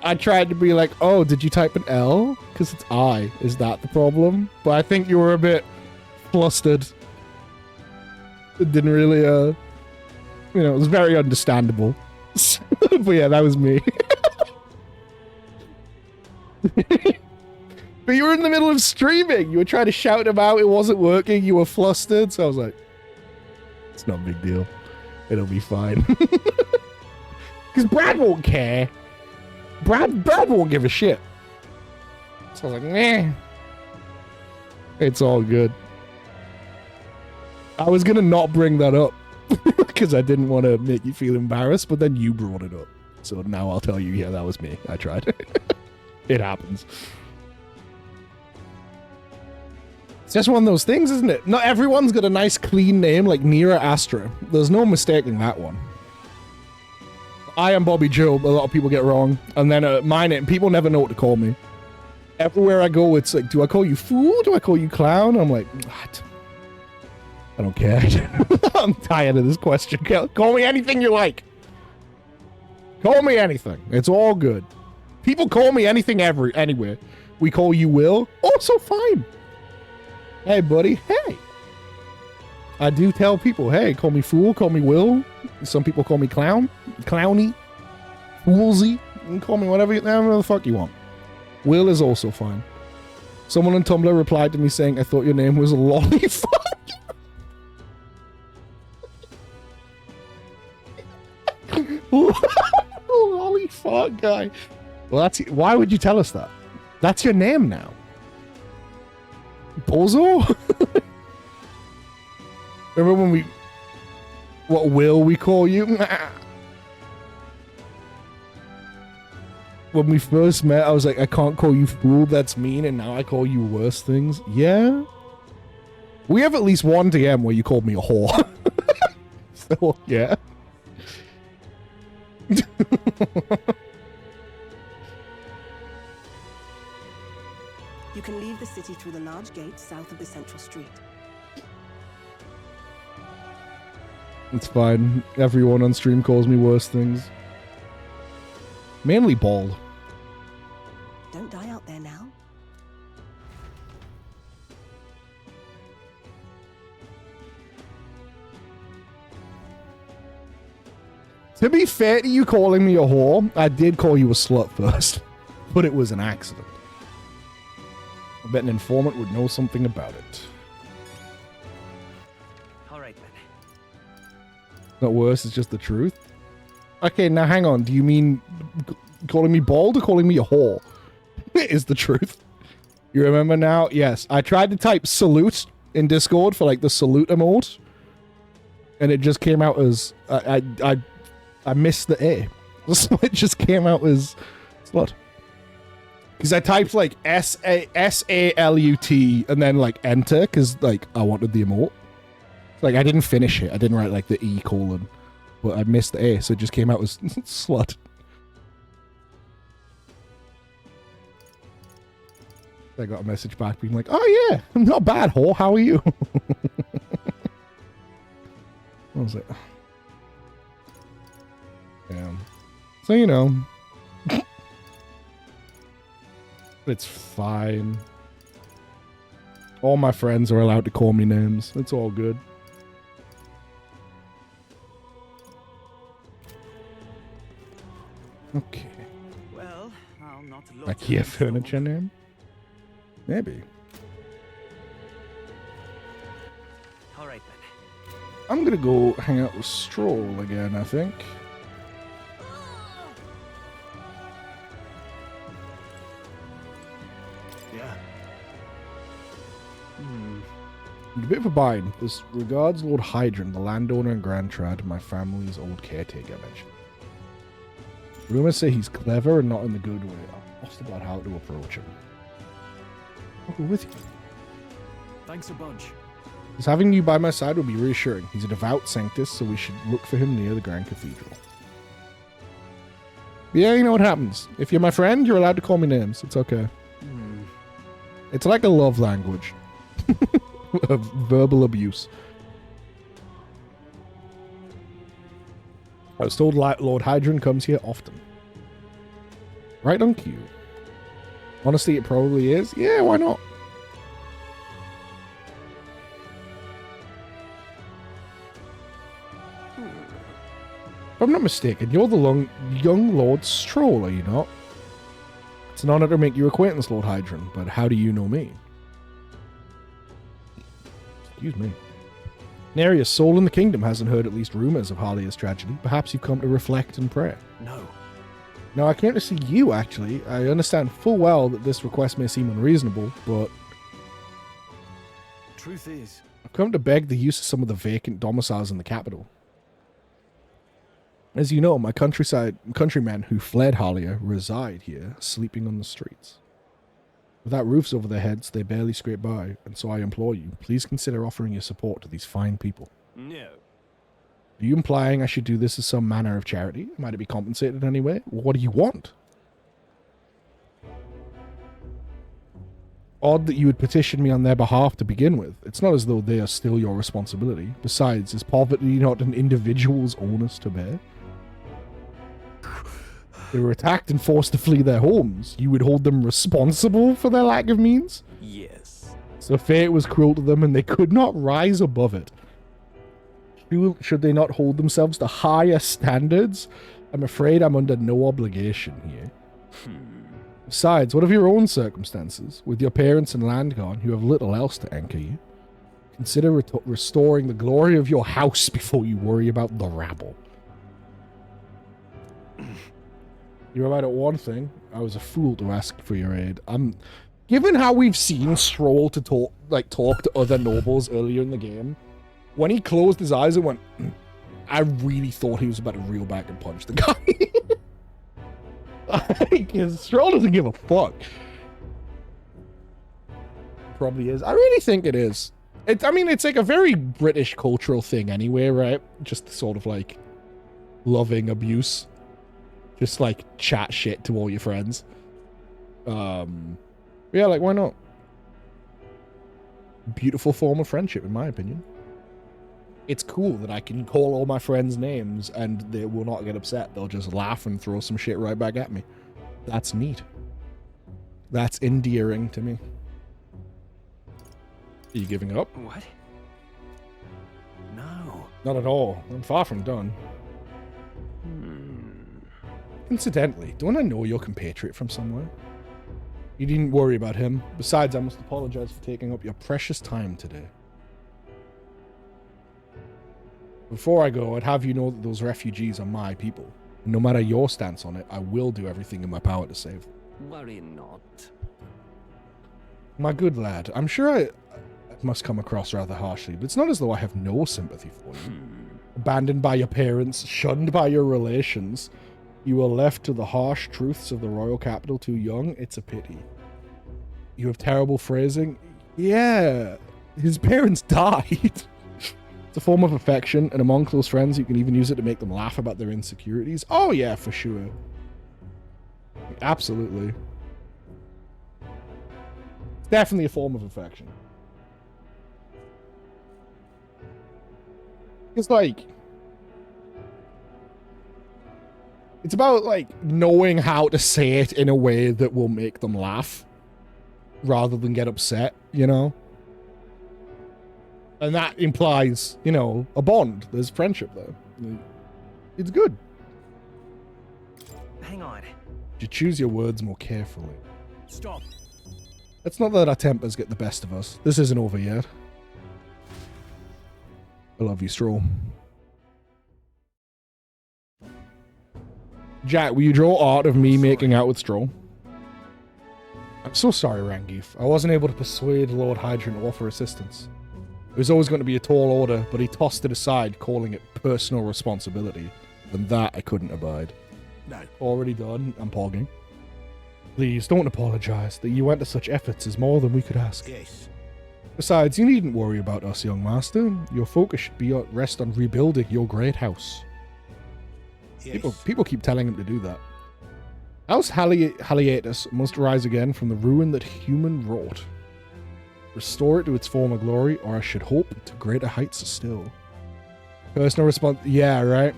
I tried to be like, oh, did you type an L? Because it's I. Is that the problem? But I think you were a bit flustered. It didn't really, you know, it was very understandable. But yeah, that was me. But you were in the middle of streaming. You were trying to shout him out. It wasn't working. You were flustered. So I was like, it's not a big deal. It'll be fine. Because Brad won't care. Brad won't give a shit. So I was like, meh. It's all good. I was going to not bring that up. Because I didn't want to make you feel embarrassed. But then you brought it up. So now I'll tell you, yeah, that was me. I tried. It happens. It's just one of those things, isn't it? Not everyone's got a nice clean name like Nira Astra. There's no mistaking that one. I am Bobby Job, a lot of people get wrong. And then my name, people never know what to call me. Everywhere I go, it's like, do I call you fool? Do I call you clown? I'm like, what? I don't care. I'm tired of this question. Call me anything you like. Call me anything. It's all good. People call me anything anywhere. We call you Will. Also fine. Hey, buddy. Hey. I do tell people, hey, call me fool, call me Will. Some people call me clown, clowny, foolsy. You can call me whatever the fuck you want. Will is also fine. Someone on Tumblr replied to me saying, I thought your name was Lollyfuck. Lollyfuck guy. Well, why would you tell us that? That's your name now. Bozo? Remember when what will we call you? When we first met, I was like, I can't call you fool, that's mean, and now I call you worse things. Yeah? We have at least one DM where you called me a whore. So, yeah. You can leave the city through the large gate south of the central street. It's fine. Everyone on stream calls me worse things. Mainly bald. Don't die out there now. To be fair to you calling me a whore, I did call you a slut first. But it was an accident. I bet an informant would know something about it. Alright then. Not worse, it's just the truth. Okay, now hang on. Do you mean calling me bald or calling me a whore? Is the truth. You remember now? Yes. I tried to type salute in Discord for like the salute emote. And it just came out as... I missed the A. So it just came out as slut. Because I typed like S-A-L-U-T and then like enter because like I wanted the emote. Like I didn't finish it. I didn't write like the E colon. But I missed the A, so it just came out as slut. I got a message back being like, oh yeah, not bad, whore, how are you? What was it? Yeah. So, you know. It's fine. All my friends are allowed to call me names. It's all good. Okay. Well, I'll not IKEA furniture name? Maybe. Alright then. I'm gonna go hang out with Stroll again, I think. Yeah. A bit of a bind. This regards Lord Hydron, the landowner in Grand Trad, my family's old caretaker mentioned. Rumors say he's clever and not in the good way. I'm lost about how to approach him. I'll go with you. Thanks a bunch. Because having you by my side will be reassuring. He's a devout sanctus, so we should look for him near the Grand Cathedral. But yeah, you know what happens. If you're my friend, you're allowed to call me names. It's okay. It's like a love language. Of verbal abuse. I was told Lord Hydron comes here often. Right on cue. Honestly, it probably is. Yeah, why not? If I'm not mistaken, you're the young Lord Stroll, are you not? It's an honor to make your acquaintance, Lord Hydron, but how do you know me? Excuse me. Nary a soul in the kingdom hasn't heard at least rumors of Halia's tragedy. Perhaps you've come to reflect and pray. No. No, I came to see you, actually. I understand full well that this request may seem unreasonable, but... Truth is... I've come to beg the use of some of the vacant domiciles in the capital. As you know, my countrymen who fled Halia reside here, sleeping on the streets. Without roofs over their heads, they barely scrape by, and so I implore you, please consider offering your support to these fine people. No. Are you implying I should do this as some manner of charity? Might it be compensated in any way? What do you want? Odd that you would petition me on their behalf to begin with. It's not as though they are still your responsibility. Besides, is poverty not an individual's onus to bear? They were attacked and forced to flee their homes. You would hold them responsible for their lack of means? Yes. So fate was cruel to them and they could not rise above it. Should they not hold themselves to higher standards? I'm afraid I'm under no obligation here. Besides, what of your own circumstances? With your parents and land gone, you have little else to anchor you. Consider restoring the glory of your house before you worry about the rabble. You're right at one thing. I was a fool to ask for your aid. Given how we've seen Stroll to talk to other nobles earlier in the game, when he closed his eyes and went, I really thought he was about to reel back and punch the guy. Because Stroll doesn't give a fuck. Probably is. I really think it is. It's like a very British cultural thing anyway, right? Just sort of like loving abuse. Just like chat shit to all your friends. Yeah, like why not? Beautiful form of friendship, in my opinion. It's cool that I can call all my friends names and they will not get upset. They'll just laugh and throw some shit right back at me. That's neat. That's endearing to me. Are you giving up? What? No. Not at all. I'm far from done. Incidentally, don't I know your compatriot from somewhere? You didn't worry about him. Besides, I must apologize for taking up your precious time today. Before I go, I'd have you know that those refugees are my people. And no matter your stance on it, I will do everything in my power to save them. Worry not. My good lad, I'm sure I must come across rather harshly, but it's not as though I have no sympathy for you. Abandoned by your parents, shunned by your relations, you were left to the harsh truths of the royal capital too young. It's a pity. You have terrible phrasing. Yeah, his parents died. It's a form of affection, and among close friends, you can even use it to make them laugh about their insecurities. Oh yeah, for sure. Absolutely. It's definitely a form of affection. It's like... It's about, like, knowing how to say it in a way that will make them laugh rather than get upset, you know? And that implies, you know, a bond. There's friendship there. It's good. Hang on. You choose your words more carefully. Stop. Let's not let our tempers get the best of us. This isn't over yet. I love you, Stroll. Jack, will you draw art of me making out with Stroll? I'm so sorry, Rangeef. I wasn't able to persuade Lord Hydron to offer assistance. It was always going to be a tall order, but he tossed it aside, calling it personal responsibility. And that I couldn't abide. No. Already done. I'm pogging. Please, don't apologize. That you went to such efforts is more than we could ask. Yes. Besides, you needn't worry about us, young master. Your focus should be rest on rebuilding your great house. Yes. People keep telling him to do that. House Haliatus must rise again from the ruin that human wrought. Restore it to its former glory, or I should hope to greater heights still. Personal response. Yeah, right.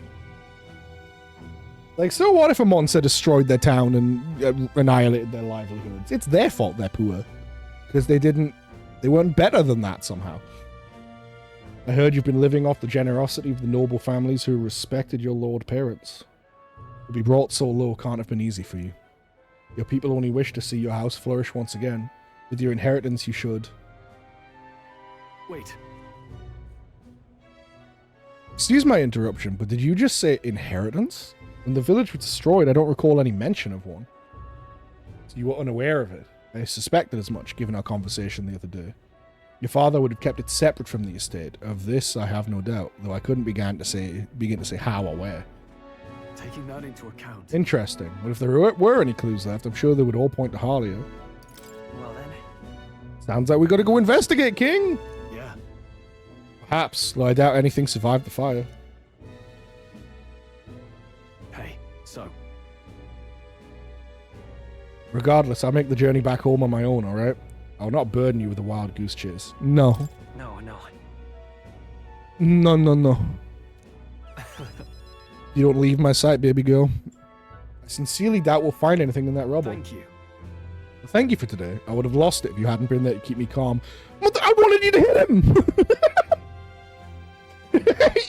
Like, so what if a monster destroyed their town and annihilated their livelihoods? It's their fault they're poor. Because they weren't better than that somehow. I heard you've been living off the generosity of the noble families who respected your lord parents. To be brought so low can't have been easy for you. Your people only wish to see your house flourish once again. With your inheritance, you should. Wait. Excuse my interruption, but did you just say inheritance? When the village was destroyed, I don't recall any mention of one. So you were unaware of it. I suspected as much, given our conversation the other day. Your father would have kept it separate from the estate. Of this, I have no doubt, though I couldn't begin to say how or where. Taking that into account. Interesting. But if there were any clues left, I'm sure they would all point to Harlia. Well then. Sounds like we gotta go investigate, King! Yeah. Perhaps, though I doubt anything survived the fire. Hey, so. Regardless, I'll make the journey back home on my own, alright? I'll not burden you with a wild goose chase. No. No. No. You don't leave my sight, baby girl. I sincerely doubt we'll find anything in that rubble. Thank you. Thank you for today. I would have lost it if you hadn't been there to keep me calm. I wanted you to hit him!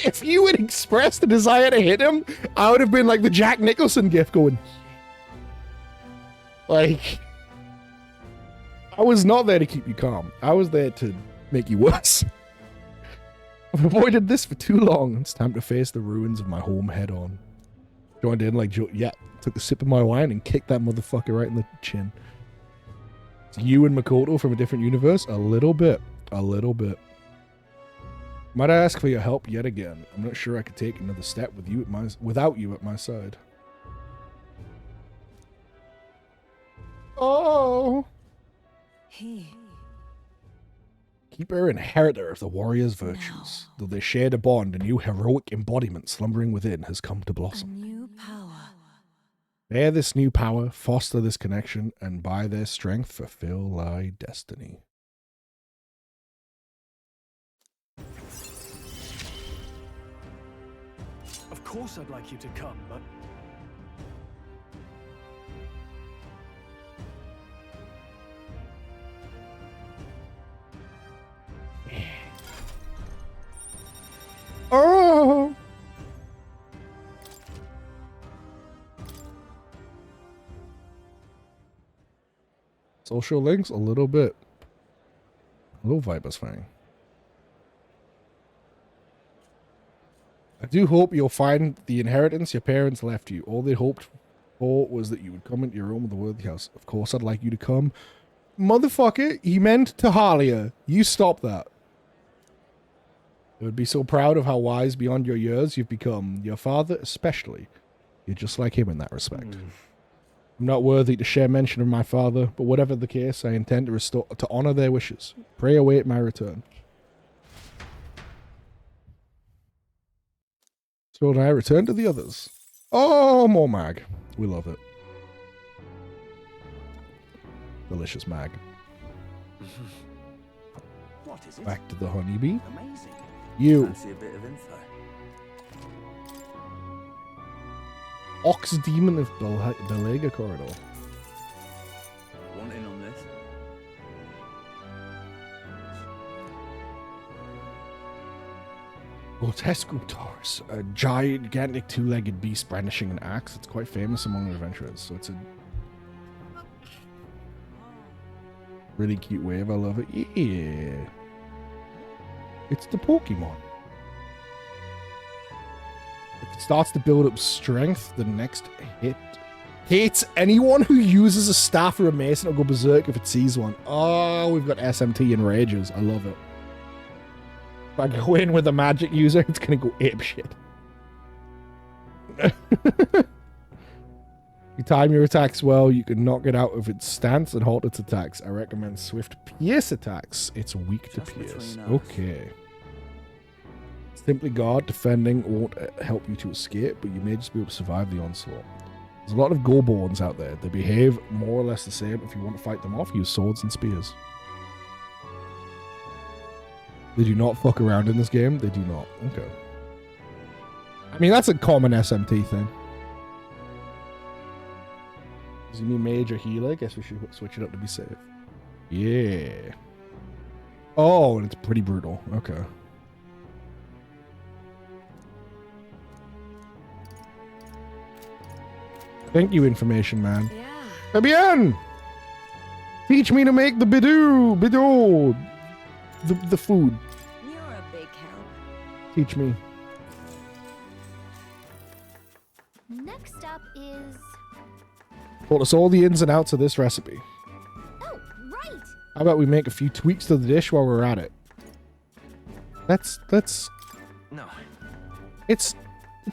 If you had expressed the desire to hit him, I would have been like the Jack Nicholson gif going... Like... I was not there to keep you calm. I was there to make you worse. I've avoided this for too long. It's time to face the ruins of my home head on. Joined in like Joe. Yeah, took a sip of my wine and kicked that motherfucker right in the chin. It's you and Makoto from a different universe? A little bit. Might I ask for your help yet again? I'm not sure I could take another step without you at my side. Oh. Keep her inheritor of the warrior's virtues. Though they shared a bond, a new heroic embodiment slumbering within has come to blossom. A new power. Bear this new power, foster this connection, and by their strength fulfill thy destiny. Of course I'd like you to come, but... Oh! Social links? A little bit. A little Viper's Fang. I do hope you'll find the inheritance your parents left you. All they hoped for was that you would come into your own with the worthy house. Of course I'd like you to come. Motherfucker, he meant to Harlia. You stop that. I would be so proud of how wise beyond your years you've become. Your father especially. You're just like him in that respect. I'm not worthy to share mention of my father, but whatever the case, I intend to honor their wishes. Pray await my return. So I return to the others. Oh, more mag. We love it. Delicious mag. What is it? Back to the honeybee. Amazing. You. Fancy a bit of info. Ox Demon of Belega Corridor. Want in on this? Grotesque Taurus, a gigantic two-legged beast brandishing an axe. It's quite famous among adventurers, so it's a really cute wave. I love it. Yeah. It's the Pokemon. If it starts to build up strength, the next hit hates anyone who uses a staff or a mace and it'll go berserk if it sees one. Oh, we've got SMT and rages. I love it. If I go in with a magic user, it's going to go apeshit. You time your attacks well, you can knock it out of its stance and halt its attacks. I recommend swift pierce attacks. It's weak to pierce. Okay. Simply guard, defending won't help you to escape, but you may just be able to survive the onslaught. There's a lot of Goborns out there. They behave more or less the same. If you want to fight them off, use swords and spears. They do not fuck around in this game. They do not. Okay. I mean, that's a common SMT thing. Does he mean mage or healer? I guess we should switch it up to be safe. Yeah. Oh, and it's pretty brutal. Okay. Thank you, information man. Yeah. Fabian! Teach me to make the bidou. The food. You're a big help. Teach me. Next up is... Told us all the ins and outs of this recipe. Oh, right! How about we make a few tweaks to the dish while we're at it? Let's... No. It's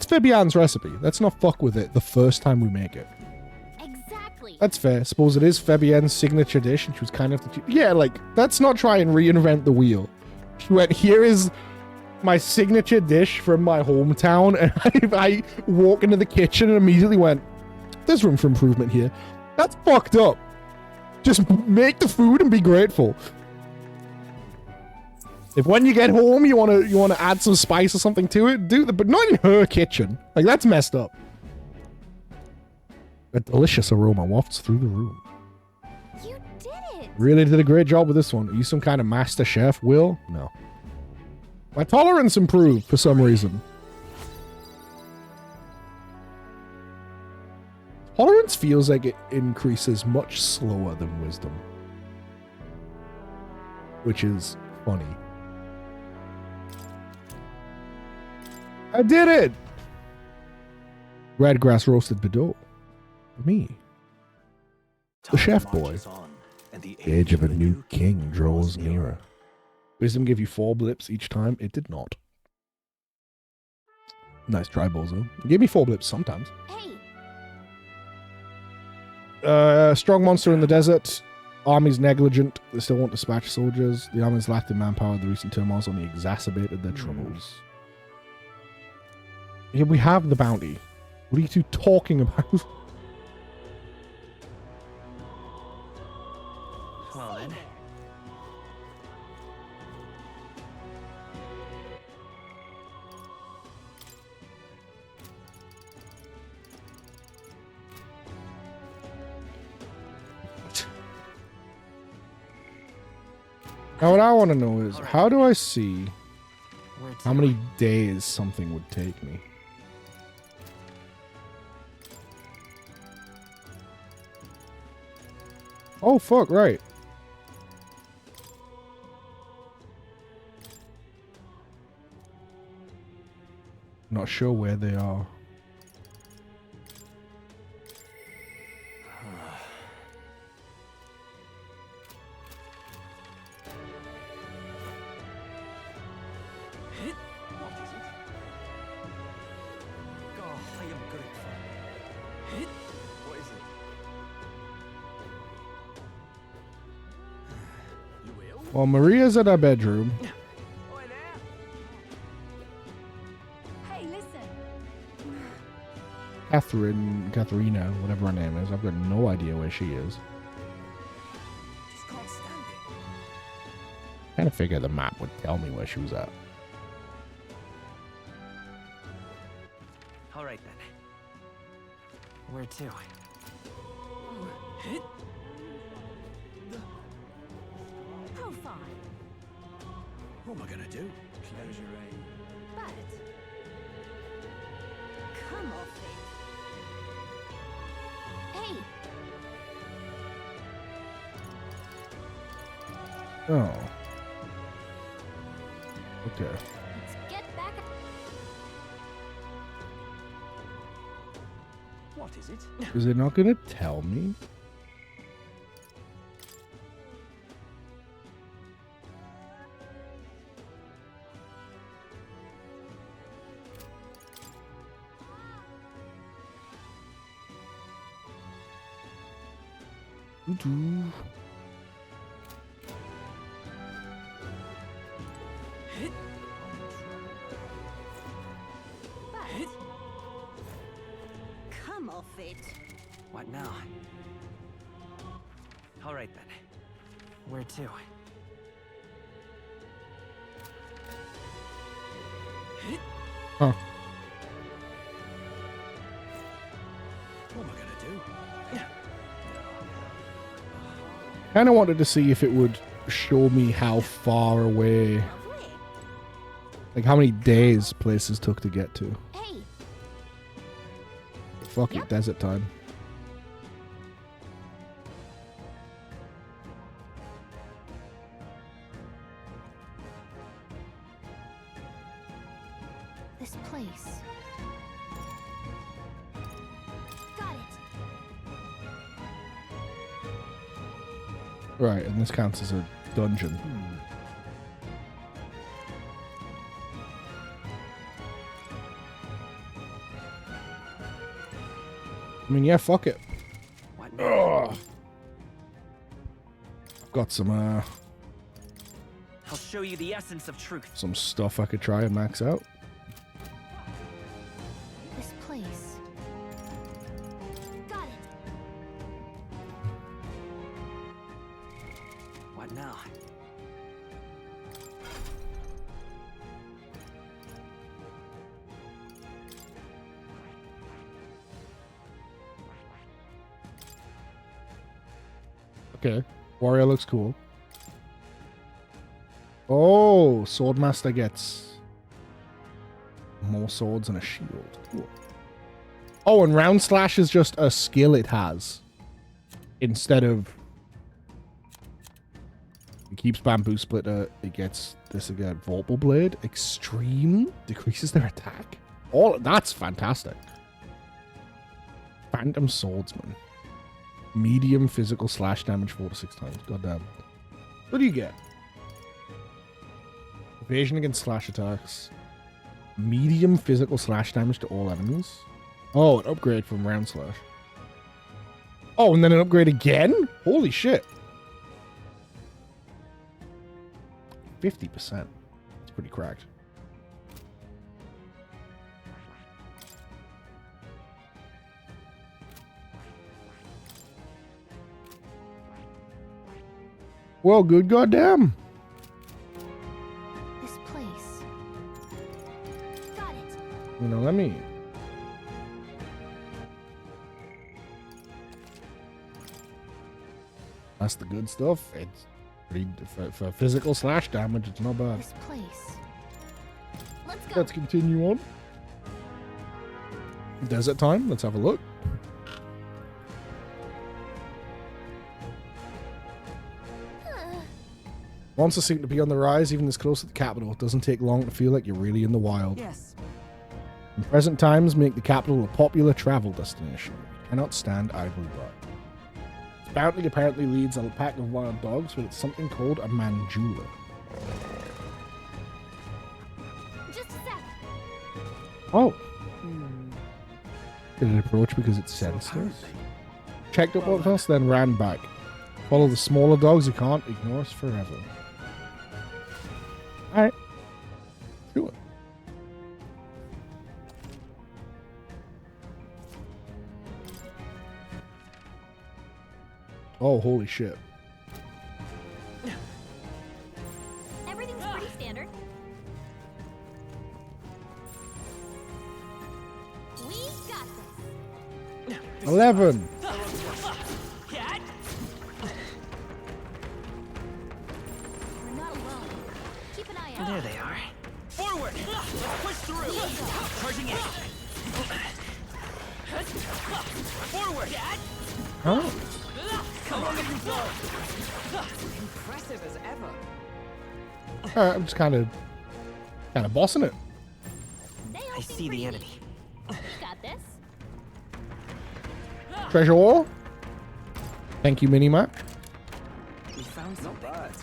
Fabian's recipe. Let's not fuck with it the first time we make it. Exactly. That's fair. Suppose it is Fabienne's signature dish, and she was kind of yeah, like, let's not try and reinvent the wheel. She went, here is my signature dish from my hometown, and I walk into the kitchen and immediately went, there's room for improvement here. That's fucked up. Just make the food and be grateful. If when you get home you wanna add some spice or something to it, do that, but not in her kitchen. Like, that's messed up. A delicious aroma wafts through the room. You did it! Really did a great job with this one. Are you some kind of master chef, Will? No. My tolerance improved for some reason. Tolerance feels like it increases much slower than wisdom. Which is funny. I did it! Red grass roasted bidou. Me. The chef boy. The age of a new king draws nearer. Wisdom give you 4 blips each time. It did not. Nice try, Bozo. Give me 4 blips sometimes. Hey. Strong monster in the desert. Army's negligent. They still won't dispatch soldiers. The army's lacked in manpower. The recent turmoil's only exacerbated their troubles. Yeah, we have the bounty. What are you two talking about? Well then. Now what I want to know is, how do I see how many days something would take me? Oh, fuck, right. Not sure where they are. Well, Maria's at our bedroom. Hey, listen. Katharina, whatever her name is. I've got no idea where she is. Just can't stand it. Kind of figure the map would tell me where she was at. All right then. Where to? How far? What am I gonna do? Close your aim. But... Come off it. Hey! Oh. Okay. Let's get back... What is it? Is it not gonna tell me? Doo-doo. Come off it. What now? All right then. Where to? Huh. What am I gonna do? Kind of wanted to see if it would show me how far away, like how many days places took to get to. Hey, Fuck it, desert time. this place. Got it. Right, and this counts as a dungeon. I mean, yeah, fuck it. Ugh. I've got some I'll show you the essence of truth. some stuff I could try and max out. This place. Got it. What now? Okay, warrior looks cool. Oh, swordmaster gets more swords and a shield. Cool. Oh, and round slash is just a skill it has instead of it keeps bamboo splitter. It gets this again. Vorpal blade extreme decreases their attack. All that's fantastic. Phantom swordsman. Medium physical slash damage 4 to 6 times. Goddamn. What do you get? Evasion against slash attacks. Medium physical slash damage to all enemies. Oh, an upgrade from round slash. Oh, and then an upgrade again? Holy shit. 50%. It's pretty cracked. Well, good goddamn. This place. Got it. You know what I mean? That's the good stuff. It's pretty for physical slash damage. It's not bad. This place. Let's go. Let's continue on. Desert time. Let's have a look. Monsters seem to be on the rise, even this close to the capital. It doesn't take long to feel like you're really in the wild. Yes. In present times, make the capital a popular travel destination. You cannot stand idly by. Its bounty apparently leads a pack of wild dogs, but it's something called a manjula. Just a sec. Oh. Did it approach because it sensed us? Checked up on us, then ran back. Follow the smaller dogs, you can't ignore us forever. Alright. Do it. Oh, holy shit. Everything's pretty standard. We got this. 11. We're not alone. Keep an eye out. There they are. Forward! Let's push through! Charging in! Forward! Oh. Come on! Impressive as ever. Alright, I'm just kind of bossing it. I see the enemy. Got this. Treasure wall. Thank you, Minimap. We found something. Not bad.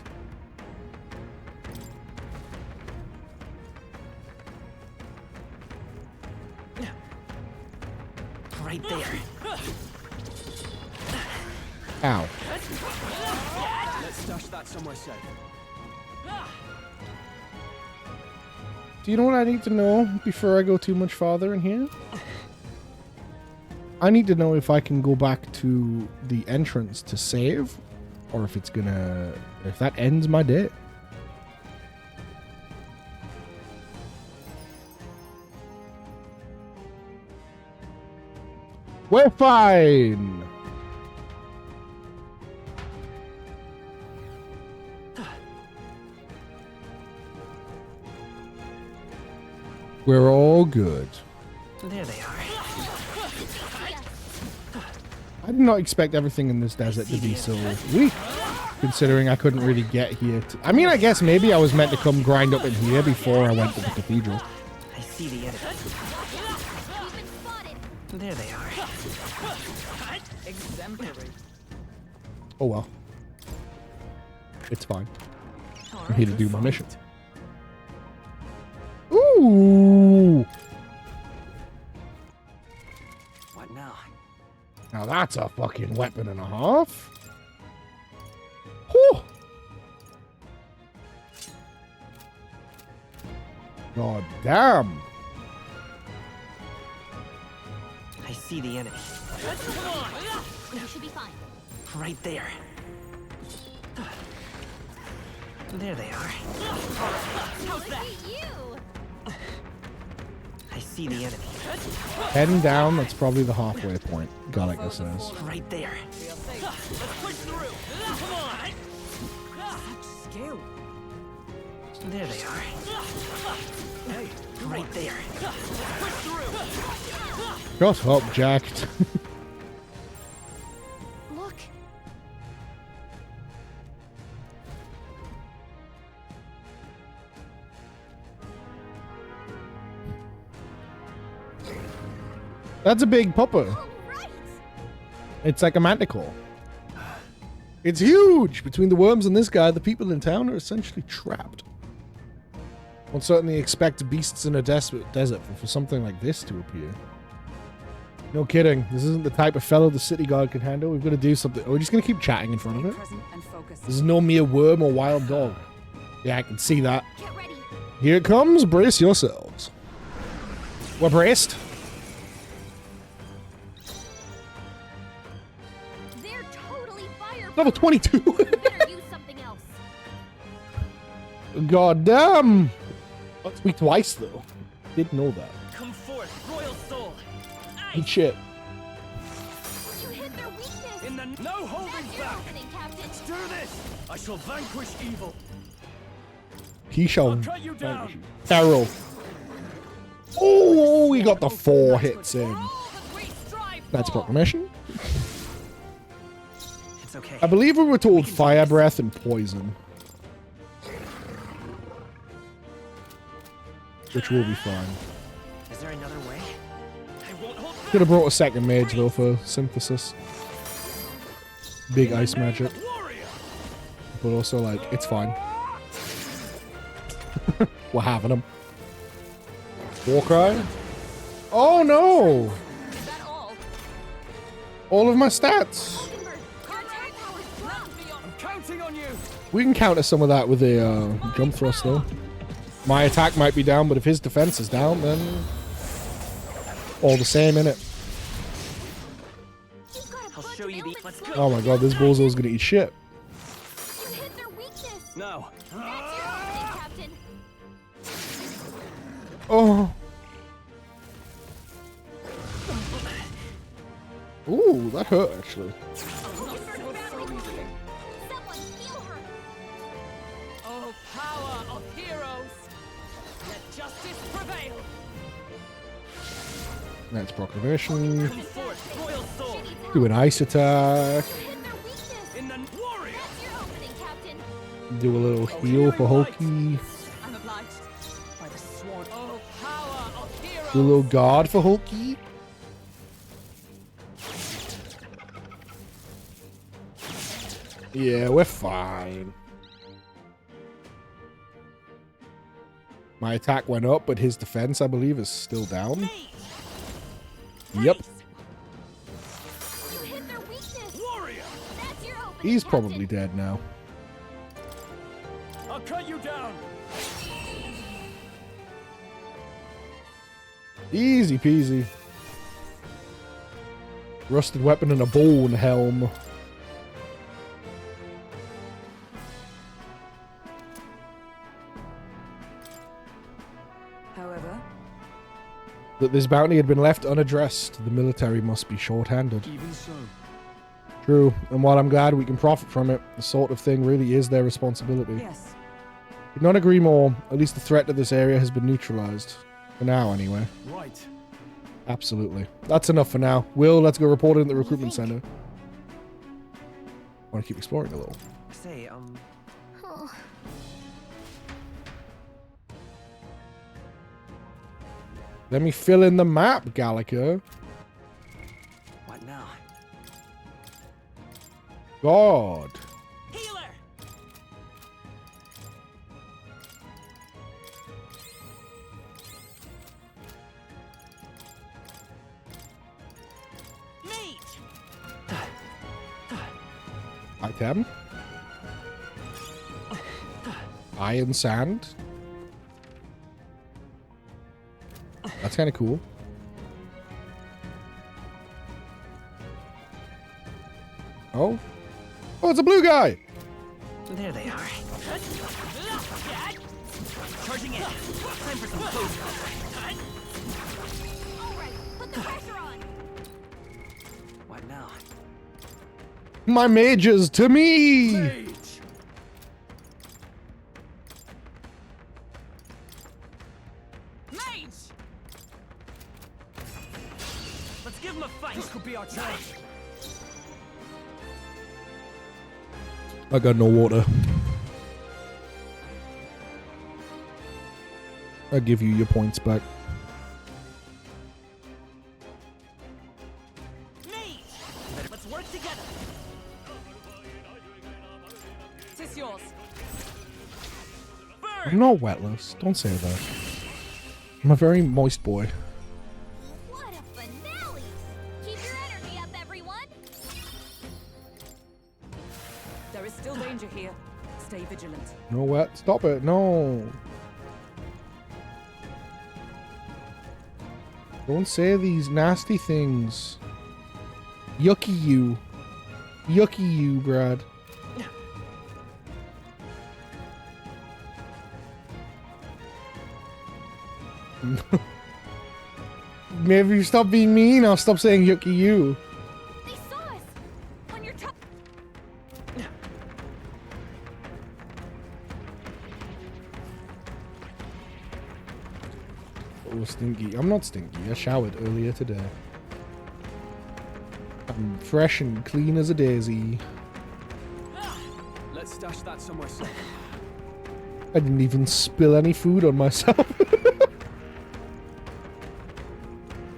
Right there. Ow. Let's stash that somewhere safe. Do you know what I need to know before I go too much farther in here? I need to know if I can go back to the entrance to save, or if it's gonna... if that ends my day. We're fine! We're all good. There they are. I did not expect everything in this desert to be so weak, considering I couldn't really get here. I mean, I guess maybe I was meant to come grind up in here before I went to the cathedral. I see the enemy. There they are. Exemplary. Oh well. It's fine. I'm here to do my mission. Ooh! What now? Now that's a fucking weapon and a half. Whew. God damn. I see the enemy. You should be fine. Right there. There they are. How's that? You. I see the enemy. Heading down, that's probably the halfway point, Gallagher says. Right there. Let's push through. Come on. Such skill. There they are. Hey, right there. let's push through. Shut up, jacked. Look. That's a big pupper. It's like a manticore. It's huge! Between the worms and this guy, the people in town are essentially trapped. One certainly expects beasts in a desert for something like this to appear. No kidding. This isn't the type of fellow the city guard can handle. We've got to do something. Are we just going to keep chatting in front of it? This is no mere worm or wild dog. Yeah, I can see that. Here it comes. Brace yourselves. We're braced. They're totally fireproof. Level 22. Better use something else. God damn. That's me twice, though. Didn't know that. Come forth, royal soul. Good shit. You hit their weakness. In the no holding That's your back. opening, Captain. Let's do this. I shall vanquish evil. He shall I'll cut you down. Arrow. Oh, we got the 4 hits in. That's proclamation. It's okay. I believe we were told fire breath and poison. Which will be fine. Is there another way? I won't hold Could have brought a second mage though for synthesis. Big ice magic. But also like, it's fine. We're having them. Warcry. Oh no! All of my stats. I'm counting on you. We can counter some of that with a jump thrust though. My attack might be down, but if his defense is down, then all the same, innit? I'll show you the. Let's go. Oh my god, this bozo's gonna eat shit. You hit their weakness. No. That's your opening, Captain. Oh. Ooh, that hurt actually. Oh, power of heroes. Let justice prevail. That's proclamation. Come forth, royal soul. Do an ice attack. In the warrior. That's your opening, Captain. Do a little heal for Hulky. I'm obliged by the sworn. Oh, power of heroes. Do a little guard for Hulky. Yeah, we're fine. My attack went up, but his defense, I believe, is still down. Yep. You hit their weakness. Warrior. That's He's probably dead now. I'll cut you down. Easy peasy. Rusted weapon and a bone helm. However, That this bounty had been left unaddressed. The military must be short-handed. Even so. True, and while I'm glad we can profit from it, the sort of thing really is their responsibility. yes. Could not agree more. At least the threat to this area has been neutralized. For now, anyway. Right. Absolutely. That's enough for now. Will, let's go report it in the recruitment center. Want to keep exploring a little. Say, Let me fill in the map, Gallica. what now? God. Healer. Mage. Item. Iron sand. That's kind of cool. Oh. Oh, it's a blue guy. There they are. Charging in. Time for some close combat. Alright, put the pressure on. What now? My mages to me. Mage. Mage. Let's give him a fight. This could be our time. I got no water. I'll give you your points back. Mage. Let's work together. Tis yours. I'm not wetless. Don't say that. I'm a very moist boy. What a finale! Keep your energy up, everyone! There is still danger here. Stay vigilant. No wet. Stop it. No. Don't say these nasty things. Yucky you. Yucky you, Brad. Maybe you stop being mean, I'll stop saying yucky you. They saw us! On your top! Oh, stinky. I'm not stinky. I showered earlier today. I'm fresh and clean as a daisy. Let's stash that somewhere safe. I didn't even spill any food on myself.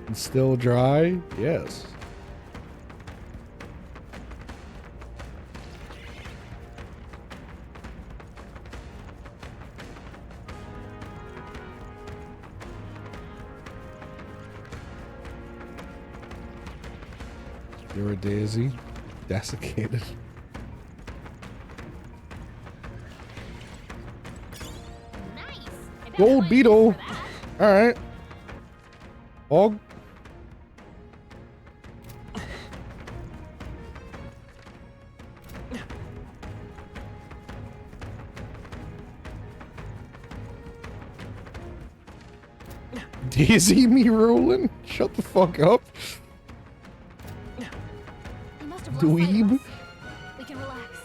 And still dry? Yes. You're a daisy. Desiccated. Gold beetle. Alright. Hog. Daisy me rolling? Shut the fuck up. Dweeb. We can relax.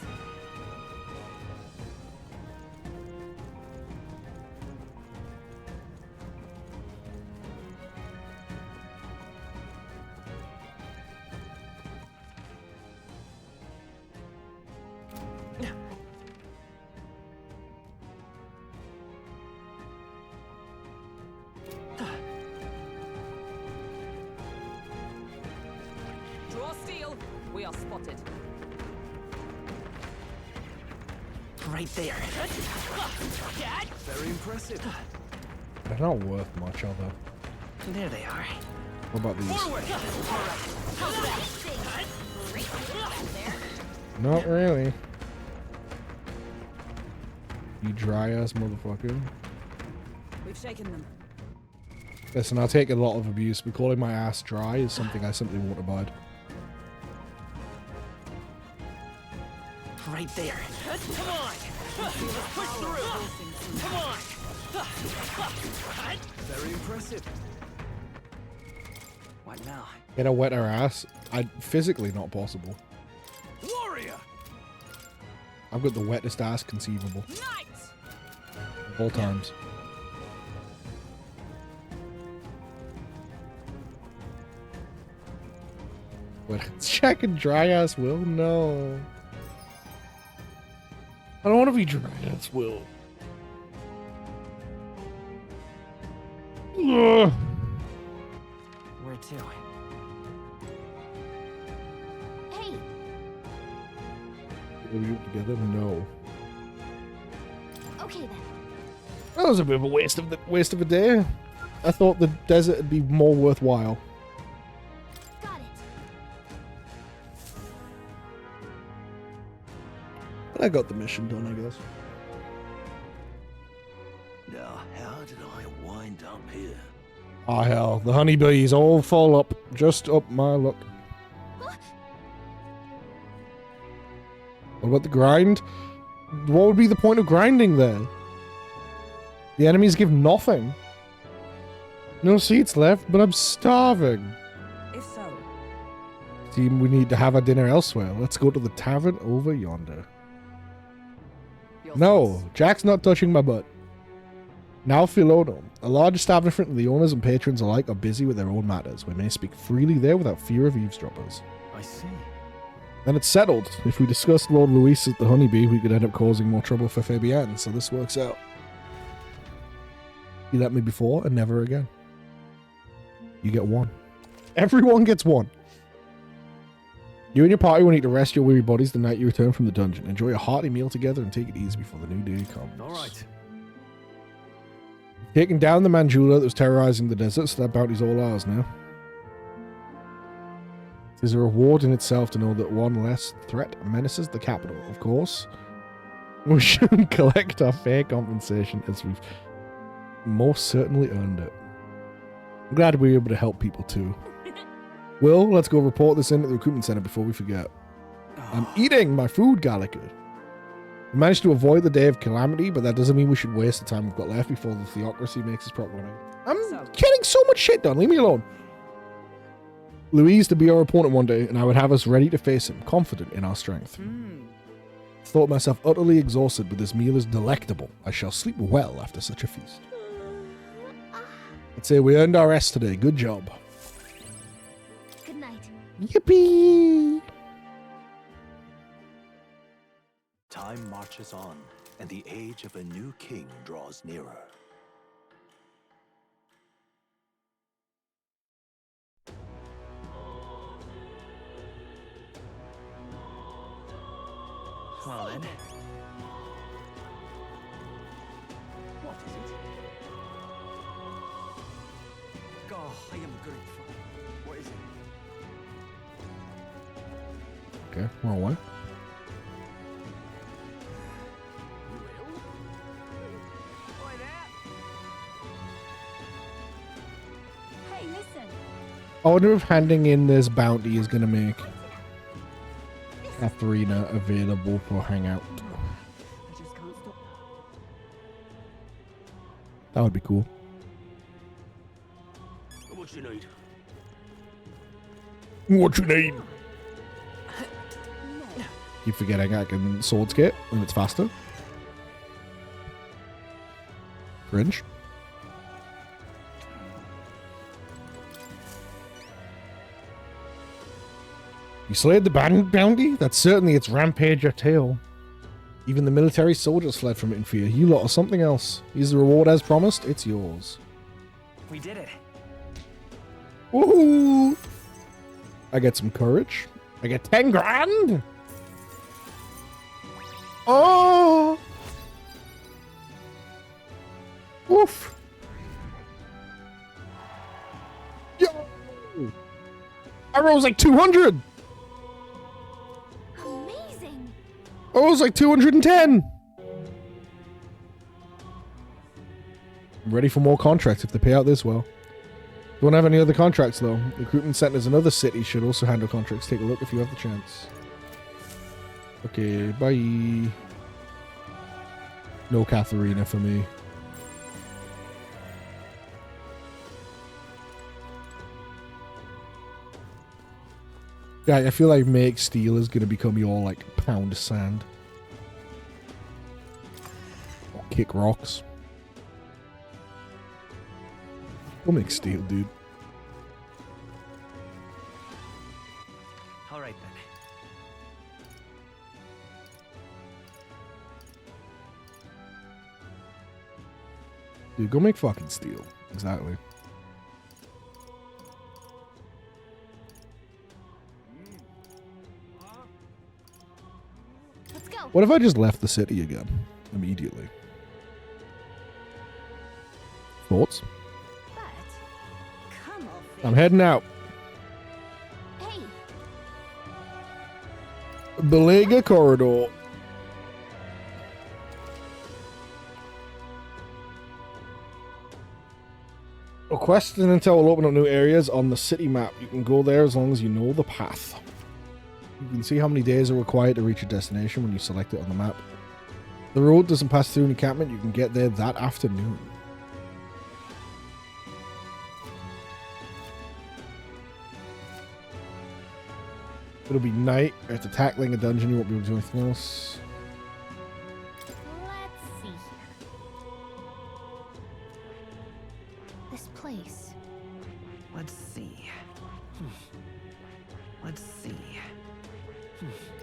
Draw steel. We are spotted. Right there. Very impressive. They're not worth much, are they? There they are. What about these? Forward. All right. How's that? Not really. You dry ass motherfucker. We've shaken them. Listen, I'll take a lot of abuse, but calling my ass dry is something I simply won't abide. Right there. Come on! Let's push through! Come on! Very impressive. What now? Get a wetter ass? Physically not possible. Warrior! I've got the wettest ass conceivable. Knight! Of all times. But check and dry ass Will? No. I don't want to be dry ass Will. Ugh. Where to? Hey, Are we together? No. okay then. That was a bit of a waste of a day. I thought the desert would be more worthwhile. Got it. But I got the mission done, I guess. Now, how did I wind up here? Oh hell, the honeybees all fall up, just up my luck. What about the grind? What would be the point of grinding there? The enemies give nothing. No seats left, but I'm starving. If so, Team, we need to have our dinner elsewhere. Let's go to the tavern over yonder. No, Jack's not touching my butt. Now Philono, a large establishment where the owners and patrons alike are busy with their own matters. We may speak freely there without fear of eavesdroppers. I see. Then it's settled. If we discussed Lord Luis at the Honeybee, we could end up causing more trouble for Fabienne, so this works out. You let me before and never again. You get one. Everyone gets one. You and your party will need to rest your weary bodies the night you return from the dungeon. Enjoy a hearty meal together and take it easy before the new day comes. Alright. Taking down the Manjula that was terrorizing the desert, so that bounty's all ours now. It is a reward in itself to know that one less threat menaces the capital. Of course, we should collect our fair compensation as we've most certainly earned it. I'm glad we were able to help people too. Will, let's go report this in at the recruitment center before we forget. I'm eating my food, Gallagher. We managed to avoid the day of calamity, but that doesn't mean we should waste the time we've got left before the theocracy makes its proclamation. I'm getting so much shit done. Leave me alone. Louise to be our opponent one day, and I would have us ready to face him, confident in our strength. Thought myself utterly exhausted, but this meal is delectable. I shall sleep well after such a feast. I'd say we earned our rest today. Good job. Good night. Yippee! Time marches on, and the age of a new king draws nearer. Well then. What is it? Oh, I am grateful. What is it? Okay, wrong way. Hey, listen. I wonder if handing in this bounty is going to make Katharina available for Hangout. That would be cool. What you need? What you need? Keep forgetting I can sword skate and it's faster. Cringe. You slayed the bounty? That's certainly its rampager tail. Even the military soldiers fled from it in fear. You lot are something else. Is the reward as promised? It's yours. We did it. Woohoo! I get some courage. I get 10 grand! Oh! Oof! Yo! I rose like 200! Amazing. Oh, it was like 210. I'm ready for more contracts if they pay out this well. Don't have any other contracts though. Recruitment centers in other cities should also handle contracts. Take a look if you have the chance. Okay, bye. No Katharina for me. Yeah, I feel like make steel is gonna become your like pound sand. Or kick rocks. We'll make steel, dude. All right then. Dude, go make fucking steel. Exactly. Let's go. What if I just left the city again? Immediately. Thoughts? Come on. I'm heading out. Hey. Belega Corridor. A quest and intel will open up new areas on the city map. You can go there as long as you know the path. You can see how many days are required to reach a destination when you select it on the map. The road doesn't pass through an encampment. You can get there that afternoon. It'll be night. After tackling a dungeon, you won't be able to do anything else. Let's see here. This place. Let's see. Let's see.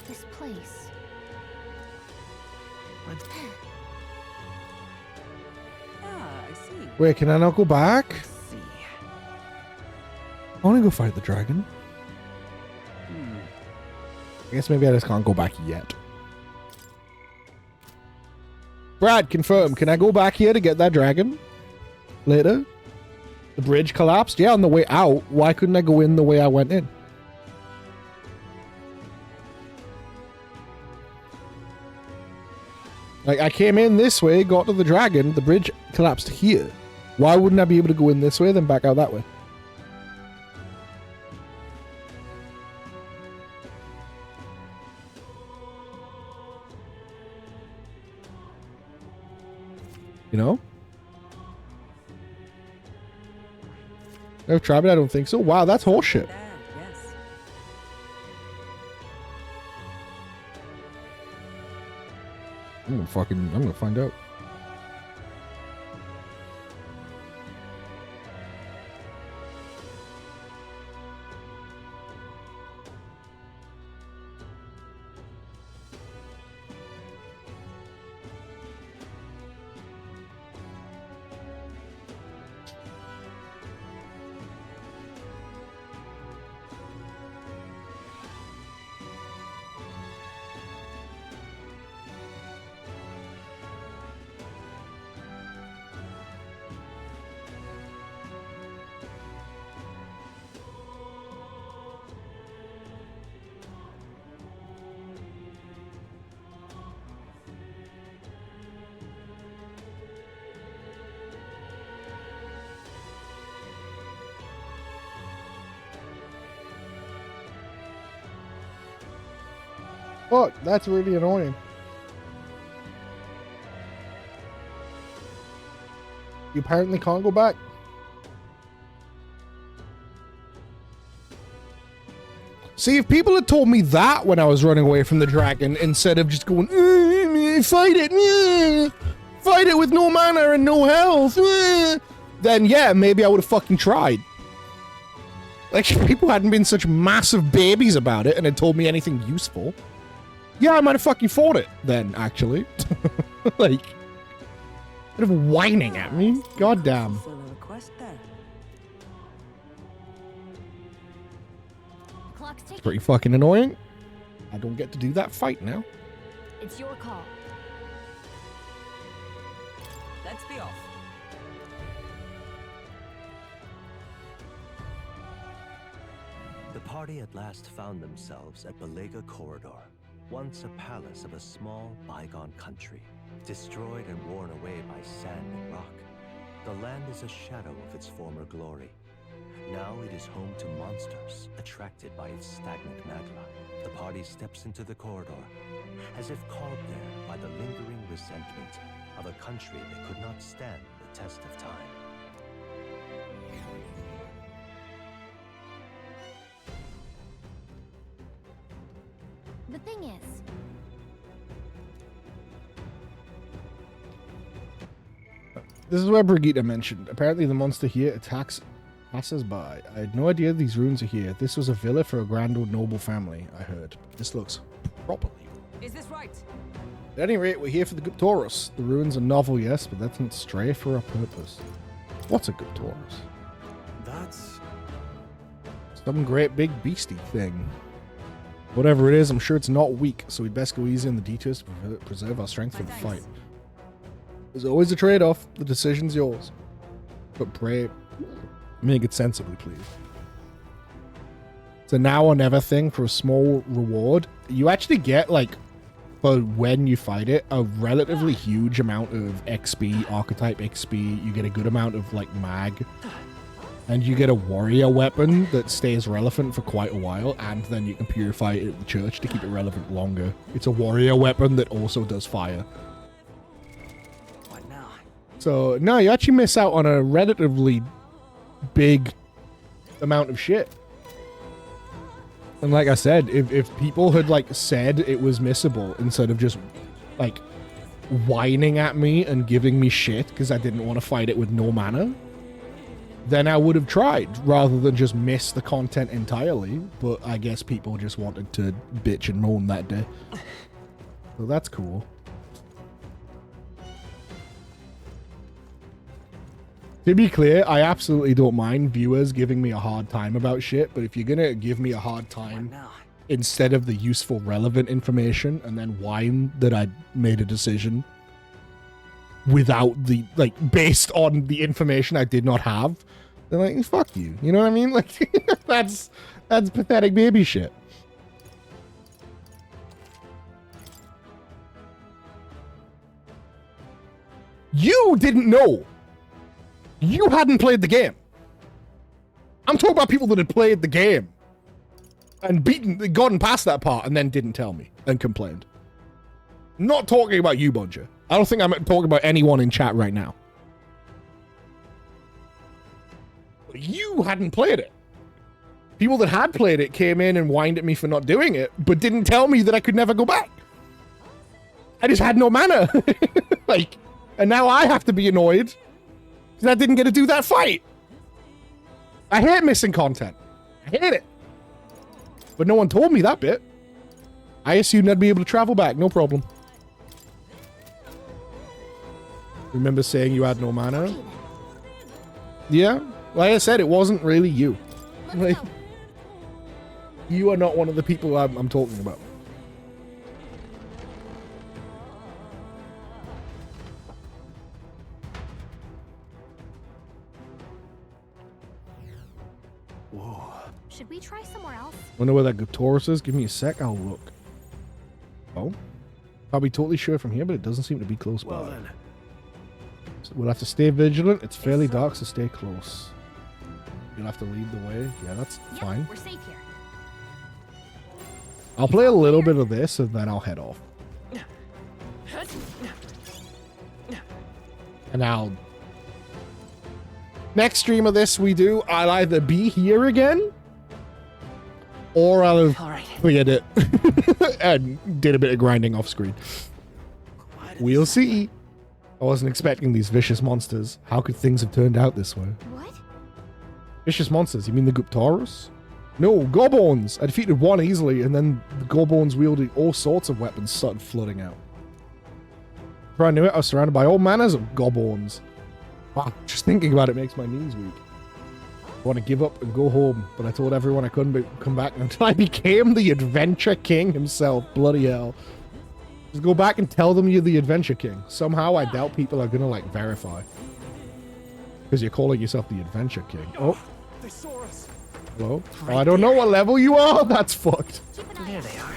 This place. Let's... I see. Wait, can I not go back? see. I want to go fight the dragon. I guess maybe I just can't go back yet. Brad, confirm. Can I go back here to get that dragon? Later? The bridge collapsed? Yeah, on the way out. Why couldn't I go in the way I went in? Like, I came in this way, got to the dragon, the bridge collapsed here. Why wouldn't I be able to go in this way, then back out that way? You know? I've tried it, I don't think so. Wow, that's horseshit. Yes. I'm gonna find out. Fuck, that's really annoying. You apparently can't go back. See, if people had told me that when I was running away from the dragon, instead of just going, fight it with no mana and no health, then yeah, maybe I would have fucking tried. Like, if people hadn't been such massive babies about it and had told me anything useful, yeah, I might have fucking fought it then, actually. Like, bit of whining at me. God damn. It's pretty fucking annoying. I don't get to do that fight now. It's your call. Let's be off. The party at last found themselves at Belega Corridor. once a palace of a small, bygone country, destroyed and worn away by sand and rock. The land is a shadow of its former glory. Now it is home to monsters, attracted by its stagnant magma. The party steps into the corridor, as if called there by the lingering resentment of a country that could not stand the test of time. The thing is, This is where Brigitte mentioned. Apparently the monster here attacks passers-by. I had no idea these ruins are here. This was a villa for a grand old noble family, I heard. This looks properly. Is this right? At any rate, we're here for the Guptoros. The ruins are novel, yes, but that's not stray for our purpose. What's a Guptoros? That's some great big beastie thing. Whatever it is, I'm sure it's not weak, so we'd best go easy on the details to preserve our strength for the fight. There's always a trade-off. The decision's yours. But pray, make it sensibly, please. It's a now or never thing for a small reward. You actually get, like, for when you fight it, a relatively huge amount of XP, archetype XP. You get a good amount of, like, mag. And you get a warrior weapon that stays relevant for quite a while, and then you can purify it at the church to keep it relevant longer. It's a warrior weapon that also does fire. What now? So, no, you actually miss out on a relatively big amount of shit. And like I said, if people had, like, said it was missable instead of just, like, whining at me and giving me shit because I didn't want to fight it with no mana, then I would have tried rather than just miss the content entirely. But I guess people just wanted to bitch and moan that day. So that's cool. To be clear, I absolutely don't mind viewers giving me a hard time about shit, but if you're gonna give me a hard time instead of the useful, relevant information and then whine that I made a decision without the, like, based on the information I did not have, then, like, fuck you. You know what I mean? Like, that's pathetic baby shit. You didn't know. You hadn't played the game. I'm talking about people that had played the game and gotten past that part and then didn't tell me and complained. Not talking about you, Buncher. I don't think I'm talking about anyone in chat right now. You hadn't played it. People that had played it came in and whined at me for not doing it, but didn't tell me that I could never go back. I just had no mana. Like, and now I have to be annoyed because I didn't get to do that fight. I hate missing content. I hate it. But no one told me that bit. I assumed I'd be able to travel back, no problem. Remember saying you had no mana? Yeah, like I said, it wasn't really you. Like, you are not one of the people I'm talking about. Whoa. Should we try somewhere else? Wonder where that Guptoros is? Give me a sec, I'll look. Oh? I'll be totally sure from here, but it doesn't seem to be close by. Then. So we'll have to stay vigilant. It's fairly dark, so stay close. You'll have to lead the way. Yeah, that's fine. We're safe here. I'll play a little bit of this, and then I'll head off. And I'll... Next stream of this we do, I'll either be here again, or I'll have cleared it and did a bit of grinding off screen. We'll see. I wasn't expecting these vicious monsters. How could things have turned out this way? What? Vicious monsters? You mean the Guptoros? No, Gorbones! I defeated one easily, and then the Gorbones wielding all sorts of weapons started flooding out. Before I knew it, I was surrounded by all manners of Gorbones. Wow, just thinking about it makes my knees weak. I want to give up and go home, but I told everyone I couldn't come back until I became the Adventure King himself. Bloody hell. Just go back and tell them you're the Adventure King. Somehow I doubt people are gonna, like, verify. Because you're calling yourself the Adventure King. Oh. They saw us. Hello? Oh, I don't know what level you are. That's fucked. There they are.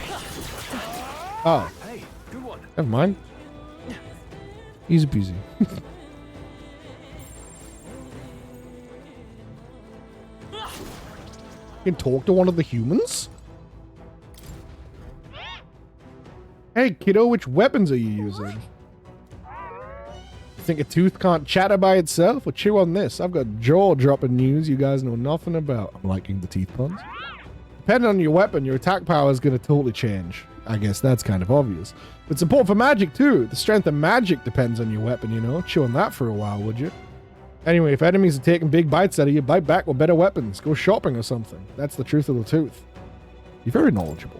Oh. Hey, good one. Never mind. Easy peasy. You can talk to one of the humans? Hey, kiddo, which weapons are you using? You think a tooth can't chatter by itself? Well, chew on this. I've got jaw-dropping news you guys know nothing about. I'm liking the teeth puns. Depending on your weapon, your attack power is going to totally change. I guess that's kind of obvious. But support for magic, too. The strength of magic depends on your weapon, you know? Chew on that for a while, would you? Anyway, if enemies are taking big bites out of you, bite back with better weapons. Go shopping or something. That's the truth of the tooth. You're very knowledgeable.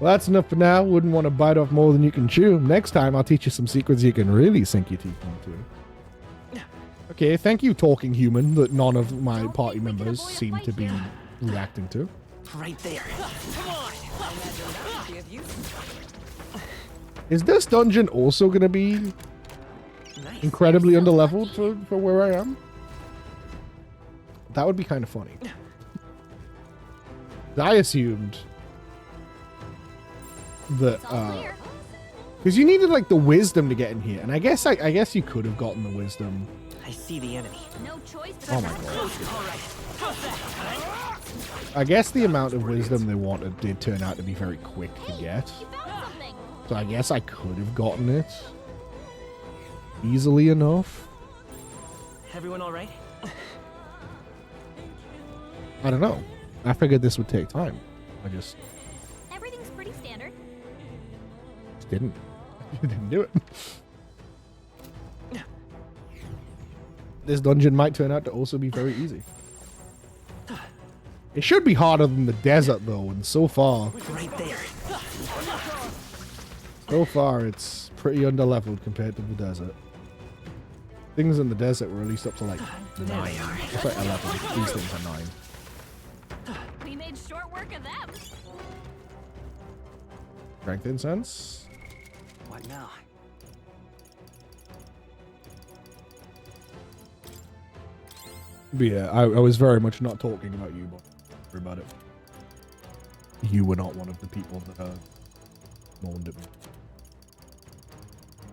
Well, that's enough for now. Wouldn't want to bite off more than you can chew. Next time, I'll teach you some secrets you can really sink your teeth into. Okay, thank you, talking human, that none of my party members seem to be reacting to. Right there. Come on. I imagine that would be of use. Is this dungeon also going to be incredibly underleveled for where I am? That would be kind of funny. I assumed that because you needed like the wisdom to get in here, and I guess you could have gotten the wisdom. I see the enemy. No choice. Oh my god. I guess the amount of wisdom they wanted did turn out to be very quick to get. So I guess I could have gotten it easily enough. Everyone all right? I don't know. I figured this would take time. Everything's pretty standard. Just didn't. Didn't do it. This dungeon might turn out to also be very easy. It should be harder than the desert though, and so far... Right there. So far, it's pretty underleveled compared to the desert. Things in the desert were at least up to like 9. It's like 11. These things are 9. We made short work of them. Strength incense. What now? But yeah, I was very much not talking about you, but don't worry about it. You were not one of the people that moaned at me.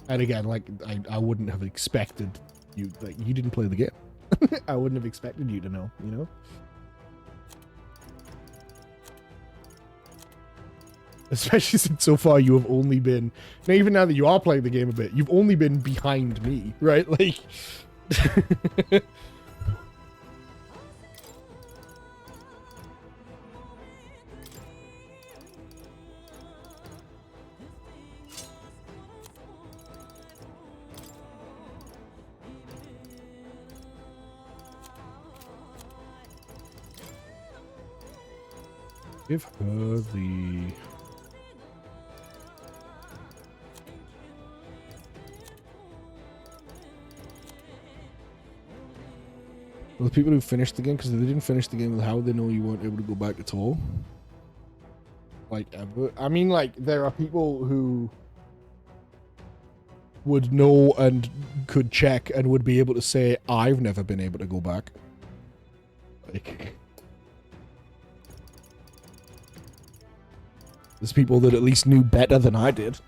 And again, like, I wouldn't have expected you, like, you didn't play the game. I wouldn't have expected you to know, you know? Especially since so far you have only been, now even now that you are playing the game a bit, you've only been behind me, right? Like, give her the... Well, the people who finished the game, because they didn't finish the game, how would they know you weren't able to go back at all? Like, ever? I mean, like, there are people who would know and could check and would be able to say, I've never been able to go back. Like... There's people that at least knew better than I did.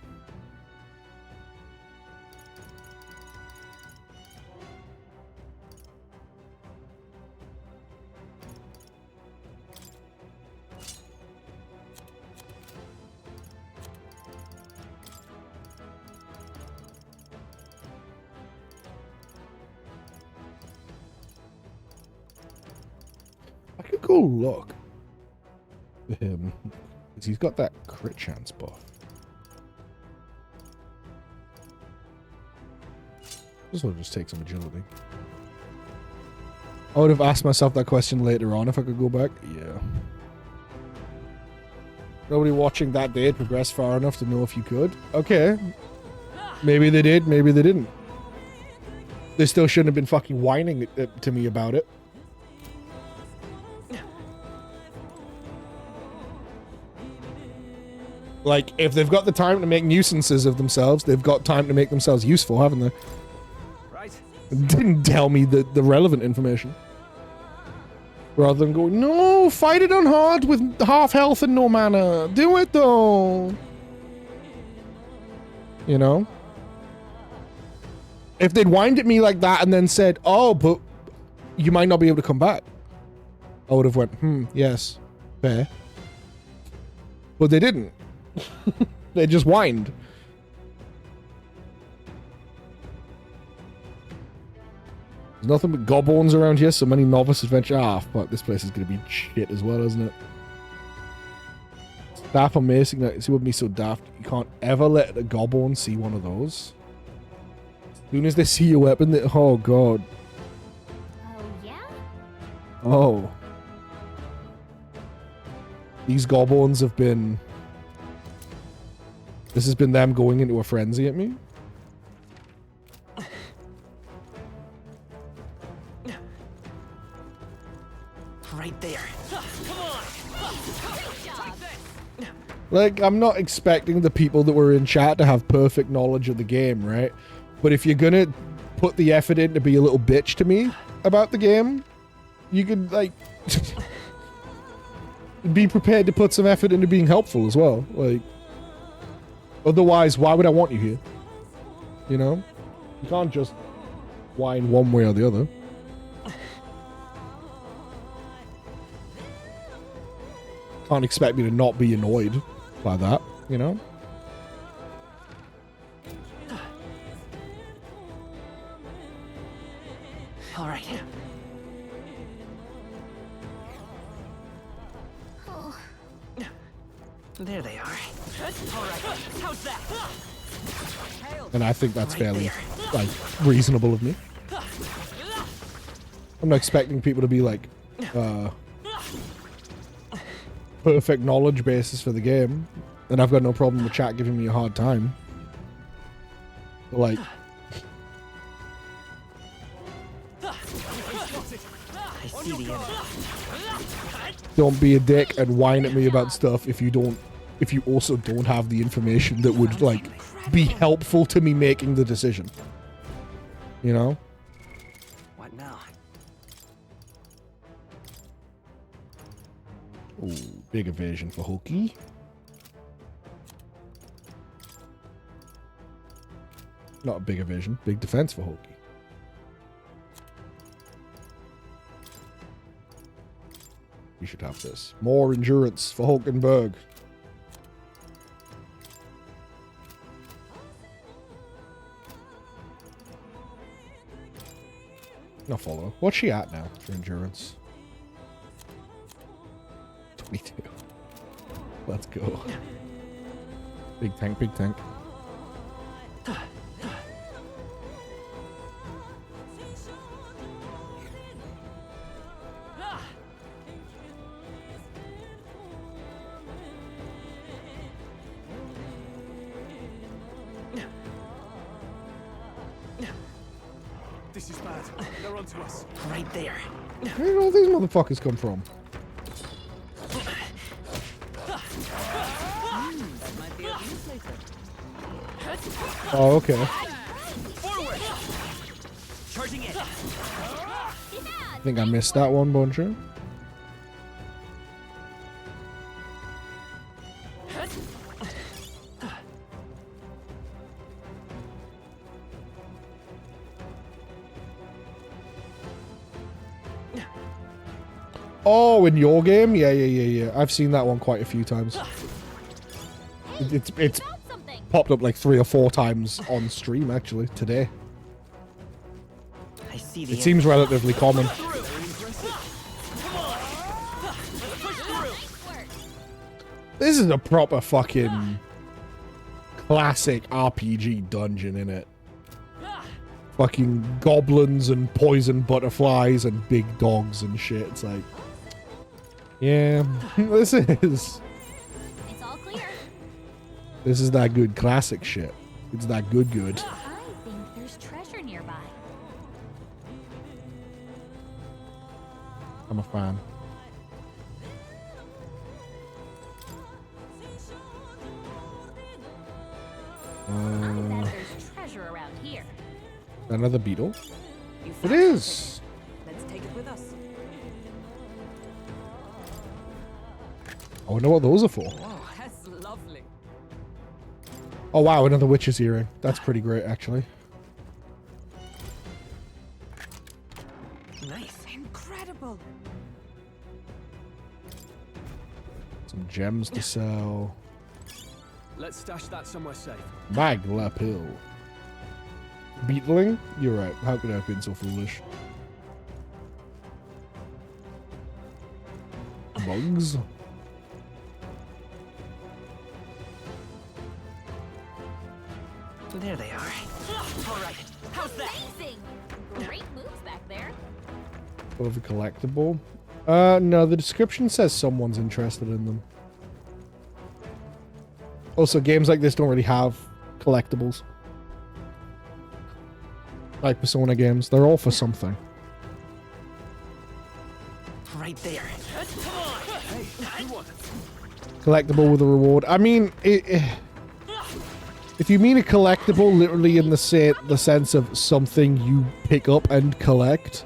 I could go look for him. Because he's got that crit chance buff. This will just take some agility. I would have asked myself that question later on if I could go back. Yeah. Nobody watching that day had progressed far enough to know if you could. Okay. Maybe they did, maybe they didn't. They still shouldn't have been fucking whining to me about it. Like, if they've got the time to make nuisances of themselves, they've got time to make themselves useful, haven't they? Right. Didn't tell me the relevant information. Rather than go, no, fight it on hard with half health and no mana. Do it, though. You know? If they'd whined at me like that and then said, oh, but you might not be able to come back, I would have went, yes, fair. But they didn't. They just whined. There's nothing but goblins around here, so many novice adventure. Ah, fuck, this place is going to be shit as well, isn't it? Staff amazing. It would be so daft. You can't ever let a goblin see one of those. As soon as they see your weapon, they, oh god. Oh, yeah? Oh. These goblins have been... This has been them going into a frenzy at me. Right there. Come on. Like, I'm not expecting the people that were in chat to have perfect knowledge of the game, right? But if you're gonna put the effort in to be a little bitch to me about the game, you could, like... be prepared to put some effort into being helpful as well. Like, otherwise, why would I want you here? You know? You can't just whine one way or the other. Can't expect me to not be annoyed by that, you know? All right. Oh. There they are. All right. How's that? And I think that's fairly, like, reasonable of me. I'm not expecting people to be, like, perfect knowledge basis for the game. And I've got no problem with chat giving me a hard time. But, like... I see the enemy. Don't be a dick and whine at me about stuff if you also don't have the information that would, like, be helpful to me making the decision. You know? What now? Ooh, big evasion for Hulky. Not a big evasion, big defense for Hulky. You should have this. More endurance for Hulkenberg. No follow. What's she at now for endurance? 22. Let's go. Big tank, big tank. This is bad. They're onto us. Right there. Where did all these motherfuckers come from? That might be of use later. Oh, okay. Forward. Charging in. I think I missed that one, Bonjour. Oh, in your game? Yeah. I've seen that one quite a few times. It's popped up like 3 or 4 times on stream, actually, today. I see It seems relatively common. This is a proper fucking classic RPG dungeon, innit? Fucking goblins and poison butterflies and big dogs and shit. It's like... Yeah, this is... It's all clear. This is that good classic shit. It's that good. I think there's treasure nearby. I'm a fan. I bet there's treasure around here. Another beetle? You It found is! something. Let's take it with us. I wonder what those are for. Wow, that's lovely. Oh wow, another witch's earring. That's pretty great, actually. Nice. Incredible. Some gems to sell. Let's stash that somewhere safe. Magla pill. Beetling? You're right. How could I have been so foolish? Bugs? There they are. All right. How's that? Amazing! Great moves back there. Of a collectible? No, the description says someone's interested in them. Also, games like this don't really have collectibles. Like Persona games. They're all for something. Right there. Come on. Hey, who won? Collectible with a reward. I mean, if you mean a collectible literally in the sense of something you pick up and collect,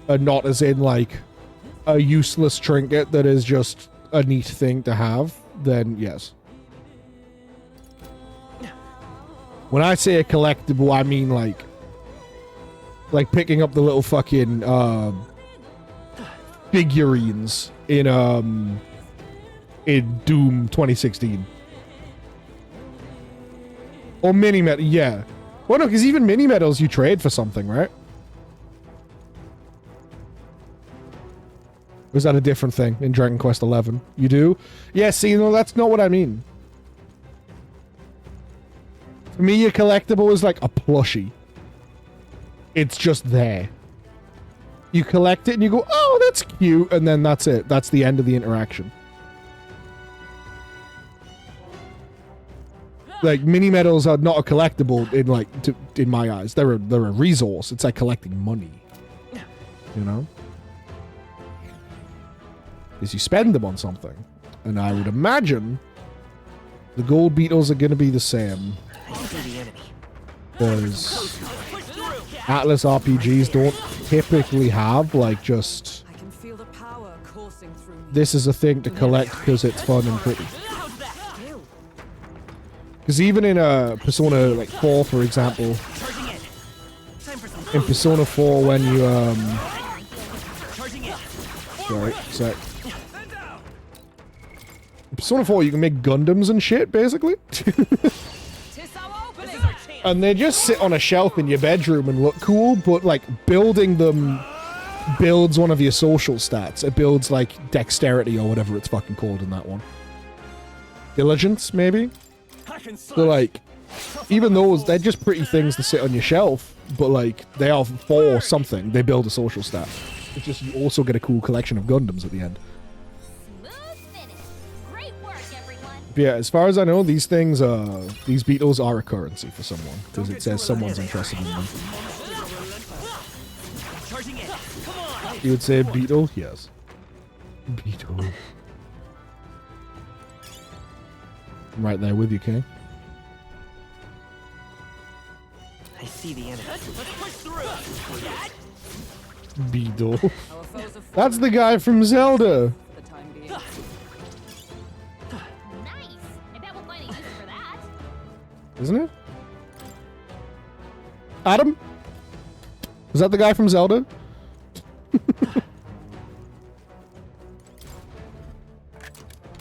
and not as in like a useless trinket that is just a neat thing to have, then yes. When I say a collectible, I mean like picking up the little fucking figurines in Doom 2016. Or mini medal, yeah. Well, no, because even mini medals you trade for something, right? Or is that a different thing in Dragon Quest XI? You do? Yeah, see, no, that's not what I mean. For me, a collectible is like a plushie. It's just there. You collect it and you go, oh, that's cute, and then that's it. That's the end of the interaction. Like, mini medals are not a collectible in my eyes. They're a resource. It's like collecting money. You know? Because you spend them on something. And I would imagine the gold beetles are going to be the same. Because Atlas RPGs don't typically have, like, just... This is a thing to collect because it's fun and pretty. Because even in Persona like 4, for example, in Persona 4 when you sorry, sec. In Persona 4 you can make Gundams and shit, basically. And they just sit on a shelf in your bedroom and look cool, but like building them builds one of your social stats. It builds like dexterity or whatever it's fucking called in that one. Diligence, maybe? So like, even those, they're just pretty things to sit on your shelf, but like, they are for something. They build a social stat. It's just you also get a cool collection of Gundams at the end. But yeah, as far as I know, these things, these beetles are a currency for someone, because it says someone's interested in them. You would say beetle? Yes. Beetle. I'm right there with you, King. I see the enemy. Let's push through. Beetle. That's the guy from Zelda. Isn't it? Adam? Was that the guy from Zelda?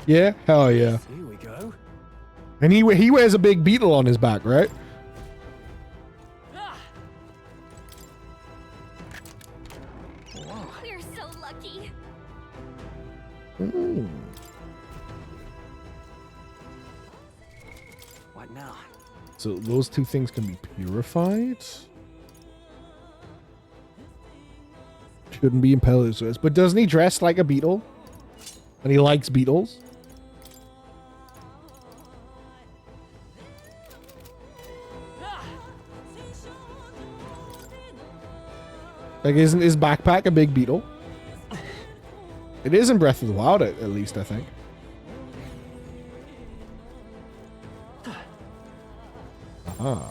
Yeah? Hell yeah. Here we go. And he wears a big beetle on his back, right? We're so lucky. Mm. What now? So those two things can be purified? Shouldn't be impelled to this. But doesn't he dress like a beetle? And he likes beetles? Like, isn't his backpack a big beetle? It is in Breath of the Wild, at least, I think. Aha.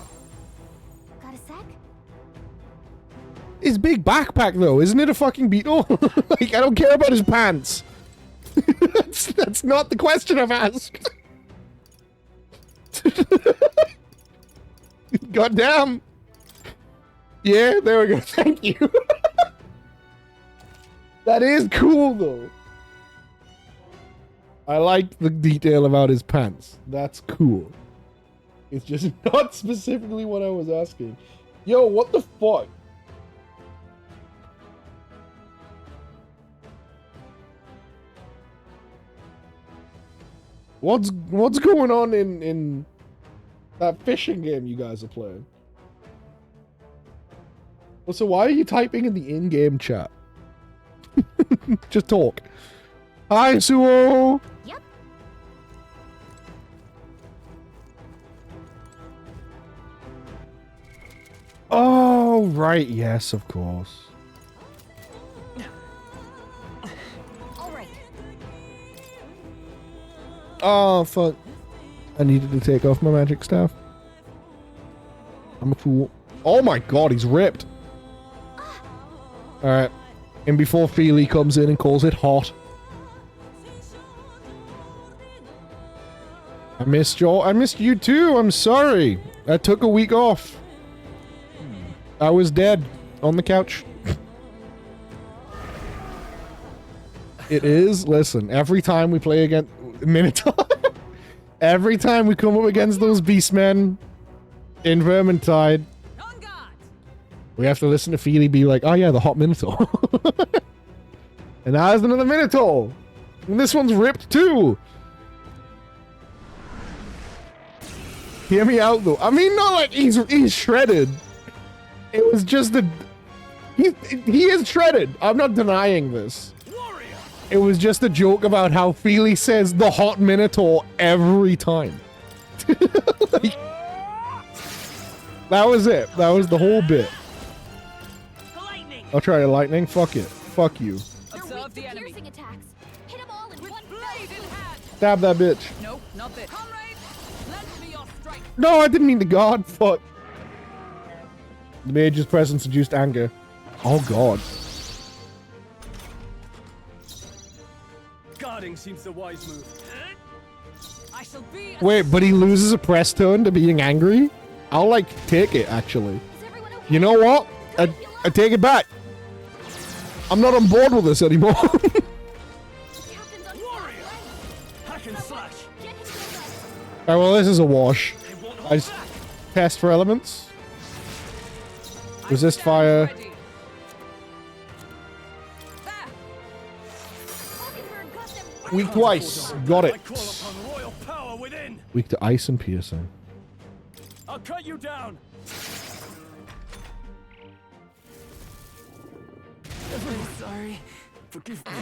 Got a sec? His big backpack, though, isn't it a fucking beetle? Like, I don't care about his pants. that's not the question I've asked. Goddamn. Yeah, there we go. Thank you. That is cool, though. I like the detail about his pants. That's cool. It's just not specifically what I was asking. Yo, what the fuck? What's going on in that fishing game you guys are playing? Well, so why are you typing in the in-game chat? Just talk. Hi, Suo! Yep. Oh, right. Yes, of course. All right. Oh, fuck. I needed to take off my magic staff. I'm a fool. Oh my god, he's ripped. Alright. And before Feely comes in and calls it hot. I missed you too. I'm sorry. I took a week off. I was dead on the couch. It is. Listen, every time we play against Minotaur, every time we come up against those beastmen in Vermintide, we have to listen to Feely be like, oh yeah, the hot Minotaur. And now there's another Minotaur. And this one's ripped too. Hear me out though. I mean, not like he's shredded. It was just he is shredded. I'm not denying this. It was just a joke about how Feely says the hot Minotaur every time. Like, that was it. That was the whole bit. I'll try a lightning. Fuck it. Fuck you. Observe the enemy. Attacks. Hit them all in one Blade in hand. Stab that bitch. Nope, not this. Comrade, lend me your strength. No, I didn't mean to God. Fuck. The mage's presence induced anger. Oh god. Guarding seems the wise move. I shall be. Wait, but he loses a press turn to being angry? I'll like take it actually. You know what? I take it back. I'm not on board with this anymore. Hack and slash. Alright, well this is a wash. I just test for elements. Resist fire. Weak twice. Got it. Weak to ice and piercing. I'll cut you down. I'm sorry. Forgive me.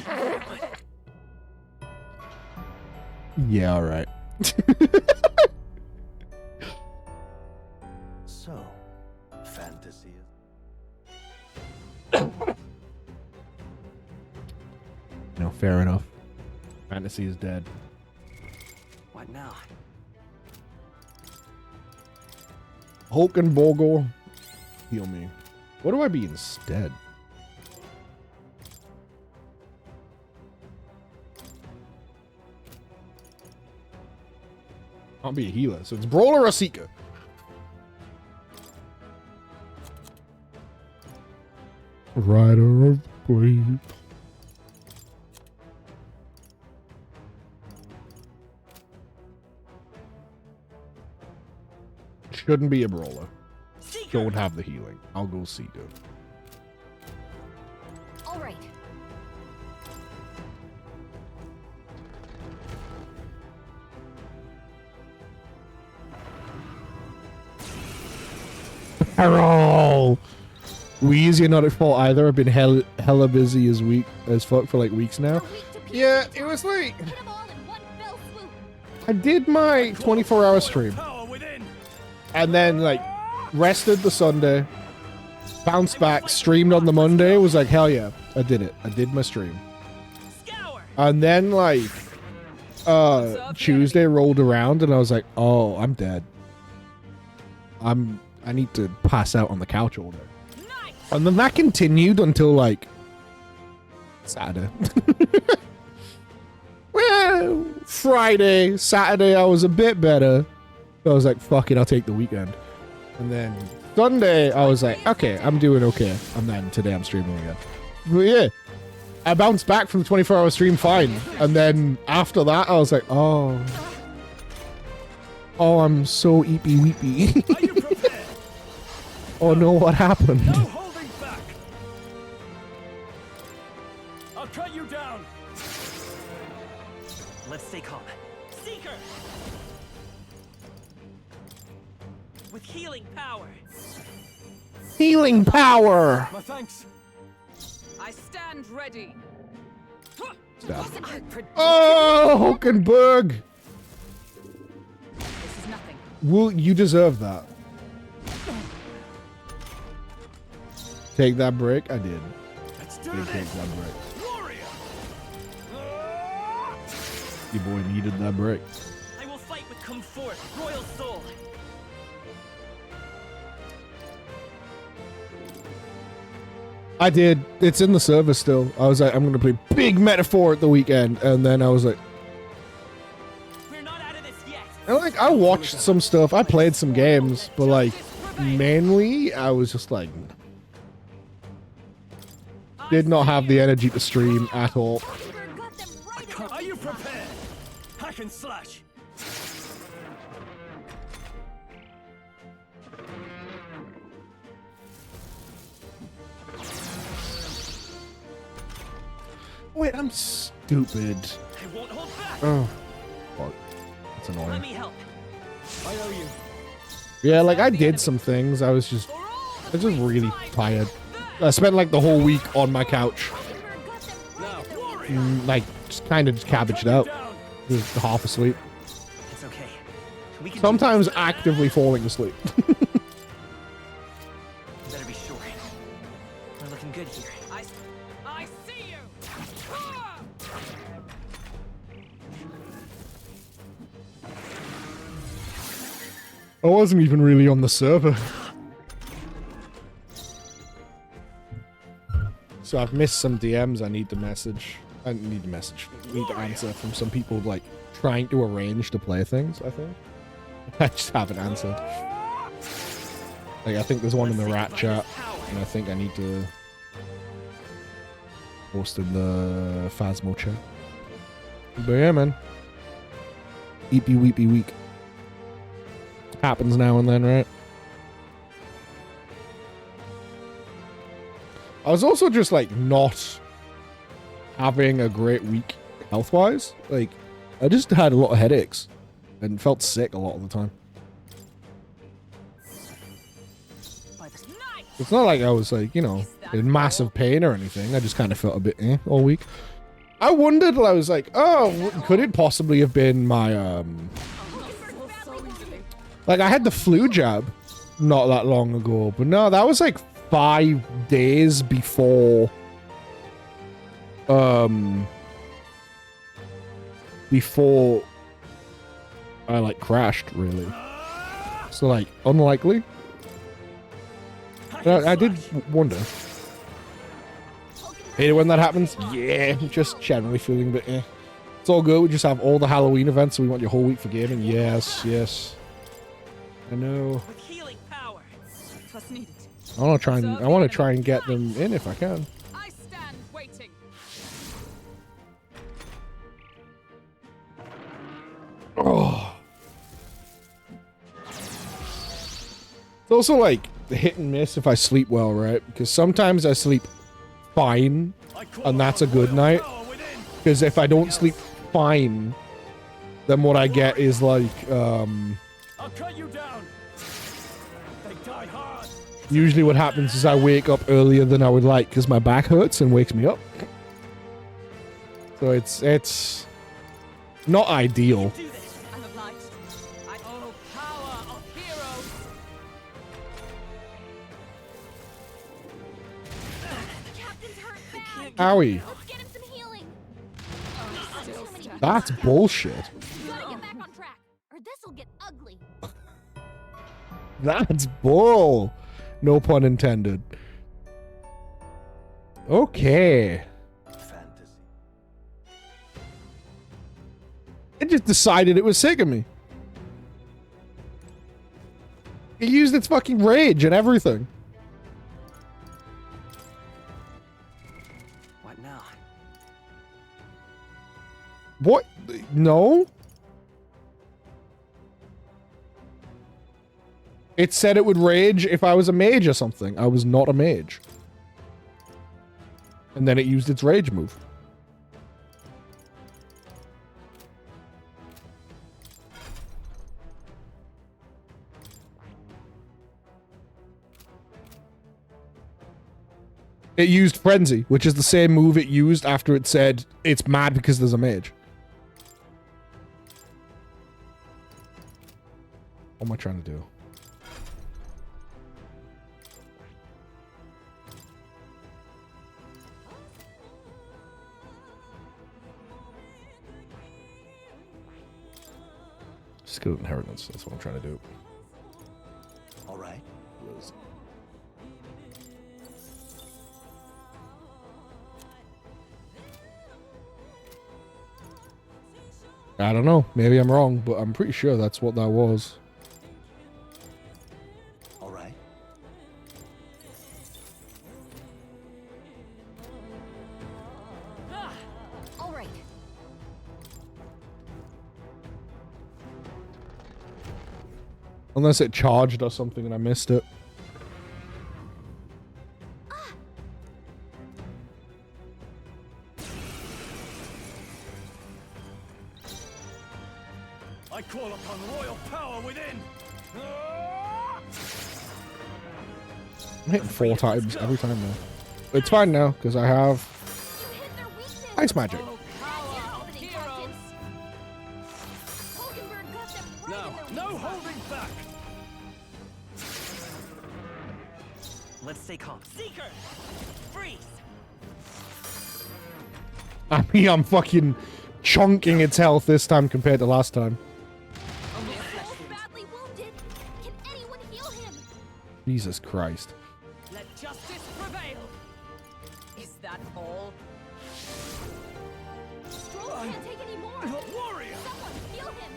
Yeah, alright. So, fantasy No, fair enough. Fantasy is dead. What now? Hulk and Bogle, heal me. What do I be instead? I'll be a healer, so it's Brawler or Seeker. Rider of Grave. Shouldn't be a Brawler. Don't have the healing. I'll go Seeker. All right. Carol! Wheeze, you're not at fault either. I've been hella busy as fuck for like weeks now. Yeah, it was like I did my 24-hour stream. And then like rested the Sunday, bounced back, streamed on the Monday, was like, hell yeah, I did it. I did my stream. And then like Tuesday rolled around and I was like, oh, I'm dead. I need to pass out on the couch all day. And then that continued until like Saturday. Well, Friday, Saturday I was a bit better. I was like, fuck it, I'll take the weekend. And then Sunday, I was like, okay, I'm doing okay. And then today I'm streaming again. But yeah, I bounced back from the 24-hour stream fine. And then after that, I was like, oh. Oh, I'm so eepy weepy. Oh no, what happened? No holding back. I'll cut you down. Let's stay calm. Seeker! With healing power. Healing power! My thanks. I stand ready. Stop. Oh, Hulkenberg! This is nothing. Well, you deserve that. Take that break? I did. Did take that break. Your boy needed that break. I will fight with come forth, royal soul. I did. It's in the server still. I was like, I'm gonna play big Metaphor at the weekend, and then I was like, We're not out of this yet. and like I watched some stuff. I played some games, but like mainly I was just like, did not have the energy to stream at all. Are you prepared? Hack and slash. Wait, I'm stupid. I won't hold back. Oh, fuck. That's Let annoying. me help. I owe you. Yeah, like I did some things. I was just really tired. I spent like the whole week on my couch. Like, just kind of just cabbaged out. Just half asleep. It's okay. We can Sometimes actively falling asleep. better be sure. We're looking good here. I see you. I wasn't even really on the server. So I've missed some DMs I need to message. I need to message. Need to answer from some people like trying to arrange to play things, I think. I just haven't answered. Like I think there's one in the rat chat, and I think I need to post in the Phasmo chat. But yeah, man. Eepy weepy week. Happens now and then, right? I was also just like not having a great week health-wise. Like, I just had a lot of headaches and felt sick a lot of the time. It's not like I was like, you know, in massive pain or anything. I just kind of felt a bit all week. I wondered, I was like, oh, could it possibly have been my, like I had the flu jab not that long ago, but no, that was like 5 days before, before I like crashed, really. So like, unlikely. I did wonder. Hate it when that happens. Yeah, just generally feeling a bit eh. It's all good. We just have all the Halloween events, so we want your whole week for gaming. Yes, yes. I know. With healing power. Plus needed. I want to try and get them in if I can. I stand waiting. Oh. It's also like hit and miss if I sleep well, right? Because sometimes I sleep fine, and that's a good night. Because if I don't sleep fine, then what I get is like, I'll cut you down. They die hard. usually what happens is I wake up earlier than I would like because my back hurts and wakes me up. So it's not ideal. I'm obliged. Oh, power of heroes. Owie. Let's get him some healing. That's bullshit. You gotta get back on track, or this'll get ugly. That's bull. No pun intended. Okay. It just decided it was sick of me. It used its fucking rage and everything. What now? What? No? It said it would rage if I was a mage or something. I was not a mage. And then it used its rage move. It used Frenzy, which is the same move it used after it said it's mad because there's a mage. What am I trying to do? Skill inheritance, that's what I'm trying to do. All right. I don't know. Maybe I'm wrong, but I'm pretty sure that's what that was. All right. All right. Unless it charged or something and I missed it. I call upon royal power within. I'm hitting 4 times every time now. It's fine now, because I have ice magic. No holding back. Let's stay calm. Seeker! Freeze! I mean, I'm fucking chonking its health this time compared to last time. Badly wounded. Can anyone heal him? Jesus Christ. Let justice prevail. Is that all? Stroll can't take any more. Warrior. Someone heal him.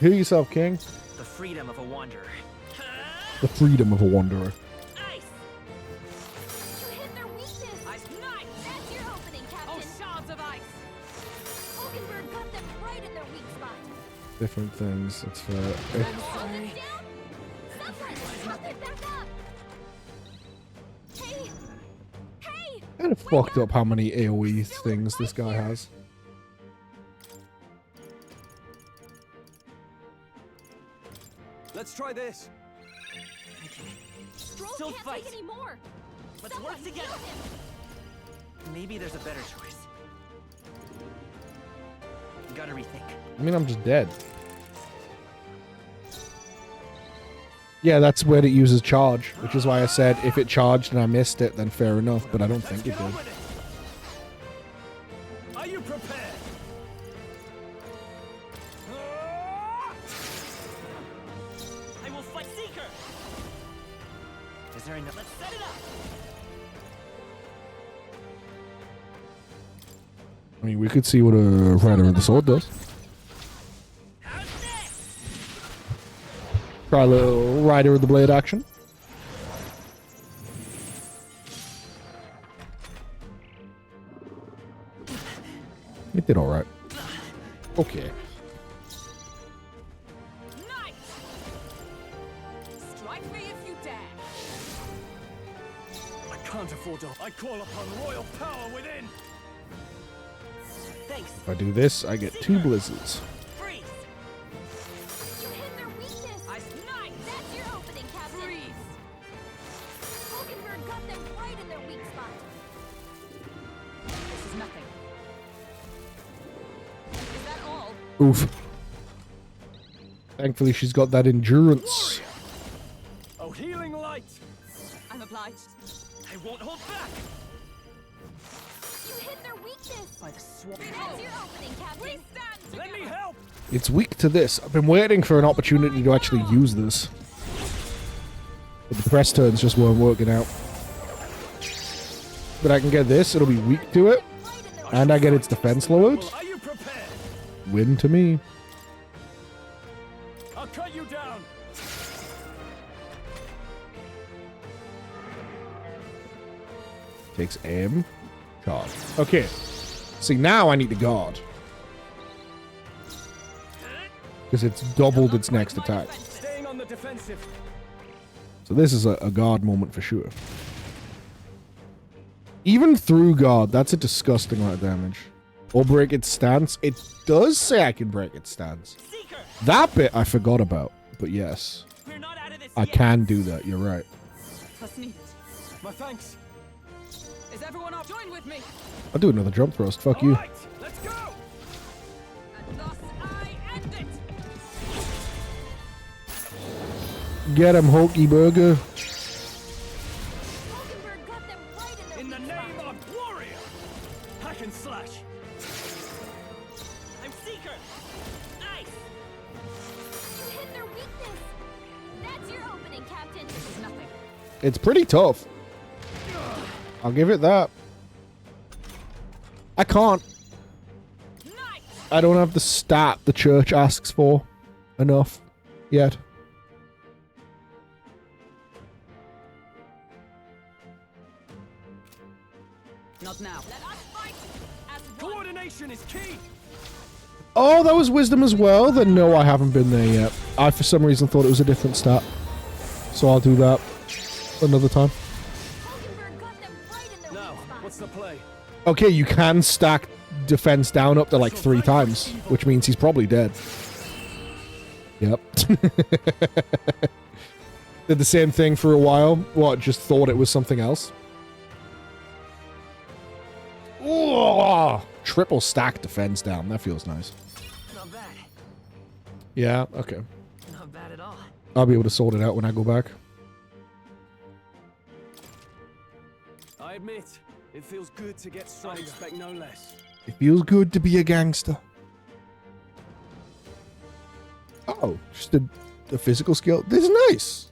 Heal yourself, King. The freedom of a wanderer. The freedom of a wanderer. You hit their weakness. Ice Knight. That's your opening, Captain. Oh, shards of ice. Hulkenberg got them right in their weak spot. Different things. It's fair. Hold them down. Someone help it back up. Hey. Hey. Kind of fucked up how many AoE things this guy has. Let's try this. Stroll Still can't fight. take any more. Let's Someone work together. heal him. Maybe there's a better choice. Gotta rethink. I mean, I'm just dead. Yeah, that's where it uses charge, which is why I said if it charged and I missed it, then fair enough, but I don't think it did. Are you prepared? I will fight Seeker! Is there enough? Let's set it up! I mean, we could see what a Rider of the Sword does. Try a little Rider of the Blade action. It did alright. Okay. Knight. Strike me if you dare. I can't afford to. I call upon royal power within. Thanks. If I do this, I get 2 blizzards. Freeze! You hit their weakness. Ice Knight. That's your opening, Captain. Freeze. Hulkenberg got them right in their weak spot. This is nothing. Is that all? Oof. Thankfully, she's got that endurance. Oh, healing light. I'm obliged. I won't hold back! You hit their weakness. By the swamp. That's your opening, Captain. We stand together. Let me help. It's weak to this. I've been waiting for an opportunity to actually use this. But the press turns just weren't working out. But I can get this, it'll be weak to it. And I get its defense lowered. Are you prepared? Win to me. I'll cut you down. Takes aim. Charge. Okay. See, now I need to guard. Because it's doubled its next attack. Staying on the defensive. So this is a guard moment for sure. Even through guard, that's a disgusting amount of damage. Or break its stance. It does say I can break its stance. That bit I forgot about. But yes. I can do that. You're right. That's needed. My thanks. Is everyone up? Join with me. I'll do another jump thrust. Fuck you. Right, let's go. And thus I end it. Get him, Hokey Burger. In the name of warrior, hack and slash. I'm Seeker. Nice. Hit their weakness. That's your opening, Captain. This is nothing. It's pretty tough. I'll give it that. I can't. I don't have the stat the church asks for enough yet. Not now. Let us fight as coordination is key. Oh, that was wisdom as well? Then no, I haven't been there yet. I, for some reason, thought it was a different stat. So I'll do that another time. Now, what's the play? Okay, you can stack defense down up to like 3 times, which means he's probably dead. Yep. Did the same thing for a while. What, just thought it was something else? Ooh, triple stack defense down. That feels nice. Not bad. Yeah, okay. Not bad at all. I'll be able to sort it out when I go back. I admit, it feels good to get stronger. I expect no less. It feels good to be a gangster. Oh, just a physical skill. This is nice.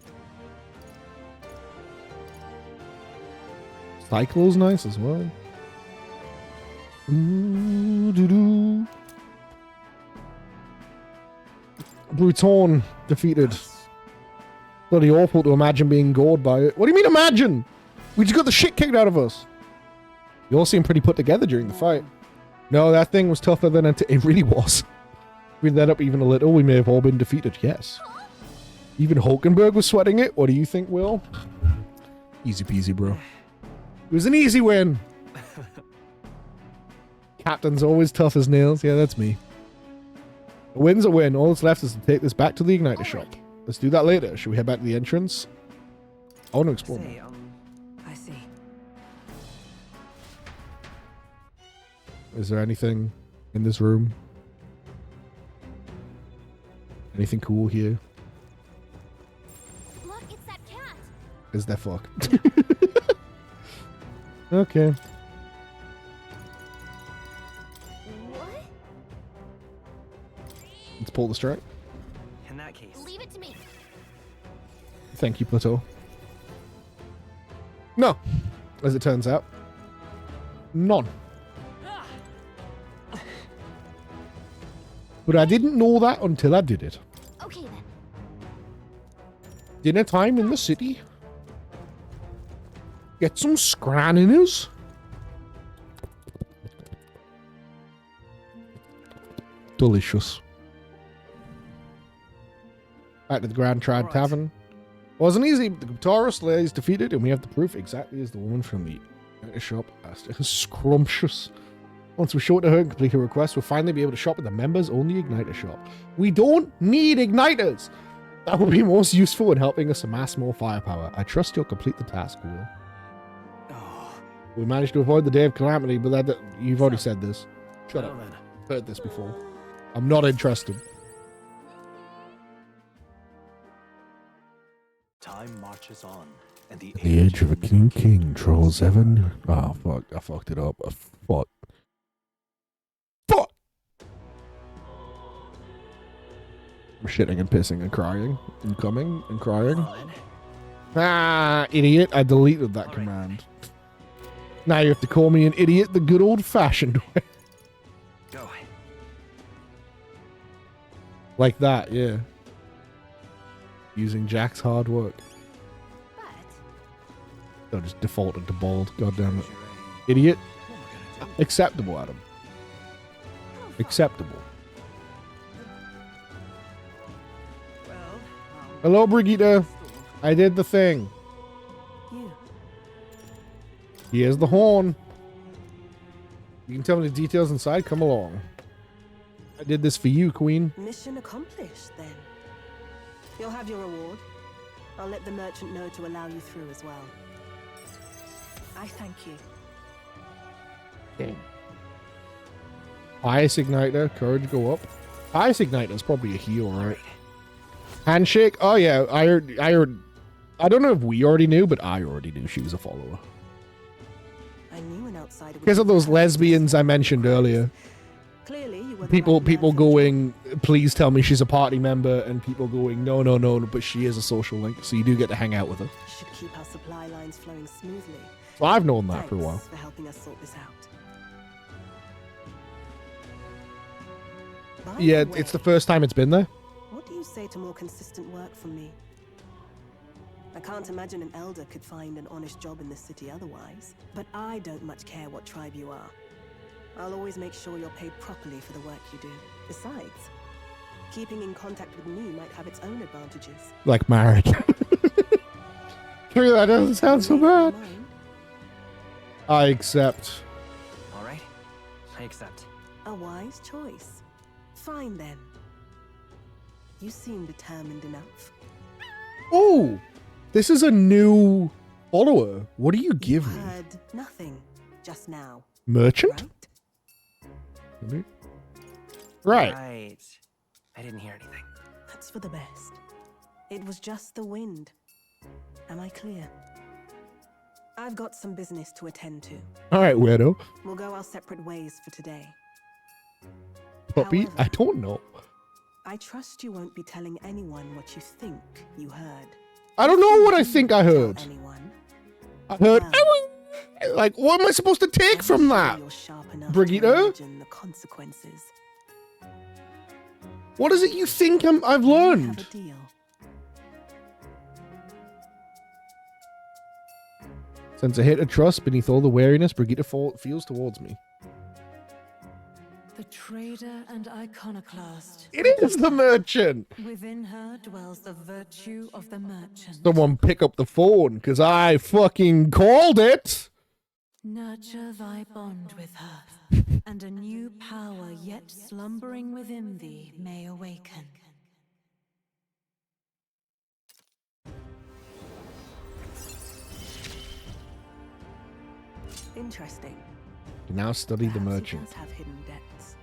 Cyclo's nice as well. Ooh, Bruton defeated. Bloody awful to imagine being gored by it. What do you mean imagine? We just got the shit kicked out of us. You all seem pretty put together during the fight. No, that thing was tougher than it really was. Read that up even a little, we may have all been defeated. Yes. Even Hulkenberg was sweating it. What do you think, Will? Easy peasy, bro. It was an easy win. Captain's always tough as nails. Yeah, that's me. A win's a win. All that's left is to take this back to the Igniter shop. Let's do that later. Should we head back to the entrance? I want to explore. I see. Is there anything in this room? Anything cool here? Look, it's that cat. Is there fuck? Okay. What? Let's pull the string. In that case. Leave it to me. Thank you, Plateau. No. As it turns out. None. But I didn't know that until I did it. Okay then. Dinner time in the city. Get some scranniners. Delicious. Back to the Grand Trad Tavern. Wasn't easy, but the guitarist lays defeated, and we have the proof exactly as the woman from the shop asked. Scrumptious. Once we show it to her and complete her request, we'll finally be able to shop at the members-only Igniter shop. We don't need Igniters! That will be most useful in helping us amass more firepower. I trust you'll complete the task, Will. We managed to avoid the day of calamity, but that you've already said this. Shut up. Heard this before. I'm not interested. Time marches on, and the age of a king trolls heaven. Oh, fuck. I fucked it up. Fuck. Fuck! I'm shitting and pissing and crying and coming and crying. Ah, idiot. I deleted that command. Now you have to call me an idiot the good old-fashioned way. Go. Like that, yeah. Using Jack's hard work. No, just defaulted to bald. God damn it. Idiot. Acceptable, Adam. Acceptable. Hello, Brigitte. I did the thing. Here's the horn. You can tell me the details inside. Come along. I did this for you, Queen. Mission accomplished, then. You'll have your reward. I'll let the merchant know to allow you through as well. I thank you. Okay. Ice Igniter. Courage go up. Ice Igniter is probably a heal, right? Handshake. Oh, yeah. I heard. I don't know if we already knew, but I already knew she was a follower. I knew an outsider. Because of those lesbians I mentioned earlier. Clearly, you were People going, please tell me she's a party member, and people going, no, no, no, but she is a social link, so you do get to hang out with her. Should keep our supply lines flowing smoothly. So I've known that for a while. Thanks for helping us sort this out. By Yeah, the way, it's the first time it's been there. what do you say to more consistent work from me? I can't imagine an elder could find an honest job in this city otherwise. But I don't much care what tribe you are. I'll always make sure you're paid properly for the work you do. Besides, keeping in contact with me might have its own advantages. Like marriage. That doesn't sound so bad. I accept. All right, I accept. A wise choice. Fine then. You seem determined enough. Oh, this is a new follower. What do you give me? Heard nothing just now. Merchant? Right. Right. I didn't hear anything. That's for the best. It was just the wind. Am I clear? I've got some business to attend to. All right, weirdo. We'll go our separate ways for today. Puppy? However, I don't know. I trust you won't be telling anyone what you think you heard. I don't know what I think I heard. Anyone? I heard. Like, what am I supposed to take from that? Brigitte? Imagine the consequences. What is it you think I've learned? Have a deal. Since a hit of trust beneath all the wariness Brigitte feels towards me. The trader and iconoclast. It is the merchant! Within her dwells the virtue of the merchant. Someone pick up the phone, because I fucking called it! Nurture thy bond with her, and a new power yet slumbering within thee may awaken. Interesting. Now study the Perhaps he merchant. does have hidden depths.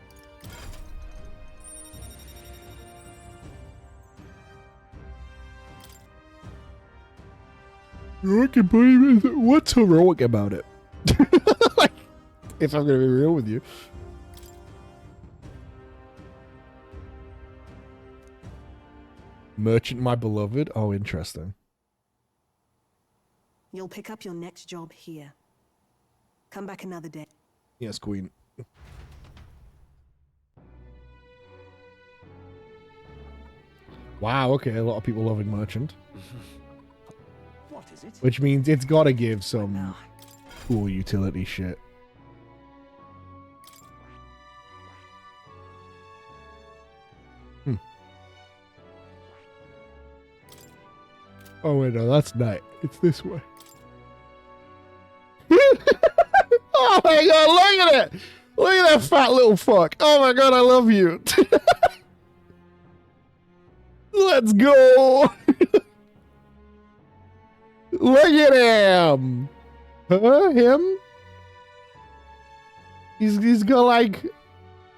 I can believe it. What's heroic about it? Like, if I'm gonna be real with you. Merchant, my beloved. Oh, interesting. You'll pick up your next job here. Come back another day. Yes, Queen. Wow, okay, a lot of people loving merchant. What is it? Which means it's gotta give some cool utility shit. Oh wait, no, that's night. It's this way. Oh my god, look at it! Look at that fat little fuck. Oh my god, I love you. Let's go. Look at him. Huh? Him? He's got like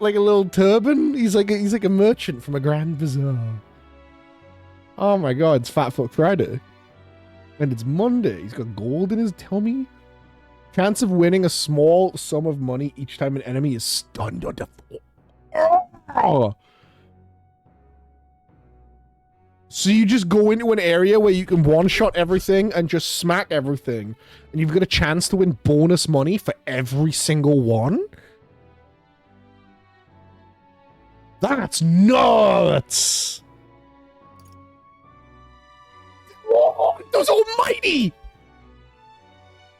a little turban. He's like a merchant from a grand bazaar. Oh my god, it's Fat Fuck Friday. And it's Monday. He's got gold in his tummy. Chance of winning a small sum of money each time an enemy is stunned or defeated. Oh. So you just go into an area where you can one-shot everything and just smack everything. And you've got a chance to win bonus money for every single one? That's nuts! does almighty?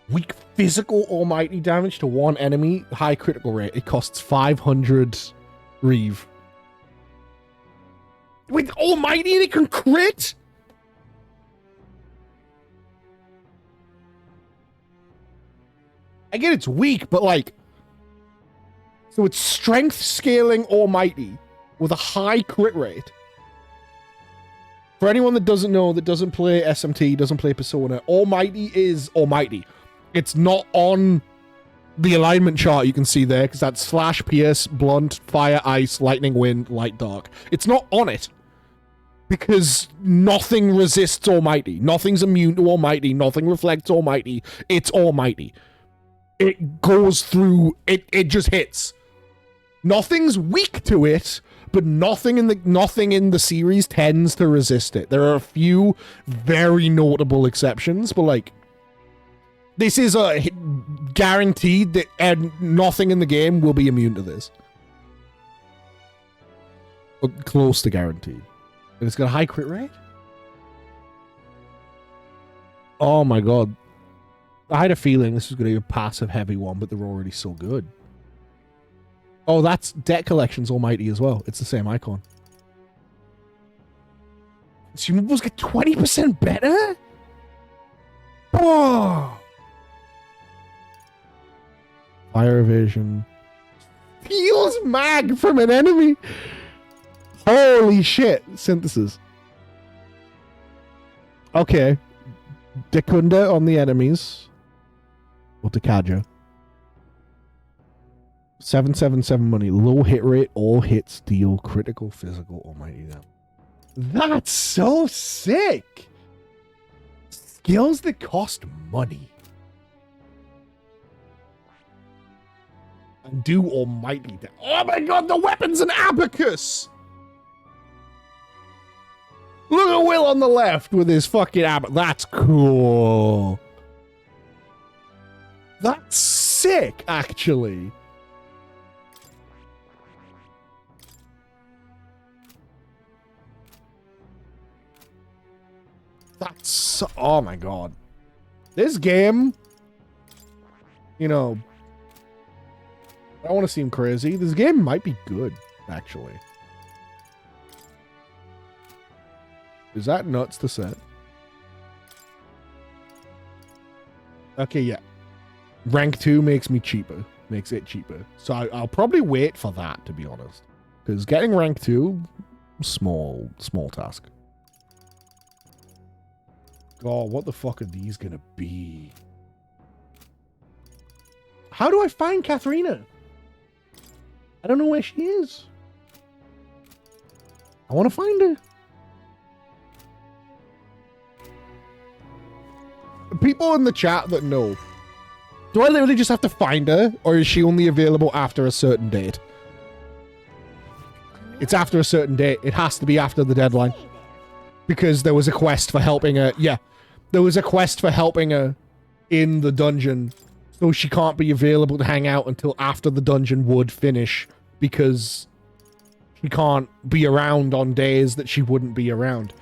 Weak physical almighty damage to one enemy, high critical rate. It costs 500 Reeve. With almighty and it can crit? I get it's weak, but like... So it's strength scaling almighty with a high crit rate. For anyone that doesn't know, that doesn't play SMT, doesn't play Persona, almighty is almighty. It's not on the alignment chart you can see there, because that's slash, pierce, blunt, fire, ice, lightning, wind, light, dark. It's not on it. Because nothing resists almighty. Nothing's immune to almighty. Nothing reflects almighty. It's almighty. It goes through, it just hits. Nothing's weak to it, but nothing in the series tends to resist it. There are a few very notable exceptions, but like, this is a guaranteed that nothing in the game will be immune to this. Or close to guaranteed. And it's got a high crit rate? Oh my god. I had a feeling this was going to be a passive heavy one, but they're already so good. Oh, that's Debt Collections Almighty as well. It's the same icon. Consumables get 20% better? Oh! Fire evasion. Heals mag from an enemy. Holy shit. Synthesis. Okay. Dekunda on the enemies. Or Dekaja. 777 money. Low hit rate. All hits deal critical physical almighty damage. That's so sick. Skills that cost money. And do almighty damage. Oh my god, the weapon's an abacus! Look at Will on the left with his fucking abacus. That's cool. That's sick, actually. That's so, oh my god. This game, you know, I don't want to seem crazy. This game might be good, actually. Is that nuts to set? Okay, yeah. Rank 2 makes me cheaper. Makes it cheaper. So I'll probably wait for that, to be honest. Because getting rank 2, small task. God, what the fuck are these gonna be? How do I find Katharina? I don't know where she is. I want to find her. People in the chat that know. Do I literally just have to find her? Or is she only available after a certain date? It's after a certain date. It has to be after the deadline. Because there was a quest for helping her. Yeah. There was a quest for helping her in the dungeon. So she can't be available to hang out until after the dungeon would finish. Because she can't be around on days that she wouldn't be around.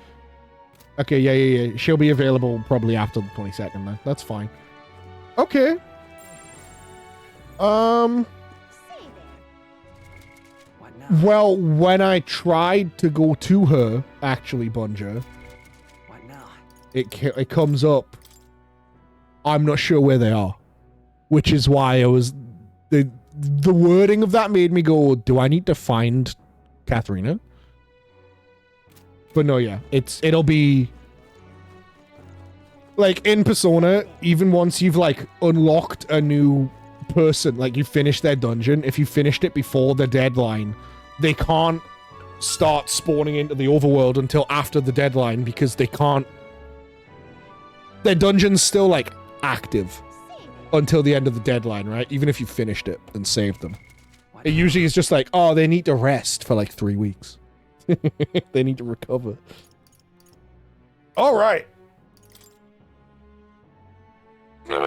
Okay, yeah. She'll be available probably after the 22nd then. That's fine. Okay. Well, when I tried to go to her, actually, Bunja, it comes up. I'm not sure where they are, which is why I was the wording of that made me go, do I need to find Katharina? But no, yeah, it'll be like in Persona, even once you've like unlocked a new person, like you finished their dungeon, if you finished it before the deadline, they can't start spawning into the overworld until after the deadline because they can't. Their dungeon's still like active until the end of the deadline, right? Even if you finished it and saved them. It usually is just like, oh, they need to rest for like 3 weeks. They need to recover. All right. All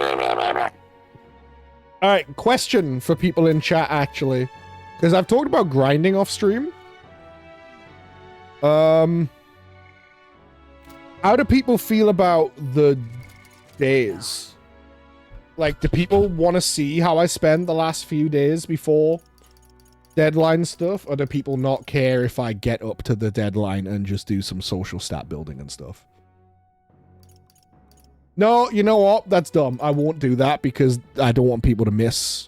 right, question for people in chat, actually. Because I've talked about grinding off stream. How do people feel about the days? Like, do people want to see how I spend the last few days before deadline stuff? Or do people not care if I get up to the deadline and just do some social stat building and stuff? No, you know what? That's dumb. I won't do that because I don't want people to miss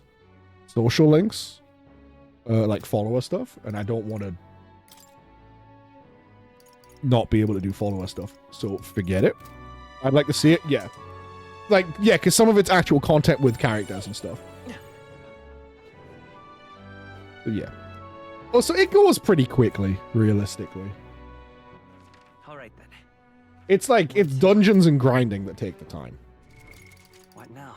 social links. Like follower stuff. And I don't want to not be able to do follower stuff. So forget it. I'd like to see it. Yeah. Like, yeah, because some of it's actual content with characters and stuff. But yeah. Also, it goes pretty quickly, realistically. Alright then. It's like, it's dungeons and grinding that take the time. What now?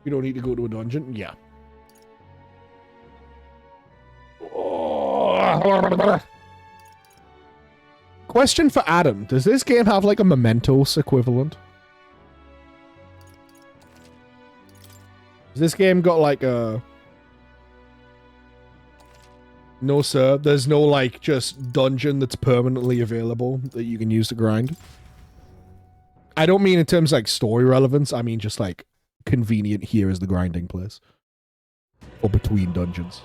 You don't need to go to a dungeon? Yeah. Question for Adam. Does this game have like a Mementos equivalent? Has this game got like a... No, sir. There's no like just dungeon that's permanently available that you can use to grind. I don't mean in terms of like story relevance. I mean just like convenient here is the grinding place. Or between dungeons.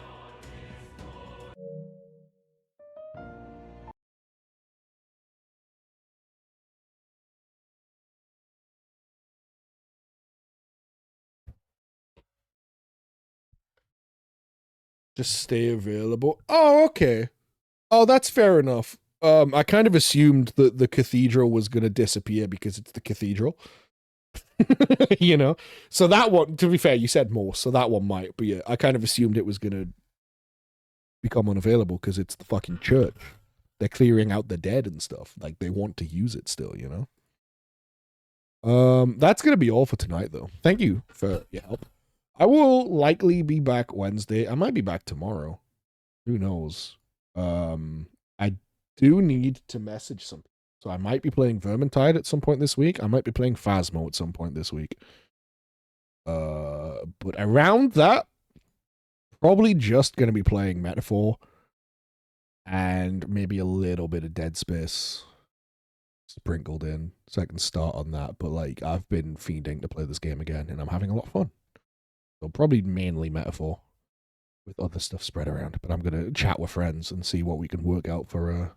Just stay available. Oh, okay. Oh, that's fair enough. I kind of assumed that the cathedral was going to disappear because it's the cathedral. You know? So that one, to be fair, you said more, so that one might. But yeah, I kind of assumed it was going to become unavailable because it's the fucking church. They're clearing out the dead and stuff. Like, they want to use it still, you know? That's going to be all for tonight, though. Thank you for your help. I will likely be back Wednesday. I might be back tomorrow. Who knows? I do need to message some. So I might be playing Vermintide at some point this week. I might be playing Phasmo at some point this week. But around that, probably just going to be playing Metaphor and maybe a little bit of Dead Space sprinkled in so I can start on that. But like, I've been fiending to play this game again and I'm having a lot of fun. So probably mainly Metaphor with other stuff spread around. But I'm going to chat with friends and see what we can work out for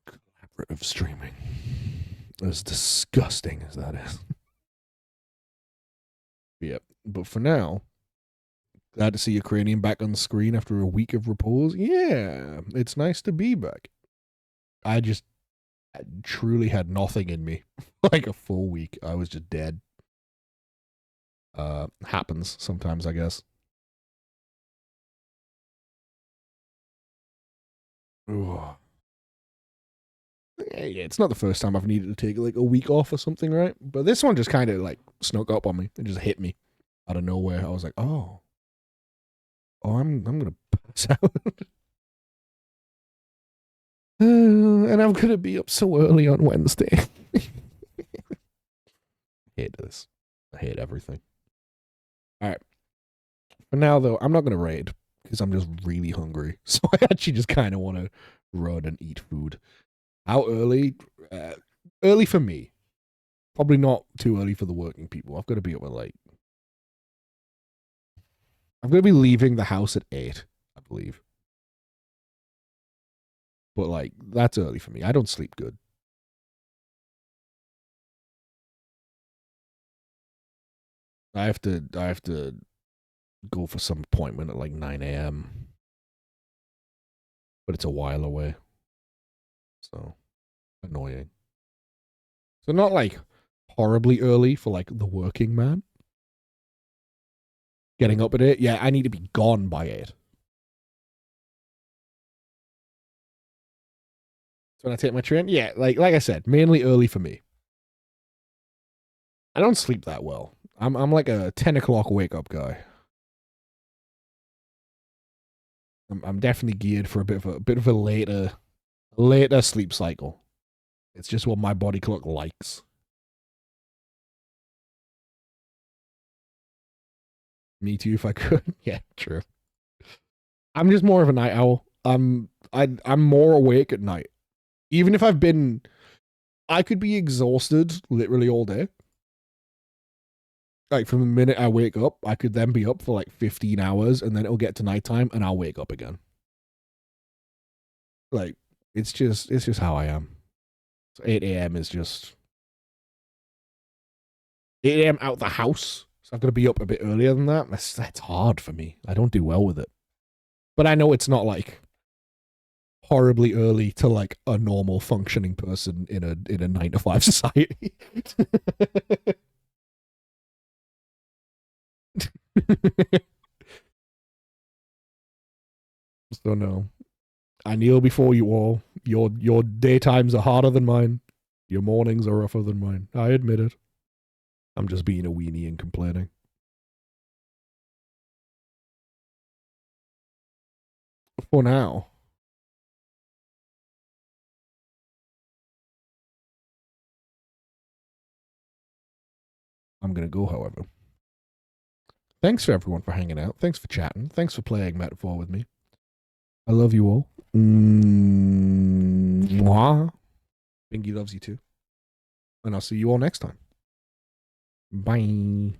collaborative streaming. As disgusting as that is. Yep. But for now, glad to see Ukrainian back on the screen after a week of repose. Yeah, it's nice to be back. I truly had nothing in me. Like a full week. I was just dead. Happens sometimes, I guess. Ugh. Yeah, it's not the first time I've needed to take like a week off or something, right? But this one just kind of like snuck up on me. It just hit me out of nowhere. I was like, oh, I'm gonna pass out. And I'm gonna be up so early on Wednesday. I hate this. I hate everything. All right. For now, though, I'm not gonna raid because I'm just really hungry. So I actually just kind of want to run and eat food. How early? Early for me. Probably not too early for the working people. I've got to be up at like... I'm going to be leaving the house at 8, I believe. But like, that's early for me. I don't sleep good. I have to go for some appointment at like 9 a.m. But it's a while away. So, annoying. So not like horribly early for like the working man. Getting up at 8. Yeah, I need to be gone by 8. So when I take my train, yeah, like I said, mainly early for me. I don't sleep that well. I'm like a 10 o'clock wake up guy. I'm definitely geared for a bit of a later sleep cycle. It's just what my body clock likes. Me too, if I could. Yeah, true. I'm just more of a night owl. I'm more awake at night. Even if I could be exhausted literally all day. Like from the minute I wake up, I could then be up for like 15 hours and then it'll get to nighttime and I'll wake up again. Like it's just how I am. So 8 a.m. is just 8 a.m. out the house. So I've got to be up a bit earlier than that. That's hard for me. I don't do well with it. But I know it's not like horribly early to like a normal functioning person in a 9-to-5 society. So no. I kneel before you all. Your daytimes are harder than mine. Your mornings are rougher than mine. I admit it. I'm just being a weenie and complaining. For now. I'm gonna go, however. Thanks for everyone for hanging out. Thanks for chatting. Thanks for playing Metaphor with me. I love you all. Mwah. Bingy loves you too. And I'll see you all next time. Bye.